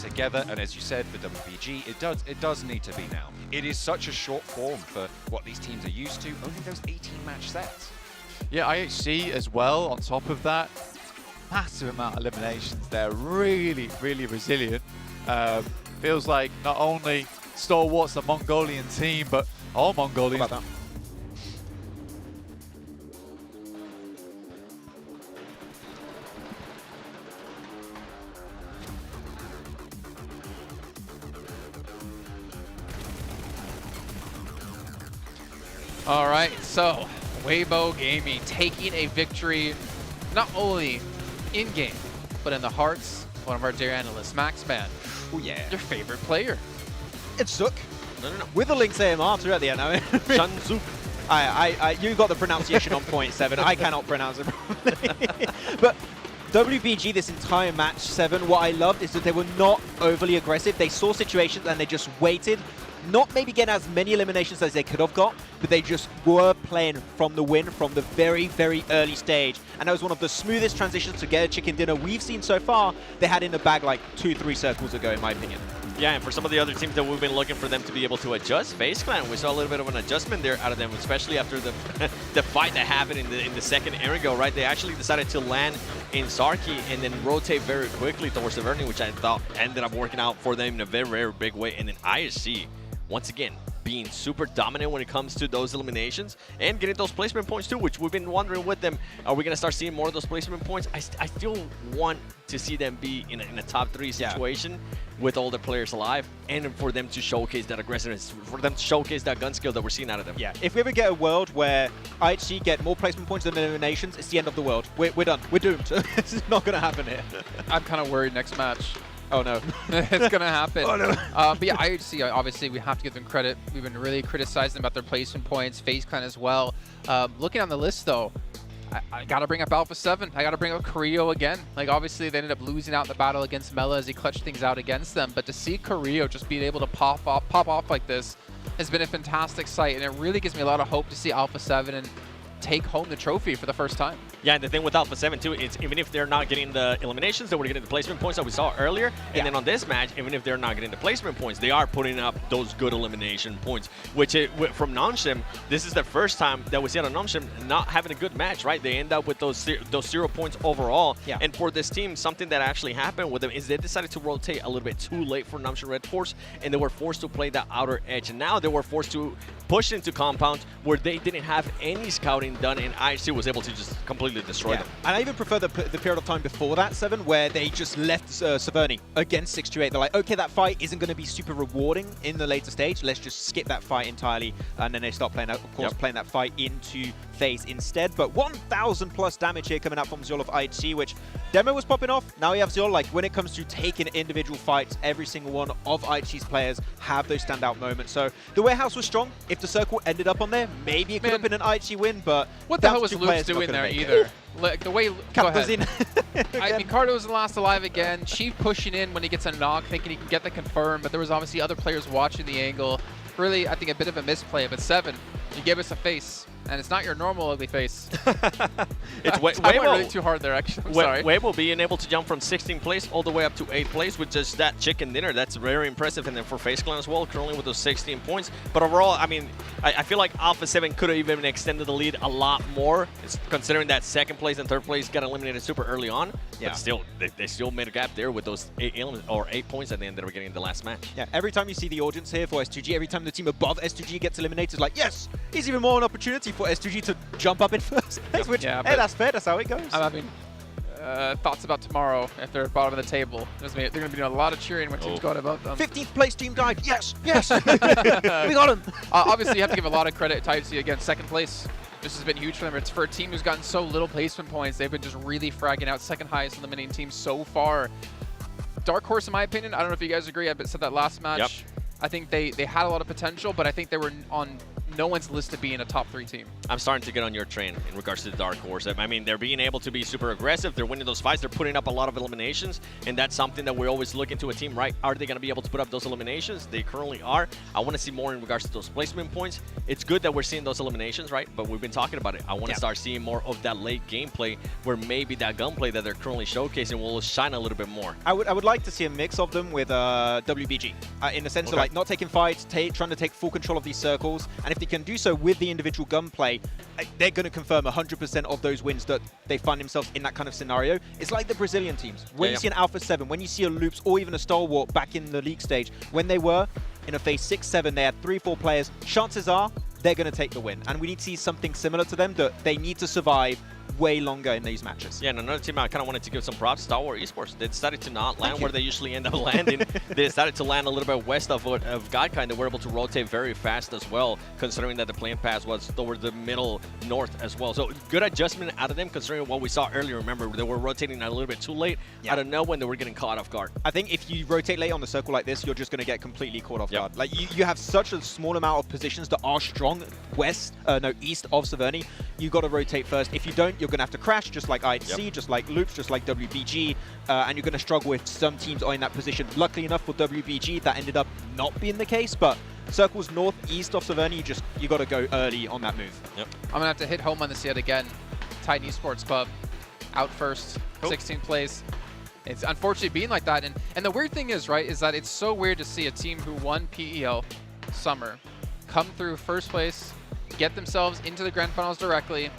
together, and as you said, for WBG, it does need to be now. It is such a short form for what these teams are used to, only those 18 match sets. Yeah, IHC as well, on top of that. Massive amount of eliminations. They're really, really resilient. Feels like not only Stalwart's the Mongolian team, but all Mongolians. How about that? All right, so Weibo Gaming taking a victory not only in-game, but in the hearts of one of our dear analysts, Maxman. Oh yeah. Your favorite player. It's Zook. No. With the Lynx AMR too at the end. I mean, Shanzuk. you got the pronunciation on point, 7. I cannot pronounce it properly. But WBG this entire match, 7, what I loved is that they were not overly aggressive. They saw situations and they just waited. Not maybe getting as many eliminations as they could have got, but they just were playing from the win from the very, very early stage. And that was one of the smoothest transitions to get a chicken dinner we've seen so far. They had in the bag like 2-3 circles ago, in my opinion. Yeah, and for some of the other teams that we've been looking for them to be able to adjust, FaZe Clan, we saw a little bit of an adjustment there out of them, especially after the the fight that happened in the second Erigo, right? They actually decided to land in Sarki and then rotate very quickly towards the Verni, which I thought ended up working out for them in a very, very big way. And then ISC, once again, being super dominant when it comes to those eliminations and getting those placement points too, which we've been wondering with them. Are we going to start seeing more of those placement points? I still want to see them be in a top 3 situation with all the players alive, and for them to showcase that aggressiveness, for them to showcase that gun skill that we're seeing out of them. Yeah, if we ever get a world where IHC get more placement points than eliminations, it's the end of the world. We're done. We're doomed. This is not going to happen here. I'm kind of worried next match. Oh no. It's going to happen. Oh no. But yeah, IHC, obviously, we have to give them credit. We've been really criticizing about their placement points, FaZe Clan as well. Looking on the list, though, I got to bring up Alpha 7. I got to bring up Carrillo again. Like, obviously, they ended up losing out in the battle against Mela as he clutched things out against them. But to see Carrillo just being able to pop off like this has been a fantastic sight. And it really gives me a lot of hope to see Alpha 7 and take home the trophy for the first time. Yeah, and the thing with Alpha 7 too, it's even if they're not getting the eliminations, they were getting the placement points that we saw earlier. And then on this match, even if they're not getting the placement points, they are putting up those good elimination points. Which from Nonshim, this is the first time that we see out of Nonshim not having a good match, right? They end up with those 0 points overall. Yeah. And for this team, something that actually happened with them is they decided to rotate a little bit too late for Nonshim Red Force, and they were forced to play that outer edge. And now they were forced to push into compounds where they didn't have any scouting done, and IHC was able to just completely destroy them. And I even prefer the period of time before that, 7, where they just left Saverni against 628. They're like, okay, that fight isn't going to be super rewarding in the later stage. Let's just skip that fight entirely. And then they start playing, of course, playing that fight into FaZe instead. But 1,000 plus damage here coming out from Ziol of IHC, which Demo was popping off. Now we have Ziol. Like, when it comes to taking individual fights, every single one of IHC's players have those standout moments. So the warehouse was strong. If the circle ended up on there, maybe it could have been an IHC win, but what the hell was Luke doing there either? Like, the way... Go ahead. I mean, Cardo was the last alive again. Chief pushing in when he gets a knock, thinking he can get the confirm, but there was obviously other players watching the angle. Really, I think a bit of a misplay, but 7, you gave us a face. And it's not your normal ugly face. It's I went really too hard there, actually. I'm sorry. Weibo being able to jump from 16th place all the way up to 8th place with just that chicken dinner. That's very impressive. And then for FaZe Clan as well, currently with those 16 points. But overall, I mean, I feel like Alpha 7 could have even extended the lead a lot more, considering that 2nd place and 3rd place got eliminated super early on. Yeah. But still, they still made a gap there with those 8 points at the end that were getting the last match. Yeah, every time you see the audience here for S2G, every time the team above S2G gets eliminated, like, yes, he's even more an opportunity for S2G to jump up in first place, which, hey, that's fair, that's how it goes. I mean, thoughts about tomorrow if they're bottom of the table. They're going to be doing a lot of cheering when teams go above them. 15th place team died, yes, yes, we got him. Obviously, you have to give a lot of credit to IHC again, 2nd place. This has been huge for them. It's for a team who's gotten so little placement points. They've been just really fragging out 2nd highest eliminating teams so far. Dark Horse, in my opinion, I don't know if you guys agree. I said that last match. Yep. I think they had a lot of potential, but I think they were on no one's list to be in a top 3 team. I'm starting to get on your train in regards to the Dark Horse. I mean, they're being able to be super aggressive. They're winning those fights. They're putting up a lot of eliminations, and that's something that we always look into a team, right? Are they going to be able to put up those eliminations? They currently are. I want to see more in regards to those placement points. It's good that we're seeing those eliminations, right? But we've been talking about it. I want to start seeing more of that late gameplay where maybe that gunplay that they're currently showcasing will shine a little bit more. I would like to see a mix of them with WBG, in the sense of like not taking fights, trying to take full control of these circles, and if they can do so with the individual gunplay, they're going to confirm 100% of those wins that they find themselves in that kind of scenario. It's like the Brazilian teams. When you see an Alpha 7, when you see a Loops, or even a Stalwart back in the league stage, when they were in a phase 6-7, they had 3-4 players, chances are they're going to take the win. And we need to see something similar to them, that they need to survive way longer in these matches. Yeah, and another team I kind of wanted to give some props, Star Wars Esports. They decided to not land where they usually end up landing. They decided to land a little bit west of Gaikai, and they were able to rotate very fast as well, considering that the plane pass was toward the middle north as well. So good adjustment out of them, considering what we saw earlier. Remember, they were rotating a little bit too late. I don't know when they were getting caught off guard. I think if you rotate late on the circle like this, you're just going to get completely caught off guard. Like you have such a small amount of positions that are strong east of Severny. You got to rotate first. If you don't, you're going to have to crash, just like IHC, just like Loops, just like WBG, and you're going to struggle if some teams are in that position. Luckily enough for WBG, that ended up not being the case, but circles northeast of Severny, you got to go early on that move. I'm going to have to hit home on this yet again. Titan Esports Club, out first, 16th place. It's unfortunately being like that. And the weird thing is, right, is that it's so weird to see a team who won PEL Summer come through first place, get themselves into the grand finals directly,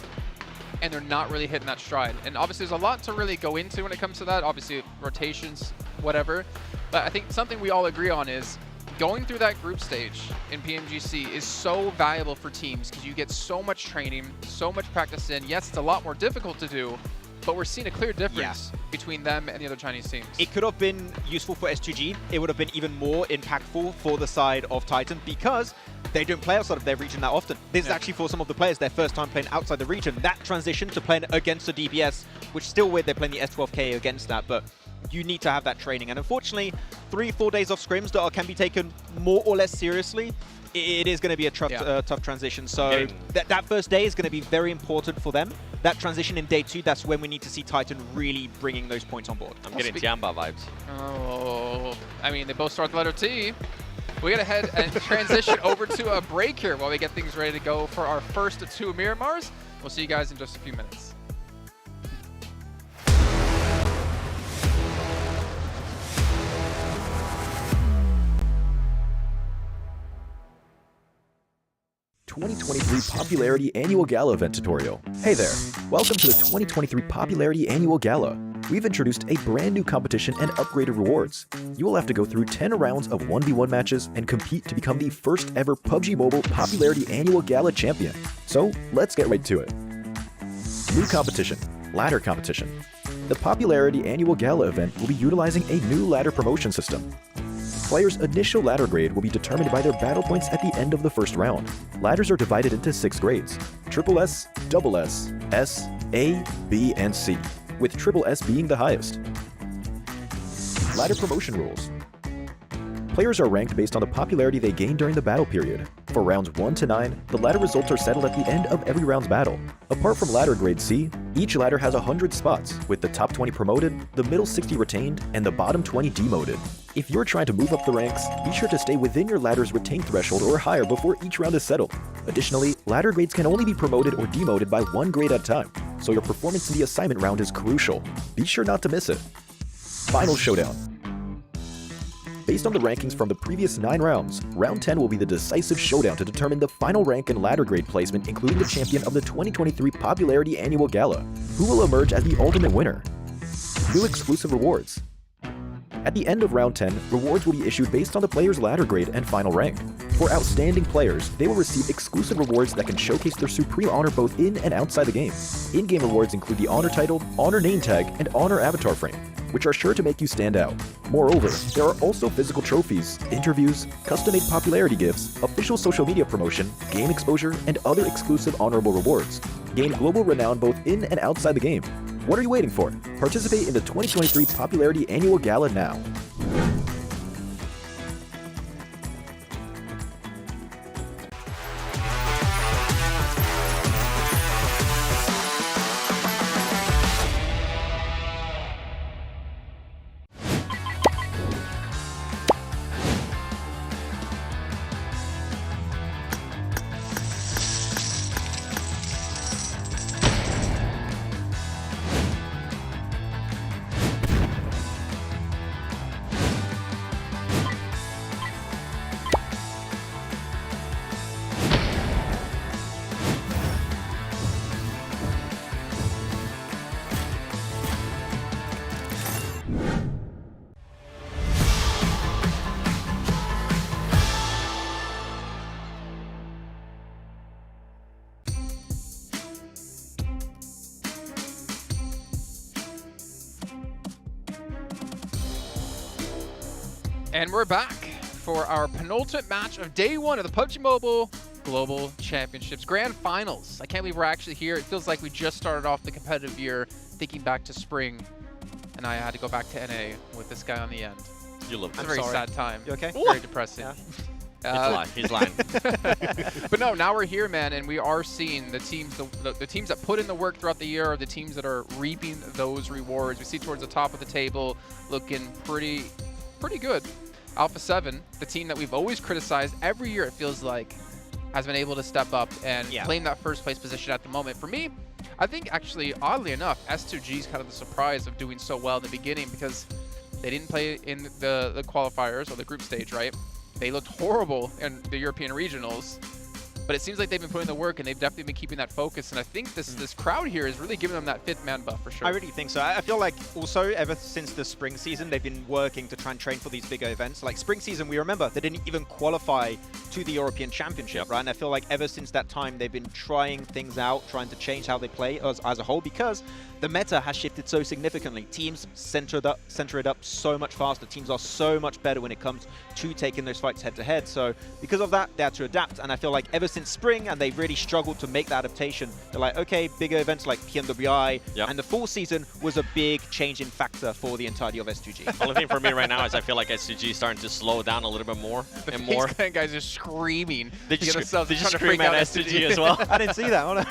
and they're not really hitting that stride. And obviously there's a lot to really go into when it comes to that. Obviously rotations, whatever. But I think something we all agree on is going through that group stage in PMGC is so valuable for teams because you get so much training, so much practice in. Yes, it's a lot more difficult to do, but we're seeing a clear difference between them and the other Chinese teams. It could have been useful for S2G. It would have been even more impactful for the side of Titan because they don't play outside of their region that often. This is actually for some of the players their first time playing outside the region. That transition to playing against the DPS, which is still weird they're playing the S12K against that, but you need to have that training. And unfortunately, 3-4 days off scrims that can be taken more or less seriously, it is going to be a tough transition. So that first day is going to be very important for them. That transition in day 2, that's when we need to see Titan really bringing those points on board. I'm getting Tiamba vibes. Oh, I mean, they both start with the letter T. We gotta head and transition over to a break here while we get things ready to go for our first of 2 Miramars. We'll see you guys in just a few minutes. ...2023 Popularity Annual Gala event tutorial. Hey there, welcome to the 2023 Popularity Annual Gala. We've introduced a brand new competition and upgraded rewards. You will have to go through 10 rounds of 1v1 matches and compete to become the first ever PUBG Mobile Popularity Annual Gala champion. So let's get right to it. New competition, ladder competition. The Popularity Annual Gala event will be utilizing a new ladder promotion system. Players' initial ladder grade will be determined by their battle points at the end of the first round. Ladders are divided into 6 grades: Triple S, Double S, S, A, B, and C, with Triple S being the highest. Ladder promotion rules. Players are ranked based on the popularity they gain during the battle period. For rounds 1 to 9, the ladder results are settled at the end of every round's battle. Apart from ladder grade C, each ladder has 100 spots, with the top 20 promoted, the middle 60 retained, and the bottom 20 demoted. If you're trying to move up the ranks, be sure to stay within your ladder's retained threshold or higher before each round is settled. Additionally, ladder grades can only be promoted or demoted by 1 grade at a time, so your performance in the assignment round is crucial. Be sure not to miss it. Final showdown. Based on the rankings from the previous 9 rounds, round 10 will be the decisive showdown to determine the final rank and ladder grade placement, including the champion of the 2023 Popularity Annual Gala, who will emerge as the ultimate winner. New exclusive rewards. At the end of round 10, rewards will be issued based on the player's ladder grade and final rank. For outstanding players, they will receive exclusive rewards that can showcase their supreme honor both in and outside the game. In-game rewards include the honor title, honor name tag, and honor avatar frame, which are sure to make you stand out. Moreover, there are also physical trophies, interviews, custom-made popularity gifts, official social media promotion, game exposure, and other exclusive honorable rewards. Gain global renown both in and outside the game. What are you waiting for? Participate in the 2023 Popularity Annual Gala now. And we're back for our penultimate match of day one of the PUBG Mobile Global Championships Grand Finals. I can't believe we're actually here. It feels like we just started off the competitive year, thinking back to spring, and I had to go back to NA with this guy on the end. You love It's a very sad time. You okay? Very depressing. Yeah. He's lying. But no, now we're here, man, and we are seeing the teams, the teams that put in the work throughout the year are the teams that are reaping those rewards. We see towards the top of the table looking pretty good. Alpha 7, the team that we've always criticized every year, it feels like, has been able to step up and claim that first place position at the moment. For me, I think actually, oddly enough, S2G is kind of the surprise of doing so well in the beginning because they didn't play in the qualifiers or the group stage, right? They looked horrible in the European regionals, but it seems like they've been putting the work and they've definitely been keeping that focus. And I think this crowd here is really giving them that 5th man buff for sure. I really think so. I feel like also ever since the spring season, they've been working to try and train for these bigger events. Like spring season, we remember they didn't even qualify to the European Championship, right? And I feel like ever since that time, they've been trying things out, trying to change how they play as a whole because the meta has shifted so significantly. Teams center it up so much faster. Teams are so much better when it comes to taking those fights head to head. So because of that, they had to adapt. And I feel like ever since spring, and they've really struggled to make that adaptation. They're like, okay, bigger events like PMWI, and the full season was a big changing factor for the entirety of S2G. The only thing for me right now is I feel like S2G is starting to slow down a little bit more and more. These guys are screaming. They just scream out at S2G as well. I didn't see that.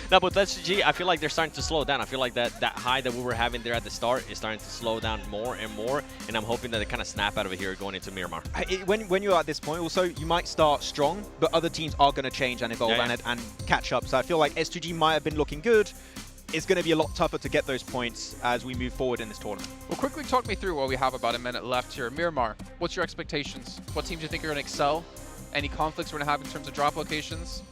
No, but S2G, I feel like they're starting to slow down. I feel like that high that we were having there at the start is starting to slow down more and more, and I'm hoping that they kind of snap out of it here going into Miramar. When you're at this point, also, you might start strong, but other teams are going to change and evolve and catch up. So I feel like S2G might have been looking good. It's going to be a lot tougher to get those points as we move forward in this tournament. Well, quickly talk me through what we have about a minute left here. Miramar, what's your expectations? What teams do you think are going to excel? Any conflicts we're going to have in terms of drop locations?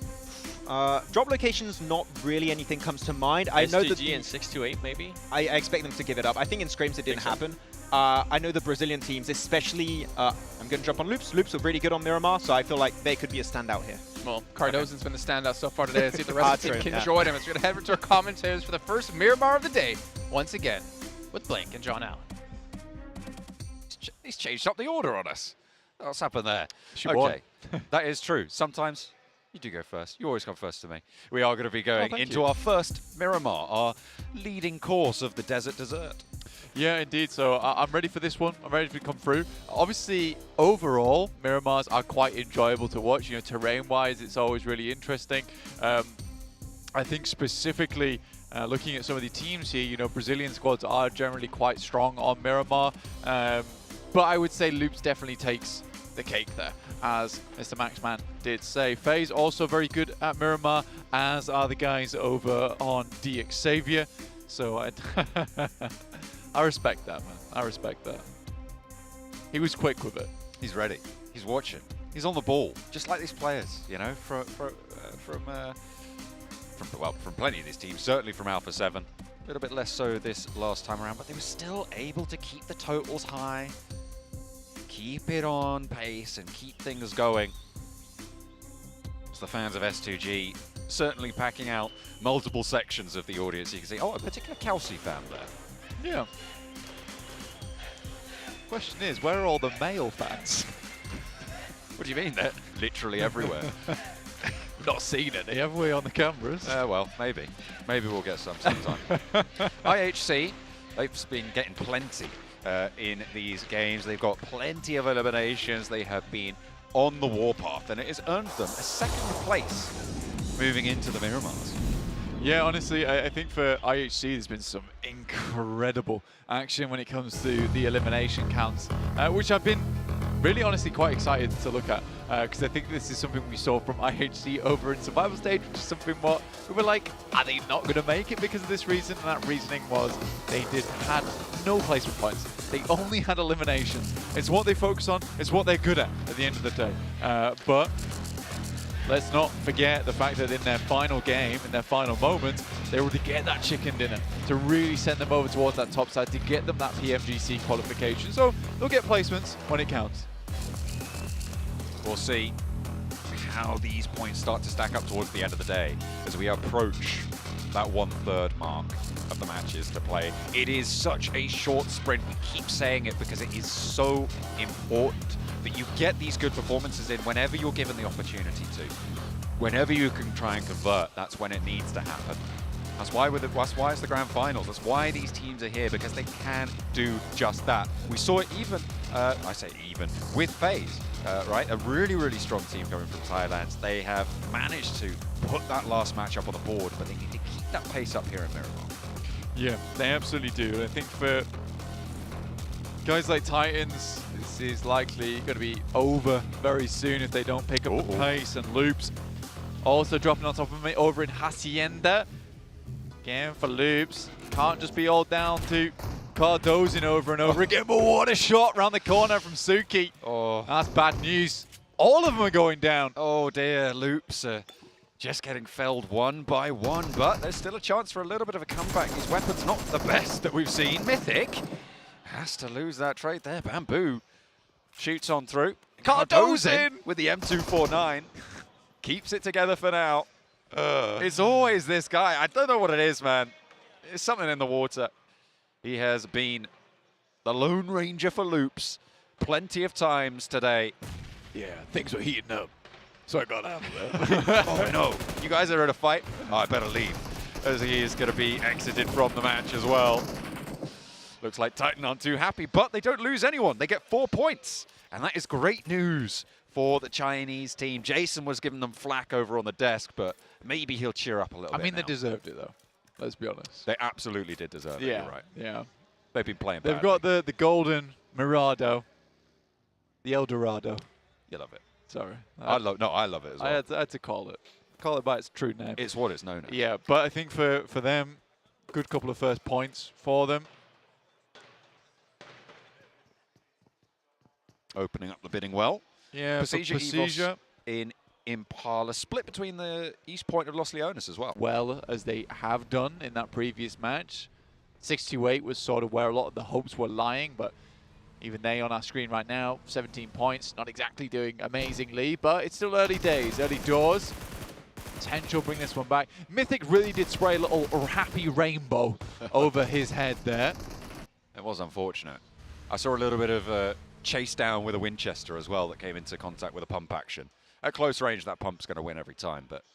Drop locations, not really anything comes to mind. I know that and 628 maybe. I expect them to give it up. I think in scrims it didn't happen. I know the Brazilian teams, especially. I'm going to jump on Loops. Loops are really good on Miramar, so I feel like they could be a standout here. Well, Cardozo's been the standout so far today. Let's see if the rest of the team can join him. It's going to head over to our commentators for the first Miramar of the day, once again, with Blank and John Allen. He's changed up the order on us. What's happened there? Okay, that is true. Sometimes you do go first. You always come first to me. We are going to be going into our first Miramar, our leading course of the desert dessert. Yeah, indeed. So I'm ready for this one. I'm ready to come through. Obviously, overall, Miramars are quite enjoyable to watch. You know, terrain-wise, it's always really interesting. I think specifically looking at some of the teams here, you know, Brazilian squads are generally quite strong on Miramar. But I would say Loops definitely takes the cake there, as Mr. Maxman did say. FaZe also very good at Miramar, as are the guys over on DX Xavier. So I respect that, man. I respect that. He was quick with it. He's ready. He's watching. He's on the ball, just like these players, you know, from plenty of these teams, certainly from Alpha 7. A little bit less so this last time around, but they were still able to keep the totals high, keep it on pace, and keep things going. It's the fans of S2G certainly packing out multiple sections of the audience. You can see, oh, a particular Kelsey fan there. Yeah. Question is, where are all the male fans? What do you mean? They're literally everywhere. We've not seen any, have we, on the cameras? Well, maybe. Maybe we'll get some sometime. IHC, they've been getting plenty in these games. They've got plenty of eliminations. They have been on the warpath, and it has earned them a second place moving into the Miramars. Yeah, honestly, I think for IHC, there's been some incredible action when it comes to the elimination counts, which I've been really honestly quite excited to look at, because I think this is something we saw from IHC over in Survival Stage, which is something what we were like, are they not going to make it because of this reason? And that reasoning was they had no placement points. They only had eliminations. It's what they focus on. It's what they're good at the end of the day. But let's not forget the fact that in their final game, in their final moment, they were to get that chicken dinner, to really send them over towards that top side, to get them that PMGC qualification. So they'll get placements when it counts. We'll see how these points start to stack up towards the end of the day as we approach that 1/3 mark of the matches to play. It is such a short sprint. We keep saying it because it is so important that you get these good performances in whenever you're given the opportunity to. Whenever you can try and convert, that's when it needs to happen. That's why it's the grand finals. That's why these teams are here, because they can do just that. We saw it even, I say even, with FaZe, right? A really, really strong team coming from Thailand. They have managed to put that last match up on the board, but they need to keep that pace up here in Miramar. Yeah, they absolutely do. I think for guys like Titans, this is likely going to be over very soon if they don't pick up the pace. And Loops also dropping on top of me over in Hacienda. Again for Loops, can't just be all down to Cardozing over and over again, but what a shot around the corner from Suki. Oh, that's bad news. All of them are going down. Oh dear, Loops just getting felled one by one, but there's still a chance for a little bit of a comeback. His weapon's not the best that we've seen. Mythic has to lose that trade there. Bamboo shoots on through. Cardozing with the M249. Keeps it together for now. It's always this guy. I don't know what it is, man. It's something in the water. He has been the Lone Ranger for Loops plenty of times today. Yeah, things were heating up, so I got out of there. Oh no, you guys are in a fight? Oh, I better leave, as he is going to be exited from the match as well. Looks like Titan aren't too happy, but they don't lose anyone. They get 4 points, and that is great news for the Chinese team. Jason was giving them flack over on the desk, but maybe he'll cheer up a little bit. I mean, now. they deserved it, though. Let's be honest. They absolutely did deserve it, you're right. Yeah. They've been playing They've badly. got the golden Mirado, the El Dorado. You love it. Sorry. I love it as well. I had to call it by its true name. It's what it's known as. Yeah, but I think for them, good couple of first points for them. Opening up the bidding well. Yeah, Pasija Pasija in Impala, split between the East Point of Los Leones as well. Well, as they have done in that previous match. 6-8 was sort of where a lot of the hopes were lying, but even they on our screen right now, 17 points, not exactly doing amazingly, but it's still early days, early doors. Potential bring this one back. Mythic really did spray a little happy rainbow over his head there. It was unfortunate. I saw a little bit of chase down with a Winchester as well that came into contact with a pump action. At close range, that pump's going to win every time, but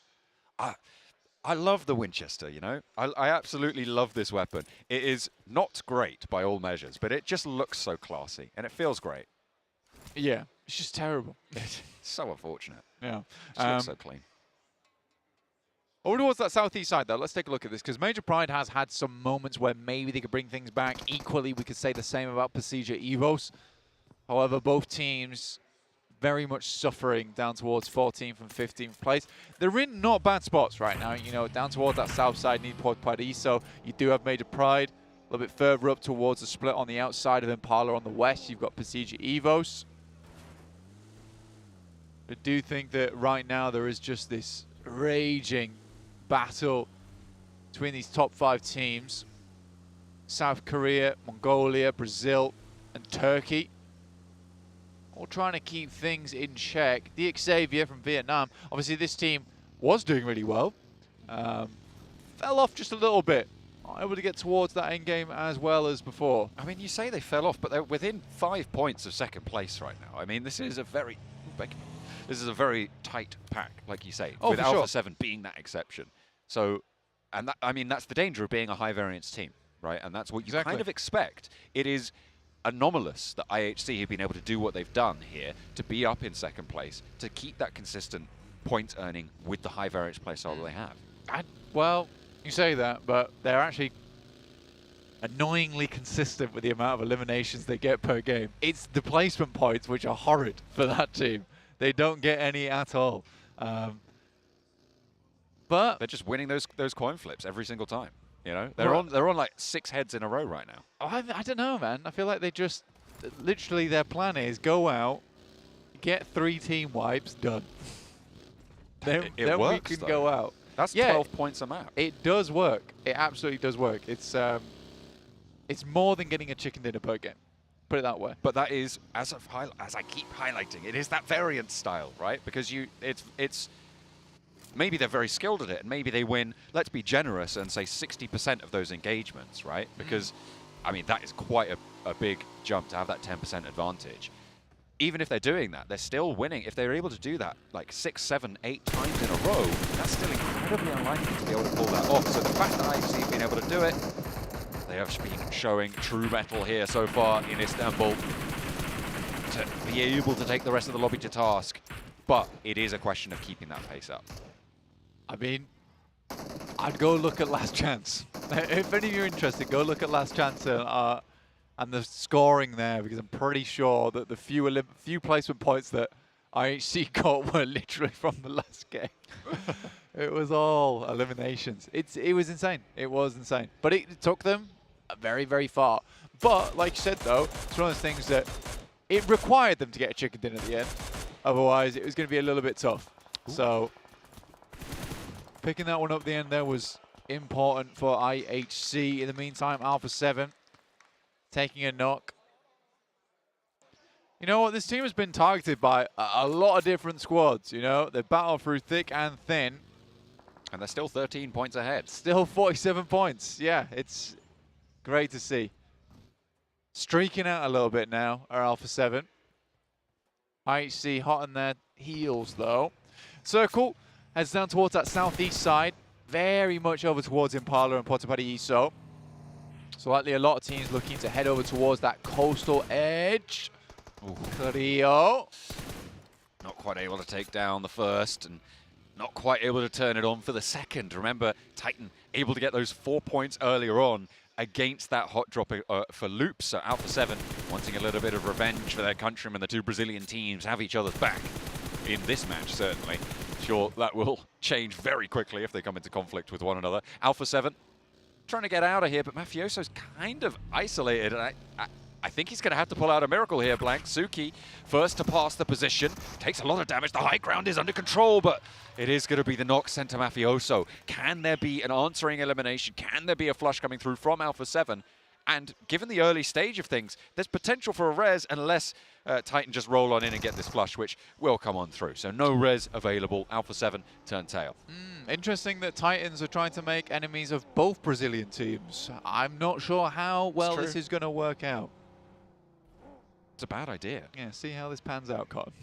I love the Winchester, you know? I absolutely love this weapon. It is not great by all measures, but it just looks so classy, and it feels great. Yeah, it's just terrible. It's so unfortunate. Yeah. It just looks so clean. Over towards that southeast side, though, let's take a look at this, because Major Pride has had some moments where maybe they could bring things back. Equally, we could say the same about Pasija Evos. However, both teams very much suffering down towards 14th and 15th place. They're in not bad spots right now, you know, down towards that south side, Newport Paradiso. You do have Major Pride. A little bit further up towards the split on the outside of Impala on the west, you've got Pasija Evos. I do think that right now there is just this raging battle between these top 5 teams. South Korea, Mongolia, Brazil, and Turkey. All trying to keep things in check. The Xavier from Vietnam. Obviously, this team was doing really well. Fell off just a little bit. Not able to get towards that end game as well as before. I mean, you say they fell off, but they're within 5 points of second place right now. I mean, this is a very tight pack, like you say, with Alpha 7 being that exception. So, and that, I mean, that's the danger of being a high variance team, right? And that's what you kind of expect. It is anomalous that IHC have been able to do what they've done here, to be up in second place, to keep that consistent point earning with the high variance playstyle that they have. Well, you say that, but they're actually annoyingly consistent with the amount of eliminations they get per game. It's the placement points which are horrid for that team. They don't get any at all. But they're just winning those coin flips every single time. You know, they're on like 6 heads in a row right now. I don't know, man. I feel like they just literally their plan is go out, get 3 team wipes, done. then works, we can though. go out. That's 12 points a map. It does work. It absolutely does work. It's more than getting a chicken dinner per game. Put it that way. But that is, as I keep highlighting, it is that variant style, right? Because it's maybe they're very skilled at it, and maybe they win, let's be generous and say 60% of those engagements, right? Because, I mean, that is quite a big jump to have that 10% advantage. Even if they're doing that, they're still winning. If they're able to do that like 6, 7, 8 times in a row, that's still incredibly unlikely to be able to pull that off. So the fact that IHC have been able to do it, they have been showing true mettle here so far in Istanbul to be able to take the rest of the lobby to task. But it is a question of keeping that pace up. I mean, I'd go look at Last Chance. If any of you are interested, go look at Last Chance and the scoring there, because I'm pretty sure that the few placement points that IHC got were literally from the last game. It was all eliminations. It was insane. It was insane. But it took them very, very far. But like you said, though, it's one of those things that it required them to get a chicken dinner at the end. Otherwise, it was going to be a little bit tough. Ooh. So picking that one up at the end there was important for IHC. In the meantime, Alpha 7 taking a knock. You know what? This team has been targeted by a lot of different squads, you know? They battle through thick and thin. And they're still 13 points ahead. Still 47 points. Yeah, it's great to see. Streaking out a little bit now are Alpha 7. IHC hot on their heels, though. Circle heads down towards that southeast side. Very much over towards Impala and Potapadiso. So likely a lot of teams looking to head over towards that coastal edge. Crio. Not quite able to take down the first, and not quite able to turn it on for the second. Remember, Titan able to get those 4 points earlier on against that hot drop for Loops. So Alpha 7 wanting a little bit of revenge for their countrymen. The two Brazilian teams have each other's back in this match, certainly. Sure, that will change very quickly if they come into conflict with one another. Alpha 7 trying to get out of here, but Mafioso's kind of isolated. And I think he's going to have to pull out a miracle here, Blank. Suki, first to pass the position, takes a lot of damage. The high ground is under control, but it is going to be the knock sent to Mafioso. Can there be an answering elimination? Can there be a flush coming through from Alpha 7? And given the early stage of things, there's potential for a res unless Titan just roll on in and get this flush, which will come on through. So no res available. Alpha 7 turn tail. Interesting that Titans are trying to make enemies of both Brazilian teams. I'm not sure how well this is going to work out. It's a bad idea. Yeah, see how this pans out, Cotton.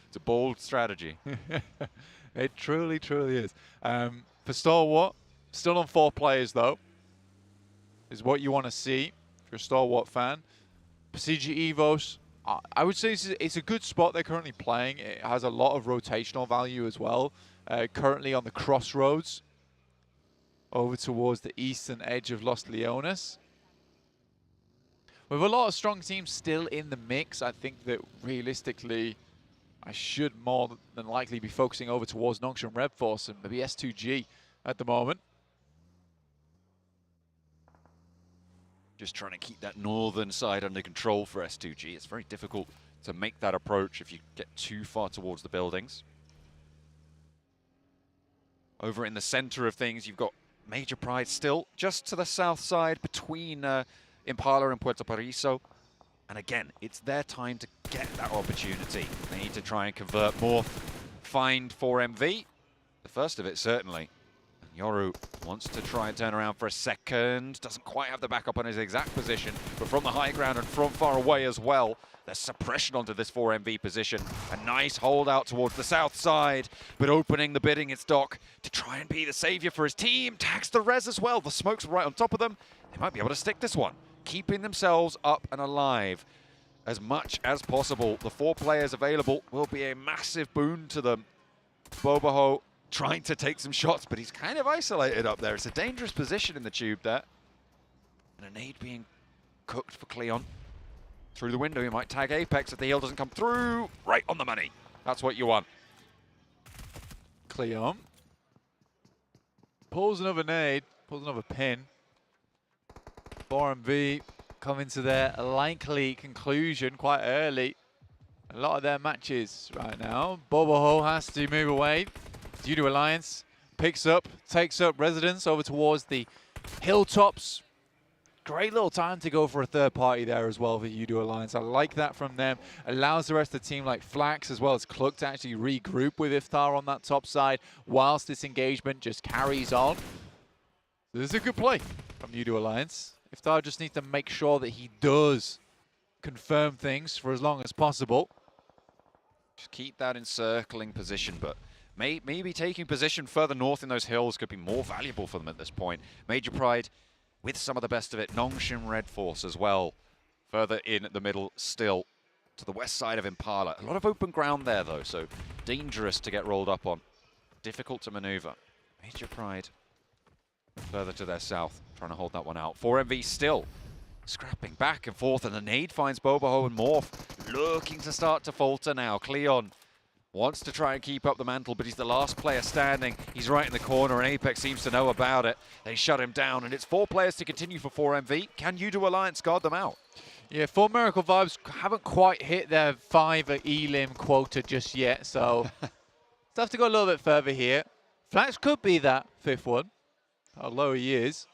It's a bold strategy. It truly, truly is. For Stalwart, still on 4 players, though, is what you want to see if you're a Stalwart fan. PCG Evos, I would say it's a good spot they're currently playing. It has a lot of rotational value as well. Currently on the crossroads over towards the eastern edge of Los Leones. With a lot of strong teams still in the mix, I think that realistically I should more than likely be focusing over towards Noxian Red Force and maybe S2G at the moment. Just trying to keep that northern side under control for S2G. It's very difficult to make that approach if you get too far towards the buildings. Over in the center of things, you've got Major Pride still just to the south side between Impala and Puerto Paraiso. And again, it's their time to get that opportunity. They need to try and convert more, find 4MV. The first of it, certainly. Yoru wants to try and turn around for a second. Doesn't quite have the backup on his exact position, but from the high ground and from far away as well. There's suppression onto this 4MV position. A nice hold out towards the south side, but opening the bidding, it's Doc to try and be the savior for his team. Tags the res as well. The smoke's right on top of them. They might be able to stick this one, keeping themselves up and alive as much as possible. The 4 players available will be a massive boon to them. Boboho trying to take some shots, but he's kind of isolated up there. It's a dangerous position in the tube there. And a nade being cooked for Cleon. Through the window, he might tag Apex if the heal doesn't come through. Right on the money. That's what you want. Cleon pulls another nade, pulls another pin. 4MV coming to their likely conclusion quite early. A lot of their matches right now. Boboho has to move away due to Alliance. Picks up, takes up residence over towards the hilltops Great little time to go for a third party there as well for UDO Alliance. I like that from them. Allows the rest of the team like Flax as well as Cluck to actually regroup with Iftar on that top side whilst this engagement just carries on. This is a good play from UDO Alliance. Iftar just needs to make sure that he does confirm things for as long as possible. Just keep that encircling position, but maybe taking position further north in those hills could be more valuable for them at this point. Major Pride with some of the best of it. Nongshim Red Force as well. Further in the middle still to the west side of Impala. A lot of open ground there though, so dangerous to get rolled up on. Difficult to maneuver. Major Pride further to their south, trying to hold that one out. 4MV still scrapping back and forth, and the nade finds Boboho and Morph looking to start to falter now. Cleon wants to try and keep up the mantle, but he's the last player standing. He's right in the corner, and Apex seems to know about it. They shut him down, and it's 4 players to continue for 4MV. Can UDO Alliance guard them out? Yeah, 4 Miracle Vibes haven't quite hit their 5 elim quota just yet, so have to go a little bit further here. Flax could be that 5th one, how low he is.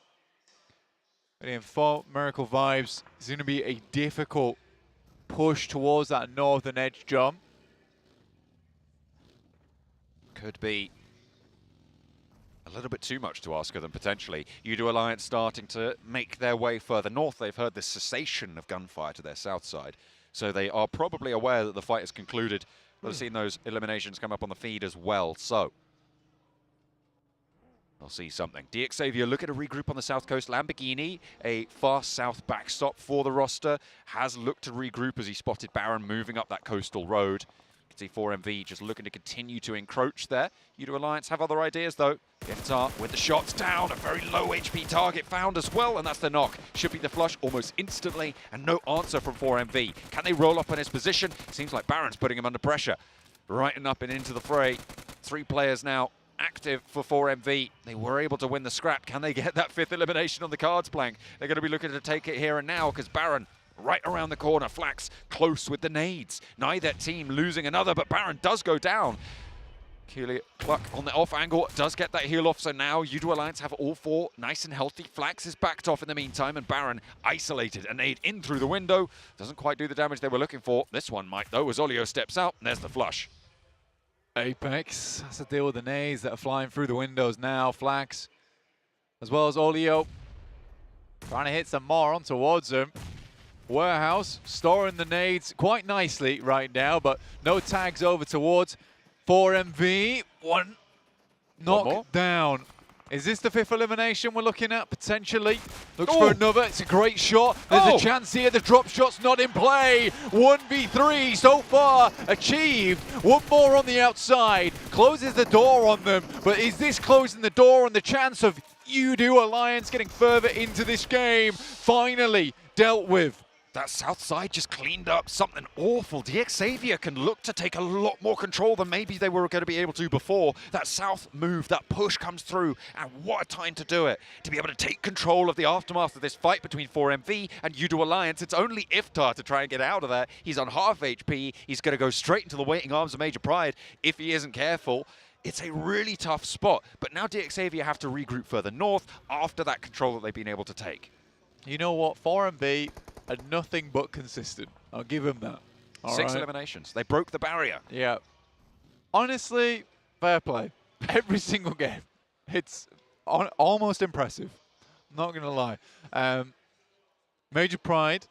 But in 4 Miracle Vibes, it's going to be a difficult push towards that northern edge jump. Could be a little bit too much to ask of them, potentially. UDO Alliance starting to make their way further north. They've heard the cessation of gunfire to their south side, so they are probably aware that the fight has concluded. We've seen those eliminations come up on the feed as well, so they'll see something. DXavier look at a regroup on the south coast. Lamborghini, a fast south backstop for the roster, has looked to regroup as he spotted Baron moving up that coastal road. You can see 4MV just looking to continue to encroach there. UDO Alliance have other ideas though. Gentar with the shots down, a very low HP target found as well, and that's the knock. Should be the flush almost instantly, and no answer from 4MV. Can they roll up on his position? Seems like Baron's putting him under pressure. Right up and into the fray. 3 players now active for 4MV. They were able to win the scrap. Can they get that 5th elimination on the cards plank? They're going to be looking to take it here and now because Baron right around the corner. Flax close with the nades. Neither team losing another, but Baron does go down. Cluck on the off angle does get that heal off, so now UDO Alliance have all 4 nice and healthy. Flax is backed off in the meantime, and Baron isolated. A nade in through the window. Doesn't quite do the damage they were looking for. This one might though, as Olio steps out, and there's the flush. Apex has to deal with the nades that are flying through the windows now. Flax, as well as Olio, trying to hit some more on towards him. Warehouse storing the nades quite nicely right now, but no tags over towards 4MV. One knock down. Is this the 5th elimination we're looking at? Potentially. Looks for another. It's a great shot. There's a chance here. The drop shot's not in play. 1v3 so far achieved. One more on the outside. Closes the door on them. But is this closing the door on the chance of UDO Alliance getting further into this game? Finally dealt with. That south side just cleaned up something awful. DXavier can look to take a lot more control than maybe they were going to be able to before. That south move, that push comes through, and what a time to do it. To be able to take control of the aftermath of this fight between 4MV and UDO Alliance. It's only Iftar to try and get out of there. He's on half HP. He's going to go straight into the waiting arms of Major Pride if he isn't careful. It's a really tough spot, but now DXavier have to regroup further north after that control that they've been able to take. You know what? 4MV are nothing but consistent. I'll give him that. 6 eliminations. They broke the barrier. Yeah. Honestly, fair play. Every single game. It's almost impressive. Not going to lie. Major Pride,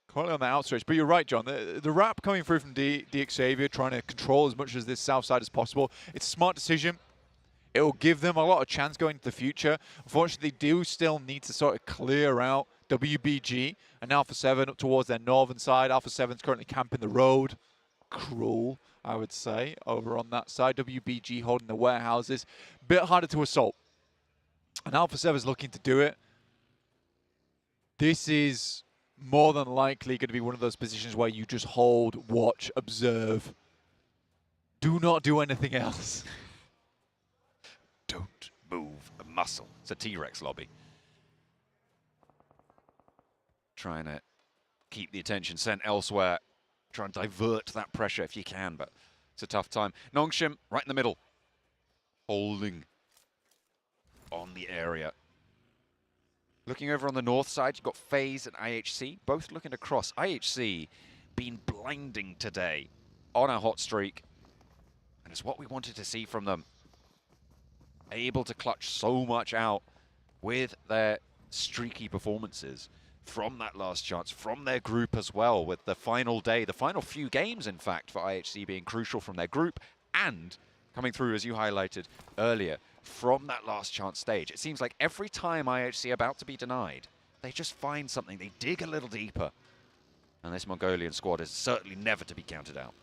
currently on the outstretch. But you're right, John. The wrap coming through from DXavier, trying to control as much of this south side as possible. It's a smart decision. It will give them a lot of chance going into the future. Unfortunately, they do still need to sort of clear out WBG and Alpha 7 up towards their northern side. Alpha 7's currently camping the road. Cruel, I would say, over on that side. WBG holding the warehouses. Bit harder to assault. And Alpha 7's looking to do it. This is more than likely going to be one of those positions where you just hold, watch, observe. Do not do anything else. Don't move a muscle. It's a T-Rex lobby. Trying to keep the attention sent elsewhere. Try and divert that pressure if you can, but it's a tough time. Nongshim right in the middle. Holding on the area. Looking over on the north side, you've got FaZe and IHC, both looking across. IHC been blinding today on a hot streak, and it's what we wanted to see from them. Able to clutch so much out with their streaky performances from that last chance, from their group as well, with the final day, the final few games, in fact, for IHC being crucial from their group and coming through, as you highlighted earlier, from that last chance stage. It seems like every time IHC are about to be denied, they just find something, they dig a little deeper. And this Mongolian squad is certainly never to be counted out.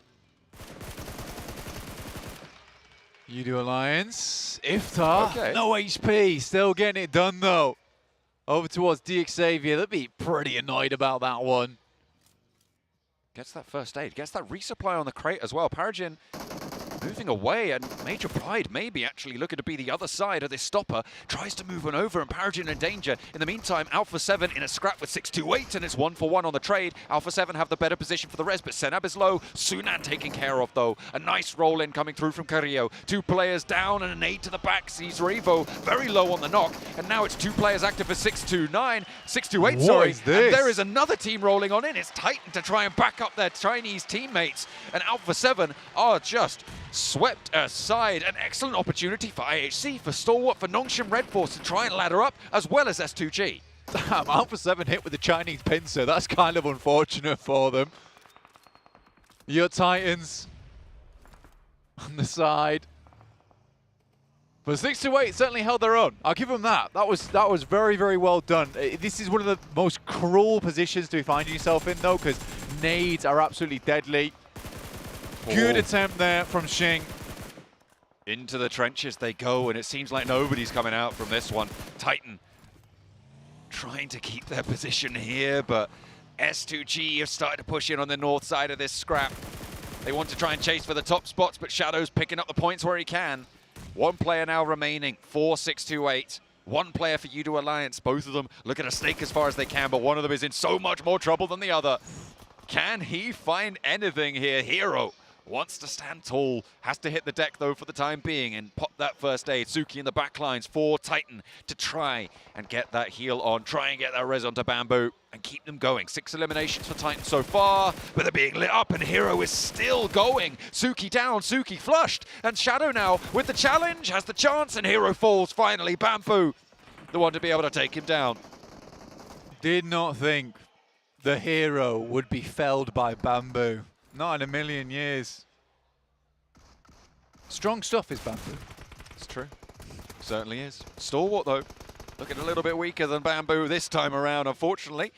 Udo Alliance, Iftar, Okay. no HP, still getting it done though. Over towards DXavier, they'll be pretty annoyed about that one. Gets that first aid, gets that resupply on the crate as well. Paragin moving away, and Major Pride maybe actually looking to be the other side of this stopper. Tries to move on over, and Paragin in danger. In the meantime, Alpha 7 in a scrap with 628, and it's 1-for-1 on the trade. Alpha 7 have the better position for the res, but Senab is low. Sunan taken care of, though. A nice roll in coming through from Carrillo. 2 players down, and an aid to the back sees Revo very low on the knock, and now it's 2 players active for 628. What Sorry. is this? And there is another team rolling on in. It's Titan to try and back up their Chinese teammates, and Alpha 7 are just swept aside. An excellent opportunity for IHC, for Stalwart, for Nongshim Red Force to try and ladder up, as well as S2G. Damn, Alpha 7 hit with the Chinese pincer. That's kind of unfortunate for them. Your Titans on the side. But 628 certainly held their own. I'll give them that. That was very, very well done. This is one of the most cruel positions to be finding yourself in, though, because nades are absolutely deadly. Good attempt there from Xing. Into the trenches they go, and it seems like nobody's coming out from this one. Titan trying to keep their position here, but S2G have started to push in on the north side of this scrap. They want to try and chase for the top spots, but Shadow's picking up the points where he can. 1 player now remaining for 628. 1 player for Udo Alliance. Both of them looking to snake as far as they can, but one of them is in so much more trouble than the other. Can he find anything here? Hero wants to stand tall, has to hit the deck though for the time being and pop that first aid. Suki in the back lines for Titan to try and get that heal on, try and get that res onto Bamboo and keep them going. 6 eliminations for Titan so far, but they're being lit up and Hero is still going. Suki down, Suki flushed, and Shadow now with the challenge has the chance, and Hero falls finally. Bamboo, the one to be able to take him down. Did not think the Hero would be felled by Bamboo. Not in a million years. Strong stuff is Bamboo. It's true. Certainly is. Stalwart, though, looking a little bit weaker than Bamboo this time around, unfortunately,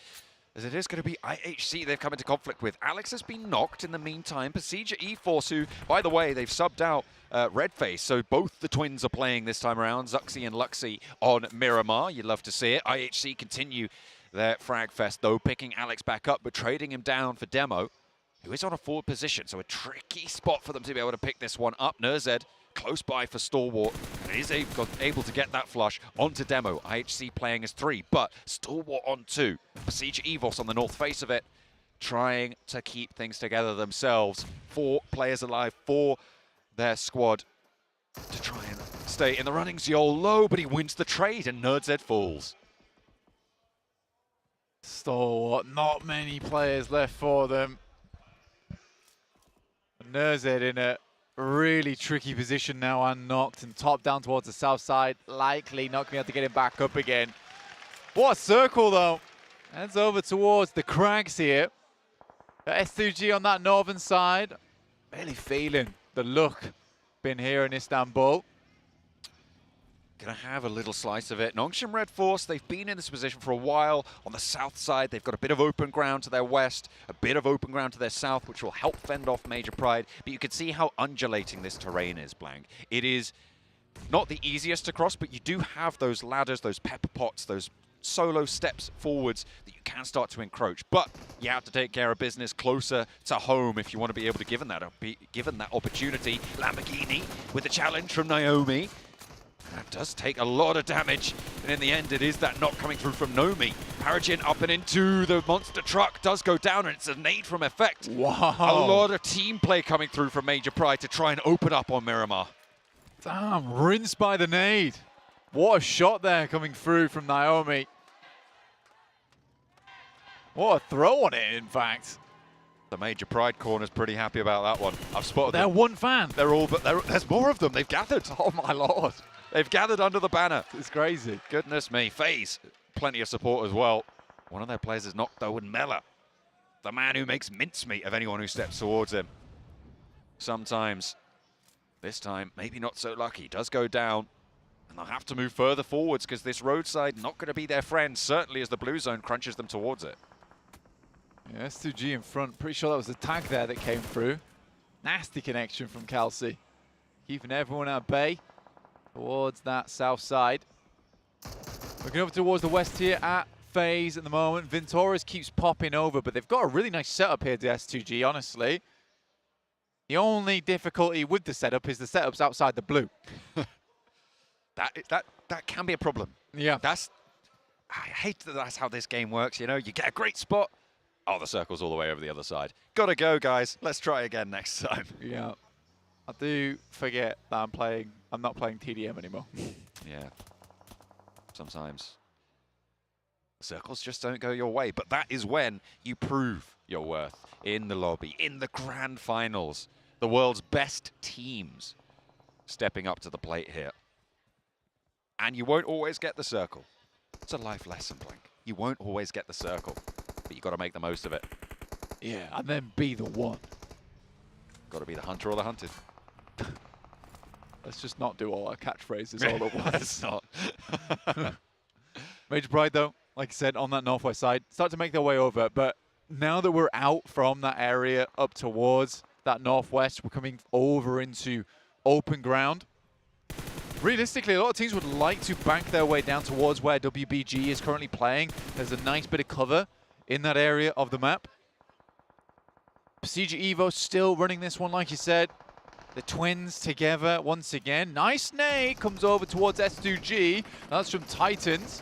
as it is going to be IHC they've come into conflict with. Alex has been knocked in the meantime. Pasija E-Force, who, by the way, they've subbed out Redface, so both the twins are playing this time around. Zuxi and Luxi on Miramar. You'd love to see it. IHC continue their frag fest, though, picking Alex back up, but trading him down for Demo, who is on a forward position, so a tricky spot for them to be able to pick this one up. Nurzed close by for Stalwart, and is able to get that flush onto Demo. IHC playing as 3, but Stalwart on 2. Pasija Evos on the north face of it, trying to keep things together themselves. 4 players alive for their squad to try and stay in the running. Ziol low, but he wins the trade, and Nurzed falls. Stalwart, not many players left for them. Nurzed in a really tricky position now, unknocked and top down towards the south side. Likely not going to be able to get him back up again. What a circle, though. Heads over towards the crags here. S2G on that northern side. Really feeling the look been here in Istanbul. Gonna have a little slice of it. Nongshim Red Force, they've been in this position for a while. On the south side, they've got a bit of open ground to their west, a bit of open ground to their south, which will help fend off Major Pride. But you can see how undulating this terrain is, Blank. It is not the easiest to cross, but you do have those ladders, those pepper pots, those solo steps forwards that you can start to encroach. But you have to take care of business closer to home if you want to be able to give that opportunity. Lamborghini with the challenge from Naomi. That does take a lot of damage, and in the end it is that knock coming through from Nomi. Paragin up and into the monster truck, does go down, and it's a nade from Effect. Wow. A lot of team play coming through from Major Pride to try and open up on Miramar. Damn, rinsed by the nade. What a shot there coming through from Naomi. What a throw on it, in fact. The Major Pride corner's pretty happy about that one. I've spotted They're them. one fan. They're all, but there's more of them. They've gathered. Oh my lord. They've gathered under the banner. It's crazy. Goodness me. FaZe, plenty of support as well. One of their players is knocked though, and Mela, the man who makes mincemeat of anyone who steps towards him. Sometimes, this time, maybe not so lucky. Does go down, and they'll have to move further forwards because this roadside not going to be their friend, certainly as the blue zone crunches them towards it. Yeah, S2G in front. Pretty sure that was the tag there that came through. Nasty connection from Kelsey. Keeping everyone at bay towards that south side. Looking over towards the west here at FaZe at the moment. Vintoris keeps popping over, but they've got a really nice setup here, the S2G, honestly. The only difficulty with the setup is the setup's outside the blue. That can be a problem. Yeah. I hate that that's how this game works, you know? You get a great spot. Oh, the circle's all the way over the other side. Gotta go, guys. Let's try again next time. Yeah. I do forget that I'm not playing TDM anymore. Yeah. Sometimes the circles just don't go your way, but that is when you prove your worth in the lobby, in the grand finals. The world's best teams stepping up to the plate here. And you won't always get the circle. It's a life lesson, Blink. You won't always get the circle, but you got to make the most of it. Yeah, and then be the one. Got to be the hunter or the hunted. Let's just not do all our catchphrases all at once. Let's not. Major Pride, though, like I said, on that northwest side, start to make their way over. But now that we're out from that area up towards that northwest, we're coming over into open ground. Realistically, a lot of teams would like to bank their way down towards where WBG is currently playing. There's a nice bit of cover in that area of the map. PMGC Evo still running this one, like you said. The twins together once again. Nice nade comes over towards S2G. That's from Titans.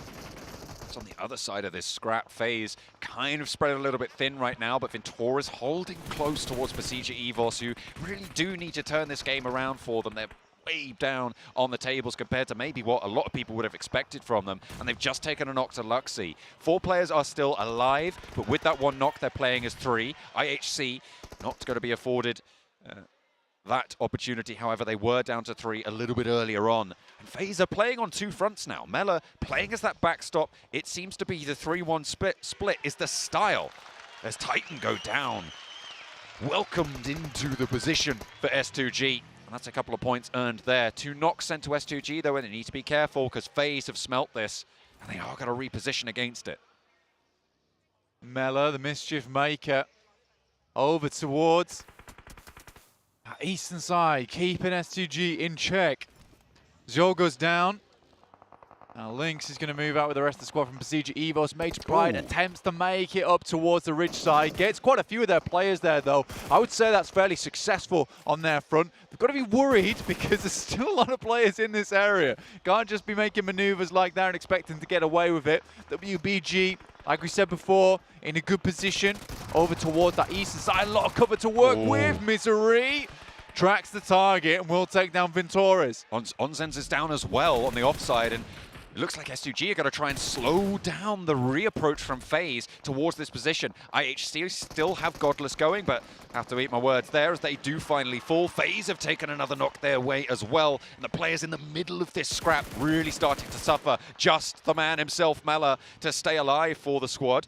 It's on the other side of this scrap phase. Kind of spread a little bit thin right now, but Vintoris holding close towards PMGC Evos, who really do need to turn this game around for them. They're way down on the tables compared to maybe what a lot of people would have expected from them, and they've just taken a knock to Luxy. 4 players are still alive, but with that one knock, they're playing as 3. IHC not going to be afforded that opportunity. However, they were down to 3 a little bit earlier on. And FaZe are playing on 2 fronts now. Mela playing as that backstop. It seems to be the 3-1 split is the style as Titan go down. Welcomed into the position for S2G. And that's a couple of points earned there. 2 knocks sent to S2G, though, and they need to be careful because FaZe have smelt this, and they are going to reposition against it. Mela, the mischief maker, over towards that eastern side, keeping S2G in check. Zhou goes down. Now Lynx is going to move out with the rest of the squad from PMGC Evos. Major Pride attempts to make it up towards the ridge side. Gets quite a few of their players there, though. I would say that's fairly successful on their front. They've got to be worried because there's still a lot of players in this area. Can't just be making maneuvers like that and expecting to get away with it. WBG, like we said before, in a good position over towards that eastern side. A lot of cover to work with. Misery tracks the target and will take down Vintoris. Onzens is down as well on the offside, and it looks like S2G are going to try and slow down the reapproach from FaZe towards this position. IHC still have Godless going, but have to eat my words there as they do finally fall. FaZe have taken another knock their way as well, and the players in the middle of this scrap really starting to suffer. Just the man himself, Mela, to stay alive for the squad.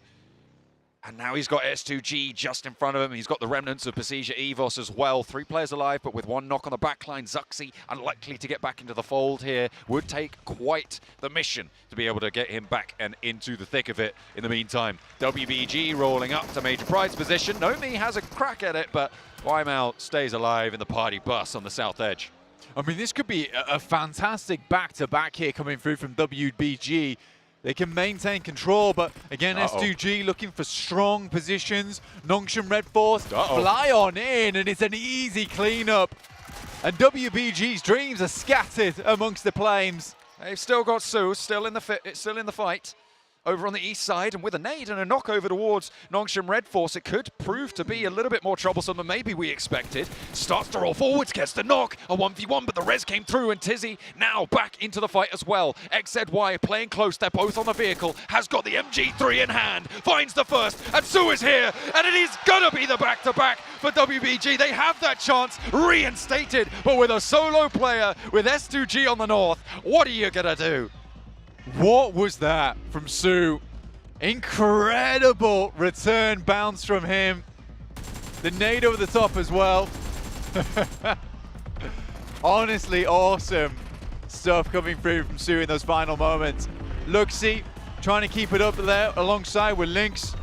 And now he's got S2G just in front of him. He's got the remnants of PMGC Evos as well. 3 players alive, but with 1 knock on the backline. Zuxi unlikely to get back into the fold here. Would take quite the mission to be able to get him back and into the thick of it. In the meantime, WBG rolling up to Major Pride's position. Nomi has a crack at it, but Wymal stays alive in the party bus on the south edge. I mean, this could be a fantastic back-to-back here coming through from WBG. They can maintain control, but again, S2G looking for strong positions. Nongshim Red Force fly on in, and it's an easy cleanup. And WBG's dreams are scattered amongst the flames. They've still got Sue, still in the fight. over on the east side, and with a nade and a knock over towards Nongshim Red Force, it could prove to be a little bit more troublesome than maybe we expected. Starts to roll forwards, gets the knock, a 1v1, but the res came through, and Tizzy now back into the fight as well. XZY playing close, they're both on the vehicle, has got the MG3 in hand, finds the first, and Sue is here, and it is gonna be the back-to-back for WBG. They have that chance reinstated, but with a solo player, with S2G on the north, what are you gonna do? What was that from Sue? Incredible return bounce from him. The nade over the top as well. Honestly, awesome stuff coming through from Sue in those final moments. Luxie trying to keep it up there alongside with Lynx.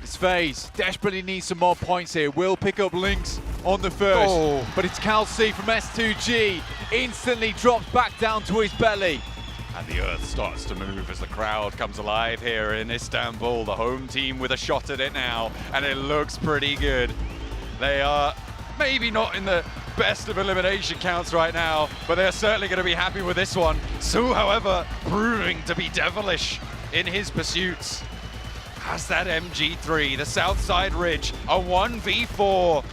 It's FaZe desperately needs some more points here. Will pick up Lynx on the first, but it's Cal C from S2G. Instantly drops back down to his belly. And the earth starts to move as the crowd comes alive here in Istanbul. The home team with a shot at it now, and it looks pretty good. They are maybe not in the best of elimination counts right now, but they're certainly going to be happy with this one. Sue, however, proving to be devilish in his pursuits. Has that MG3, the Southside Ridge, a 1v4.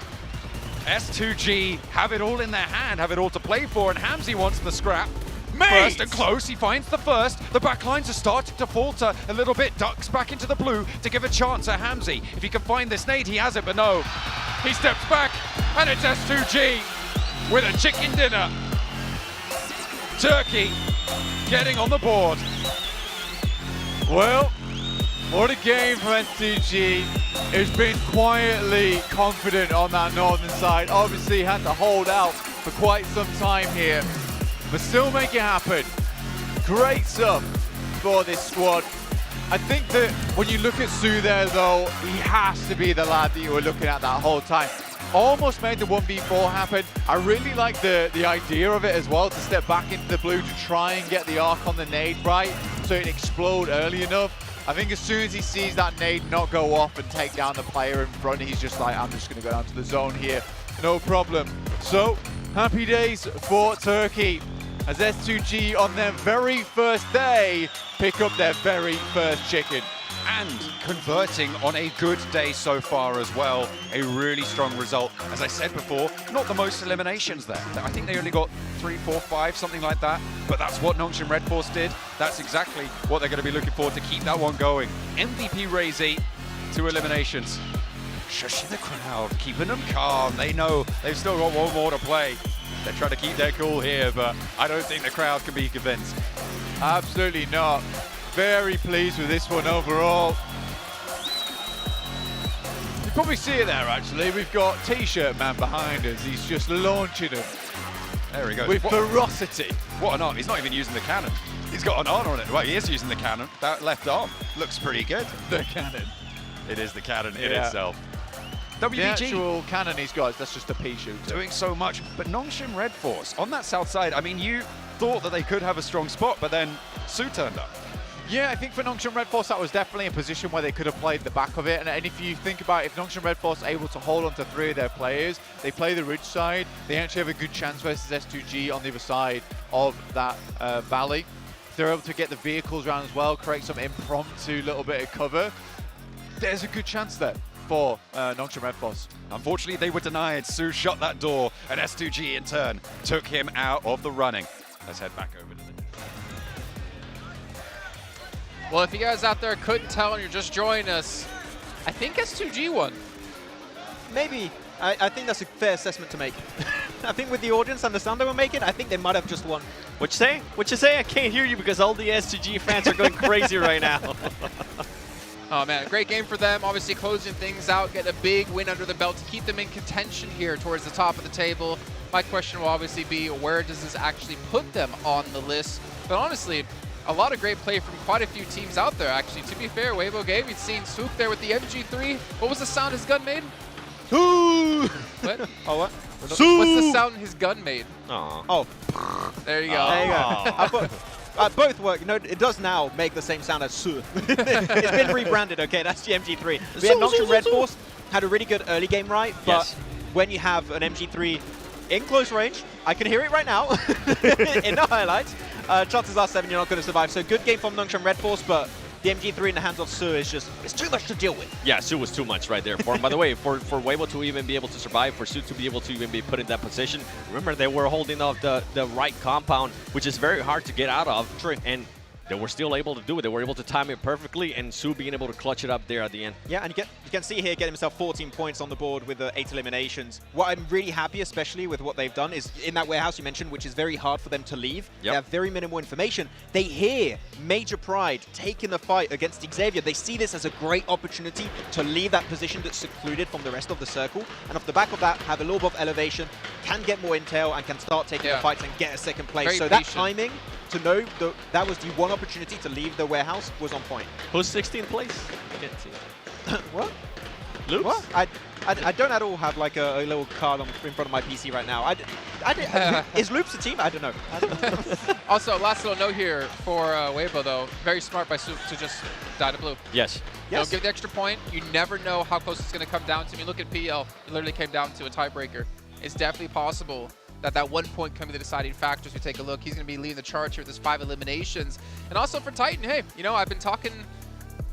S2G have it all in their hand, have it all to play for, and Hamzy wants the scrap. First and close, he finds the first. The backlines are starting to falter a little bit. Ducks back into the blue to give a chance at Hamzy. If he can find this nade, he has it, but no. He steps back, and it's S2G with a chicken dinner. Turkey getting on the board. Well, what a game from S2G. Has been quietly confident on that northern side. Obviously had to hold out for quite some time here, but still make it happen. Great stuff for this squad. I think that when you look at Sue there though, he has to be the lad that you were looking at that whole time. Almost made the 1v4 happen. I really like the idea of it as well, to step back into the blue to try and get the arc on the nade right so it explode early enough. I think as soon as he sees that nade not go off and take down the player in front, he's just like, I'm just going to go down to the zone here, no problem. So, happy days for Turkey as S2G on their very first day pick up their very first chicken. And converting on a good day so far as well. A really strong result. As I said before, not the most eliminations there. I think they only got 3, 4, 5, something like that. But that's what Nongshim Red Force did. That's exactly what they're going to be looking for to keep that one going. MVP Razy, 2 eliminations. Shushing the crowd, keeping them calm. They know they've still got one more to play. They're trying to keep their cool here, but I don't think the crowd can be convinced. Absolutely not. Very pleased with this one overall. You probably see it there actually. We've got T-shirt man behind us. He's just launching them. There he goes. With ferocity. What an arm. He's not even using the cannon. He's got an arm on it. Well, he is using the cannon. That left arm looks pretty good. The cannon. It is the cannon in itself. WBG. The actual cannon he's got, that's just a pea shooter. Doing so much. But Nongshim Red Force, on that south side, I mean, you thought that they could have a strong spot, but then Sue turned up. Yeah, I think for Nongshim Red Force, that was definitely a position where they could have played the back of it. And if you think about it, if Nongshim Red Force are able to hold on to 3 of their players, they play the ridge side, they actually have a good chance versus S2G on the other side of that valley. If they're able to get the vehicles around as well, create some impromptu little bit of cover, there's a good chance there for Nongshim Red Force. Unfortunately, they were denied. Sue shut that door, and S2G in turn took him out of the running. Let's head back over to the... Well, if you guys out there couldn't tell and you're just joining us, I think S2G won. Maybe. I think that's a fair assessment to make. I think with the audience and the sound they were making, I think they might have just won. What you say? What you say? I can't hear you because all the S2G fans are going crazy right now. Oh man, great game for them. Obviously closing things out, getting a big win under the belt to keep them in contention here towards the top of the table. My question will obviously be, where does this actually put them on the list? But honestly, a lot of great play from quite a few teams out there, actually. To be fair, Weibo Game, we've seen Swoop there with the MG3. What was the sound his gun made? What? Oh, what? What's the sound his gun made? Aww. Oh. There you go. There you go. Both work. No, it does now make the same sound as Su. It's been rebranded, okay? That's the MG3. But yeah, Nongshim Red Force had a really good early game, right? But when you have an MG3 in close range. I can hear it right now in the highlights. Chances are 7, you're not going to survive. So good game from Nungshan Red Force, but the MG3 in the hands of Su is just, it's too much to deal with. Yeah, Su was too much right there for him. By the way, for Weibo to even be able to survive, for Su to be able to even be put in that position, remember they were holding off the right compound, which is very hard to get out of. True. And they were still able to do it. They were able to time it perfectly, and Su being able to clutch it up there at the end. Yeah, and you can see here, getting himself 14 points on the board with the 8 eliminations. What I'm really happy, especially with what they've done, is in that warehouse you mentioned, which is very hard for them to leave. Yep. They have very minimal information. They hear Major Pride taking the fight against Xavier. They see this as a great opportunity to leave that position that's secluded from the rest of the circle. And off the back of that, have a little bit of elevation, can get more intel, and can start taking the fights and get a second place. Very so patient. that timing, to know that that was the one opportunity to leave the warehouse, was on point. Who's 16th place? I can't see. What? Loops? What? I don't at all have like a little card in front of my PC right now. Is Loops a team? I don't know. Also, last little note here for Weibo, though. Very smart by Soup to just die to blue. Yes. Don't give the extra point. You never know how close it's going to come down to. I mean, look at PL. It literally came down to a tiebreaker. It's definitely possible that 1 point can be the deciding factor as we take a look. He's going to be leading the charge here with his 5 eliminations. And also for Titan, hey, you know, I've been talking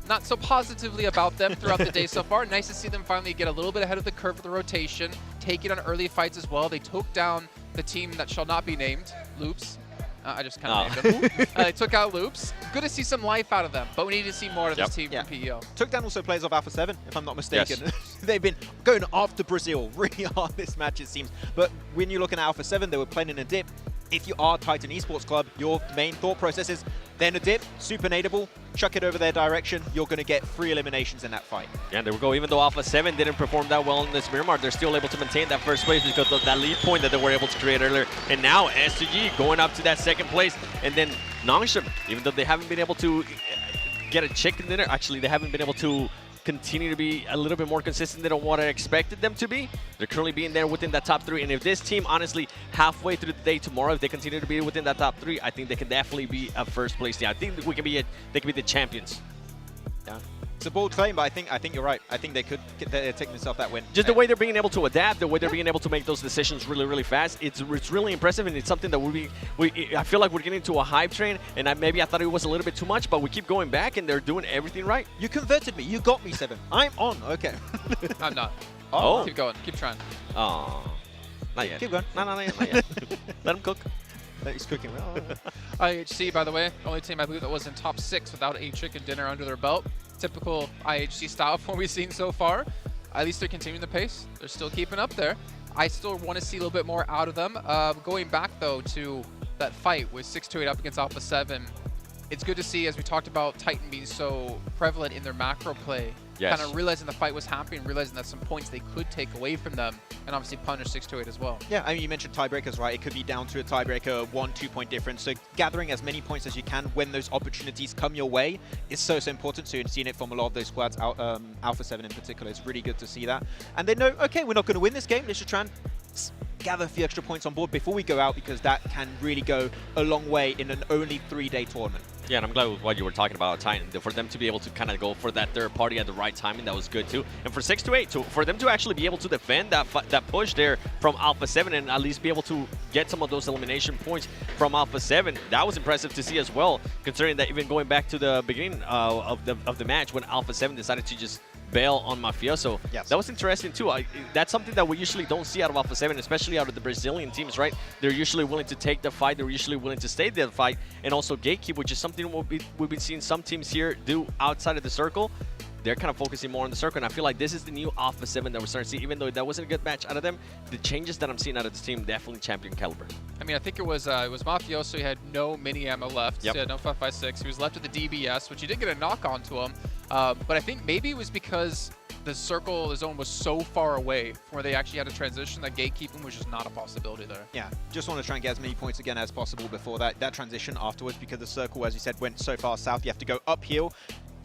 not so positively about them throughout the day so far. Nice to see them finally get a little bit ahead of the curve of the rotation, take it on early fights as well. They took down the team that shall not be named, Loops. I just kind of named them. They took out Loops. Good to see some life out of them, but we need to see more of this team from PEO. Took down also players of Alpha 7, if I'm not mistaken. Yes. They've been going after Brazil really hard this match, it seems. But when you're looking at Alpha 7, they were playing in a dip. If you are Titan Esports Club, your main thought process is then a dip, super nadable, chuck it over their direction, you're going to get 3 eliminations in that fight. Yeah, there we go. Even though Alpha 7 didn't perform that well in this Miramar, they're still able to maintain that first place because of that lead point that they were able to create earlier. And now STG going up to that second place. And then Nongshim, even though they haven't been able to get a chicken dinner, actually they haven't been able to continue to be a little bit more consistent than what I expected them to be. They're currently being there within that top 3, and if this team, honestly, halfway through the day tomorrow, if they continue to be within that top 3, I think they can definitely be a first place team. I think they can be the champions. Yeah. It's a bold claim, but I think you're right. I think they could take themselves that win. Just the way they're being able to adapt, the way they're being able to make those decisions really, really fast, it's really impressive, and it's something that I feel like we're getting to a hype train, and maybe I thought it was a little bit too much, but we keep going back, and they're doing everything right. You converted me. You got me, 7. I'm on. Okay. I'm not. Oh. Keep going. Keep trying. Oh. Not yet. Keep going. No, not yet. Let him cook. He's cooking. IHC, by the way, only team I believe that was in top 6 without a chicken dinner under their belt. Typical IHC style from what we've seen so far. At least they're continuing the pace. They're still keeping up there. I still want to see a little bit more out of them. Going back, though, to that fight with 6-8 up against Alpha 7, it's good to see, as we talked about, Titan being so prevalent in their macro play. Yes. Kind of realizing the fight was happening, realizing that some points they could take away from them, and obviously punish 6-8 as well. Yeah, I mean, you mentioned tiebreakers, right? It could be down to a tiebreaker, 1-2 point difference. So gathering as many points as you can when those opportunities come your way is so important. So you're seeing it from a lot of those squads, Alpha 7 in particular. It's really good to see that. And they know, okay, we're not going to win this game. Let's just try and gather a few extra points on board before we go out, because that can really go a long way in an only 3-day tournament. Yeah, and I'm glad with what you were talking about, Titan. For them to be able to kind of go for that third party at the right timing, that was good too. And for 6-8, for them to actually be able to defend that push there from Alpha 7 and at least be able to get some of those elimination points from Alpha 7, that was impressive to see as well, considering that even going back to the beginning of the match when Alpha 7 decided to just bail on Mafioso. Yes. That was interesting too. That's something that we usually don't see out of Alpha 7, especially out of the Brazilian teams, right? They're usually willing to take the fight. They're usually willing to stay there the fight and also gatekeep, which is something we've been seeing some teams here do outside of the circle. They're kind of focusing more on the circle, and I feel like this is the new Alpha 7 that we're starting to see. Even though that wasn't a good match out of them, the changes that I'm seeing out of this team definitely champion caliber. I mean, I think it was Mafioso. He had no mini ammo left. Yep. He had no 5.56. He was left with the DBS, which he did get a knock onto him. But I think maybe it was because the circle, the zone was so far away from where they actually had to transition that gatekeeping was just not a possibility there. Yeah, just want to try and get as many points again as possible before that transition afterwards, because the circle, as you said, went so far south. You have to go uphill.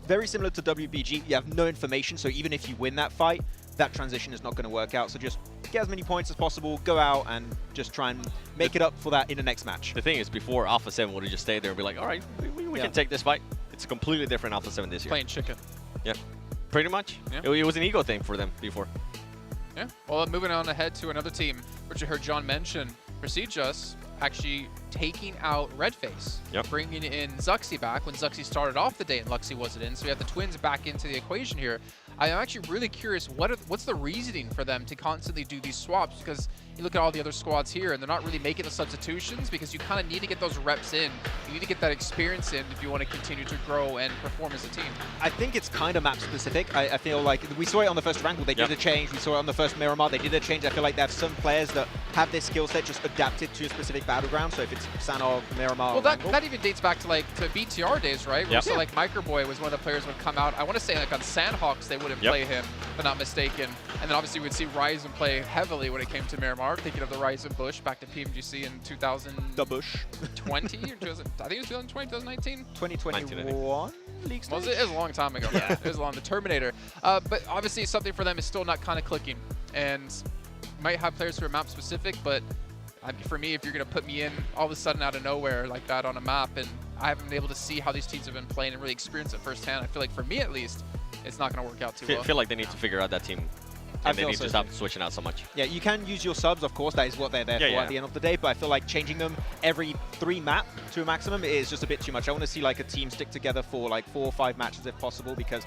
Very similar to WBG, you have no information, so even if you win that fight, that transition is not going to work out. So just get as many points as possible, go out and just try and make it up for that in the next match. The thing is, before Alpha 7 would have just stayed there and be like, all right, we can take this fight. It's a completely different Alpha 7 this year. Playing chicken. Yeah, pretty much. Yeah. It was an ego thing for them before. Yeah. Well, moving on ahead to another team. which you heard John mention, Prestigious actually taking out Redface, bringing in Zuxi back when Zuxi started off the day and Luxi wasn't in. So we have the twins back into the equation here. I'm actually really curious, what's the reasoning for them to constantly do these swaps? Because you look at all the other squads here, and they're not really making the substitutions because you kind of need to get those reps in. You need to get that experience in if you want to continue to grow and perform as a team. I think it's kind of map specific. I feel like we saw it on the first Rankle, they did a change. We saw it on the first Miramar, they did a change. I feel like they have some players that have their skill set just adapted to a specific battleground. So if it's Sanhok, Miramar, well, that even dates back to BTR days, right? Where so like Microboy was one of the players would come out. I want to say like on Sanhawks they wouldn't play him, if I'm not mistaken. And then obviously we'd see Ryzen play heavily when it came to Miramar. Thinking of the Ryzen Bush back to PMGC in 2000. The Bush. 20 or 2000, I think it was 2020, 2019. 2021 league stage. Was it? It was a long time ago. It was long. The Terminator. But obviously something for them is still not kind of clicking, and might have players who are map specific, but for me, if you're going to put me in all of a sudden out of nowhere like that on a map, and I haven't been able to see how these teams have been playing and really experience it firsthand, I feel like for me at least, it's not going to work out too well. I feel like they need to figure out that team. And they need to stop switching out so much. Yeah, you can use your subs, of course. That is what they're there for at the end of the day. But I feel like changing them every 3 map to a maximum is just a bit too much. I want to see like a team stick together for like 4 or 5 matches if possible, because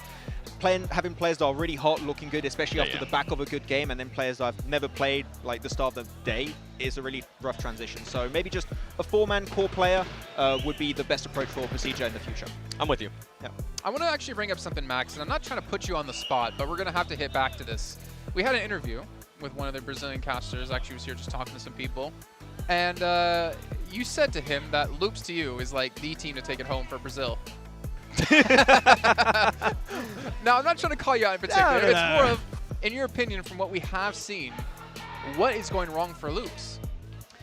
having players that are really hot, looking good, especially after the back of a good game, and then players that I've never played like the start of the day is a really rough transition. So maybe just a 4-man core player would be the best approach for Procedure in the future. I'm with you. Yeah. I want to actually bring up something, Max, and I'm not trying to put you on the spot, but we're going to have to hit back to this. We had an interview with one of the Brazilian casters. Actually, was here just talking to some people. And you said to him that Loops to you is like the team to take it home for Brazil. Now, I'm not trying to call you out in particular. It's more of, in your opinion, from what we have seen, what is going wrong for Loops?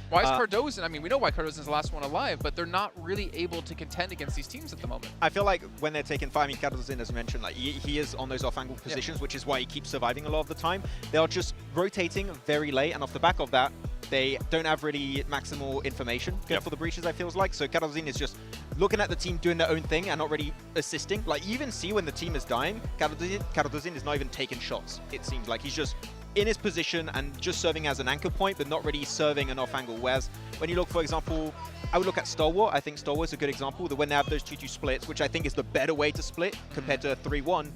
Why is Cardozen? I mean, we know why Cardozen is the last one alive, but they're not really able to contend against these teams at the moment. I feel like when they're taking fire, I mean, Cardozen, as mentioned, like he is on those off-angle positions, which is why he keeps surviving a lot of the time. They are just rotating very late, and off the back of that, they don't have really maximal information for the breaches, I feels like. So Cardozen is just looking at the team doing their own thing and not really assisting. Like, you even see when the team is dying, Cardozen is not even taking shots. It seems like he's just in his position and just serving as an anchor point, but not really serving an off-angle. Whereas when you look, for example, I would look at Stalwart. I think Stalwart is a good example. That when they have those 2-2 splits, which I think is the better way to split compared to a 3-1,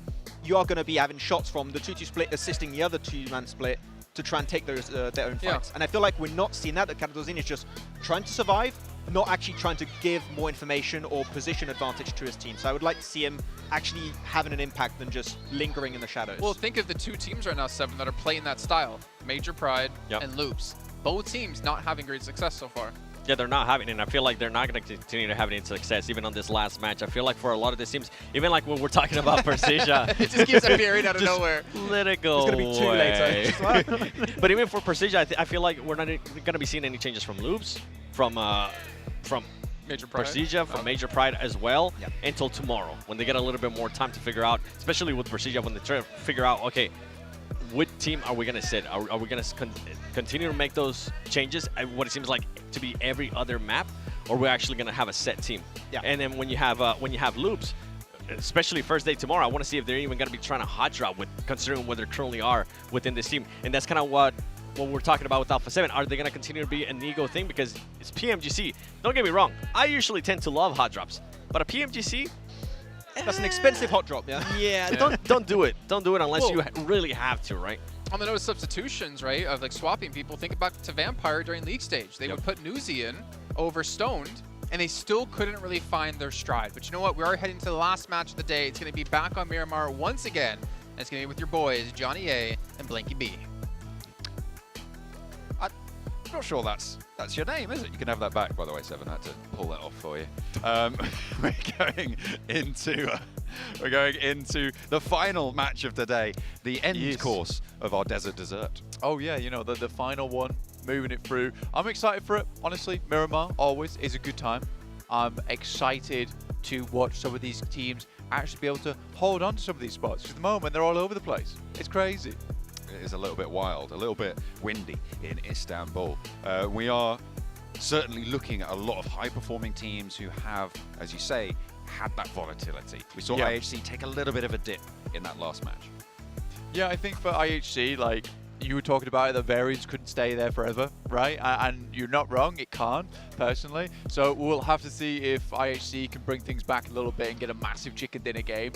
you are going to be having shots from the 2-2 split assisting the other 2-man split to try and take those their own fights. And I feel like we're not seeing that. That Cardozen is just trying to survive, not actually trying to give more information or position advantage to his team. So I would like to see him actually having an impact than just lingering in the shadows. Well, think of the 2 teams right now, Seven, that are playing that style. Major Pride and Loops. Both teams not having great success so far. Yeah, they're not having it, and I feel like they're not going to continue to have any success, even on this last match. I feel like for a lot of these teams, even like when we're talking about Precision, it just keeps appearing out of nowhere. Let it go. It's going to be too late. But even for Precision, I feel like we're not going to be seeing any changes from Loops, from Major Pride. Precision, from Major Pride as well, until tomorrow, when they get a little bit more time to figure out, especially with Precision, when they try to figure out, okay, what team are we going to sit? Are we going to continue to make those changes at what it seems like to be every other map, or we're actually going to have a set team? And then when you have Loops, especially first day tomorrow, I want to see if they're even going to be trying to hot drop with considering where they currently are within this team. And that's kind of what we're talking about with Alpha 7. Are they going to continue to be an ego thing? Because it's PMGC. Don't get me wrong. I usually tend to love hot drops, but a PMGC, that's an expensive hot drop, yeah, don't do it. Don't do it unless you really have to, right? On the note of substitutions, right, of like swapping people, think back to Vampire during league stage. They would put Newsy in over Stoned, and they still couldn't really find their stride. But you know what? We are heading to the last match of the day. It's going to be back on Miramar once again, and it's going to be with your boys, Johnny A and Blanky B. I'm not sure that's your name, is it? You can have that back, by the way, Seven. I had to pull that off for you. We're going into the final match of the day, the end course of our Desert Dessert. Oh yeah, you know, the final one, moving it through. I'm excited for it, honestly. Miramar always is a good time. I'm excited to watch some of these teams actually be able to hold on to some of these spots. At the moment, they're all over the place. It's crazy. It is a little bit wild, a little bit windy in Istanbul. We are certainly looking at a lot of high-performing teams who have, as you say, had that volatility. We saw IHC take a little bit of a dip in that last match. Yeah, I think for IHC, like, you were talking about it, the variance couldn't stay there forever, right? And you're not wrong, it can't, personally. So we'll have to see if IHC can bring things back a little bit and get a massive chicken dinner game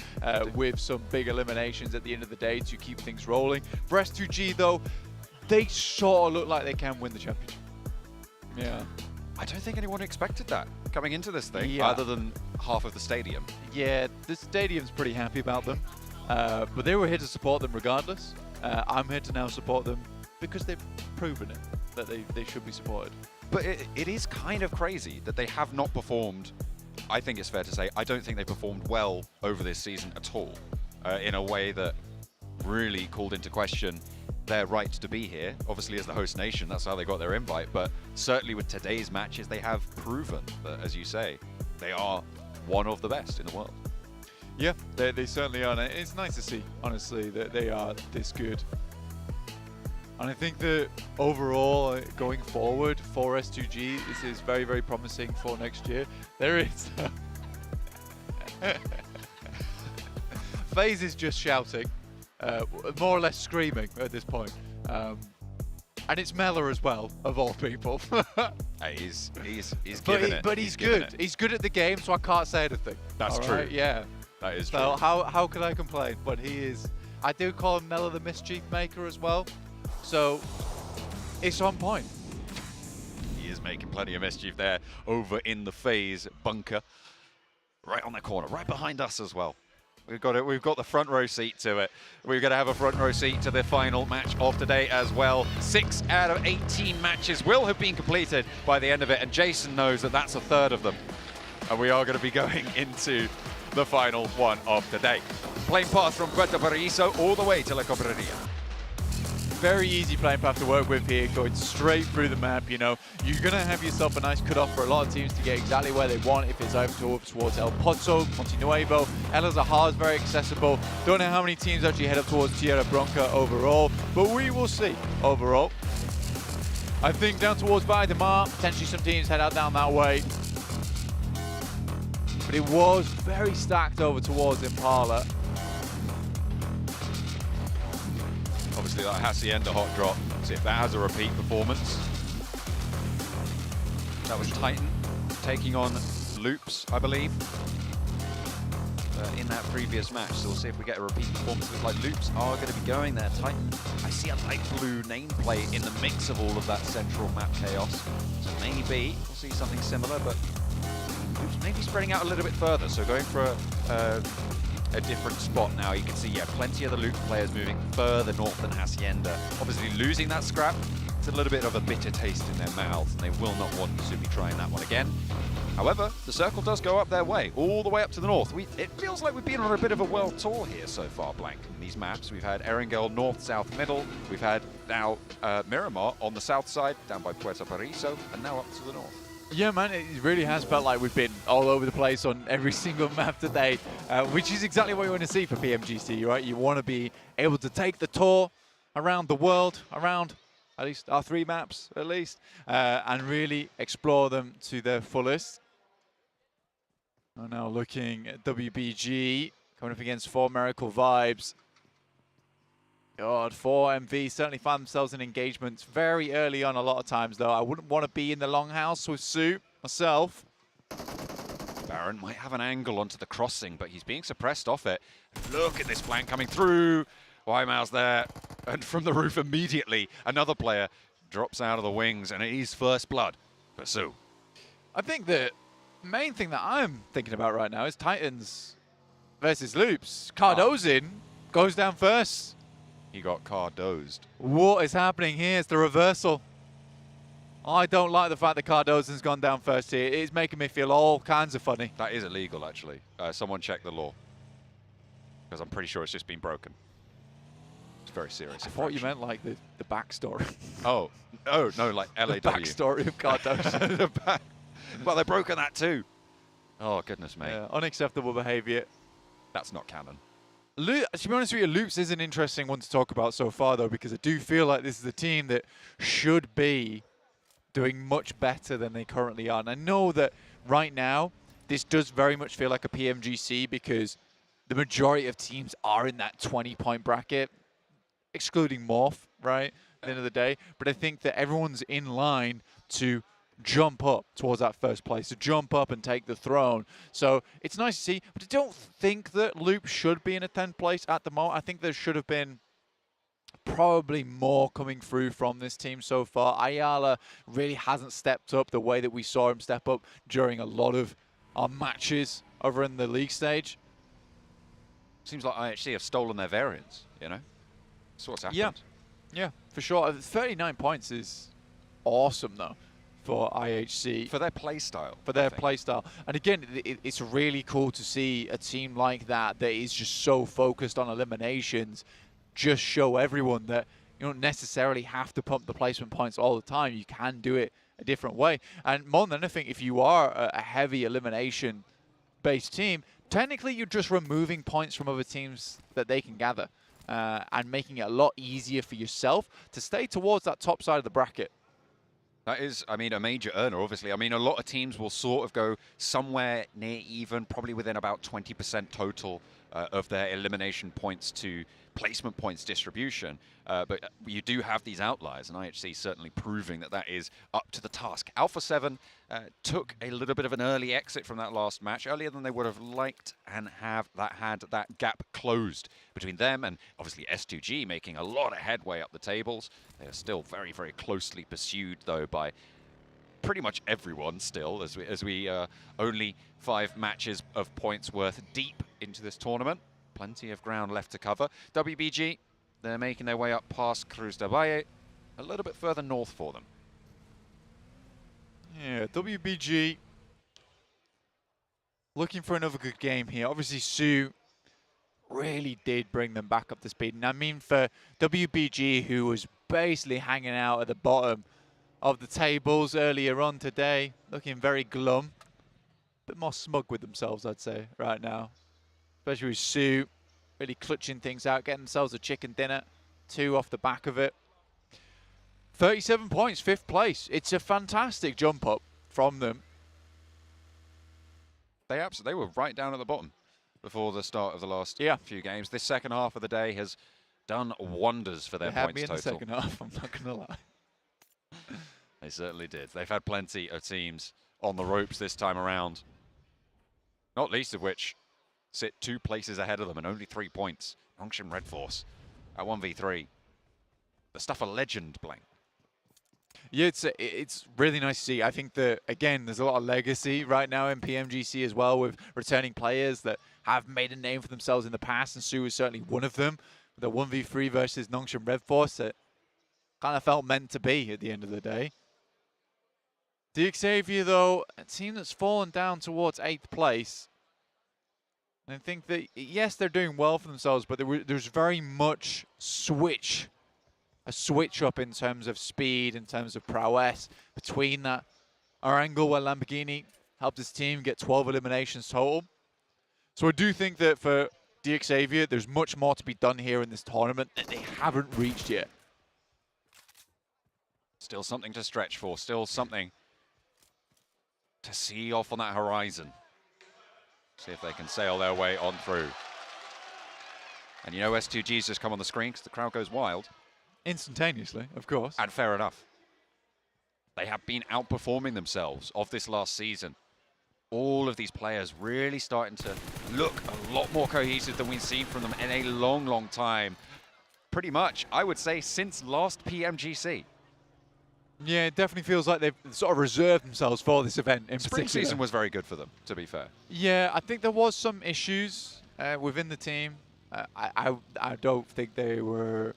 with some big eliminations at the end of the day to keep things rolling. For S2G, though, they sort of look like they can win the championship. Yeah. I don't think anyone expected that coming into this thing, Yeah. other than half of the stadium. Yeah, the stadium's pretty happy about them. But they were here to support them regardless. I'm here to now support them because they've proven it, that they should be supported. But it is kind of crazy that they have not performed. I think it's fair to say, I don't think they performed well over this season at all, in a way that really called into question their right to be here. Obviously, as the host nation, that's how they got their invite, but certainly with today's matches, they have proven that, as you say, they are one of the best in the world. Yeah, they certainly are. And it's nice to see, honestly, that they are this good. And I think that overall, going forward for S2G, this is very, very promising for next year. There is... FaZe is just shouting, more or less screaming at this point. And it's Mela as well, of all people. Hey, he's giving it. But he's good. He's good at the game, so I can't say anything. That's all true. right? Yeah. That is so true. how could I complain? But he is. I do call him Mela the mischief maker as well. So it's on point. He is making plenty of mischief there over in the FaZe bunker. Right on the corner, right behind us as well. We've got it. We've got the front row seat to it. We're going to have a front row seat to the final match of today as well. 6 out of 18 matches will have been completed by the end of it, and Jason knows that that's a third of them. And we are going to be going into the final one of today. Plane path from Puerto Paraíso all the way to La Cobreria. Very easy plane path to work with here, going straight through the map. You know, you're going to have yourself a nice cutoff for a lot of teams to get exactly where they want. If it's over towards El Pozo, Monte Nuevo, El Azahar is very accessible. Don't know how many teams actually head up towards Tierra Bronca overall, but we will see overall. I think down towards Valle de Mar, potentially some teams head out down that way. But it was very stacked over towards Impala. Obviously that Hacienda hot drop. See if that has a repeat performance. That was Titan taking on Loops, I believe, in that previous match. So we'll see if we get a repeat performance. Looks like Loops are going to be going there. Titan, I see a light blue nameplate in the mix of all of that central map chaos. So maybe we'll see something similar, but Loops maybe spreading out a little bit further. So going for a different spot now. You can see, yeah, plenty of the Luke players moving further north than Hacienda. Obviously losing that scrap, it's a little bit of a bitter taste in their mouths, and they will not want to be trying that one again. However, the circle does go up their way, all the way up to the north. It feels like we've been on a bit of a world tour here so far, Blank. In these maps, we've had Erangel north, south, middle. We've had now Miramar on the south side, down by Puerto Paraíso, and now up to the north. Yeah, man, it really has felt like we've been all over the place on every single map today, which is exactly what you want to see for PMGC, right? You want to be able to take the tour around the world, around at least our 3 maps, at least, and really explore them to their fullest. I'm now looking at WBG, coming up against 4 Miracle Vibes. God, 4MV certainly found themselves in engagements very early on a lot of times, though. I wouldn't want to be in the longhouse with Sue myself. Baron might have an angle onto the crossing, but he's being suppressed off it. Look at this flank coming through. Wymouse there, and from the roof immediately, another player drops out of the wings, and it is first blood for Sue. I think the main thing that I'm thinking about right now is Titans versus Loops. Cardozin goes down first. He got car-dozed. What is happening here? It's the reversal. I don't like the fact that Cardozin's gone down first here. It's making me feel all kinds of funny. That is illegal, actually. Someone check the law. Because I'm pretty sure it's just been broken. It's very serious. I thought you meant like the backstory. Oh, no, like LAW. The backstory of Cardozin. Well, they've broken that too. Oh, goodness me. Yeah, unacceptable behavior. That's not canon. To be honest with you, Loops is an interesting one to talk about so far, though, because I do feel like this is a team that should be doing much better than they currently are. And I know that right now, this does very much feel like a PMGC because the majority of teams are in that 20-point bracket. excluding Morph, right, at the end of the day. But I think that everyone's in line to jump up towards that first place, to jump up and take the throne. So it's nice to see, but I don't think that Loop should be in a 10th place at the moment. I think there should have been probably more coming through from this team so far. Ayala really hasn't stepped up the way that we saw him step up during a lot of our matches over in the league stage. Seems like IHC have stolen their variants, you know? That's what's happened. Yeah, for sure. 39 points is awesome, though, for IHC. For their playstyle. For their playstyle. And again, it's really cool to see a team like that is just so focused on eliminations, just show everyone that you don't necessarily have to pump the placement points all the time. You can do it a different way. And more than anything, if you are a heavy elimination-based team, technically you're just removing points from other teams that they can gather and making it a lot easier for yourself to stay towards that top side of the bracket. That is, I mean, a major earner, obviously. I mean, a lot of teams will sort of go somewhere near even, probably within about 20% total of their elimination points to placement points distribution. But you do have these outliers, and IHC certainly proving that that is up to the task. Alpha 7 took a little bit of an early exit from that last match, earlier than they would have liked, and had that gap closed between them and obviously S2G making a lot of headway up the tables. They are still very, very closely pursued, though, by pretty much everyone still, as we only 5 matches of points worth deep into this tournament. Plenty of ground left to cover. WBG, they're making their way up past Cruz del Valle, a little bit further north for them. Yeah, WBG looking for another good game here. Obviously, Sue really did bring them back up to speed. And I mean, for WBG, who was basically hanging out at the bottom of the tables earlier on today, looking very glum. A bit more smug with themselves, I'd say, right now. Especially with Sue really clutching things out, getting themselves a chicken dinner, 2 off the back of it. 37 points, 5th place. It's a fantastic jump up from them. They were right down at the bottom before the start of the last few games. This second half of the day has done wonders for their points total. They had me in the second half, I'm not going to lie. They certainly did. They've had plenty of teams on the ropes this time around. Not least of which sit 2 places ahead of them and only 3 points. Nongshim Red Force at 1v3. The stuff a legend, Blank. Yeah, it's really nice to see. I think that, again, there's a lot of legacy right now in PMGC as well, with returning players that have made a name for themselves in the past, and Sue is certainly one of them. The 1v3 versus Nongshim Red Force that kind of felt meant to be at the end of the day. Xavier, though, a team that's fallen down towards 8th place. And I think that, yes, they're doing well for themselves, but there's very much a switch up in terms of speed, in terms of prowess between that. Our angle where Lamborghini helped his team get 12 eliminations total. So I do think that for Xavier, there's much more to be done here in this tournament that they haven't reached yet. Still something to stretch for, still something to see off on that horizon. See if they can sail their way on through. And you know S2G's just come on the screen because the crowd goes wild. Instantaneously, of course. And fair enough. They have been outperforming themselves of this last season. All of these players really starting to look a lot more cohesive than we've seen from them in a long, long time. Pretty much, I would say, since last PMGC. Yeah, it definitely feels like they've sort of reserved themselves for this event in Spring particular. season was very good for them, to be fair. Yeah, I think there was some issues within the team. I don't think they were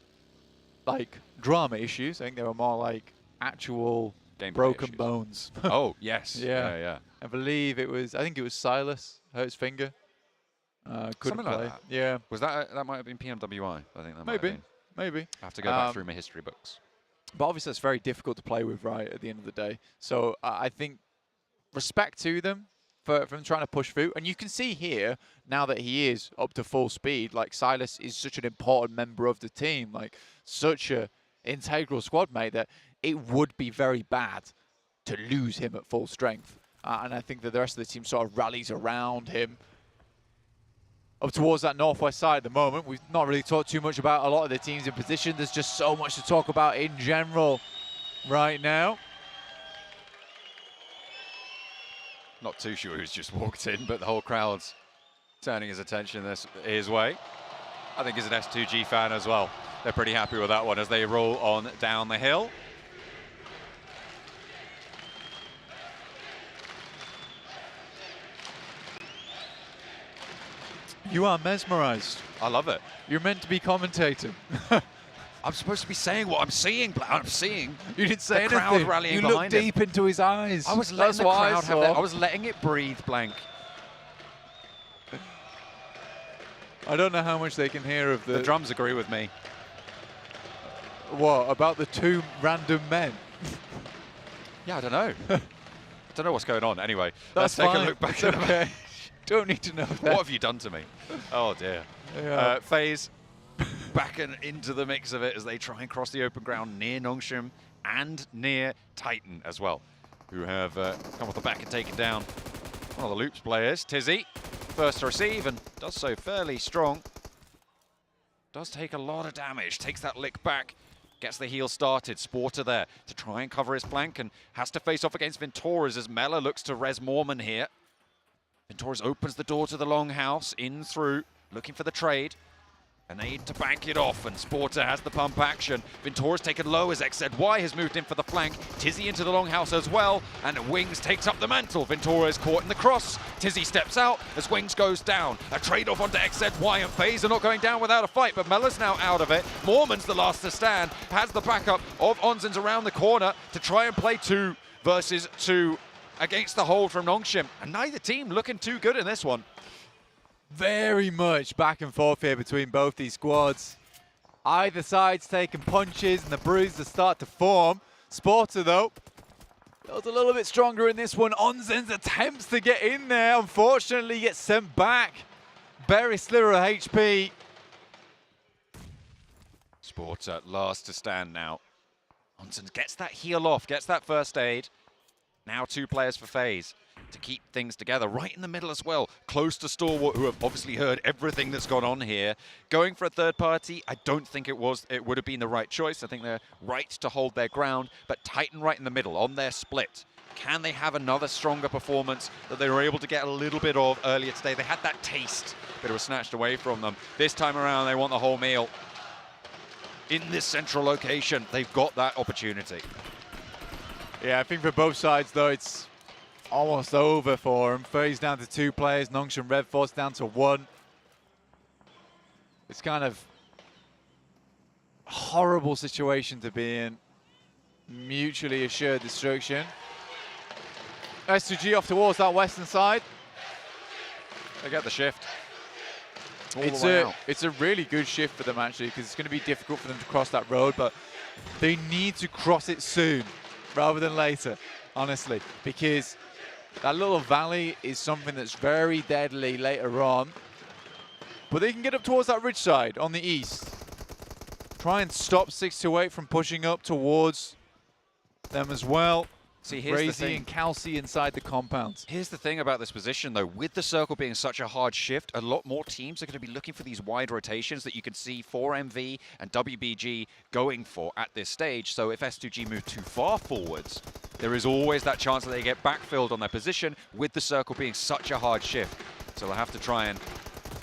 like drama issues. I think they were more like actual Gameplay broken issues. bones. Oh, yes. Yeah. Yeah. I believe it was, I think it was Silas, hurt his finger. Couldn't Something play. like that. Yeah. Was that might have been PMWI? I think that might have been. Maybe. I have to go back through my history books. But obviously that's very difficult to play with, right, at the end of the day. So I think respect to them for them trying to push through. And you can see here, now that he is up to full speed, like Silas is such an important member of the team, like such a integral squad mate, that it would be very bad to lose him at full strength. And I think that the rest of the team sort of rallies around him. up towards that northwest side at the moment. We've not really talked too much about a lot of the teams in position. There's just so much to talk about in general right now. Not too sure who's just walked in, but the whole crowd's turning his attention his way. I think he's an S2G fan as well. They're pretty happy with that one as they roll on down the hill. You are mesmerized. I love it. You're meant to be commentating. I'm supposed to be saying what I'm seeing. I'm seeing. You didn't say anything. Crowd rallying you behind looked deep into his eyes. I was letting the crowd have that. I was letting it breathe, Blank. I don't know how much they can hear of the drums agree with me. What about the two random men? Yeah, I don't know. I don't know what's going on. Anyway, That's let's fine. take a look back. It's okay. Don't need to know that. What have you done to me? Oh dear. Yeah. FaZe back into the mix of it as they try and cross the open ground near Nongshim and near Titan as well, who have come off the back and taken down one of the Loops players. Tizzy, first to receive, and does so fairly strong. Does take a lot of damage, takes that lick back, gets the heal started. Sporter there to try and cover his flank and has to face off against Ventoras as Mela looks to res Mormon here. Ventoras opens the door to the longhouse, in through, looking for the trade. And they need to bank it off, and Sporter has the pump action. Ventora's taken low as XZY has moved in for the flank. Tizzy into the longhouse as well, and Wings takes up the mantle. Ventora is caught in the cross. Tizzy steps out as Wings goes down. A trade-off onto XZY, and FaZe are not going down without a fight, but Mela's now out of it. Mormon's the last to stand, has the backup of Onzins around the corner to try and play 2 versus 2 against the hold from Nongshim. And neither team looking too good in this one. Very much back and forth here between both these squads. Either side's taking punches and the bruises start to form. Sporter, though, feels a little bit stronger in this one. Onzins attempts to get in there. Unfortunately, gets sent back. Very sliver of HP. Sporter last to stand now. Onzins gets that heal off, gets that first aid. Now 2 players for FaZe to keep things together, right in the middle as well, close to Stalwart, who have obviously heard everything that's gone on here. Going for a third party, I don't think it would have been the right choice. I think they're right to hold their ground, but Titan right in the middle on their split. Can they have another stronger performance that they were able to get a little bit of earlier today? They had that taste, but it was snatched away from them. This time around, they want the whole meal. In this central location, they've got that opportunity. Yeah, I think for both sides, though, it's almost over for them. FaZe down to 2 players, Nongshim Red Force down to 1. It's kind of a horrible situation to be in. Mutually assured destruction. S2G off towards that western side. They get the shift. It's a really good shift for them, actually, because it's going to be difficult for them to cross that road, but they need to cross it soon rather than later, honestly, because that little valley is something that's very deadly later on. But they can get up towards that ridge side on the east. Try and stop 628 from pushing up towards them as well. See, here's the Crazy thing. and Calci inside the compound. Here's the thing about this position, though. With the circle being such a hard shift, a lot more teams are going to be looking for these wide rotations that you can see 4MV and WBG going for at this stage. So if S2G move too far forwards, there is always that chance that they get backfilled on their position with the circle being such a hard shift. So they'll have to try and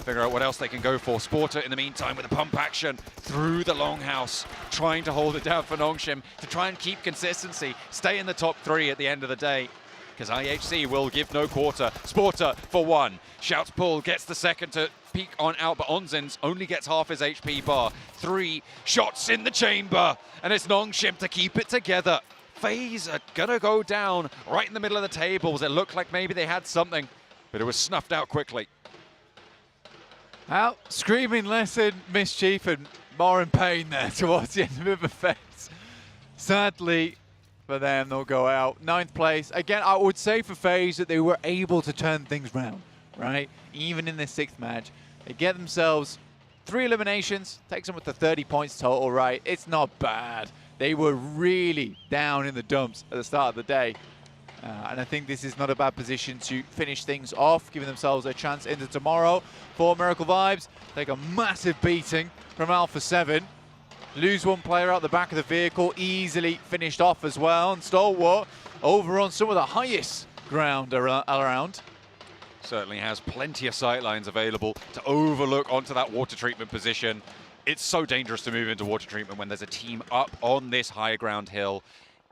figure out what else they can go for. Sporter, in the meantime, with a pump action through the longhouse, trying to hold it down for Nongshim to try and keep consistency, stay in the top 3 at the end of the day, because IHC will give no quarter. Sporter for 1. Shouts pull, gets the second to peek on out, but Onzins only gets half his HP bar. 3 shots in the chamber, and it's Nongshim to keep it together. FaZe are gonna go down right in the middle of the tables. It looked like maybe they had something, but it was snuffed out quickly. Out screaming less in mischief and more in pain there towards the end of the phase. Sadly for them, they'll go out. 9th place. Again, I would say for FaZe that they were able to turn things round, right? Even in this 6th match. They get themselves 3 eliminations, takes them up to 30 points total, right? It's not bad. They were really down in the dumps at the start of the day. And I think this is not a bad position to finish things off, giving themselves a chance into tomorrow. For Miracle Vibes, take a massive beating from Alpha 7. Lose one player out the back of the vehicle, easily finished off as well. And Stalwart over on some of the highest ground around. Certainly has plenty of sightlines available to overlook onto that water treatment position. It's so dangerous to move into water treatment when there's a team up on this high ground hill.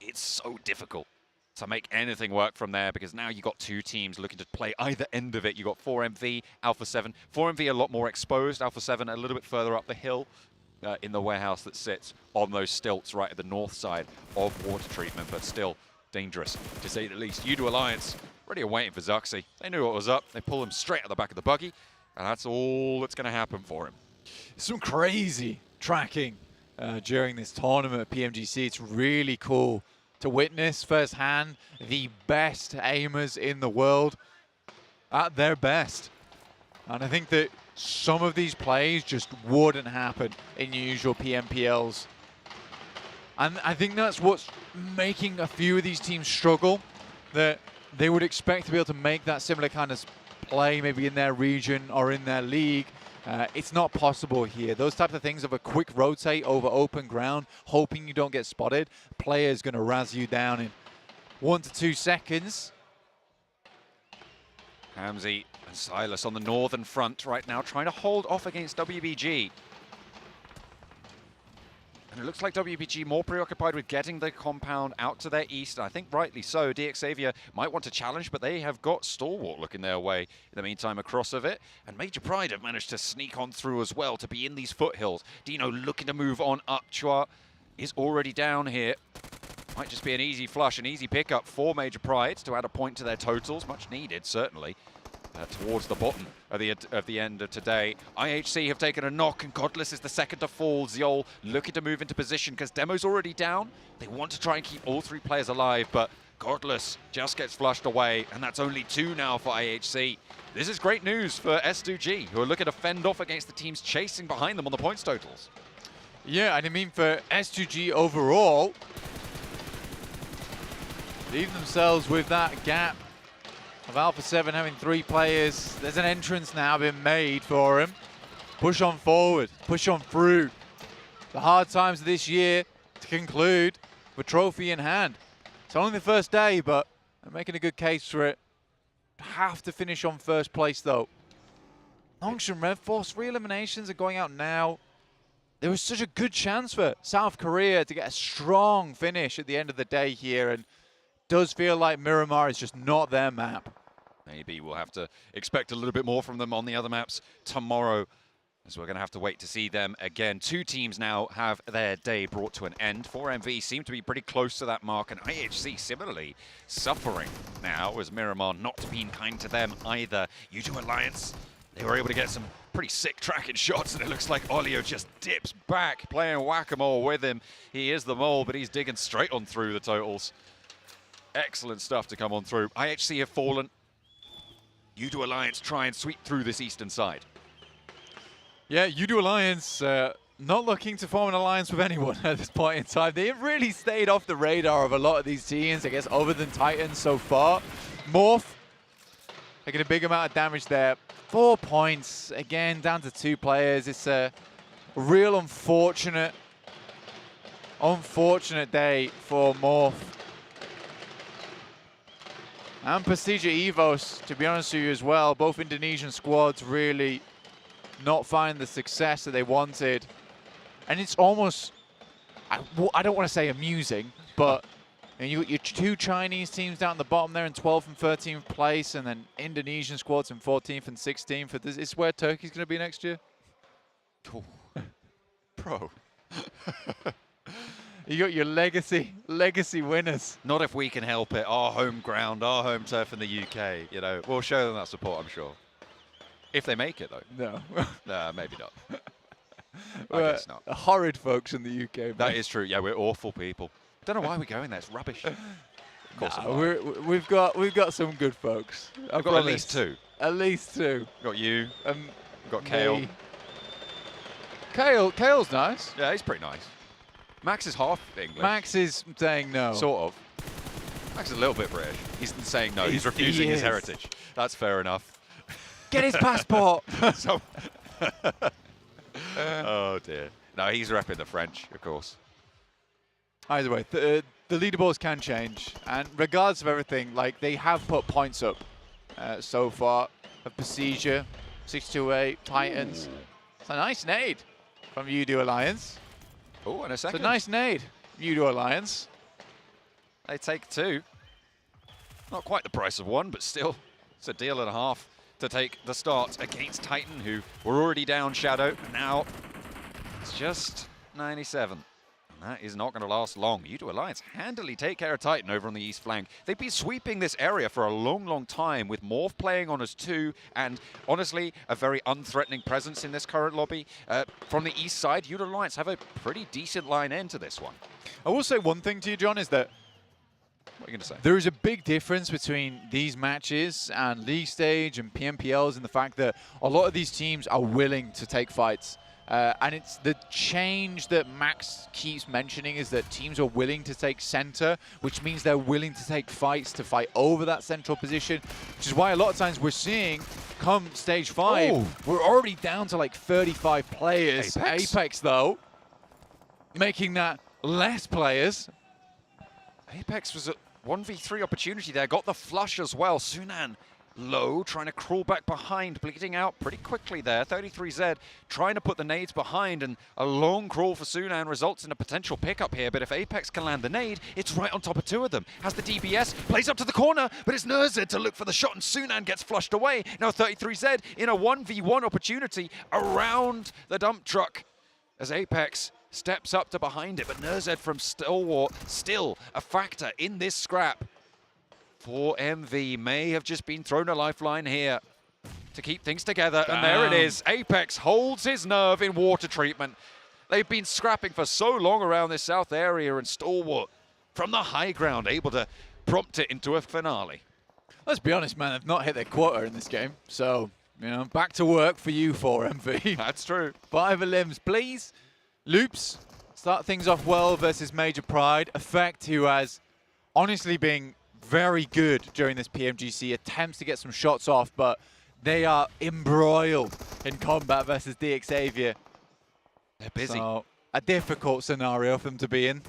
It's so difficult to make anything work from there because now you've got two teams looking to play either end of it. You've got 4MV, Alpha 7. 4MV a lot more exposed, Alpha 7 a little bit further up the hill in the warehouse that sits on those stilts right at the north side of water treatment, but still dangerous to say the least. You2 Alliance ready and waiting for Zuxi. They knew what was up. They pull him straight at the back of the buggy, and that's all that's going to happen for him. Some crazy tracking during this tournament at PMGC. It's really cool to witness firsthand the best aimers in the world at their best. And I think that some of these plays just wouldn't happen in usual PMPLs. And I think that's what's making a few of these teams struggle, that they would expect to be able to make that similar kind of play maybe in their region or in their league. It's not possible here. Those types of things of a quick rotate over open ground, hoping you don't get spotted, player's going to razz you down in 1 to 2 seconds. Hamzy and Silas on the northern front right now, trying to hold off against WBG. And it looks like WBG more preoccupied with getting the compound out to their east. And I think rightly so. DX Xavier might want to challenge, but they have got Stalwart looking their way in the meantime across of it. And Major Pride have managed to sneak on through as well to be in these foothills. Dino looking to move on up. Chua is already down here. Might just be an easy flush, an easy pickup for Major Pride to add a point to their totals. Much needed, certainly. Towards the bottom of the end of today. IHC have taken a knock, and Godless is the second to fall. Ziol looking to move into position because Demo's already down. They want to try and keep all three players alive, but Godless just gets flushed away, and that's only 2 now for IHC. This is great news for S2G, who are looking to fend off against the teams chasing behind them on the points totals. Yeah, and I mean for S2G overall, leave themselves with that gap of Alpha 7 having 3 players. There's an entrance now been made for him. Push on forward, push on through. The hard times of this year to conclude with trophy in hand. It's only the first day, but they're making a good case for it. Have to finish on first place though. Longshan Red Force, 3 eliminations are going out now. There was such a good chance for South Korea to get a strong finish at the end of the day here, and does feel like Miramar is just not their map. Maybe we'll have to expect a little bit more from them on the other maps tomorrow, as we're going to have to wait to see them again. 2 teams now have their day brought to an end. 4MV seem to be pretty close to that mark, and IHC similarly suffering now, as Miramar not being kind to them either. U2 Alliance, they were able to get some pretty sick tracking shots, and it looks like Olio just dips back, playing whack-a-mole with him. He is the mole, but he's digging straight on through the totals. Excellent stuff to come on through. IHC have fallen. U2 Alliance try and sweep through this eastern side. Yeah, U2 Alliance not looking to form an alliance with anyone at this point in time. They have really stayed off the radar of a lot of these teams, I guess, other than Titans so far. Morph taking a big amount of damage there. 4 points, again, down to 2 players. It's a real unfortunate day for Morph. And Prestige Evos, to be honest with you as well, both Indonesian squads really not find the success that they wanted. And it's almost, I don't want to say amusing, but you got your 2 Chinese teams down at the bottom there in 12th and 13th place, and then Indonesian squads in 14th and 16th. Is this where Turkey's going to be next year? Oh. Bro. You got your legacy winners. Not if we can help it. Our home ground, our home turf in the UK. You know, we'll show them that support, I'm sure. If they make it, though. No. No, maybe not. I guess not. Horrid folks in the UK. Man. That is true. Yeah, we're awful people. Don't know why we're going there. It's rubbish. Of course, we've got some good folks. I've got at least 2. At least 2. Got you. We've got Kale. Kale's nice. Yeah, he's pretty nice. Max is half English. Max is saying no. Sort of. Max is a little bit British. He's saying no. He's refusing his heritage. That's fair enough. Get his passport. So oh dear. No, he's repping the French, of course. Either way, the leaderboards can change, and regardless of everything, like they have put points up so far. Of Procedure, 628, Titans. Ooh. It's a nice nade from Udo Alliance. Oh, and a second. It's a nice nade, Udo Alliance. They take 2. Not quite the price of 1, but still, it's a deal and a half to take the start against Titan, who were already down Shadow. Now, it's just 97. And that is not going to last long. Udo Alliance handily take care of Titan over on the east flank. They've been sweeping this area for a long, long time, with Morph playing on as 2, and honestly, a very unthreatening presence in this current lobby. From the east side, Udo Alliance have a pretty decent line end to this one. I will say one thing to you, John, is that what are you going to say? There is a big difference between these matches and League Stage and PMPLs in the fact that a lot of these teams are willing to take fights. And it's the change that Max keeps mentioning is that teams are willing to take center, which means they're willing to take fights to fight over that central position, which is why a lot of times we're seeing, come Stage 5, we're already down to like 35 players. Apex though, making that less players. Apex was a 1v3 opportunity there, got the flush as well. Sunan low, trying to crawl back behind, bleeding out pretty quickly there. 33Z trying to put the nades behind, and a long crawl for Sunan results in a potential pickup here. But if Apex can land the nade, it's right on top of 2 of them. Has the DBS, plays up to the corner, but it's Nerzed to look for the shot, and Sunan gets flushed away. Now 33Z in a 1v1 opportunity around the dump truck as Apex steps up to behind it, but Nerzed from Stalwart still a factor in this scrap. 4MV may have just been thrown a lifeline here to keep things together, and there it is. Apex holds his nerve in water treatment. They've been scrapping for so long around this south area, and Stalwart from the high ground able to prompt it into a finale. Let's be honest, man, they've not hit their quota in this game, so, you know, back to work for you, 4MV. That's true. 5 limbs, please. Loops, start things off well versus Major Pride. Effect, who has honestly been very good during this PMGC, attempts to get some shots off, but they are embroiled in combat versus DXavier. They're busy. So, a difficult scenario for them to be in.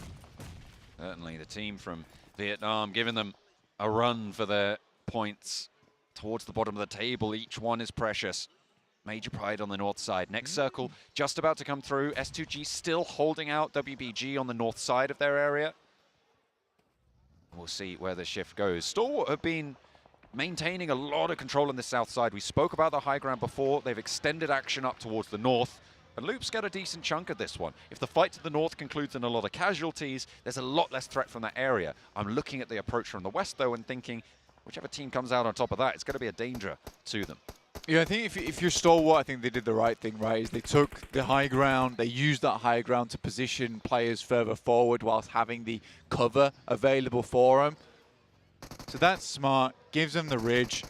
Certainly the team from Vietnam giving them a run for their points towards the bottom of the table. Each one is precious. Major Pride on the north side. Next circle just about to come through. S2G still holding out WBG on the north side of their area. We'll see where the shift goes. Stalwart have been maintaining a lot of control on the south side. We spoke about the high ground before. They've extended action up towards the north. And Loop's got a decent chunk of this one. If the fight to the north concludes in a lot of casualties, there's a lot less threat from that area. I'm looking at the approach from the west, though, and thinking, whichever team comes out on top of that, it's going to be a danger to them. Yeah, I think if you're Stalwart, I think they did the right thing, right? Is they took the high ground, they used that high ground to position players further forward whilst having the cover available for them. So that's smart, gives them the ridge.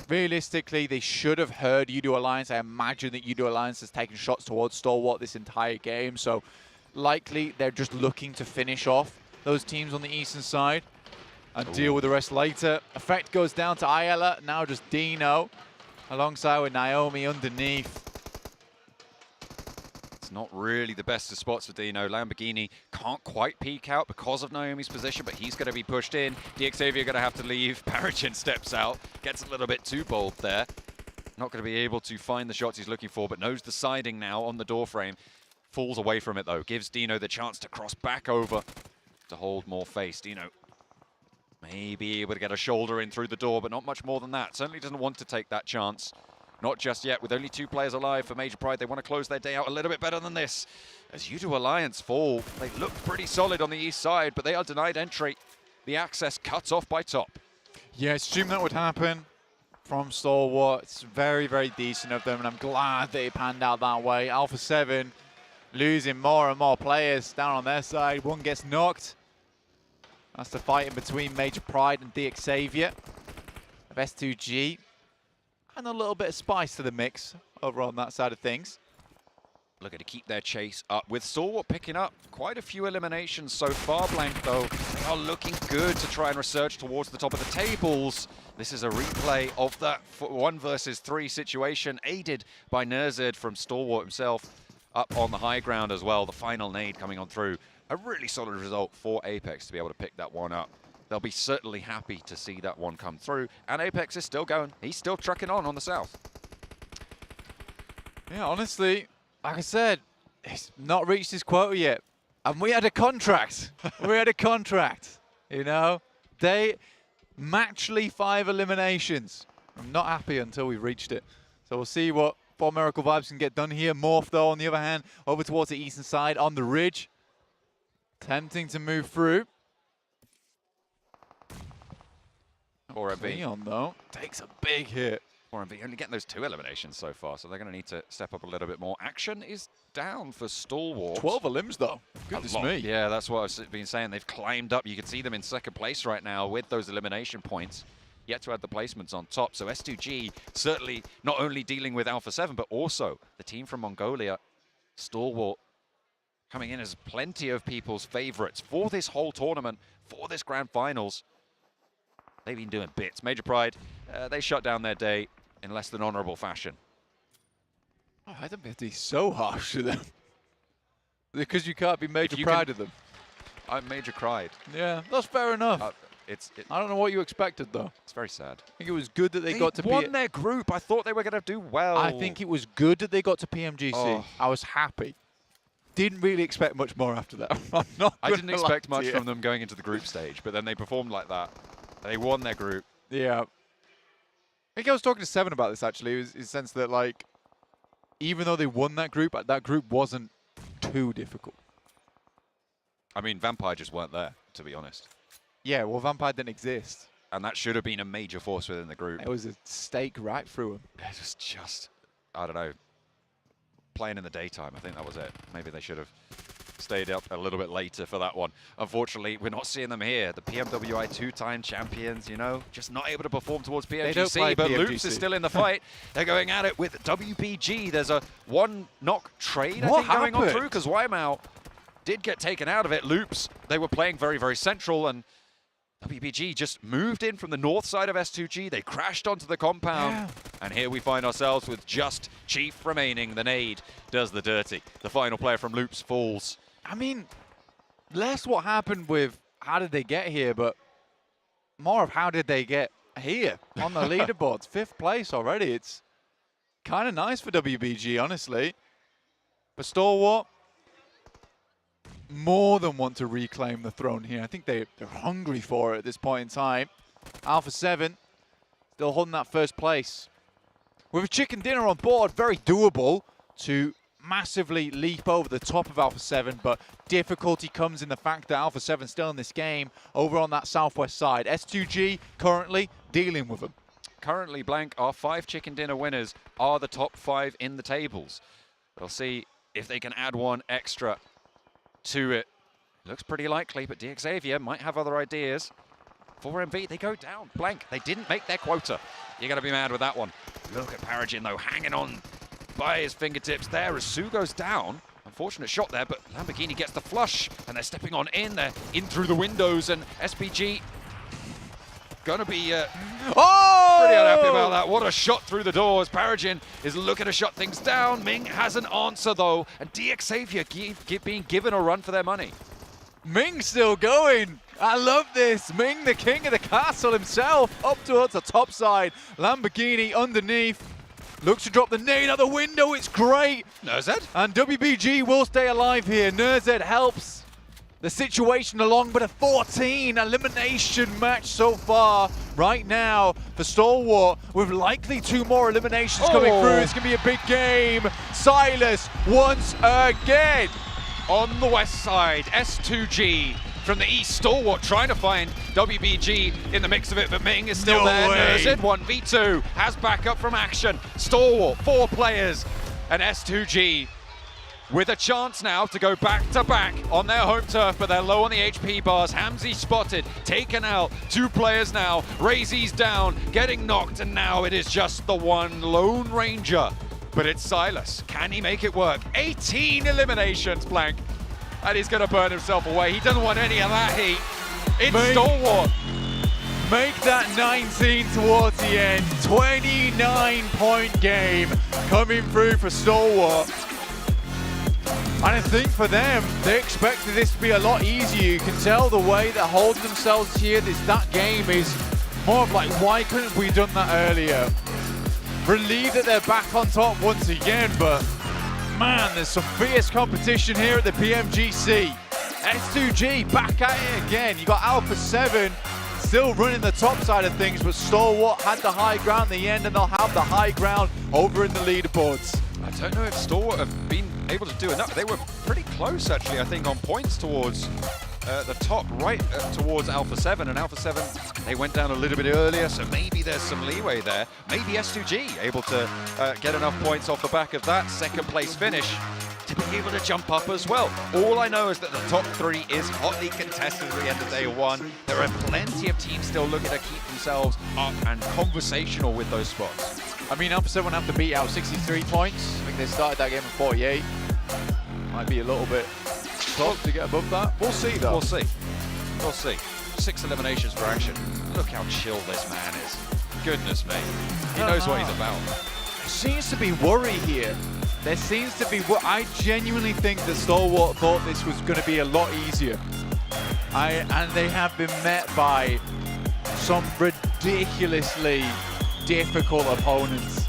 Realistically, they should have heard Udo Alliance. I imagine that Udo Alliance has taken shots towards Stalwart this entire game, so likely they're just looking to finish off those teams on the eastern side and deal with the rest later. Effect goes down to Ayala, now just Dino, alongside with Naomi underneath. It's not really the best of spots for Dino. Lamborghini can't quite peek out because of Naomi's position, but he's going to be pushed in. DXavier going to have to leave. Paragin steps out, gets a little bit too bold there. Not going to be able to find the shots he's looking for, but knows the siding now on the door frame. Falls away from it, though. Gives Dino the chance to cross back over to hold more face. Dino may be able to get a shoulder in through the door, but not much more than that. Certainly doesn't want to take that chance. Not just yet. With only 2 players alive for Major Pride, they want to close their day out a little bit better than this. As Udo Alliance fall, they look pretty solid on the east side, but they are denied entry. The access cut off by top. Yeah, I assume that would happen from Stalwart. It's very, very decent of them, and I'm glad they panned out that way. Alpha 7 losing more and more players down on their side. One gets knocked. That's the fight in between Major Pride and DXavier of S2G. And a little bit of spice to the mix over on that side of things. looking to keep their chase up, with Stalwart picking up quite a few eliminations so far. Blank, though, they are looking good to try and resurge towards the top of the tables. This is a replay of that 1 versus 3 situation, aided by Nerzed from Stalwart himself up on the high ground as well. The final nade coming on through. A really solid result for Apex to be able to pick that one up. They'll be certainly happy to see that one come through. And Apex is still going. He's still trucking on the south. Yeah, honestly, like I said, he's not reached his quota yet. And we had a contract. We had a contract, you know? They matchly 5 eliminations. I'm not happy until we've reached it. So we'll see what For Miracle Vibes can get done here. Morph, though, on the other hand, over towards the eastern side on the ridge. Tempting to move through. Leon, though, takes a big hit. MV only getting those 2 eliminations so far, so they're going to need to step up a little bit more. Action is down for Stalwart. 12 elims, though. Goodness me. Yeah, that's what I've been saying. They've climbed up. You can see them in 2nd place right now with those elimination points. Yet to add the placements on top. So S2G certainly not only dealing with Alpha 7, but also the team from Mongolia, Stalwart, coming in as plenty of people's favorites for this whole tournament, for this grand finals. They've been doing bits. Major Pride, they shut down their day in less than honorable fashion. Oh, I don't think he's so harsh to them. Because you can't be Major Pride of them. I'm Major Pride. Yeah, that's fair enough. I don't know what you expected, though. It's very sad. I think it was good that they got to won their group. I thought they were going to do well. I think it was good that they got to PMGC. Oh. I was happy. Didn't really expect much more after that. I didn't expect much from them going into the group stage, but then they performed like that. They won their group. Yeah. I think I was talking to Seven about this, actually, in the sense that, like, even though they won that group wasn't too difficult. I mean, Vampire just weren't there, to be honest. Yeah, well, Vampire didn't exist. And that should have been a major force within the group. It was a stake right through them. It was just, I don't know, playing in the daytime. I think that was it. Maybe they should have stayed up a little bit later for that one. Unfortunately, we're not seeing them here. The PMWI 2-time champions, you know, just not able to perform towards PMGC, but PMGC. Loops is still in the fight. They're going at it with WBG. There's a 1-knock trade, I think, going on through, because Waimau did get taken out of it. Loops, they were playing very, very central, and WBG just moved in from the north side of S2G. They crashed onto the compound. And here we find ourselves with just Chief remaining. The nade does the dirty. The final player from Loops falls. I mean, less what happened with how did they get here, but more of how did they get here on the leaderboards. 5th place already. It's kind of nice for WBG, honestly. But Stalwart, more than want to reclaim the throne here. I think they're hungry for it at this point in time. Alpha 7 still holding that 1st place. With a chicken dinner on board, very doable to massively leap over the top of Alpha 7, but difficulty comes in the fact that Alpha 7 still in this game over on that southwest side. S2G currently dealing with them. Currently, Blank, our 5 chicken dinner winners are the top 5 in the tables. We'll see if they can add one extra to it. Looks pretty likely, but DXavier might have other ideas. For MV, they go down. Blank, they didn't make their quota. You're going to be mad with that one. Look at Paragin, though, hanging on by his fingertips there as Sue goes down. Unfortunate shot there, but Lamborghini gets the flush, and they're stepping on in. They're in through the windows, and SPG going to be pretty unhappy about that. What a shot through the doors. Paragin is looking to shut things down. Ming has an answer, though, and DXavier being given a run for their money. Ming still going. I love this. Ming, the king of the castle himself, up towards the top side. Lamborghini underneath. Looks to drop the nade out the window. It's great. Nerzed? And WBG will stay alive here. Nerzed helps the situation along, but a 14 elimination match so far right now for Stalwart, with likely 2 more eliminations coming through. It's going to be a big game. Silas once again. On the west side, S2G from the east. Stalwart trying to find WBG in the mix of it, but Ming is still there. Nerzed 1v2 has backup from Action. Stalwart, 4 players, and S2G with a chance now to go back-to-back on their home turf, but they're low on the HP bars. Hamzy spotted, taken out. 2 players now. Razy's down, getting knocked, and now it is just the one Lone Ranger but it's Silas. Can he make it work? 18 eliminations, Blank. And he's going to burn himself away. He doesn't want any of that heat. It's Stalwart. Make that 19 towards the end. 29-point game coming through for Stalwart. And I think for them, they expected this to be a lot easier. You can tell the way they're holding themselves here. That game is more of like, why couldn't we done that earlier? Relieved that they're back on top once again, but man, there's some fierce competition here at the PMGC. S2G back at it again. You got Alpha 7 still running the top side of things, but Stalwart had the high ground in the end, and they'll have the high ground over in the leaderboards. I don't know if Stalwart have been able to do enough. They were pretty close, actually, I think, on points towards the top, right towards Alpha 7. And Alpha 7, they went down a little bit earlier, so maybe there's some leeway there. Maybe S2G able to get enough points off the back of that second place finish to be able to jump up as well. All I know is that the top 3 is hotly contested at the end of day 1. There are plenty of teams still looking to keep themselves up and conversational with those spots. I mean, Alpha 7 have to beat out 63 points. I think they started that game at 48. Might be a little bit tough to get above that. We'll see, though. We'll see. We'll see. 6 eliminations for action. Look how chill this man is. Goodness me. He knows what he's about. There seems to be worry here. There seems to be... I genuinely think that Stalwart thought this was going to be a lot easier. And they have been met by some ridiculously difficult opponents.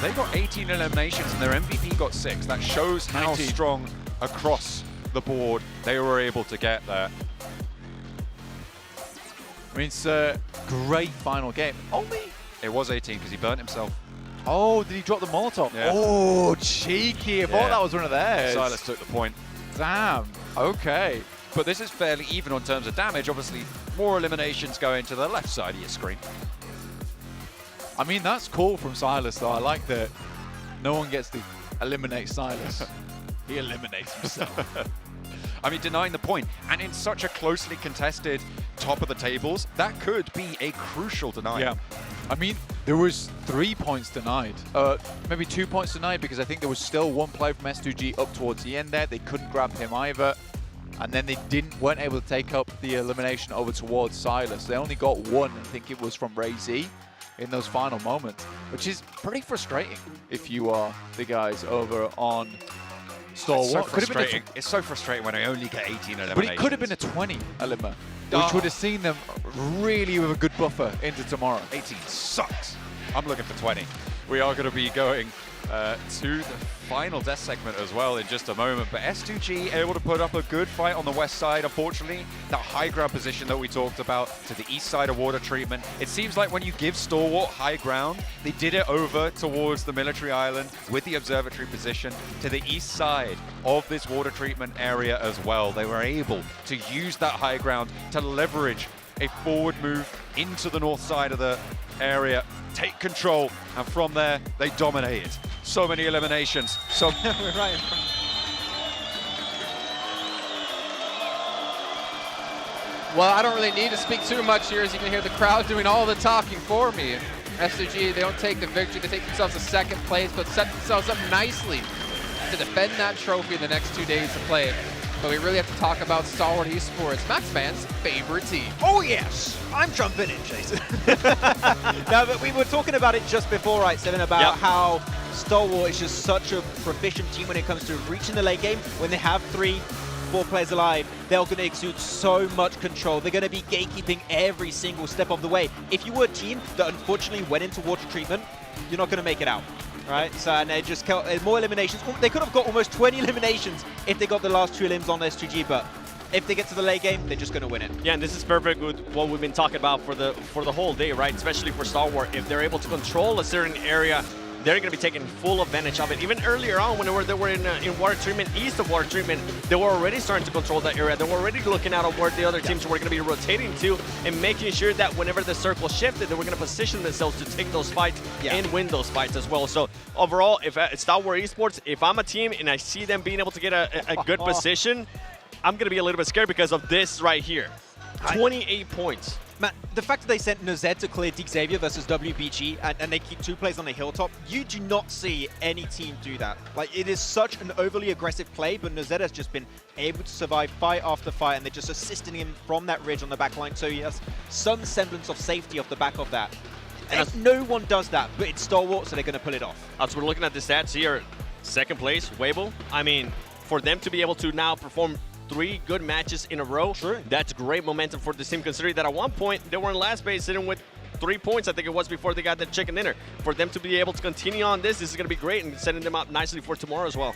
They got 18 eliminations and their MVP got 6. That shows how 19. strong across the board they were able to get there. I mean, it's a great final game. Only... It was 18 because he burnt himself. Oh, did he drop the Molotov? Yeah. Oh, cheeky. I thought that was one of theirs. Silas took the point. Damn. Okay. But this is fairly even on terms of damage. Obviously, more eliminations going to the left side of your screen. I mean, that's cool from Silas, though. I like that no one gets to eliminate Silas. He eliminates himself. I mean, denying the point, and in such a closely contested top of the tables, that could be a crucial denial. Yeah. I mean, there was 3 points denied. Maybe 2 points denied, because I think there was still one player from S2G up towards the end there. They couldn't grab him either. And then they weren't able to take up the elimination over towards Silas. They only got one. I think it was from Ray Z in those final moments, which is pretty frustrating if you are the guys over on Stalwart. It's so frustrating. It's so frustrating when I only get 18 eliminations. But it could have been a 20 element, which would have seen them really with a good buffer into tomorrow. 18 sucks. I'm looking for 20. We are going to be going to the final death segment as well in just a moment. But S2G able to put up a good fight on the west side. Unfortunately, that high ground position that we talked about to the east side of water treatment. It seems like when you give Stalwart high ground, they did it over towards the military island with the observatory position to the east side of this water treatment area as well. They were able to use that high ground to leverage a forward move into the north side of the area, take control, and from there they dominated. So many eliminations. So We're right in front. Well, I don't really need to speak too much here, as you can hear the crowd doing all the talking for me. S2G, they don't take the victory, they take themselves to second place, but set themselves up nicely to defend that trophy in the next 2 days to play. But we really have to talk about Stalwart Esports, Max Man's favorite team. Oh yes, I'm jumping in, Jason. No, but we were talking about it just before, right, Seven, about how Stalwart is just such a proficient team when it comes to reaching the late game. When they have 3-4 players alive, they're going to exude so much control. They're going to be gatekeeping every single step of the way. If you were a team that unfortunately went into water treatment, you're not going to make it out. Right, so and they just more eliminations. They could have got almost 20 eliminations if they got the last 2 elims on S2G, but if they get to the late game, they're just going to win it. Yeah, and this is perfect with what we've been talking about for the whole day, right? Especially for Stalwart, if they're able to control a certain area, they're going to be taking full advantage of it. Even earlier on, when they were in water treatment, east of water treatment, they were already starting to control that area. They were already looking out at where the other teams were going to be rotating to and making sure that whenever the circle shifted, they were going to position themselves to take those fights and win those fights as well. So overall, if Stalwart Esports, if I'm a team and I see them being able to get a good position, I'm going to be a little bit scared because of this right here. 28 points. Man, the fact that they sent Nozed to clear Deke Xavier versus WBG and they keep 2 plays on the hilltop, you do not see any team do that. Like, it is such an overly aggressive play, but Nozed has just been able to survive fight after fight, and they're just assisting him from that ridge on the back line, so he has some semblance of safety off the back of that. And no one does that, but it's Stalwart, so they're going to pull it off. As we're looking at the stats here, 2nd place, Weibo. I mean, for them to be able to now perform 3 good matches in a row, that's great momentum for this team, considering that at one point they were in last base sitting with 3 points, I think it was, before they got that chicken dinner. For them to be able to continue on this is going to be great and setting them up nicely for tomorrow as well.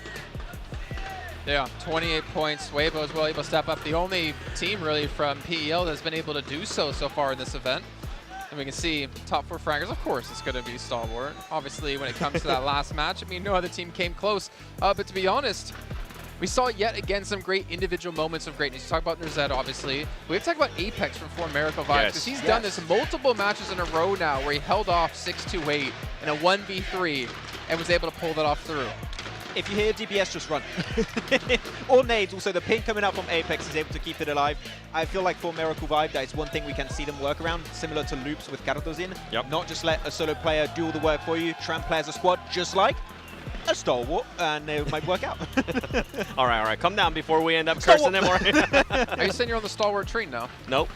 Yeah, 28 points. Weibo as well able to step up. The only team really from PEL that's been able to do so far in this event. And we can see top 4 fraggers, of course, it's going to be Stalwart. Obviously, when it comes to that last match, I mean, no other team came close. But to be honest, we saw yet again some great individual moments of greatness. You talk about Nozed, obviously. We have to talk about Apex from For Miracle Vibes, because he's done this multiple matches in a row now where he held off 6-2-8 in a 1v3 and was able to pull that off through. If you hear DBS, just run. Or nades. Also, the ping coming out from Apex is able to keep it alive. I feel like for Miracle Vibe, that is one thing we can see them work around, similar to loops with Carlos in. Not just let a solo player do all the work for you, try and play as a squad, just like a Stalwart, and it might work out. all right. Come down before we end up cursing them. Are you saying you're on the Stalwart train now? Nope.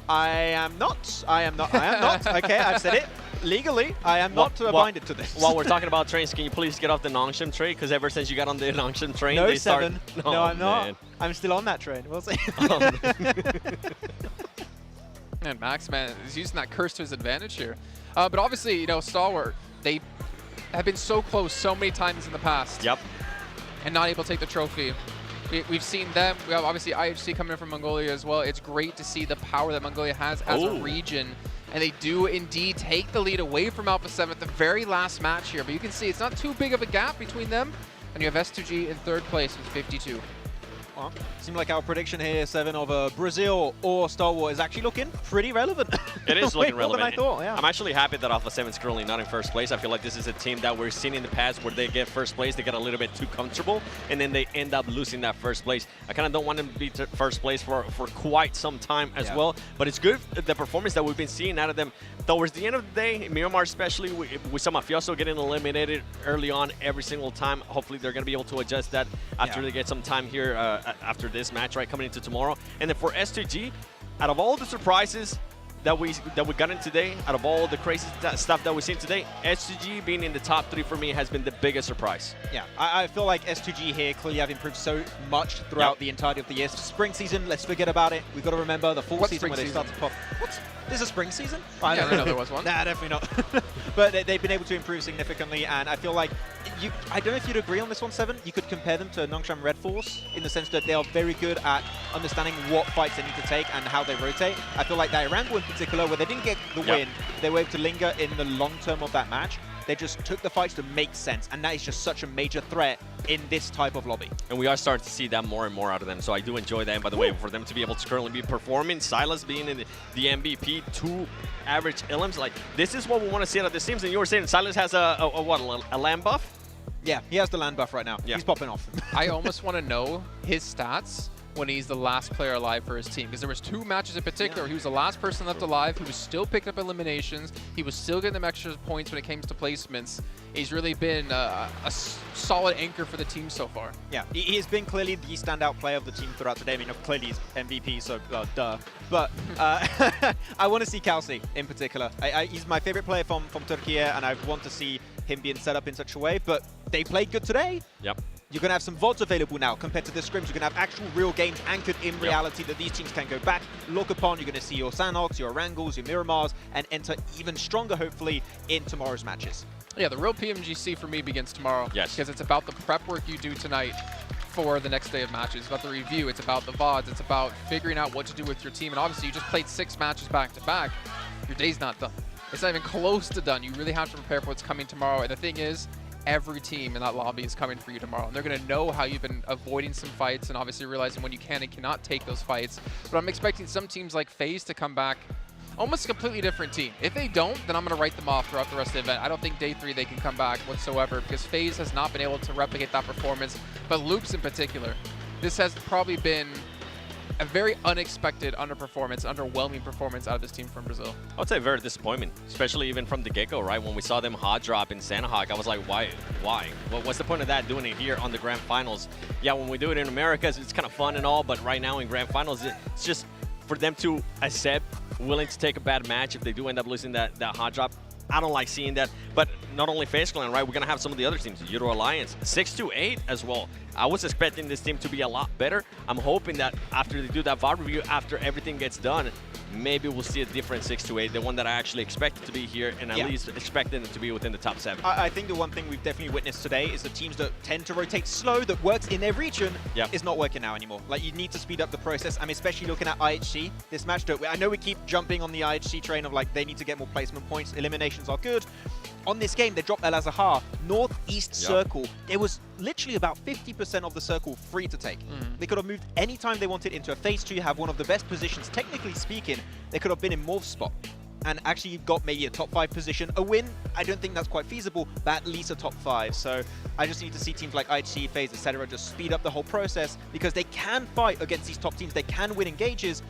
I am not. Okay, I've said it. Legally, I am not binded to this. While we're talking about trains, can you please get off the Nongshim train? Because ever since you got on the Nongshim train, no, they Seven. Oh, no, I'm not. Man. I'm still on that train. We'll see. And Max, man, is using that curse to his advantage here. But obviously, you know, Stalwart, they have been so close so many times in the past. And not able to take the trophy. We've seen them. We have obviously IHC coming in from Mongolia as well. It's great to see the power that Mongolia has as a region. And they do indeed take the lead away from Alpha 7 at the very last match here. But you can see it's not too big of a gap between them. And you have S2G in 3rd place with 52. Well, seemed like our prediction here, 7, of Brazil or Stalwart is actually looking pretty relevant. It is looking relevant. More than I thought, yeah. I'm actually happy that Alpha 7 is currently not in 1st place. I feel like this is a team that we're seeing in the past where they get 1st place, they get a little bit too comfortable, and then they end up losing that 1st place. I kind of don't want them to be 1st place for quite some time as well, but it's good, the performance that we've been seeing out of them. Towards the end of the day, Miramar especially, we saw Mafioso getting eliminated early on every single time. Hopefully they're going to be able to adjust that after they get some time here after this match, right, coming into tomorrow. And then for S2G, out of all the surprises that we got in today, out of all the crazy stuff that we've seen today, S2G being in the top 3 for me has been the biggest surprise. Yeah, I feel like S2G here clearly have improved so much throughout the entirety of the year. Spring season, let's forget about it. We've got to remember the fall season where they start to pop. There's a spring season? I don't know there was one. Nah, definitely not. But they've been able to improve significantly, and I feel like I don't know if you'd agree on this one, Seven. You could compare them to Nongsham Red Force in the sense that they are very good at understanding what fights they need to take and how they rotate. I feel like that Irango in particular, where they didn't get the win, they were able to linger in the long term of that match. They just took the fights to make sense, and that is just such a major threat in this type of lobby. And we are starting to see that more and more out of them, so I do enjoy that. And by the way, for them to be able to currently be performing, Silas being in the MVP, 2 average elims, like, this is what we want to see out of this team. And you were saying Silas has a land buff? Yeah, he has the land buff right now. He's popping off. I almost want to know his stats when he's the last player alive for his team, because there was 2 matches in particular where he was the last person left alive. He was still picking up eliminations. He was still getting them extra points when it came to placements. He's really been a solid anchor for the team so far. Yeah, he has been clearly the standout player of the team throughout today. I mean, clearly he's MVP, so duh. But I want to see Kalsi in particular. He's my favorite player from Turkey, and I want to see him being set up in such a way. But they played good today. You're going to have some VODs available now compared to the scrims. You're going to have actual real games anchored in reality that these teams can go back, look upon. You're going to see your Sanhoks, your Orangles, your Miramars, and enter even stronger, hopefully, in tomorrow's matches. Yeah, the real PMGC for me begins tomorrow. Because it's about the prep work you do tonight for the next day of matches. It's about the review. It's about the VODs. It's about figuring out what to do with your team. And obviously, you just played 6 matches back-to-back. Your day's not done. It's not even close to done. You really have to prepare for what's coming tomorrow. And the thing is, every team in that lobby is coming for you tomorrow, and they're going to know how you've been avoiding some fights and obviously realizing when you can and cannot take those fights. But I'm expecting some teams like FaZe to come back almost a completely different team. If they don't, then I'm going to write them off throughout the rest of the event. I don't think day 3 they can come back whatsoever, because FaZe has not been able to replicate that performance, but Loops in particular. This has probably been a very unexpected underperformance, underwhelming performance out of this team from Brazil. I would say very disappointment, especially even from the get-go, right? When we saw them hot drop in Sanhok, I was like, why? What's the point of that, doing it here on the Grand Finals? Yeah, when we do it in America, it's kind of fun and all, but right now in Grand Finals, it's just for them to accept, willing to take a bad match if they do end up losing that hot drop. I don't like seeing that, but not only FaZe Clan, right? We're going to have some of the other teams, Euro Alliance, 6-8 as well. I was expecting this team to be a lot better. I'm hoping that after they do that VOD review, after everything gets done, maybe we'll see a different 6-8, the one that I actually expected to be here, and at least expecting it to be within the top 7. I think the one thing we've definitely witnessed today is the teams that tend to rotate slow, that works in their region, is not working now anymore. Like, you need to speed up the process. I'm especially looking at IHC, this match. I know we keep jumping on the IHC train of, like, they need to get more placement points. Eliminations are good. On this game, they dropped El Azahar, northeast circle. There was literally about 50% of the circle free to take. They could have moved anytime they wanted into a phase 2, have one of the best positions, technically speaking. They could have been in Morph's spot and actually got maybe a top 5 position. A win, I don't think that's quite feasible, but at least a top 5. So I just need to see teams like IHC, FaZe, etc. just speed up the whole process, because they can fight against these top teams. They can win engages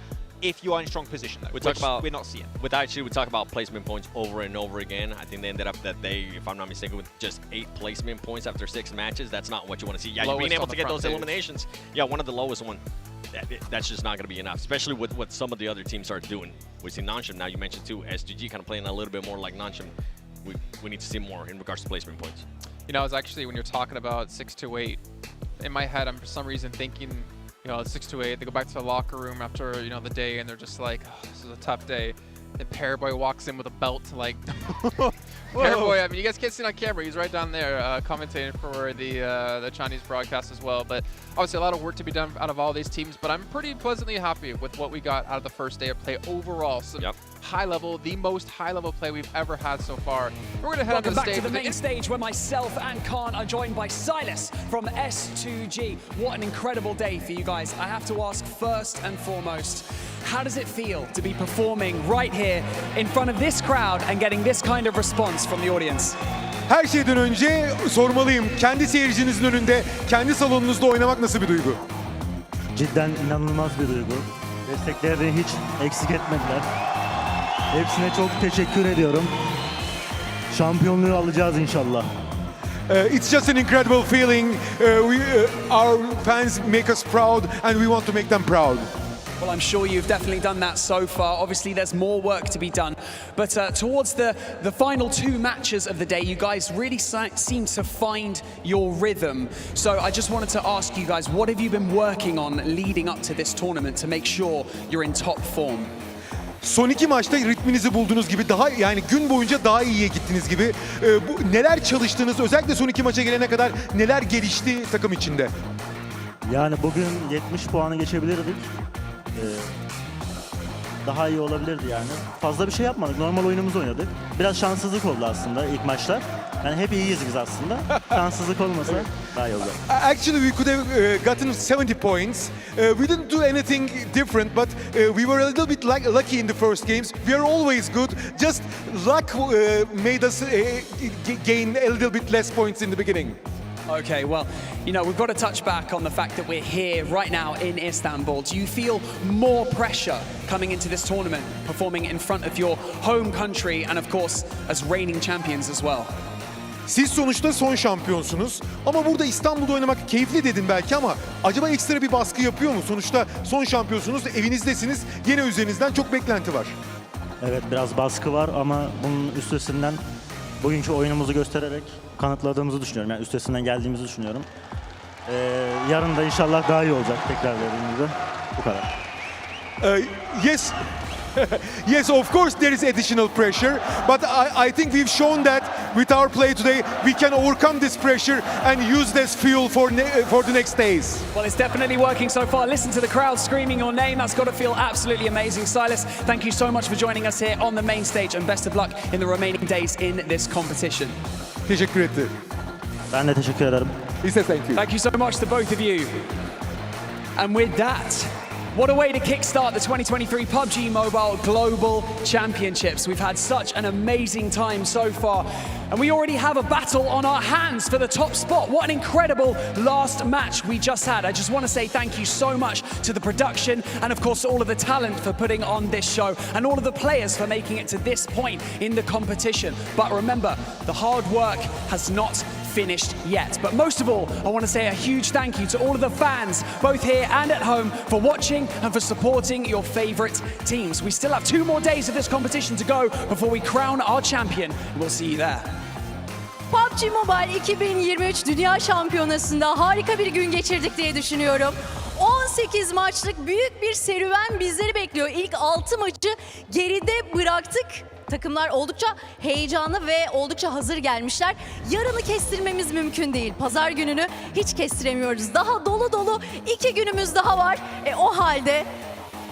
if you are in strong position, though, which we're not seeing. With IHC, we talk about placement points over and over again. I think they ended up that day, if I'm not mistaken, with just 8 placement points after 6 matches. That's not what you want to see. Yeah, being able to get those eliminations. Yeah, one of the lowest one. That's just not going to be enough, especially with what some of the other teams are doing. We see Nonsham now. You mentioned too, SGG kind of playing a little bit more like Nonsham. We need to see more in regards to placement points. You know, it's actually, when you're talking about 6-8, in my head, I'm for some reason thinking, you know, 6-8, they go back to the locker room after, you know, the day, and they're just like, oh, this is a tough day. And Paraboy walks in with a belt, like, Paraboy, I mean, you guys can't see it on camera. He's right down there commentating for the Chinese broadcast as well. But obviously a lot of work to be done out of all these teams, but I'm pretty pleasantly happy with what we got out of the first day of play overall. Some high level, the most high level play we've ever had so far. We're going to head on to the stage. Welcome back to the main stage, where myself and Khan are joined by Silas from S2G. What an incredible day for you guys. I have to ask first and foremost, how does it feel to be performing right here in front of this crowd and getting this kind of response from the audience? Her şeyden önce sormalıyım. Kendi seyircinizin önünde, kendi salonunuzda oynamak nasıl bir duygu? Cidden inanılmaz bir duygu. Desteklerini hiç eksik etmediler. Hepsine çok teşekkür ediyorum. Şampiyonluğu alacağız inşallah. It's just an incredible feeling. Our fans make us proud, and we want to make them proud. Well, I'm sure you've definitely done that so far. Obviously, there's more work to be done. But towards the final 2 matches of the day, you guys really seem to find your rhythm. So I just wanted to ask you guys, what have you been working on leading up to this tournament to make sure you're in top form? Son 2 maçta ritminizi bulduğunuz gibi, daha yani gün boyunca daha iyiye gittiniz gibi. Neler çalıştınız, özellikle son 2 maça gelene kadar neler gelişti takım içinde? Yani bugün 70 puanı geçebilirdik. Daha iyi olabilirdi yani. Fazla bir şey yapmadık. Normal oyunumuzu oynadık. Biraz şanssızlık oldu aslında ilk maçlar. Yani hep iyiyiz biz aslında. Şanssızlık olmasa daha iyi oldu. Actually, we could have gotten 70 points. We didn't do anything different, but we were a little bit lucky in the first games. We are always good. Just luck made us gain a little bit less points in the beginning. Okay, well, you know, we've got to touch back on the fact that we're here right now in Istanbul. Do you feel more pressure coming into this tournament, performing in front of your home country and, of course, as reigning champions as well? Siz sonuçta son şampiyonsunuz ama burada İstanbul'da oynamak keyifli dedin belki, ama acaba ekstra bir baskı yapıyor mu? Sonuçta son şampiyonsunuz, evinizdesiniz, yine üzerinizden çok beklenti var. Evet, biraz baskı var ama bunun üstesinden bugünkü oyunumuzu göstererek kanıtladığımızı düşünüyorum. Yani üstesinden geldiğimizi düşünüyorum. Yarın da inşallah daha iyi olacak tekrar dediğimizde. Bu kadar. Yes. Yes, of course there is additional pressure, but I think we've shown that with our play today we can overcome this pressure and use this fuel for the next days. Well, it's definitely working so far. Listen to the crowd screaming your name. That's got to feel absolutely amazing. Silas, thank you so much for joining us here on the main stage, and best of luck in the remaining days in this competition. Teşekkür ederim. Ben de teşekkür ederim. He says thank you. Thank you so much to both of you. And with that, What a way to kickstart the 2023 PUBG Mobile Global Championships. We've had such an amazing time so far, and we already have a battle on our hands for the top spot. What an incredible last match we just had. I just want to say thank you so much to the production and of course all of the talent for putting on this show and all of the players for making it to this point in the competition. But remember, the hard work has not finished yet. But most of all, I want to say a huge thank you to all of the fans, both here and at home, for watching and for supporting your favorite teams. We still have 2 more days of this competition to go before we crown our champion. We'll see you there. PUBG Mobile 2023 Dünya Şampiyonası'nda harika bir gün geçirdik diye düşünüyorum. 18 maçlık büyük bir serüven bizleri bekliyor. İlk 6 maçı geride bıraktık. Takımlar oldukça heyecanlı ve oldukça hazır gelmişler. Yarını kestirmemiz mümkün değil. Pazar gününü hiç kestiremiyoruz. Daha dolu dolu 2 günümüz daha var. O halde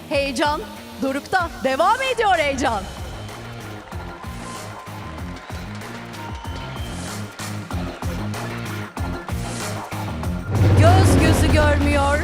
heyecan dorukta. Devam ediyor heyecan. Göz gözü görmüyor.